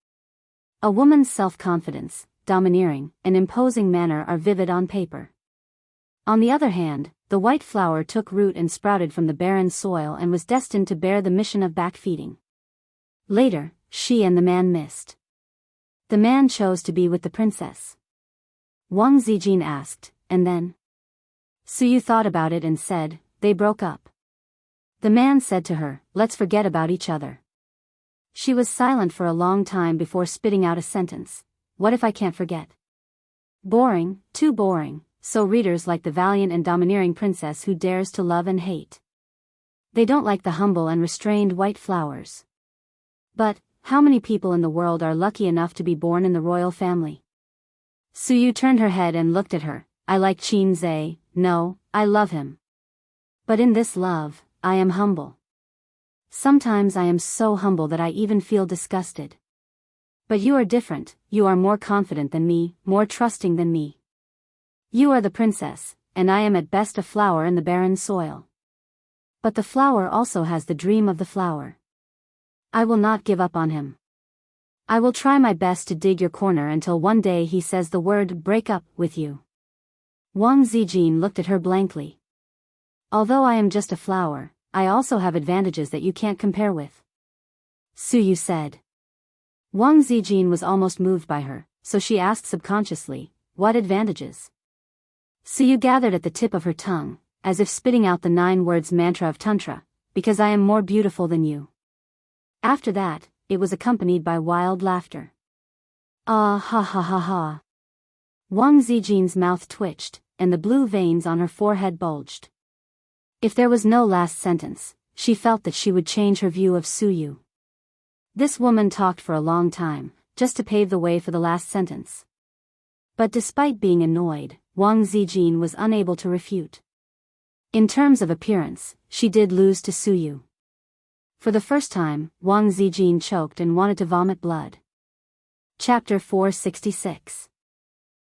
A woman's self-confidence, domineering, and imposing manner are vivid on paper. On the other hand, the white flower took root and sprouted from the barren soil and was destined to bear the mission of backfeeding. Later, she and the man missed. The man chose to be with the princess. Wang Zijin asked, and then? Suyu thought about it and said, they broke up. The man said to her, let's forget about each other. She was silent for a long time before spitting out a sentence. What if I can't forget? Boring, too boring, so readers like the valiant and domineering princess who dares to love and hate. They don't like the humble and restrained white flowers. But, how many people in the world are lucky enough to be born in the royal family? Suyu turned her head and looked at her. I like Qinze, no, I love him. But in this love, I am humble. Sometimes I am so humble that I even feel disgusted. But you are different, you are more confident than me, more trusting than me. You are the princess, and I am at best a flower in the barren soil. But the flower also has the dream of the flower. I will not give up on him. I will try my best to dig your corner until one day he says the word break up with you. Wang Zijin looked at her blankly. Although I am just a flower, I also have advantages that you can't compare with. Suyu said. Wang Zijin was almost moved by her, so she asked subconsciously, what advantages? Suyu gathered at the tip of her tongue, as if spitting out the 9 words mantra of Tantra, because I am more beautiful than you. After that, it was accompanied by wild laughter. Ah ha ha ha ha. Wang Zijin's mouth twitched, and the blue veins on her forehead bulged. If there was no last sentence, she felt that she would change her view of Suyu. This woman talked for a long time, just to pave the way for the last sentence. But despite being annoyed, Wang Zijin was unable to refute. In terms of appearance, she did lose to Suyu. For the first time, Wang Zijin choked and wanted to vomit blood. Chapter 466.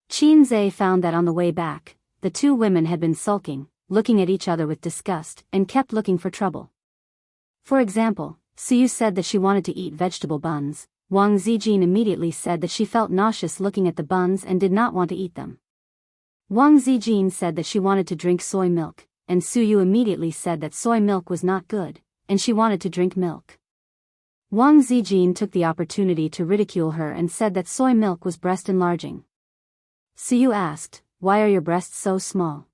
Qinze found that on the way back, the two women had been sulking, looking at each other with disgust, and kept looking for trouble. For example, Suyu said that she wanted to eat vegetable buns. Wang Zijin immediately said that she felt nauseous looking at the buns and did not want to eat them. Wang Zijin said that she wanted to drink soy milk, and Suyu immediately said that soy milk was not good, and she wanted to drink milk. Wang Zijin took the opportunity to ridicule her and said that soy milk was breast enlarging. Suyu asked, why are your breasts so small?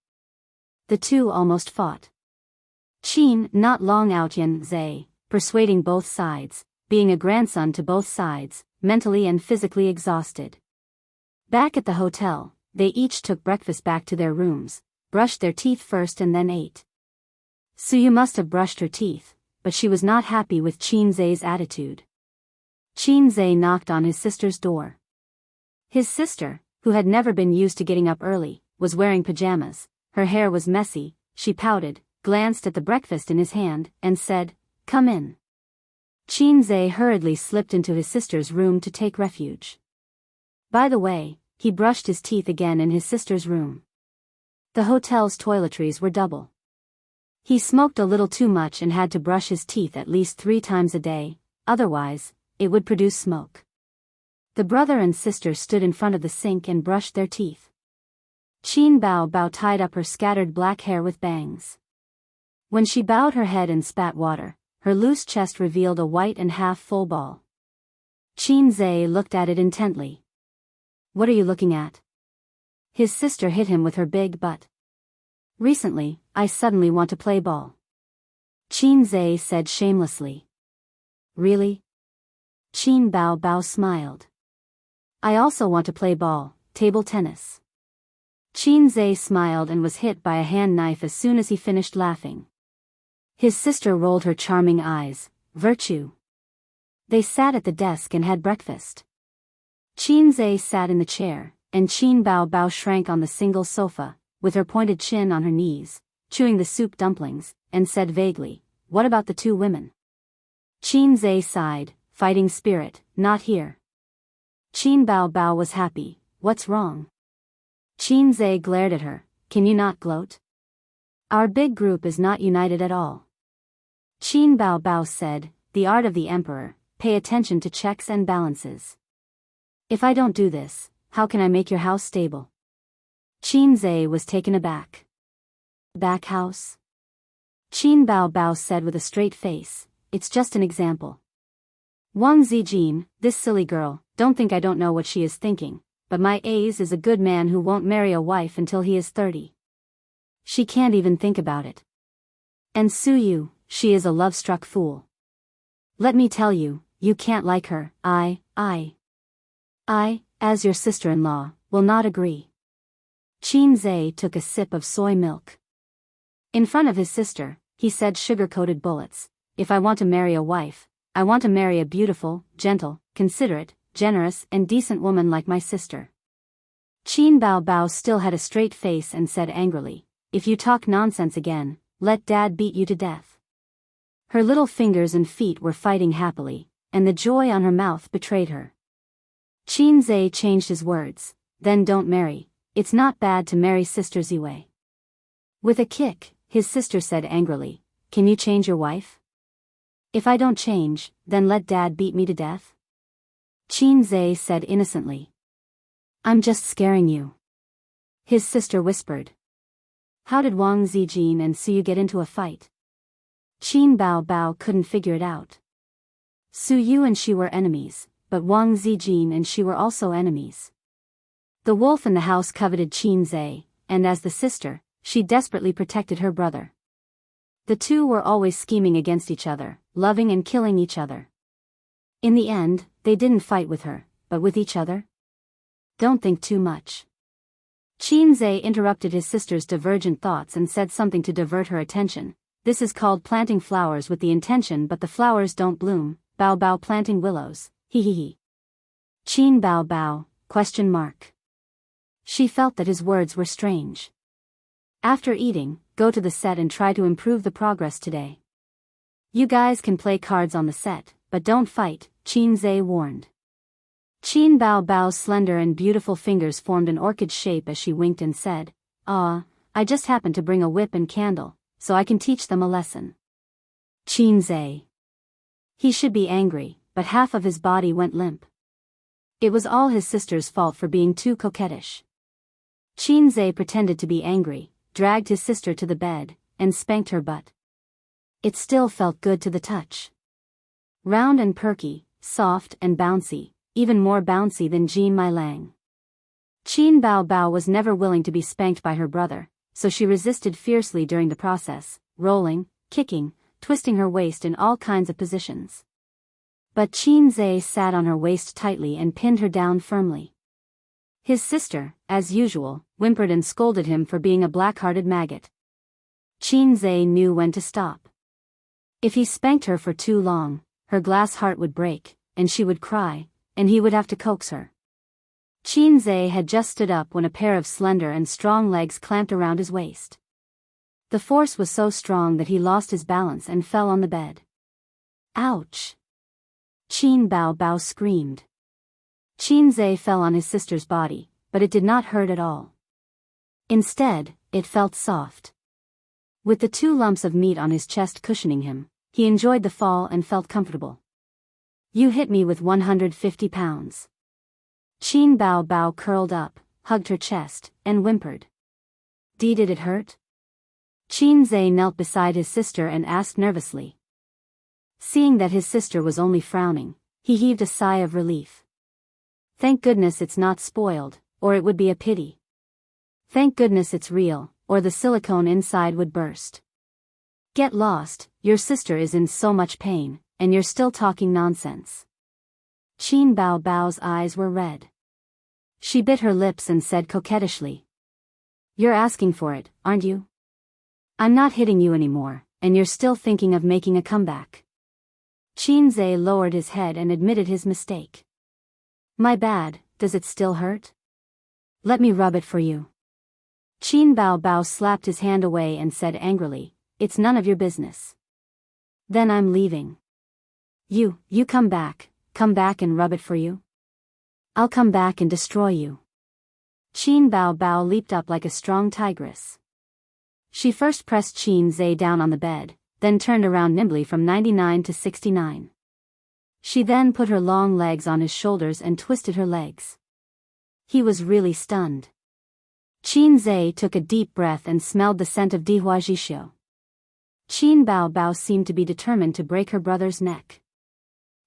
The two almost fought. Qin not long out Yan-Zhe, persuading both sides, being a grandson to both sides, mentally and physically exhausted. Back at the hotel, they each took breakfast back to their rooms, brushed their teeth first and then ate. Suyu must have brushed her teeth, but she was not happy with Qinze's attitude. Qinze knocked on his sister's door. His sister, who had never been used to getting up early, was wearing pajamas, Her hair was messy, she pouted, glanced at the breakfast in his hand, and said, "Come in." Qinze hurriedly slipped into his sister's room to take refuge. By the way, he brushed his teeth again in his sister's room. The hotel's toiletries were double. He smoked a little too much and had to brush his teeth at least 3 times a day, otherwise, it would produce smoke. The brother and sister stood in front of the sink and brushed their teeth. Qin Bao tied up her scattered black hair with bangs. When she bowed her head and spat water, her loose chest revealed a white and half-full ball. Qinze looked at it intently. "What are you looking at?" His sister hit him with her big butt. "Recently, I suddenly want to play ball." Qinze said shamelessly. "Really?" Qin Bao smiled. "I also want to play ball, table tennis." Qinze smiled and was hit by a hand knife as soon as he finished laughing. His sister rolled her charming eyes. "Virtue." They sat at the desk and had breakfast. Qinze sat in the chair, and Qin Bao shrank on the single sofa, with her pointed chin on her knees, chewing the soup dumplings, and said vaguely, "What about the 2 women?" Qinze sighed, "Fighting spirit, not here." Qin Bao was happy. "What's wrong?" Qinze glared at her. "Can you not gloat? Our big group is not united at all." Qin Bao said, "The art of the emperor, pay attention to checks and balances. If I don't do this, how can I make your house stable?" Qinze was taken aback. "Back house?" Qin Bao said with a straight face, "It's just an example. Wang Zijin, this silly girl, don't think I don't know what she is thinking, but my Ace is a good man who won't marry a wife until he is 30. She can't even think about it. And Suyu, she is a love-struck fool. Let me tell you, you can't like her. I, as your sister-in-law, will not agree." Qinze took a sip of soy milk. In front of his sister, he said, "Sugar-coated bullets. If I want to marry a wife, I want to marry a beautiful, gentle, considerate, generous and decent woman like my sister." Qin Bao still had a straight face and said angrily, "If you talk nonsense again, let Dad beat you to death." Her little fingers and feet were fighting happily, and the joy on her mouth betrayed her. Qinze changed his words, "Then don't marry. It's not bad to marry Sister Ziwei." With a kick, his sister said angrily, "Can you change your wife?" "If I don't change, then let Dad beat me to death." Qinze said innocently. "I'm just scaring you." His sister whispered. "How did Wang Zijin and Suyu get into a fight?" Qin Bao couldn't figure it out. Suyu and she were enemies, but Wang Zijin and she were also enemies. The wolf in the house coveted Qinze, and as the sister, she desperately protected her brother. The 2 were always scheming against each other, loving and killing each other. In the end, they didn't fight with her, but with each other. Don't think too much. Qinze interrupted his sister's divergent thoughts and said something to divert her attention. "This is called planting flowers with the intention, but the flowers don't bloom. Bao planting willows, he. Qin Bao, question mark. She felt that his words were strange. After eating, go to the set and try to improve the progress today. You guys can play cards on the set, but don't fight, Qinze warned. Qin Bao's slender and beautiful fingers formed an orchid shape as she winked and said, "Ah, I just happened to bring a whip and candle, so I can teach them a lesson." Qinze. He should be angry, but half of his body went limp. It was all his sister's fault for being too coquettish. Qinze pretended to be angry, dragged his sister to the bed, and spanked her butt. It still felt good to the touch. Round and perky, soft and bouncy, even more bouncy than Jean Mailang. Qin Bao was never willing to be spanked by her brother, so she resisted fiercely during the process, rolling, kicking, twisting her waist in all kinds of positions. But Qinze sat on her waist tightly and pinned her down firmly. His sister, as usual, whimpered and scolded him for being a black-hearted maggot. Qinze knew when to stop. If he spanked her for too long, her glass heart would break, and she would cry, and he would have to coax her. Qin Zhe had just stood up when a pair of slender and strong legs clamped around his waist. The force was so strong that he lost his balance and fell on the bed. Ouch! Qin Bao screamed. Qin Zhe fell on his sister's body, but it did not hurt at all. Instead, it felt soft. With the 2 lumps of meat on his chest cushioning him, he enjoyed the fall and felt comfortable. You hit me with 150 pounds. Qin Bao curled up, hugged her chest, and whimpered. Did it hurt? Qin Zhe knelt beside his sister and asked nervously. Seeing that his sister was only frowning, he heaved a sigh of relief. Thank goodness it's not spoiled, or it would be a pity. Thank goodness it's real, or the silicone inside would burst. Get lost, your sister is in so much pain, and you're still talking nonsense. Qin Bao's eyes were red. She bit her lips and said coquettishly. You're asking for it, aren't you? I'm not hitting you anymore, and you're still thinking of making a comeback. Qin Zhe lowered his head and admitted his mistake. My bad, does it still hurt? Let me rub it for you. Qin Bao slapped his hand away and said angrily, It's none of your business. Then I'm leaving. You come back and rub it for you? I'll come back and destroy you. Qin Bao leaped up like a strong tigress. She first pressed Qin Zhe down on the bed, then turned around nimbly from 99 to 69. She then put her long legs on his shoulders and twisted her legs. He was really stunned. Qin Zhe took a deep breath and smelled the scent of dihuajishio. Qin Bao seemed to be determined to break her brother's neck.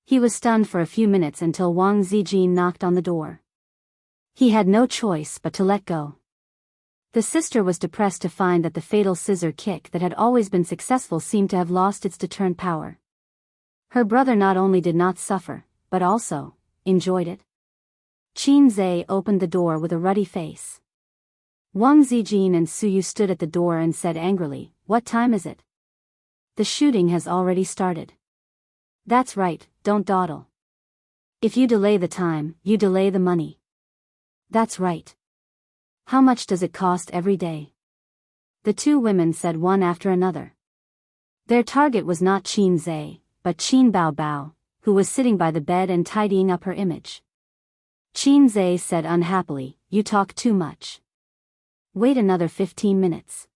He was stunned for a few minutes until Wang Zijin knocked on the door. He had no choice but to let go. The sister was depressed to find that the fatal scissor kick that had always been successful seemed to have lost its deterrent power. Her brother not only did not suffer, but also enjoyed it. Qin Zhe opened the door with a ruddy face. Wang Zijin and Suyu stood at the door and said angrily, What time is it? The shooting has already started. That's right, don't dawdle. If you delay the time, you delay the money. That's right. How much does it cost every day? The 2 women said one after another. Their target was not Qin Zhe, but Qin Bao, who was sitting by the bed and tidying up her image. Qin Zhe said unhappily, You talk too much. Wait another 15 minutes.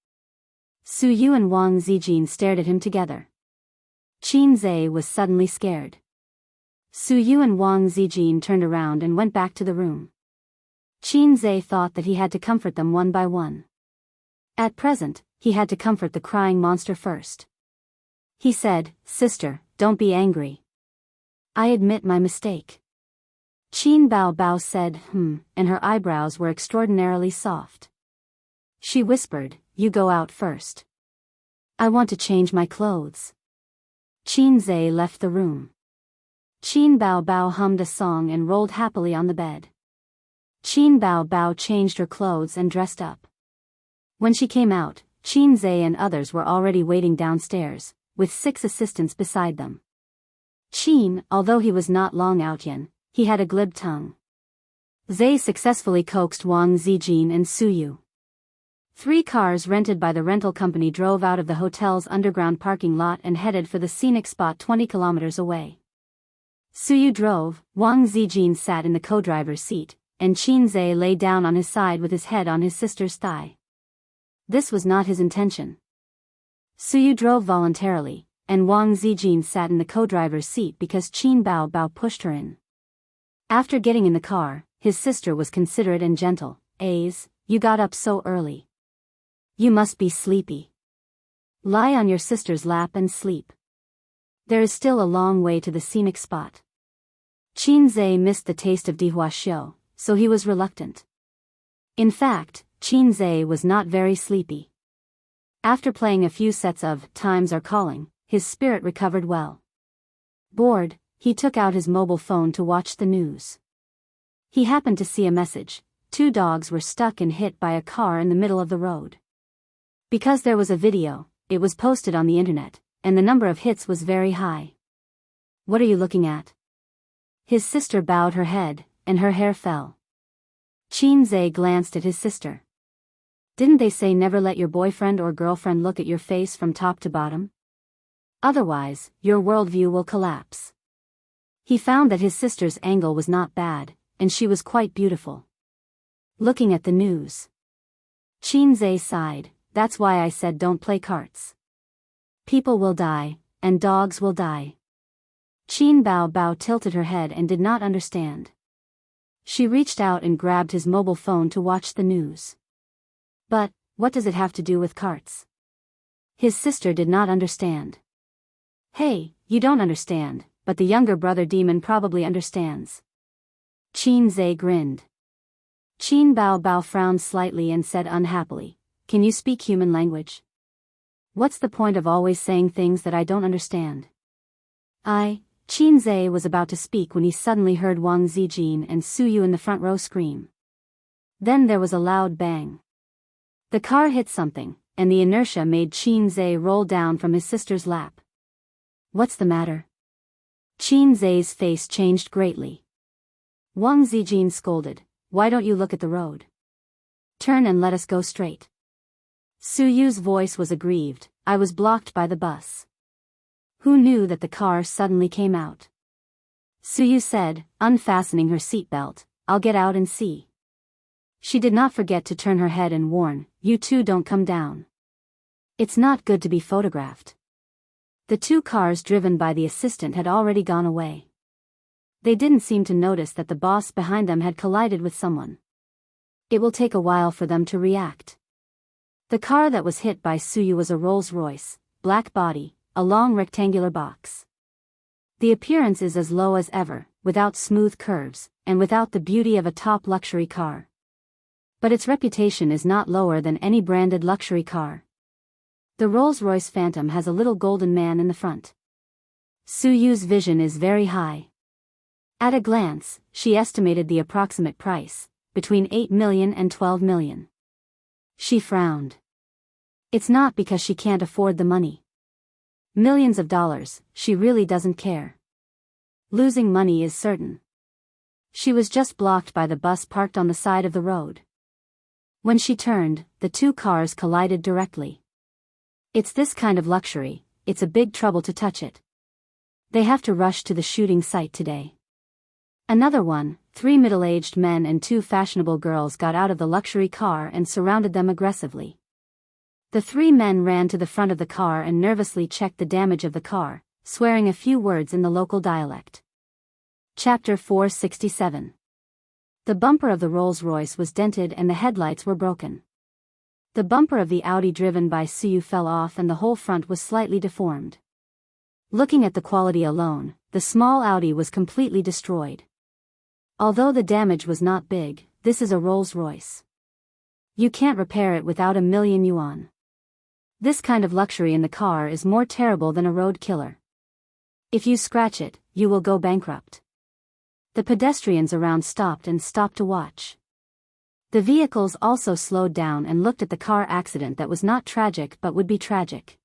Suyu and Wang Zijin stared at him together. Qin Zhe was suddenly scared. Suyu and Wang Zijin turned around and went back to the room. Qin Zhe thought that he had to comfort them one by one. At present, he had to comfort the crying monster first. He said, Sister, don't be angry. I admit my mistake. Qin Bao said, and her eyebrows were extraordinarily soft. She whispered, You go out first. I want to change my clothes. Qin Zhe left the room. Qin Bao hummed a song and rolled happily on the bed. Qin Bao changed her clothes and dressed up. When she came out, Qin Zhe and others were already waiting downstairs, with 6 assistants beside them. Qin, although he was not Long Outyan, he had a glib tongue. Zhe successfully coaxed Wang Zijin and Suyu. 3 cars rented by the rental company drove out of the hotel's underground parking lot and headed for the scenic spot 20 kilometers away. Suyu drove, Wang Zijin sat in the co-driver's seat, and Qin Zhe lay down on his side with his head on his sister's thigh. This was not his intention. Suyu drove voluntarily, and Wang Zijin sat in the co-driver's seat because Qin Bao pushed her in. After getting in the car, his sister was considerate and gentle. "Aze, you got up so early. You must be sleepy. Lie on your sister's lap and sleep. There is still a long way to the scenic spot." Qin Zhe missed the taste of dihuaxiu, so he was reluctant. In fact, Qin Zhe was not very sleepy. After playing a few sets of Times Are Calling, his spirit recovered well. Bored, he took out his mobile phone to watch the news. He happened to see a message: 2 dogs were stuck and hit by a car in the middle of the road. Because there was a video, it was posted on the internet, and the number of hits was very high. "What are you looking at?" His sister bowed her head, and her hair fell. Qin Zhe glanced at his sister. Didn't they say never let your boyfriend or girlfriend look at your face from top to bottom? Otherwise, your worldview will collapse. He found that his sister's angle was not bad, and she was quite beautiful. Looking at the news. Qin Zhe sighed, that's why I said don't play carts. People will die, and dogs will die. Qin Bao tilted her head and did not understand. She reached out and grabbed his mobile phone to watch the news. But, what does it have to do with carts? His sister did not understand. Hey, you don't understand, but the younger brother demon probably understands. Qin Zhe grinned. Qin Bao frowned slightly and said unhappily, can you speak human language? What's the point of always saying things that I don't understand? Qin Zhe was about to speak when he suddenly heard Wang Zijin and Su Yu in the front row scream. Then there was a loud bang. The car hit something, and the inertia made Qin Zhe roll down from his sister's lap. What's the matter? Qin Zhe's face changed greatly. Wang Zijin scolded, why don't you look at the road? Turn and let us go straight. Su Yu's voice was aggrieved, I was blocked by the bus. Who knew that the car suddenly came out? Su Yu said, unfastening her seatbelt, I'll get out and see. She did not forget to turn her head and warn, you two don't come down. It's not good to be photographed. The two cars driven by the assistant had already gone away. They didn't seem to notice that the boss behind them had collided with someone. It will take a while for them to react. The car that was hit by Su Yu was a Rolls-Royce, black body, a long rectangular box. The appearance is as low as ever, without smooth curves, and without the beauty of a top luxury car. But its reputation is not lower than any branded luxury car. The Rolls-Royce Phantom has a little golden man in the front. Su Yu's vision is very high. At a glance, she estimated the approximate price, between 8 million and 12 million. She frowned. It's not because she can't afford the money. Millions of dollars, she really doesn't care. Losing money is certain. She was just blocked by the bus parked on the side of the road. When she turned, the two cars collided directly. It's this kind of luxury, it's a big trouble to touch it. They have to rush to the shooting site today. Another one, 3 middle-aged men and 2 fashionable girls got out of the luxury car and surrounded them aggressively. The 3 men ran to the front of the car and nervously checked the damage of the car, swearing a few words in the local dialect. Chapter 467. The bumper of the Rolls-Royce was dented and the headlights were broken. The bumper of the Audi driven by Su Yu fell off and the whole front was slightly deformed. Looking at the quality alone, the small Audi was completely destroyed. Although the damage was not big, this is a Rolls-Royce. You can't repair it without 1 million yuan. This kind of luxury in the car is more terrible than a road killer. If you scratch it, you will go bankrupt. The pedestrians around stopped to watch. The vehicles also slowed down and looked at the car accident that was not tragic but would be tragic.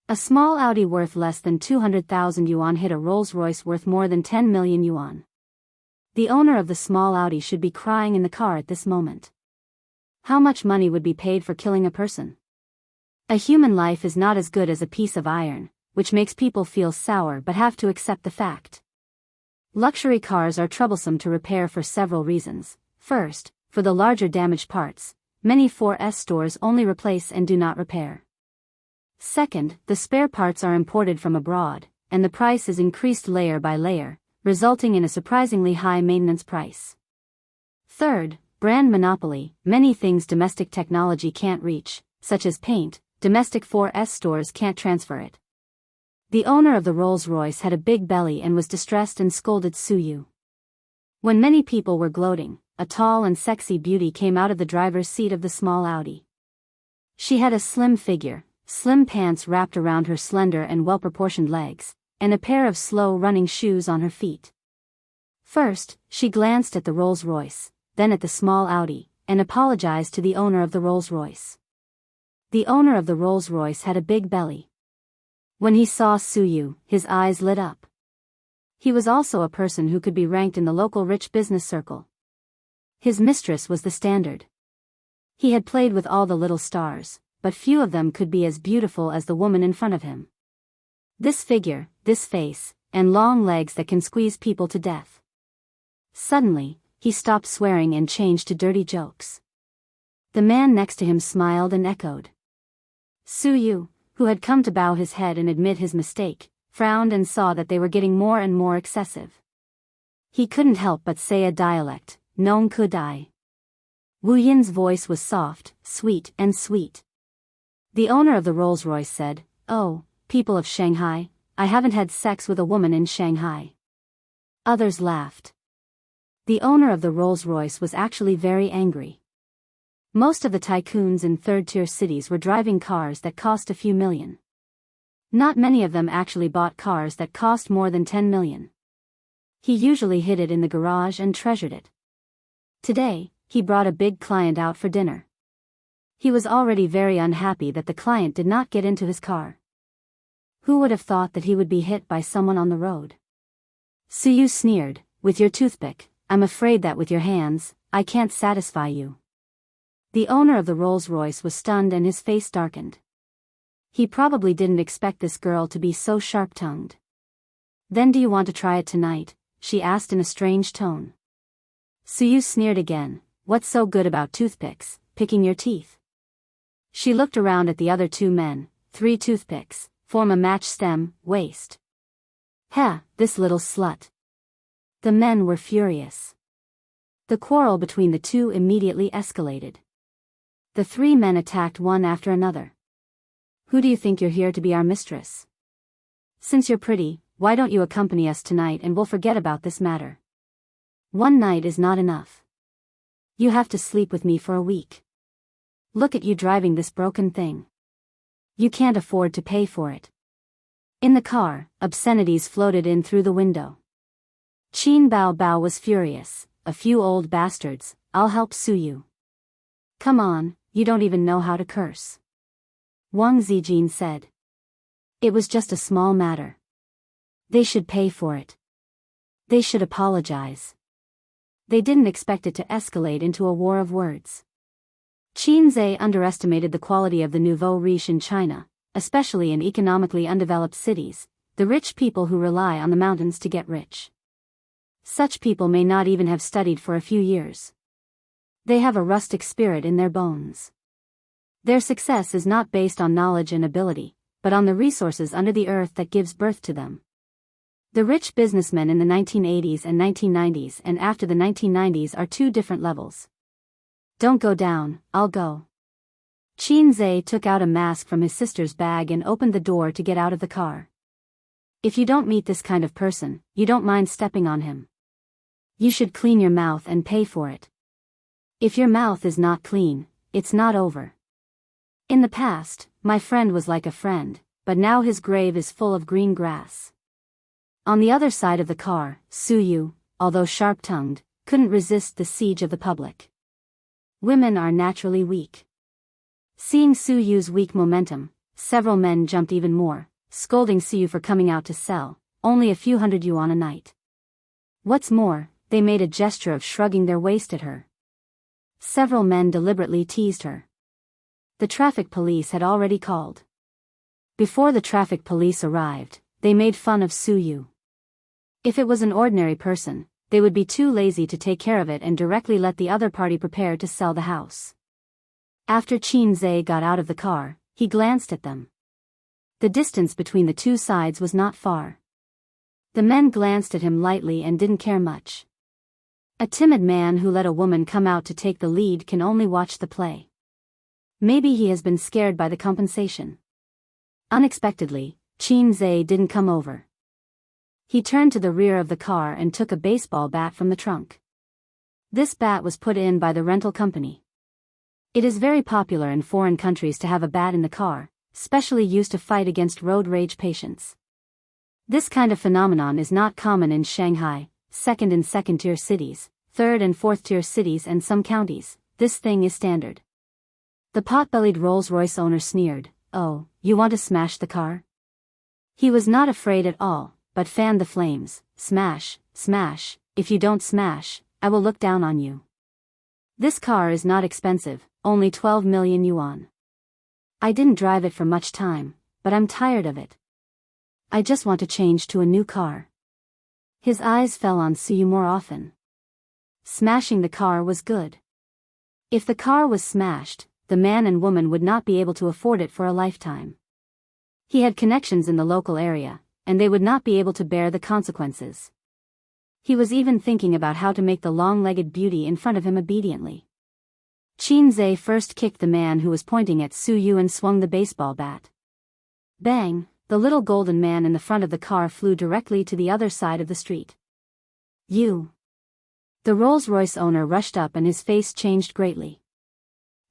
A small Audi worth less than 200,000 yuan hit a Rolls-Royce worth more than 10 million yuan. The owner of the small Audi should be crying in the car at this moment. How much money would be paid for killing a person? A human life is not as good as a piece of iron, which makes people feel sour but have to accept the fact. Luxury cars are troublesome to repair for several reasons. First, for the larger damaged parts, many 4S stores only replace and do not repair. Second, the spare parts are imported from abroad, and the price is increased layer by layer, resulting in a surprisingly high maintenance price. Third, brand monopoly. Many things domestic technology can't reach, such as paint, domestic 4S stores can't transfer it. The owner of the Rolls-Royce had a big belly and was distressed and scolded Su Yu. When many people were gloating, a tall and sexy beauty came out of the driver's seat of the small Audi. She had a slim figure, slim pants wrapped around her slender and well-proportioned legs, and a pair of slow-running shoes on her feet. First, she glanced at the Rolls-Royce, then at the small Audi, and apologized to the owner of the Rolls-Royce. The owner of the Rolls-Royce had a big belly. When he saw Su Yu, his eyes lit up. He was also a person who could be ranked in the local rich business circle. His mistress was the standard. He had played with all the little stars, but few of them could be as beautiful as the woman in front of him. This figure, this face, and long legs that can squeeze people to death. Suddenly, he stopped swearing and changed to dirty jokes. The man next to him smiled and echoed. Su Yu, who had come to bow his head and admit his mistake, frowned and saw that they were getting more and more excessive. He couldn't help but say a dialect, "Non could I." Wu Yin's voice was soft, sweet, and sweet. The owner of the Rolls-Royce said, "Oh, people of Shanghai, I haven't had sex with a woman in Shanghai." Others laughed. The owner of the Rolls-Royce was actually very angry. Most of the tycoons in third-tier cities were driving cars that cost a few million. Not many of them actually bought cars that cost more than 10 million. He usually hid it in the garage and treasured it. Today, he brought a big client out for dinner. He was already very unhappy that the client did not get into his car. Who would have thought that he would be hit by someone on the road? Su Yu sneered, "With your toothpick, I'm afraid that with your hands, I can't satisfy you." The owner of the Rolls-Royce was stunned and his face darkened. He probably didn't expect this girl to be so sharp-tongued. "Then do you want to try it tonight?" she asked in a strange tone. Su Yu sneered again, "What's so good about toothpicks, picking your teeth?" She looked around at the other two men. 3 toothpicks, form a match stem, waste. "Heh, this little slut." The men were furious. The quarrel between the two immediately escalated. The 3 men attacked one after another. "Who do you think you're here to be our mistress? Since you're pretty, why don't you accompany us tonight and we'll forget about this matter? One night is not enough. You have to sleep with me for a week. Look at you driving this broken thing. You can't afford to pay for it." In the car, obscenities floated in through the window. Qin Bao Bao was furious. "A few old bastards, I'll help Su Yu." "Come on, you don't even know how to curse." Wang Zijin said. "It was just a small matter. They should pay for it. They should apologize." They didn't expect it to escalate into a war of words. Qin Zhe underestimated the quality of the nouveau riche in China, especially in economically undeveloped cities, the rich people who rely on the mountains to get rich. Such people may not even have studied for a few years. They have a rustic spirit in their bones. Their success is not based on knowledge and ability, but on the resources under the earth that gives birth to them. The rich businessmen in the 1980s and 1990s and after the 1990s are 2 different levels. "Don't go down, I'll go." Qin Zhe took out a mask from his sister's bag and opened the door to get out of the car. "If you don't meet this kind of person, you don't mind stepping on him. You should clean your mouth and pay for it. If your mouth is not clean, it's not over. In the past, my friend was like a friend, but now his grave is full of green grass." On the other side of the car, Su Yu, although sharp-tongued, couldn't resist the siege of the public. Women are naturally weak. Seeing Su Yu's weak momentum, several men jumped even more, scolding Su Yu for coming out to sell, only a few hundred yuan a night. What's more, they made a gesture of shrugging their waist at her. Several men deliberately teased her. The traffic police had already called. Before the traffic police arrived, they made fun of Su Yu. If it was an ordinary person, they would be too lazy to take care of it and directly let the other party prepare to sell the house. After Qin Zhe got out of the car, he glanced at them. The distance between the two sides was not far. The men glanced at him lightly and didn't care much. A timid man who let a woman come out to take the lead can only watch the play. Maybe he has been scared by the compensation. Unexpectedly, Qin Zhe didn't come over. He turned to the rear of the car and took a baseball bat from the trunk. This bat was put in by the rental company. It is very popular in foreign countries to have a bat in the car, specially used to fight against road rage patients. This kind of phenomenon is not common in Shanghai, second and second-tier cities, third and fourth-tier cities and some counties. This thing is standard. The pot-bellied Rolls-Royce owner sneered, "Oh, you want to smash the car?" He was not afraid at all, but fanned the flames. "Smash, smash, if you don't smash, I will look down on you." This car is not expensive, only 12 million yuan. I didn't drive it for much time, but I'm tired of it. I just want to change to a new car. His eyes fell on Suyu more often. Smashing the car was good. If the car was smashed, the man and woman would not be able to afford it for a lifetime. He had connections in the local area, and they would not be able to bear the consequences. He was even thinking about how to make the long-legged beauty in front of him obediently. Qin Zhe first kicked the man who was pointing at Suyu and swung the baseball bat. Bang! The little golden man in the front of the car flew directly to the other side of the street. You! The Rolls-Royce owner rushed up and his face changed greatly.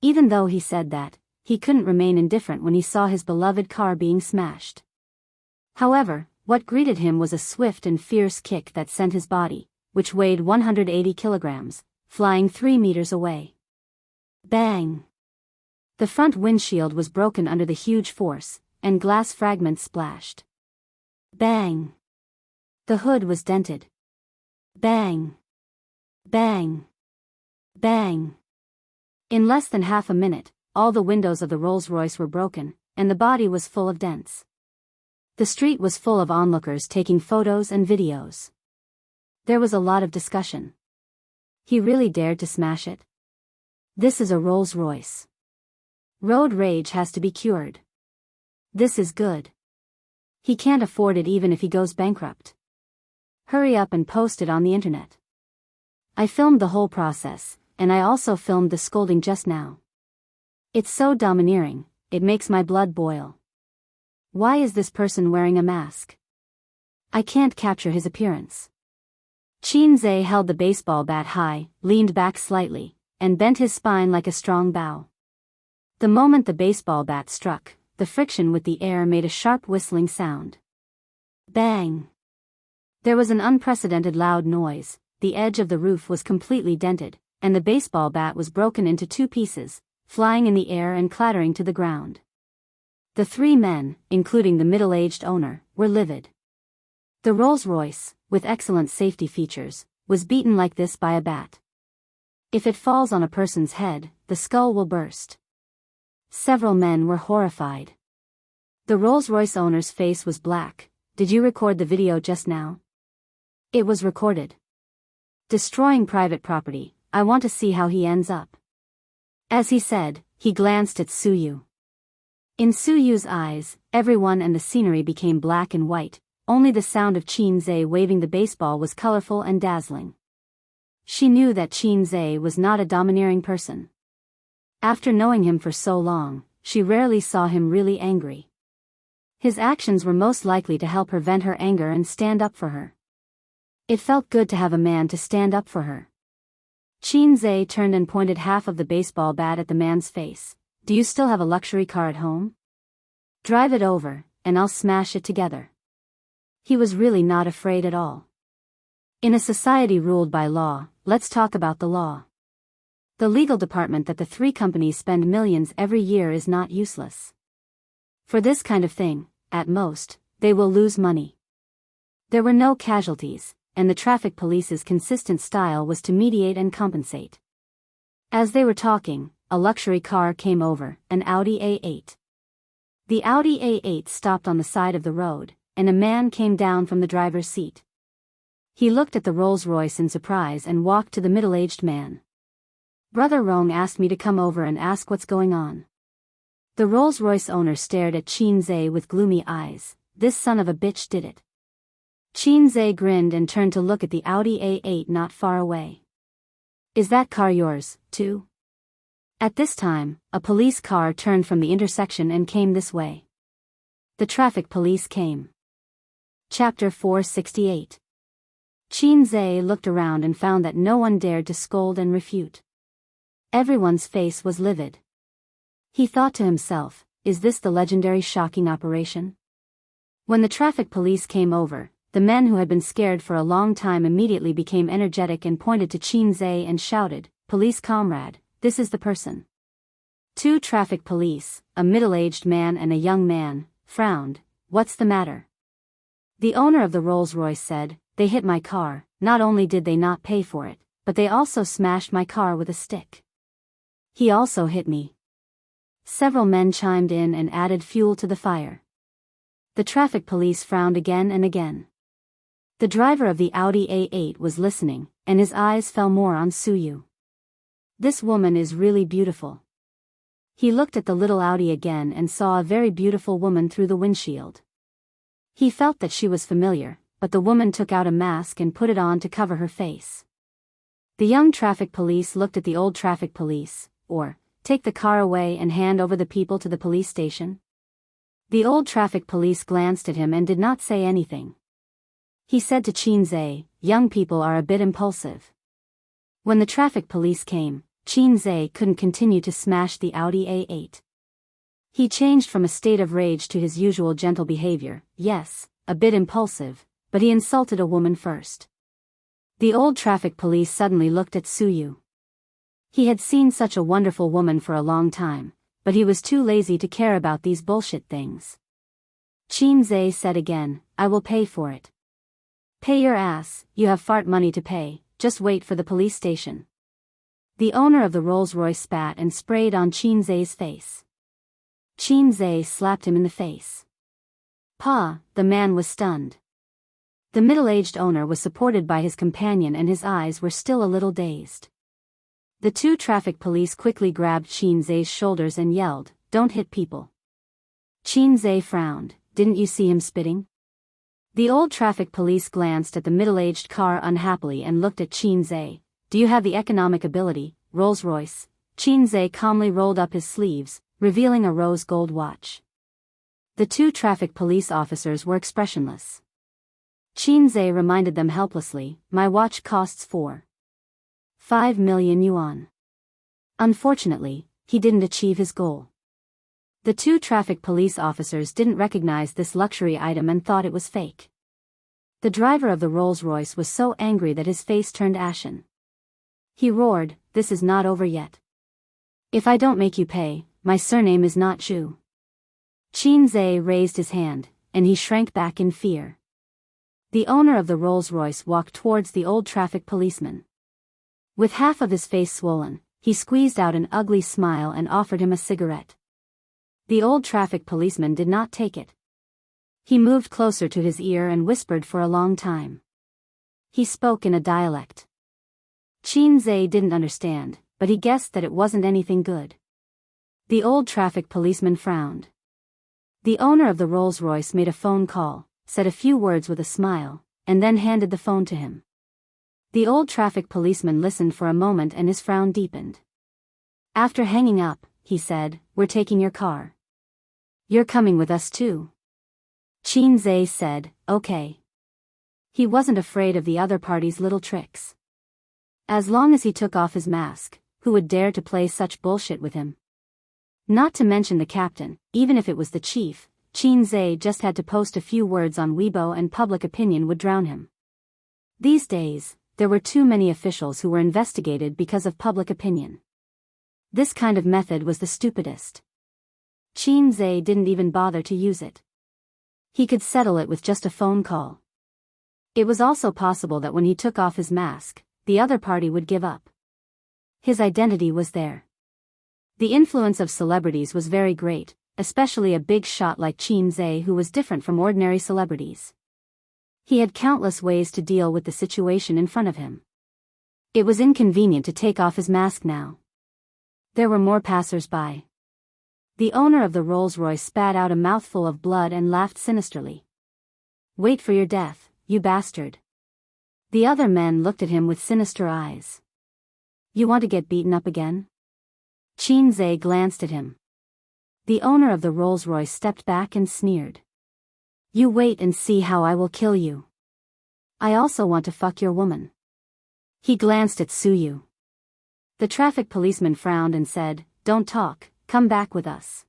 Even though he said that, he couldn't remain indifferent when he saw his beloved car being smashed. However, what greeted him was a swift and fierce kick that sent his body, which weighed 180 kilograms, flying 3 meters away. Bang! The front windshield was broken under the huge force, and glass fragments splashed. Bang! The hood was dented. Bang! Bang! Bang! In less than half a minute, all the windows of the Rolls-Royce were broken, and the body was full of dents. The street was full of onlookers taking photos and videos. There was a lot of discussion. He really dared to smash it? This is a Rolls-Royce. Road rage has to be cured. This is good. He can't afford it even if he goes bankrupt. Hurry up and post it on the internet. I filmed the whole process, and I also filmed the scolding just now. It's so domineering, it makes my blood boil. Why is this person wearing a mask? I can't capture his appearance. Qin Zhe held the baseball bat high, leaned back slightly, and bent his spine like a strong bow. The moment the baseball bat struck, the friction with the air made a sharp whistling sound. Bang! There was an unprecedented loud noise, the edge of the roof was completely dented, and the baseball bat was broken into 2 pieces, flying in the air and clattering to the ground. The 3 men, including the middle-aged owner, were livid. The Rolls-Royce, with excellent safety features, was beaten like this by a bat. If it falls on a person's head, the skull will burst. Several men were horrified. The Rolls-Royce owner's face was black. Did you record the video just now? It was recorded. Destroying private property, I want to see how he ends up. As he said, he glanced at Suyu. In Suyu's eyes, everyone and the scenery became black and white, only the sound of Qin Zhe waving the baseball was colorful and dazzling. She knew that Qin Zhe was not a domineering person. After knowing him for so long, she rarely saw him really angry. His actions were most likely to help her vent her anger and stand up for her. It felt good to have a man to stand up for her. Qin Zhe turned and pointed half of the baseball bat at the man's face. Do you still have a luxury car at home? Drive it over, and I'll smash it together. He was really not afraid at all. In a society ruled by law, let's talk about the law. The legal department that the 3 companies spend millions every year is not useless. For this kind of thing, at most, they will lose money. There were no casualties, and the traffic police's consistent style was to mediate and compensate. As they were talking, a luxury car came over, an Audi A8. The Audi A8 stopped on the side of the road, and a man came down from the driver's seat. He looked at the Rolls-Royce in surprise and walked to the middle-aged man. Brother Rong asked me to come over and ask what's going on. The Rolls-Royce owner stared at Qin Zhe with gloomy eyes. This son of a bitch did it. Qin Zhe grinned and turned to look at the Audi A8 not far away. Is that car yours, too? At this time, a police car turned from the intersection and came this way. The traffic police came. Chapter 468. Qin Zhe looked around and found that no one dared to scold and refute. Everyone's face was livid. He thought to himself, is this the legendary shocking operation? When the traffic police came over, the men who had been scared for a long time immediately became energetic and pointed to Qin Zhe and shouted, "Police comrade, this is the person." 2 traffic police, a middle-aged man and a young man, frowned. What's the matter? The owner of the Rolls-Royce said, they hit my car. Not only did they not pay for it, but they also smashed my car with a stick. He also hit me. Several men chimed in and added fuel to the fire. The traffic police frowned again and again. The driver of the Audi A8 was listening, and his eyes fell more on Suyu. This woman is really beautiful. He looked at the little Audi again and saw a very beautiful woman through the windshield. He felt that she was familiar, but the woman took out a mask and put it on to cover her face. The young traffic police looked at the old traffic police, or, take the car away and hand over the people to the police station. The old traffic police glanced at him and did not say anything. He said to Qinzhe, young people are a bit impulsive. When the traffic police came, Qinzhe couldn't continue to smash the Audi A8. He changed from a state of rage to his usual gentle behavior, yes, a bit impulsive, but he insulted a woman first. The old traffic police suddenly looked at Suyu. He had seen such a wonderful woman for a long time, but he was too lazy to care about these bullshit things. Qinzhe said again, I will pay for it. Pay your ass, you have fart money to pay, just wait for the police station. The owner of the Rolls-Royce spat and sprayed on Qinzhe's face. Qinzhe slapped him in the face. Pa, the man was stunned. The middle-aged owner was supported by his companion and his eyes were still a little dazed. The two traffic police quickly grabbed Qinzhe's shoulders and yelled, don't hit people. Qinzhe frowned, didn't you see him spitting? The old traffic police glanced at the middle-aged car unhappily and looked at Qinzhe. Do you have the economic ability, Rolls-Royce? Qinzhe calmly rolled up his sleeves, revealing a rose gold watch. The two traffic police officers were expressionless. Qinzhe reminded them helplessly, my watch costs 4.5 million yuan. Unfortunately, he didn't achieve his goal. The two traffic police officers didn't recognize this luxury item and thought it was fake. The driver of the Rolls-Royce was so angry that his face turned ashen. He roared, this is not over yet. If I don't make you pay, my surname is not Zhu. Qinzhe raised his hand, and he shrank back in fear. The owner of the Rolls-Royce walked towards the old traffic policeman. With half of his face swollen, he squeezed out an ugly smile and offered him a cigarette. The old traffic policeman did not take it. He moved closer to his ear and whispered for a long time. He spoke in a dialect. Qinzhe didn't understand, but he guessed that it wasn't anything good. The old traffic policeman frowned. The owner of the Rolls-Royce made a phone call, said a few words with a smile, and then handed the phone to him. The old traffic policeman listened for a moment and his frown deepened. After hanging up, he said, we're taking your car. You're coming with us too. Qinzhe said, okay. He wasn't afraid of the other party's little tricks. As long as he took off his mask, who would dare to play such bullshit with him? Not to mention the captain, even if it was the chief, Qinzhe just had to post a few words on Weibo and public opinion would drown him. These days, there were too many officials who were investigated because of public opinion. This kind of method was the stupidest. Qinzhe didn't even bother to use it. He could settle it with just a phone call. It was also possible that when he took off his mask, the other party would give up. His identity was there. The influence of celebrities was very great, especially a big shot like Qinzhe who was different from ordinary celebrities. He had countless ways to deal with the situation in front of him. It was inconvenient to take off his mask now. There were more passers-by. The owner of the Rolls-Royce spat out a mouthful of blood and laughed sinisterly. Wait for your death, you bastard. The other men looked at him with sinister eyes. You want to get beaten up again? Qinzhe glanced at him. The owner of the Rolls-Royce stepped back and sneered. You wait and see how I will kill you. I also want to fuck your woman. He glanced at Suyu. The traffic policeman frowned and said, don't talk, come back with us.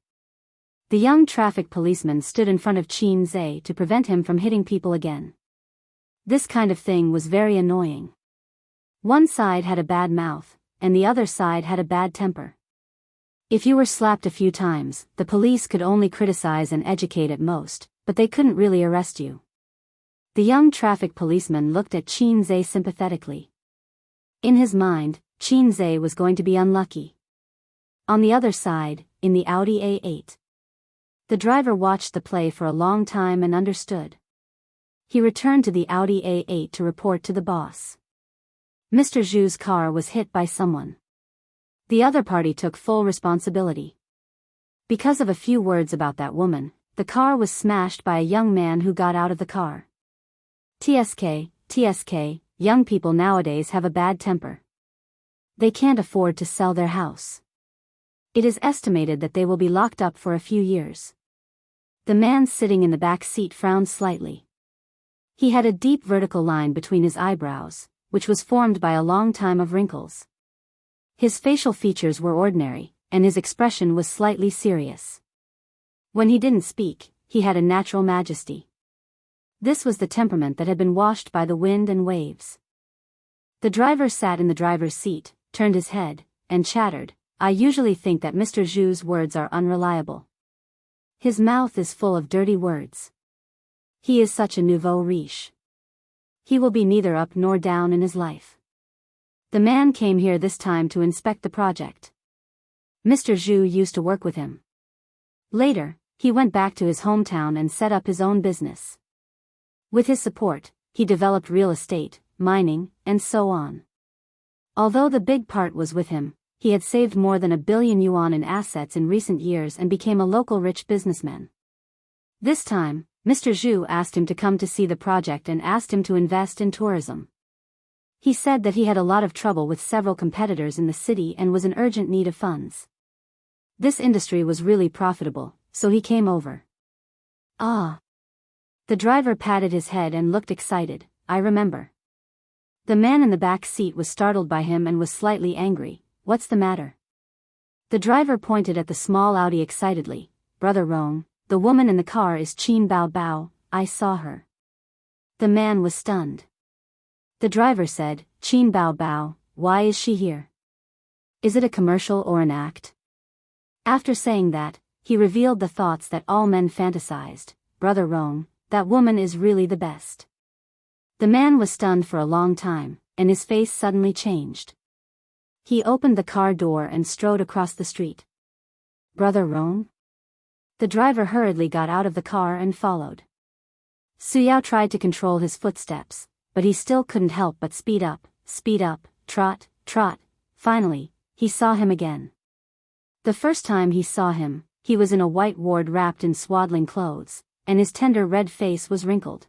The young traffic policeman stood in front of Qinzhe to prevent him from hitting people again. This kind of thing was very annoying. One side had a bad mouth, and the other side had a bad temper. If you were slapped a few times, the police could only criticize and educate at most, but they couldn't really arrest you. The young traffic policeman looked at Qinzhe sympathetically. In his mind, Qin Zhe was going to be unlucky. On the other side, in the Audi A8. The driver watched the play for a long time and understood. He returned to the Audi A8 to report to the boss. Mr. Zhu's car was hit by someone. The other party took full responsibility. Because of a few words about that woman, the car was smashed by a young man who got out of the car. TSK, young people nowadays have a bad temper. They can't afford to sell their house. It is estimated that they will be locked up for a few years. The man sitting in the back seat frowned slightly. He had a deep vertical line between his eyebrows, which was formed by a long time of wrinkles. His facial features were ordinary, and his expression was slightly serious. When he didn't speak, he had a natural majesty. This was the temperament that had been washed by the wind and waves. The driver sat in the driver's seat, turned his head, and chattered. I usually think that Mr. Zhu's words are unreliable. His mouth is full of dirty words. He is such a nouveau riche. He will be neither up nor down in his life. The man came here this time to inspect the project. Mr. Zhu used to work with him. Later, he went back to his hometown and set up his own business. With his support, he developed real estate, mining, and so on. Although the big part was with him, he had saved more than 1 billion yuan in assets in recent years and became a local rich businessman. This time, Mr. Zhu asked him to come to see the project and asked him to invest in tourism. He said that he had a lot of trouble with several competitors in the city and was in urgent need of funds. This industry was really profitable, so he came over. Ah. The driver patted his head and looked excited. I remember. The man in the back seat was startled by him and was slightly angry. What's the matter? The driver pointed at the small Audi excitedly. Brother Rong, the woman in the car is Qin Bao. I saw her. The man was stunned. The driver said, Qin Bao, why is she here? Is it a commercial or an act? After saying that, he revealed the thoughts that all men fantasized. Brother Rong, that woman is really the best. The man was stunned for a long time, and his face suddenly changed. He opened the car door and strode across the street. Brother Rong? The driver hurriedly got out of the car and followed. Suyao tried to control his footsteps, but he still couldn't help but speed up, trot, trot. Finally, he saw him again. The first time he saw him, he was in a white ward wrapped in swaddling clothes, and his tender red face was wrinkled.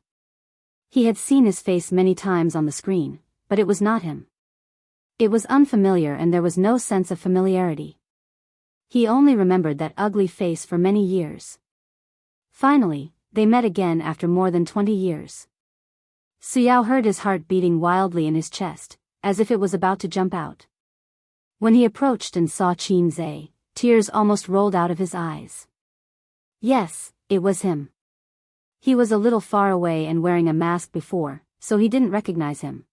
He had seen his face many times on the screen, but it was not him. It was unfamiliar and there was no sense of familiarity. He only remembered that ugly face for many years. Finally, they met again after more than 20 years. Suyao heard his heart beating wildly in his chest, as if it was about to jump out. When he approached and saw Qin Zhe, tears almost rolled out of his eyes. Yes, it was him. He was a little far away and wearing a mask before, so he didn't recognize him.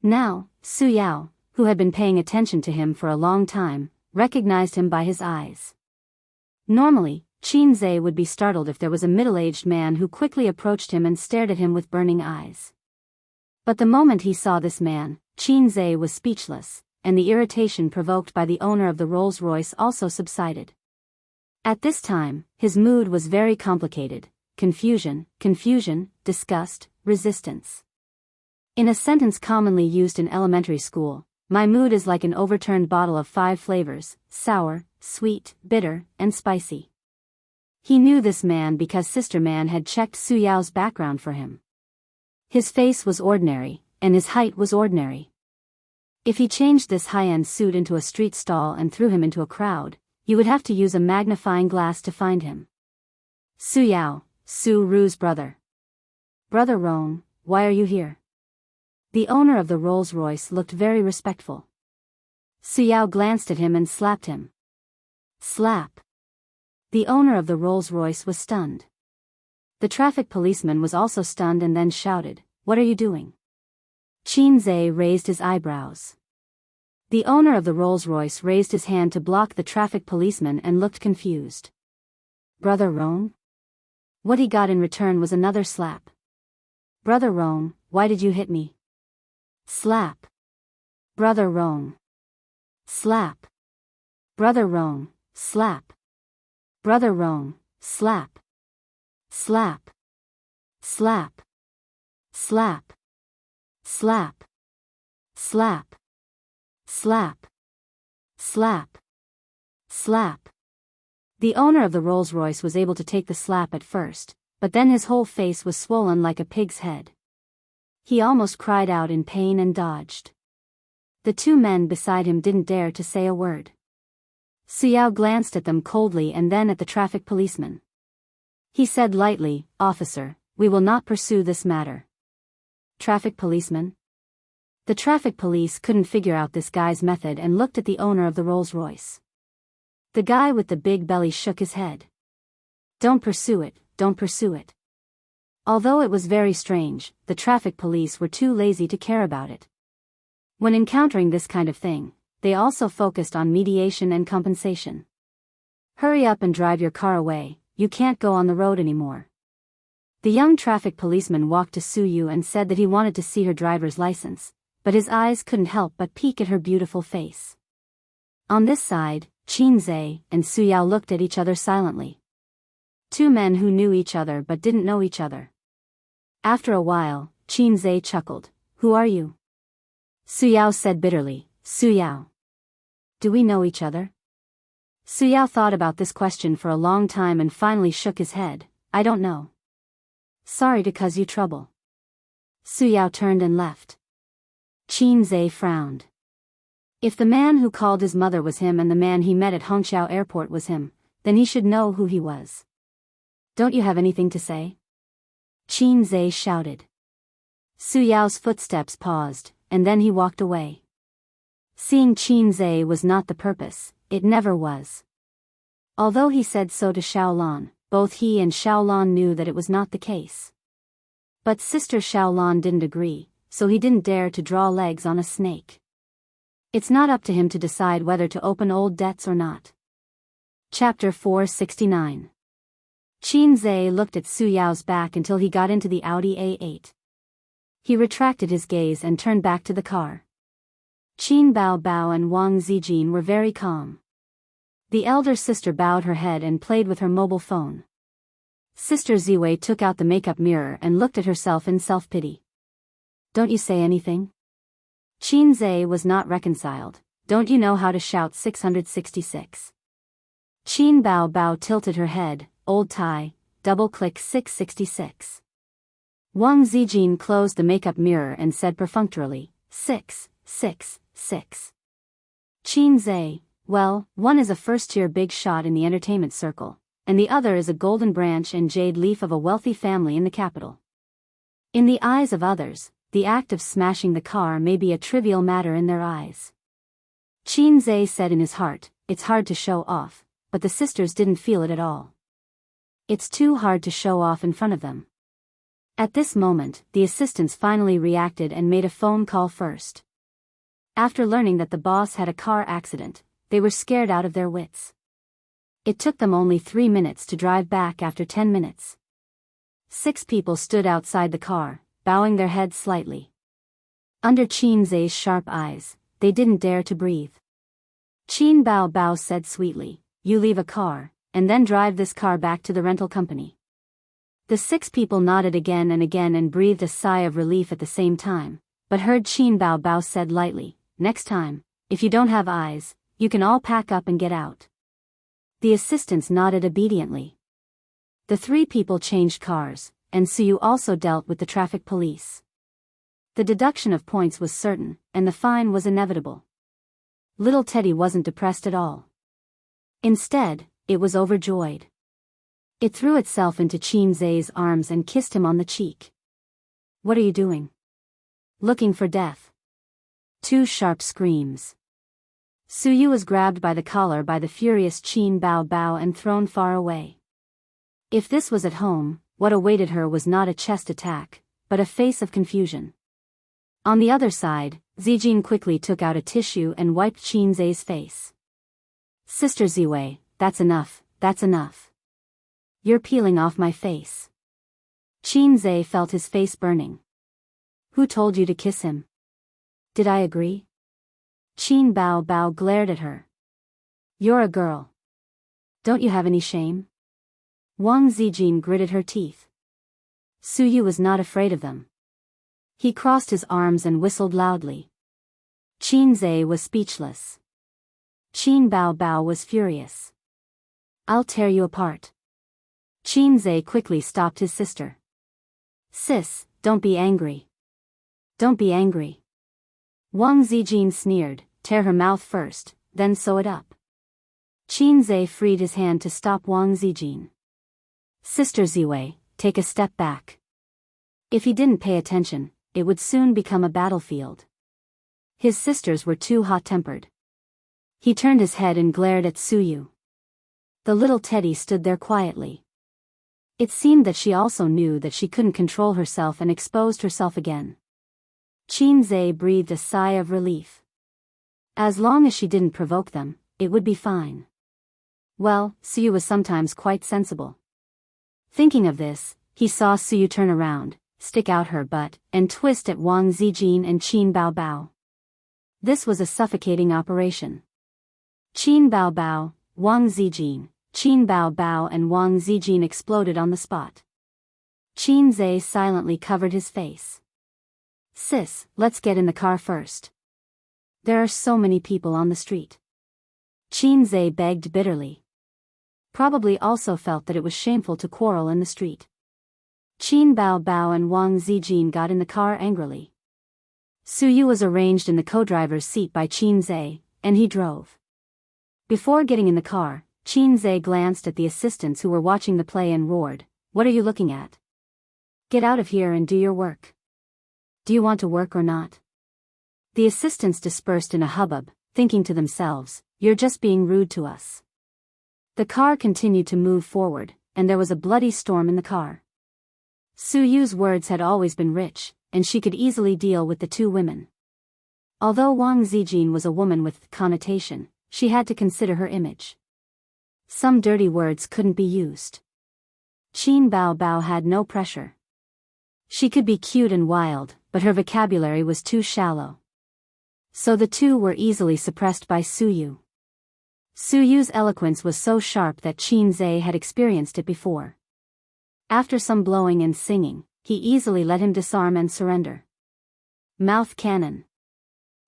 Now, Suyao, who had been paying attention to him for a long time, recognized him by his eyes. Normally, Qin Zhe would be startled if there was a middle-aged man who quickly approached him and stared at him with burning eyes. But the moment he saw this man, Qin Zhe was speechless, and the irritation provoked by the owner of the Rolls-Royce also subsided. At this time, his mood was very complicated. Confusion, disgust, resistance. In a sentence commonly used in elementary school, my mood is like an overturned bottle of 5 flavors, sour, sweet, bitter, and spicy. He knew this man because Sister Man had checked Suyao's background for him. His face was ordinary, and his height was ordinary. If he changed this high-end suit into a street stall and threw him into a crowd, you would have to use a magnifying glass to find him. Suyao, Su Ru's brother. Brother Rong, why are you here? The owner of the Rolls-Royce looked very respectful. Suyao glanced at him and slapped him. Slap. The owner of the Rolls-Royce was stunned. The traffic policeman was also stunned and then shouted, What are you doing? Qin Zhe raised his eyebrows. The owner of the Rolls-Royce raised his hand to block the traffic policeman and looked confused. Brother Rong? What he got in return was another slap. Brother Rong, why did you hit me? Slap. Brother Rong. Slap. Brother Rong, slap. Brother Rong, slap. Slap. Slap. Slap. Slap. Slap. Slap. Slap. Slap. The owner of the Rolls-Royce was able to take the slap at first, but then his whole face was swollen like a pig's head. He almost cried out in pain and dodged. The two men beside him didn't dare to say a word. Biyao glanced at them coldly and then at the traffic policeman. He said lightly, "Officer, we will not pursue this matter." Traffic policeman? The traffic police couldn't figure out this guy's method and looked at the owner of the Rolls-Royce. The guy with the big belly shook his head. "Don't pursue it, don't pursue it." Although it was very strange, the traffic police were too lazy to care about it. When encountering this kind of thing, they also focused on mediation and compensation. "Hurry up and drive your car away, you can't go on the road anymore." The young traffic policeman walked to Suyu and said that he wanted to see her driver's license, but his eyes couldn't help but peek at her beautiful face. On this side, Qinze and Suyao looked at each other silently. Two men who knew each other but didn't know each other. After a while, Qinze chuckled. "Who are you?" Suyao said bitterly, "Suyao. Do we know each other?" Suyao thought about this question for a long time and finally shook his head. "I don't know. Sorry to cause you trouble." Suyao turned and left. Qinze frowned. If the man who called his mother was him and the man he met at Hongqiao Airport was him, then he should know who he was. "Don't you have anything to say?" Qinze shouted. Suyao's footsteps paused, and then he walked away. Seeing Qinze was not the purpose, it never was. Although he said so to Xiaolan, both he and Xiaolan knew that it was not the case. But Sister Xiaolan didn't agree, so he didn't dare to draw legs on a snake. It's not up to him to decide whether to open old debts or not. Chapter 469. Qinze looked at Suyao's back until he got into the Audi A8. He retracted his gaze and turned back to the car. Qin Bao and Wang Zijin were very calm. The elder sister bowed her head and played with her mobile phone. Sister Ziwei took out the makeup mirror and looked at herself in self-pity. "Don't you say anything?" Qinze was not reconciled. "Don't you know how to shout 666? Qin Bao tilted her head. "Old tie, double-click 666. Wang Zijin closed the makeup mirror and said perfunctorily, 666. Qinze, well, one is a first-tier big shot in the entertainment circle, and the other is a golden branch and jade leaf of a wealthy family in the capital. In the eyes of others, the act of smashing the car may be a trivial matter in their eyes." Qinze said in his heart, "It's hard to show off," but the sisters didn't feel it at all. It's too hard to show off in front of them. At this moment, the assistants finally reacted and made a phone call first. After learning that the boss had a car accident, they were scared out of their wits. It took them only 3 minutes to drive back after 10 minutes. 6 people stood outside the car, bowing their heads slightly. Under Qinze's sharp eyes, they didn't dare to breathe. Qin Bao said sweetly, "You leave a car, and then drive this car back to the rental company." The 6 people nodded again and breathed a sigh of relief at the same time, but heard Qin Bao said lightly, "Next time, if you don't have eyes, you can all pack up and get out." The assistants nodded obediently. The 3 people changed cars, and Suyu also dealt with the traffic police. The deduction of points was certain, and the fine was inevitable. Little Teddy wasn't depressed at all. Instead, it was overjoyed. It threw itself into Qinze's arms and kissed him on the cheek. "What are you doing?" "Looking for death." 2 sharp screams. Suyu was grabbed by the collar by the furious Qin Bao and thrown far away. If this was at home, what awaited her was not a chest attack, but a face of confusion. On the other side, Zijin quickly took out a tissue and wiped Qinze's face. "Sister Ziwei, that's enough, that's enough. You're peeling off my face." Qinze felt his face burning. "Who told you to kiss him?" "Did I agree?" Qin Bao Bao glared at her. You're a girl. Don't you have any shame? Wang Zijin gritted her teeth. Suyu was not afraid of them. He crossed his arms and whistled loudly. Qin Zhe was speechless. Qin Bao Bao was furious. I'll tear you apart. Qin Zhe quickly stopped his sister. Sis, don't be angry. Don't be angry. Wang Zijin sneered, tear her mouth first, then sew it up. Qin Zhe freed his hand to stop Wang Zijin. Sister Ziwei, take a step back. If he didn't pay attention, it would soon become a battlefield. His sisters were too hot-tempered. He turned his head and glared at Suyu. The little teddy stood there quietly. It seemed that she also knew that she couldn't control herself and exposed herself again. Qin Zhe breathed a sigh of relief. As long as she didn't provoke them, it would be fine. Well, Suyu was sometimes quite sensible. Thinking of this, he saw Suyu turn around, stick out her butt, and twist at Wang Zijin and Qin Bao Bao. This was a suffocating operation. Qin Bao Bao, Wang Zijin, Qin Bao Bao and Wang Zijin exploded on the spot. Qin Zhe silently covered his face. Sis, let's get in the car first. There are so many people on the street. Qin Zhe begged bitterly. Probably also felt that it was shameful to quarrel in the street. Qin Bao Bao and Wang Zijin got in the car angrily. Suyu was arranged in the co-driver's seat by Qin Zhe, and he drove. Before getting in the car, Qin Zhe glanced at the assistants who were watching the play and roared, "What are you looking at? Get out of here and do your work. Do you want to work or not?" The assistants dispersed in a hubbub, thinking to themselves, "You're just being rude to us." The car continued to move forward, and there was a bloody storm in the car. Suyu's words had always been rich, and she could easily deal with the two women. Although Wang Zijin was a woman with connotation, she had to consider her image. Some dirty words couldn't be used. Qin Bao Bao had no pressure. She could be cute and wild, but her vocabulary was too shallow. So the two were easily suppressed by Suyu. Suyu's eloquence was so sharp that Qin Zhe had experienced it before. After some blowing and singing, he easily let him disarm and surrender. Mouth cannon.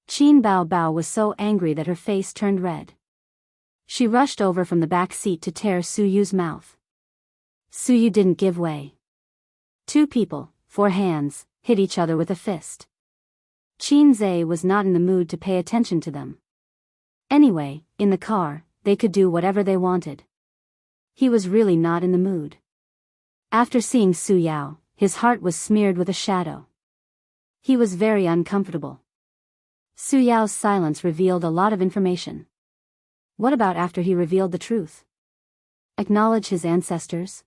Qin Bao Bao was so angry that her face turned red. She rushed over from the back seat to tear Suyu's mouth. Suyu didn't give way. Two people, 4 hands, hit each other with a fist. Qin Zhe was not in the mood to pay attention to them. Anyway, in the car, they could do whatever they wanted. He was really not in the mood. After seeing Su Yao, his heart was smeared with a shadow. He was very uncomfortable. Su Yao's silence revealed a lot of information. What about after he revealed the truth? Acknowledge his ancestors?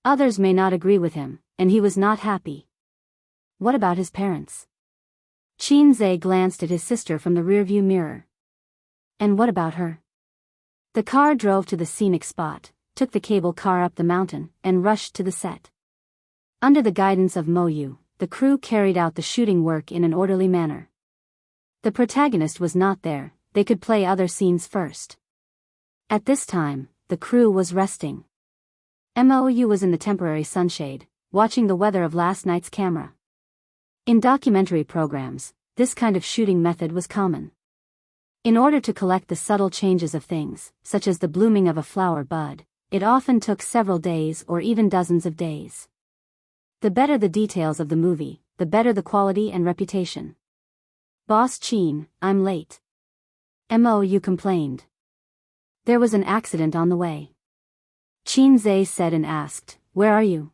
Others may not agree with him, and he was not happy. What about his parents? Qin Zhe glanced at his sister from the rearview mirror. And what about her? The car drove to the scenic spot, took the cable car up the mountain, and rushed to the set. Under the guidance of Mo Yu, the crew carried out the shooting work in an orderly manner. The protagonist was not there, they could play other scenes first. At this time, the crew was resting. Mo Yu was in the temporary sunshade, watching the weather of last night's camera. In documentary programs, this kind of shooting method was common. In order to collect the subtle changes of things, such as the blooming of a flower bud, it often took several days or even dozens of days. The better the details of the movie, the better the quality and reputation. "Boss Qin, I'm late." Mo Yu complained. There was an accident on the way. Qin Zhe said and asked, "Where are you?"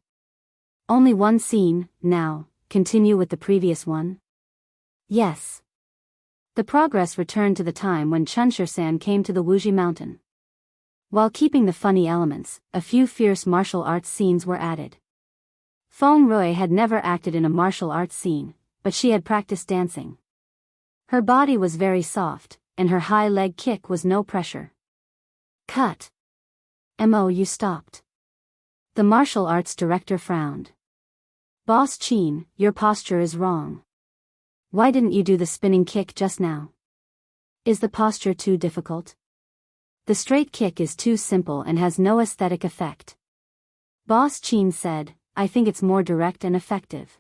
"Only one scene, now, continue with the previous one?" "Yes." The progress returned to the time when Chunshir-san came to the Wuxia mountain. While keeping the funny elements, a few fierce martial arts scenes were added. Feng Rui had never acted in a martial arts scene, but she had practiced dancing. Her body was very soft, and her high leg kick was no pressure. "Cut." Mo Yu stopped. The martial arts director frowned. "Boss Qin, your posture is wrong. Why didn't you do the spinning kick just now?" Is the posture too difficult? The straight kick is too simple and has no aesthetic effect. Boss Qin said, I think it's more direct and effective.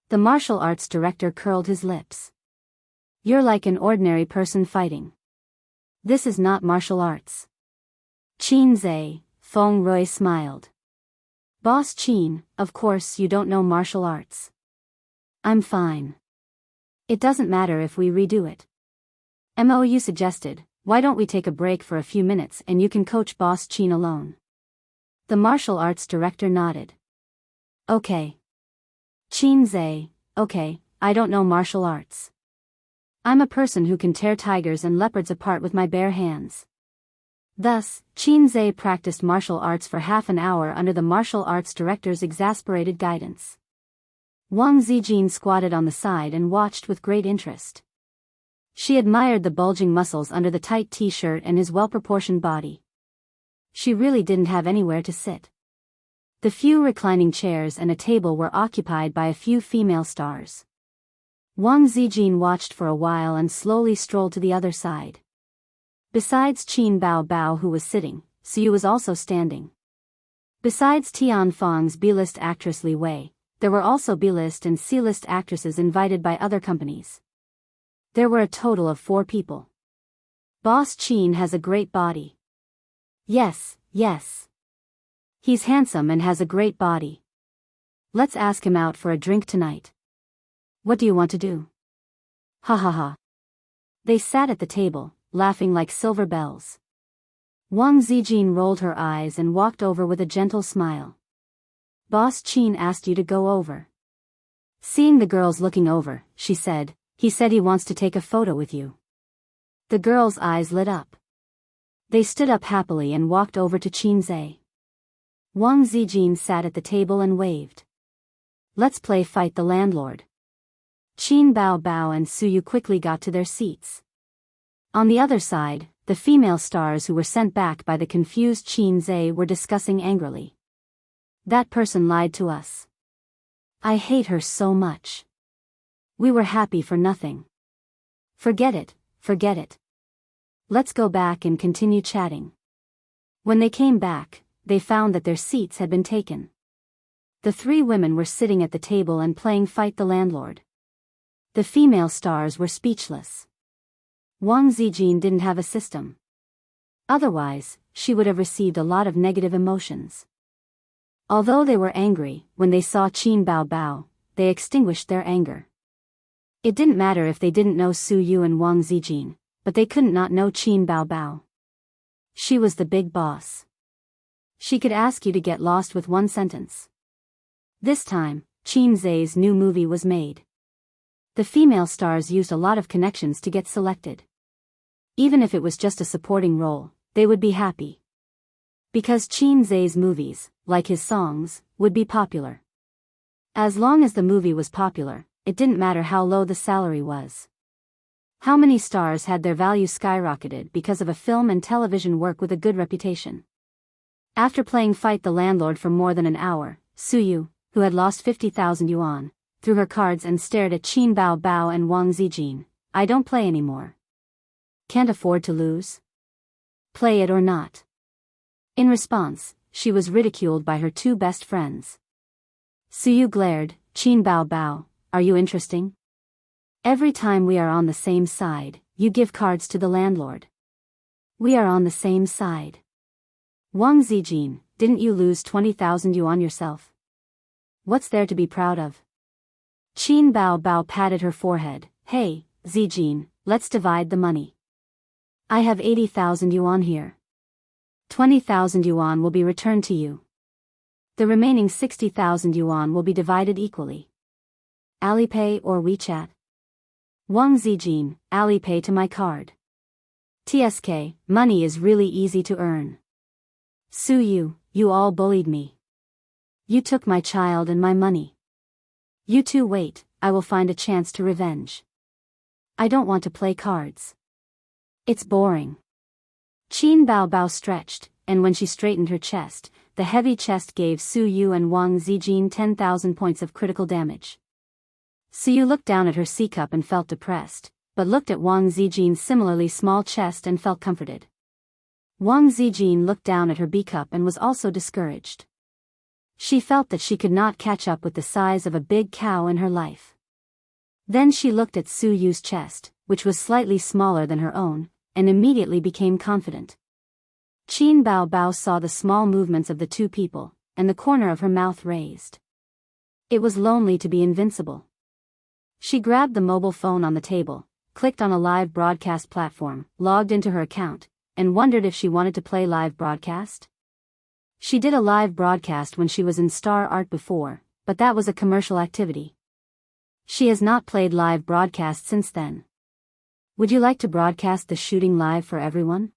The martial arts director curled his lips. You're like an ordinary person fighting. This is not martial arts. Qin Zhe, Feng Rui smiled. Boss Qin, of course you don't know martial arts. I'm fine. It doesn't matter if we redo it. Mou suggested, why don't we take a break for a few minutes and you can coach Boss Qin alone? The martial arts director nodded. Okay. Qin Zhe, okay, I don't know martial arts. I'm a person who can tear tigers and leopards apart with my bare hands. Thus, Qin Zhe practiced martial arts for half an hour under the martial arts director's exasperated guidance. Wang Zijin squatted on the side and watched with great interest. She admired the bulging muscles under the tight t-shirt and his well-proportioned body. She really didn't have anywhere to sit. The few reclining chairs and a table were occupied by a few female stars. Wang Zijin watched for a while and slowly strolled to the other side. Besides Qin Bao, who was sitting, Suyu was also standing. Besides Tian Fang's B-list actress Li Wei, there were also B-list and C-list actresses invited by other companies. There were a total of 4 people. Boss Qin has a great body. Yes. He's handsome and has a great body. Let's ask him out for a drink tonight. What do you want to do? Ha ha ha. They sat at the table, laughing like silver bells. Wang Zijin rolled her eyes and walked over with a gentle smile. Boss Qin asked you to go over. Seeing the girls looking over, she said, he said he wants to take a photo with you. The girls' eyes lit up. They stood up happily and walked over to Qin Zhe. Wang Zijin sat at the table and waved. Let's play Fight the Landlord. Qin Bao and Suyu quickly got to their seats. On the other side, the female stars who were sent back by the confused Qin Zhe were discussing angrily. That person lied to us. I hate her so much. We were happy for nothing. Forget it. Let's go back and continue chatting. When they came back, they found that their seats had been taken. The 3 women were sitting at the table and playing Fight the Landlord. The female stars were speechless. Wang Zijin didn't have a system. Otherwise, she would have received a lot of negative emotions. Although they were angry, when they saw Qin Bao, they extinguished their anger. It didn't matter if they didn't know Su Yu and Wang Zijin, but they couldn't not know Qin Bao. She was the big boss. She could ask you to get lost with one sentence. This time, Qin Zhe's new movie was made. The female stars used a lot of connections to get selected. Even if it was just a supporting role, they would be happy. Because Qin Zhe's movies, like his songs, would be popular. As long as the movie was popular, it didn't matter how low the salary was. How many stars had their value skyrocketed because of a film and television work with a good reputation? After playing Fight the Landlord for more than an hour, Suyu, who had lost 50,000 yuan, threw her cards and stared at Qin Bao and Wang Zijin. I don't play anymore. Can't afford to lose? Play it or not. In response, she was ridiculed by her 2 best friends. Suyu glared, Qin Bao, are you interesting? Every time we are on the same side, you give cards to the landlord. We are on the same side. Wang Zijin, didn't you lose 20,000 yuan yourself? What's there to be proud of? Qin Bao patted her forehead. Hey, Zijin, let's divide the money. I have 80,000 yuan here. 20,000 yuan will be returned to you. The remaining 60,000 yuan will be divided equally. Alipay or WeChat? Wang Zijin, Alipay to my card. TSK, money is really easy to earn. Suyu, you all bullied me. You took my child and my money. You 2 wait, I will find a chance to revenge. I don't want to play cards. It's boring. Qin Bao stretched, and when she straightened her chest, the heavy chest gave Su Yu and Wang Zijin 10,000 points of critical damage. Su Yu looked down at her C-cup and felt depressed, but looked at Wang Zijin's similarly small chest and felt comforted. Wang Zijin looked down at her B-cup and was also discouraged. She felt that she could not catch up with the size of a big cow in her life. Then she looked at Su Yu's chest, which was slightly smaller than her own, and immediately became confident. Qin Bao Bao saw the small movements of the two people, and the corner of her mouth raised. It was lonely to be invincible. She grabbed the mobile phone on the table, clicked on a live broadcast platform, logged into her account, and wondered if she wanted to play live broadcast. She did a live broadcast when she was in Star Art before, but that was a commercial activity. She has not played live broadcast since then. Would you like to broadcast the shooting live for everyone?